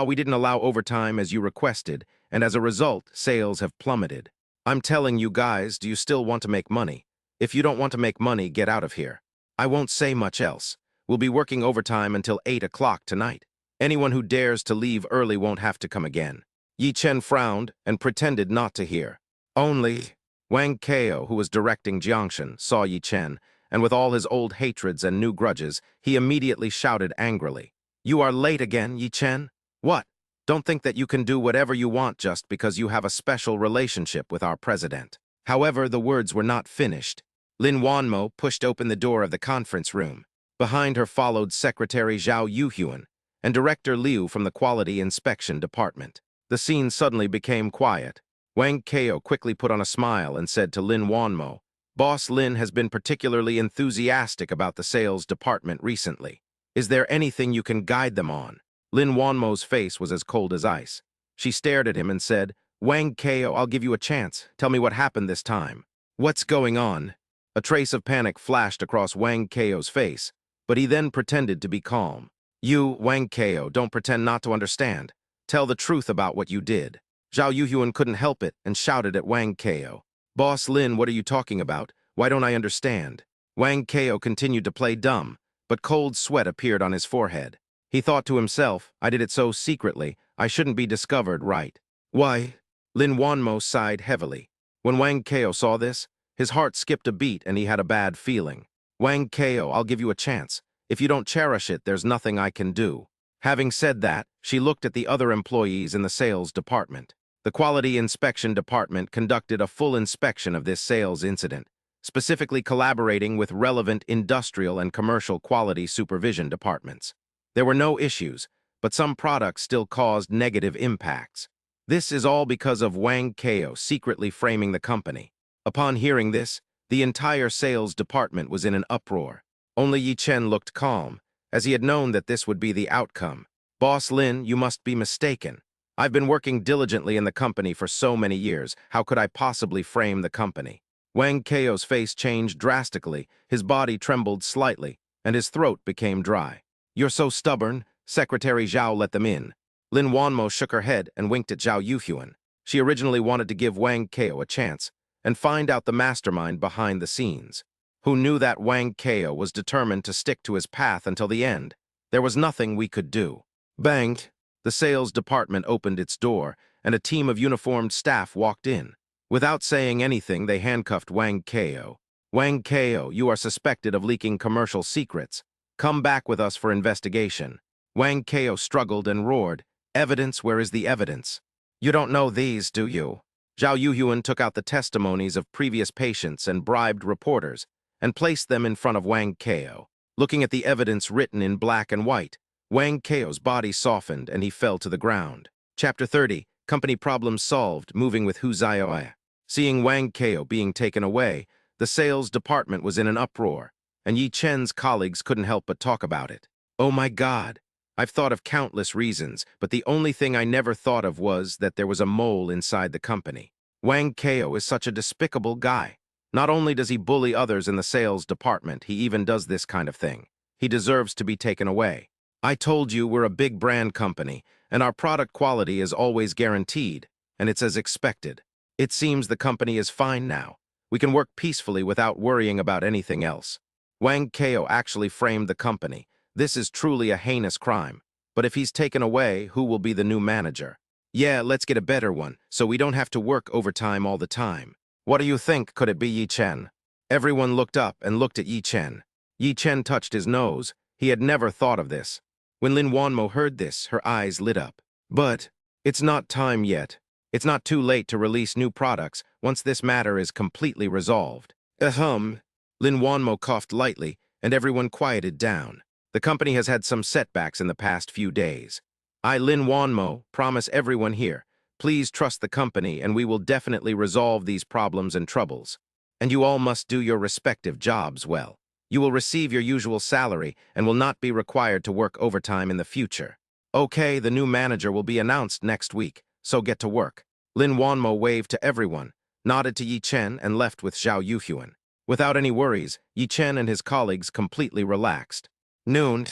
We didn't allow overtime as you requested, and as a result, sales have plummeted. I'm telling you guys, do you still want to make money? If you don't want to make money, get out of here. I won't say much else. We'll be working overtime until 8 o'clock tonight. Anyone who dares to leave early won't have to come again. Yi Chen frowned and pretended not to hear. Only Wang Kao, who was directing Jiangshan, saw Yi Chen, and with all his old hatreds and new grudges, he immediately shouted angrily, "You are late again, Yi Chen? What? Don't think that you can do whatever you want just because you have a special relationship with our president." However, the words were not finished. Lin Wanmo pushed open the door of the conference room. Behind her followed Secretary Zhao Yuhyun and Director Liu from the Quality Inspection Department. The scene suddenly became quiet. Wang Kao quickly put on a smile and said to Lin Wanmo, "Boss Lin has been particularly enthusiastic about the sales department recently. Is there anything you can guide them on?" Lin Wanmo's face was as cold as ice. She stared at him and said, "Wang Kao, I'll give you a chance. Tell me what happened this time." "What's going on?" A trace of panic flashed across Wang Kao's face, but he then pretended to be calm. "You, Wang Kao, don't pretend not to understand. Tell the truth about what you did." Zhao Yuhyun couldn't help it and shouted at Wang Kao. "Boss Lin, what are you talking about? Why don't I understand?" Wang Kao continued to play dumb, but cold sweat appeared on his forehead. He thought to himself, "I did it so secretly, I shouldn't be discovered, right?" "Why?" Lin Wanmo sighed heavily. When Wang Kao saw this, his heart skipped a beat and he had a bad feeling. "Wang Kao, I'll give you a chance. If you don't cherish it, there's nothing I can do." Having said that, she looked at the other employees in the sales department. The Quality Inspection Department conducted a full inspection of this sales incident, specifically collaborating with relevant industrial and commercial quality supervision departments. There were no issues, but some products still caused negative impacts. This is all because of Wang Kao secretly framing the company. Upon hearing this, the entire sales department was in an uproar. Only Yi Chen looked calm, as he had known that this would be the outcome. "Boss Lin, you must be mistaken. I've been working diligently in the company for so many years. How could I possibly frame the company?" Wang Kao's face changed drastically, his body trembled slightly, and his throat became dry. "You're so stubborn." Secretary Zhao let them in. Lin Wanmo shook her head and winked at Zhao Yuhyun. She originally wanted to give Wang Kao a chance and find out the mastermind behind the scenes. Who knew that Wang Kao was determined to stick to his path until the end? There was nothing we could do. Bang! The sales department opened its door, and a team of uniformed staff walked in. Without saying anything, they handcuffed Wang Kao. "Wang Kao, you are suspected of leaking commercial secrets. Come back with us for investigation." Wang Kao struggled and roared, "Evidence, where is the evidence?" "You don't know these, do you?" Zhao Yuhyun took out the testimonies of previous patients and bribed reporters, and placed them in front of Wang Kao. Looking at the evidence written in black and white, Wang Kao's body softened and he fell to the ground. Chapter 30, Company Problems Solved, Moving with Hu Zioe. Seeing Wang Kao being taken away, the sales department was in an uproar, and Yi Chen's colleagues couldn't help but talk about it. "Oh my God! I've thought of countless reasons, but the only thing I never thought of was that there was a mole inside the company. Wang Kao is such a despicable guy. Not only does he bully others in the sales department, he even does this kind of thing. He deserves to be taken away. I told you we're a big brand company, and our product quality is always guaranteed, and it's as expected. It seems the company is fine now. We can work peacefully without worrying about anything else. Wang Kao actually framed the company. This is truly a heinous crime. But if he's taken away, who will be the new manager? Yeah, let's get a better one, so we don't have to work overtime all the time. What do you think? Could it be Yi Chen?" Everyone looked up and looked at Yi Chen. Yi Chen touched his nose. He had never thought of this. When Lin Wanmo heard this, her eyes lit up. "But it's not time yet. It's not too late to release new products once this matter is completely resolved." Ahem. Lin Wanmo coughed lightly, and everyone quieted down. The company has had some setbacks in the past few days. I, Lin Wanmo, promise everyone here, please trust the company and we will definitely resolve these problems and troubles. and you all must do your respective jobs well. You will receive your usual salary and will not be required to work overtime in the future. Okay, the new manager will be announced next week, so get to work. Lin Wanmo waved to everyone, nodded to Yi Chen, and left with Zhao Yuhyuan. Without any worries, Yi Chen and his colleagues completely relaxed. Noon,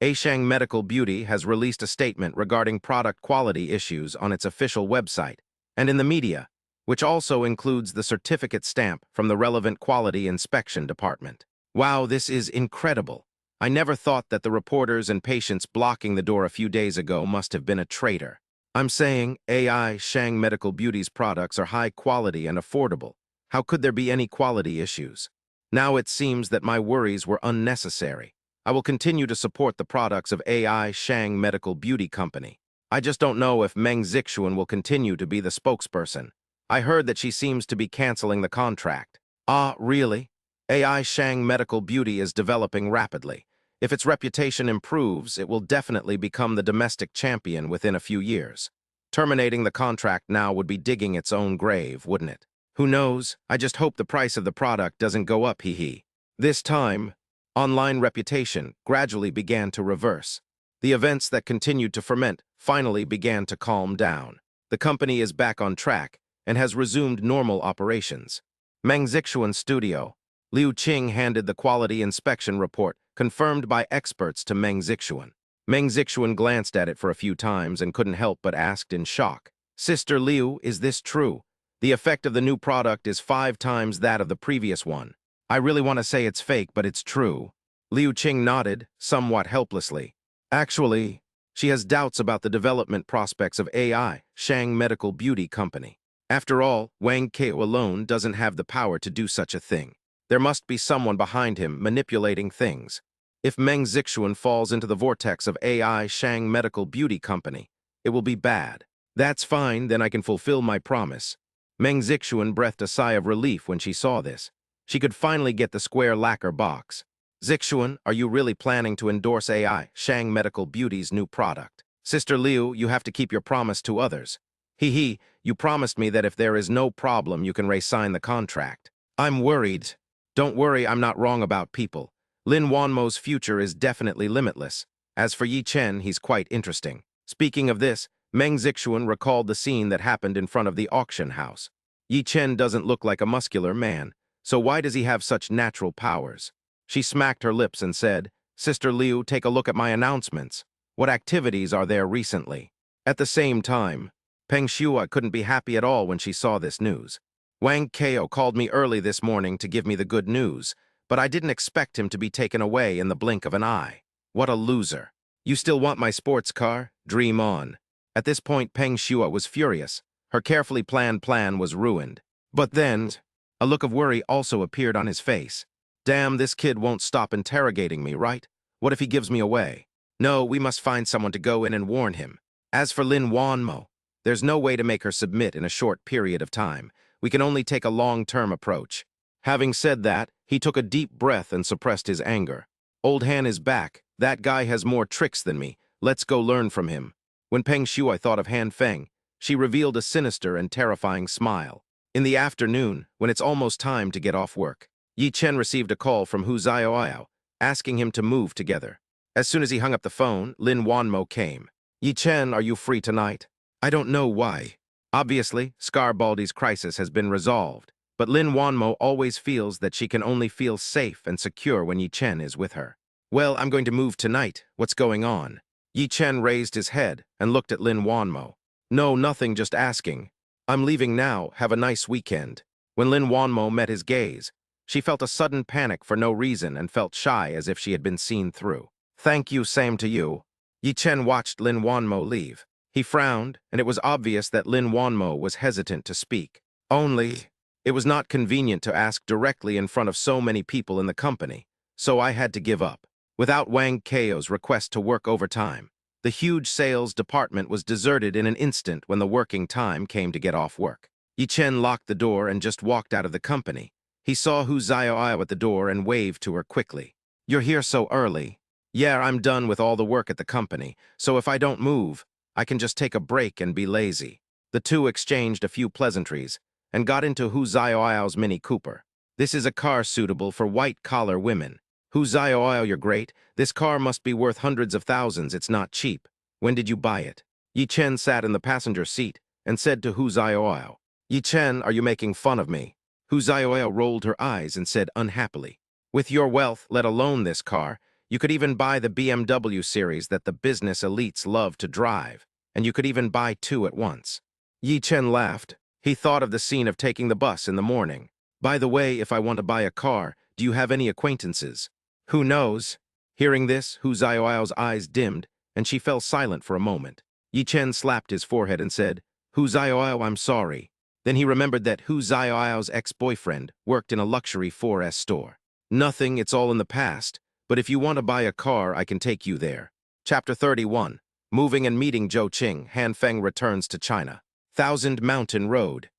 Ashang Medical Beauty has released a statement regarding product quality issues on its official website and in the media, which also includes the certificate stamp from the relevant quality inspection department. Wow, this is incredible. I never thought that the reporters and patients blocking the door a few days ago must have been a traitor. I'm saying AI Shang Medical Beauty's products are high quality and affordable. How could there be any quality issues? Now it seems that my worries were unnecessary. I will continue to support the products of AI Shang Medical Beauty Company. I just don't know if Meng Zixuan will continue to be the spokesperson. I heard that she seems to be canceling the contract. Ah, really? AI Shang Medical Beauty is developing rapidly. If its reputation improves, it will definitely become the domestic champion within a few years. Terminating the contract now would be digging its own grave, wouldn't it? Who knows? I just hope the price of the product doesn't go up, hee. This time, online reputation gradually began to reverse. The events that continued to ferment finally began to calm down. The company is back on track and has resumed normal operations. Meng Zixuan's studio. Liu Qing handed the quality inspection report, confirmed by experts, to Meng Zixuan. Meng Zixuan glanced at it for a few times and couldn't help but asked in shock, "Sister Liu, is this true? The effect of the new product is 5 times that of the previous one. I really want to say it's fake, but it's true." Liu Qing nodded, somewhat helplessly. Actually, she has doubts about the development prospects of AI, Shang Medical Beauty Company. After all, Wang Keo alone doesn't have the power to do such a thing. There must be someone behind him manipulating things. If Meng Zixuan falls into the vortex of AI Shang Medical Beauty Company, it will be bad. That's fine, then I can fulfill my promise. Meng Zixuan breathed a sigh of relief when she saw this. She could finally get the square lacquer box. Zixuan, are you really planning to endorse AI Shang Medical Beauty's new product? Sister Liu, you have to keep your promise to others. Hee, you promised me that if there is no problem, you can re-sign the contract. I'm worried. Don't worry, I'm not wrong about people. Lin Wanmo's future is definitely limitless. As for Yi Chen, he's quite interesting. Speaking of this, Meng Zixuan recalled the scene that happened in front of the auction house. Yi Chen doesn't look like a muscular man, so why does he have such natural powers? She smacked her lips and said, "Sister Liu, take a look at my announcements. What activities are there recently?" At the same time, Peng Shua couldn't be happy at all when she saw this news. Wang Keo called me early this morning to give me the good news, but I didn't expect him to be taken away in the blink of an eye. What a loser. You still want my sports car? Dream on. At this point, Peng Shua was furious. Her carefully planned plan was ruined. But then, a look of worry also appeared on his face. Damn, this kid won't stop interrogating me, right? What if he gives me away? No, we must find someone to go in and warn him. As for Lin Wanmo, there's no way to make her submit in a short period of time. We can only take a long-term approach. Having said that, he took a deep breath and suppressed his anger. Old Han is back. That guy has more tricks than me. Let's go learn from him. When Peng Shuai thought of Han Feng, she revealed a sinister and terrifying smile. In the afternoon, when it's almost time to get off work, Yi Chen received a call from Hu Zioao, asking him to move together. As soon as he hung up the phone, Lin Wanmo came. "Yi Chen, are you free tonight?" "I don't know why." Obviously, Scarbaldi's crisis has been resolved, but Lin Wanmo always feels that she can only feel safe and secure when Yi Chen is with her. "Well, I'm going to move tonight. What's going on?" Yi Chen raised his head and looked at Lin Wanmo. "No, nothing, just asking. I'm leaving now. Have a nice weekend." When Lin Wanmo met his gaze, she felt a sudden panic for no reason and felt shy as if she had been seen through. "Thank you, same to you." Yi Chen watched Lin Wanmo leave. He frowned, and it was obvious that Lin Wanmo was hesitant to speak. Only, it was not convenient to ask directly in front of so many people in the company, so I had to give up. Without Wang Keo's request to work overtime, the huge sales department was deserted in an instant when the working time came to get off work. Yi Chen locked the door and just walked out of the company. He saw Hu Zioao at the door and waved to her quickly. "You're here so early." "Yeah, I'm done with all the work at the company, so if I don't move, I can just take a break and be lazy." The two exchanged a few pleasantries and got into Hu Zioao's Mini Cooper. This is a car suitable for white-collar women. Hu Zioao, you're great. This car must be worth hundreds of thousands. It's not cheap. When did you buy it? Yi Chen sat in the passenger seat and said to Hu Zioao, Yi Chen, are you making fun of me? Hu Zioao rolled her eyes and said unhappily, with your wealth, let alone this car, you could even buy the BMW series that the business elites love to drive, and you could even buy two at once. Yi Chen laughed. He thought of the scene of taking the bus in the morning. By the way, if I want to buy a car, do you have any acquaintances? Who knows? Hearing this, Hu Zioao's eyes dimmed, and she fell silent for a moment. Yi Chen slapped his forehead and said, Hu Zioao, I'm sorry. Then he remembered that Hu Zioao's ex-boyfriend worked in a luxury 4S store. Nothing, it's all in the past. But if you want to buy a car, I can take you there. Chapter 31. Moving and meeting Zhou Qing, Han Feng returns to China. Thousand Mountain Road.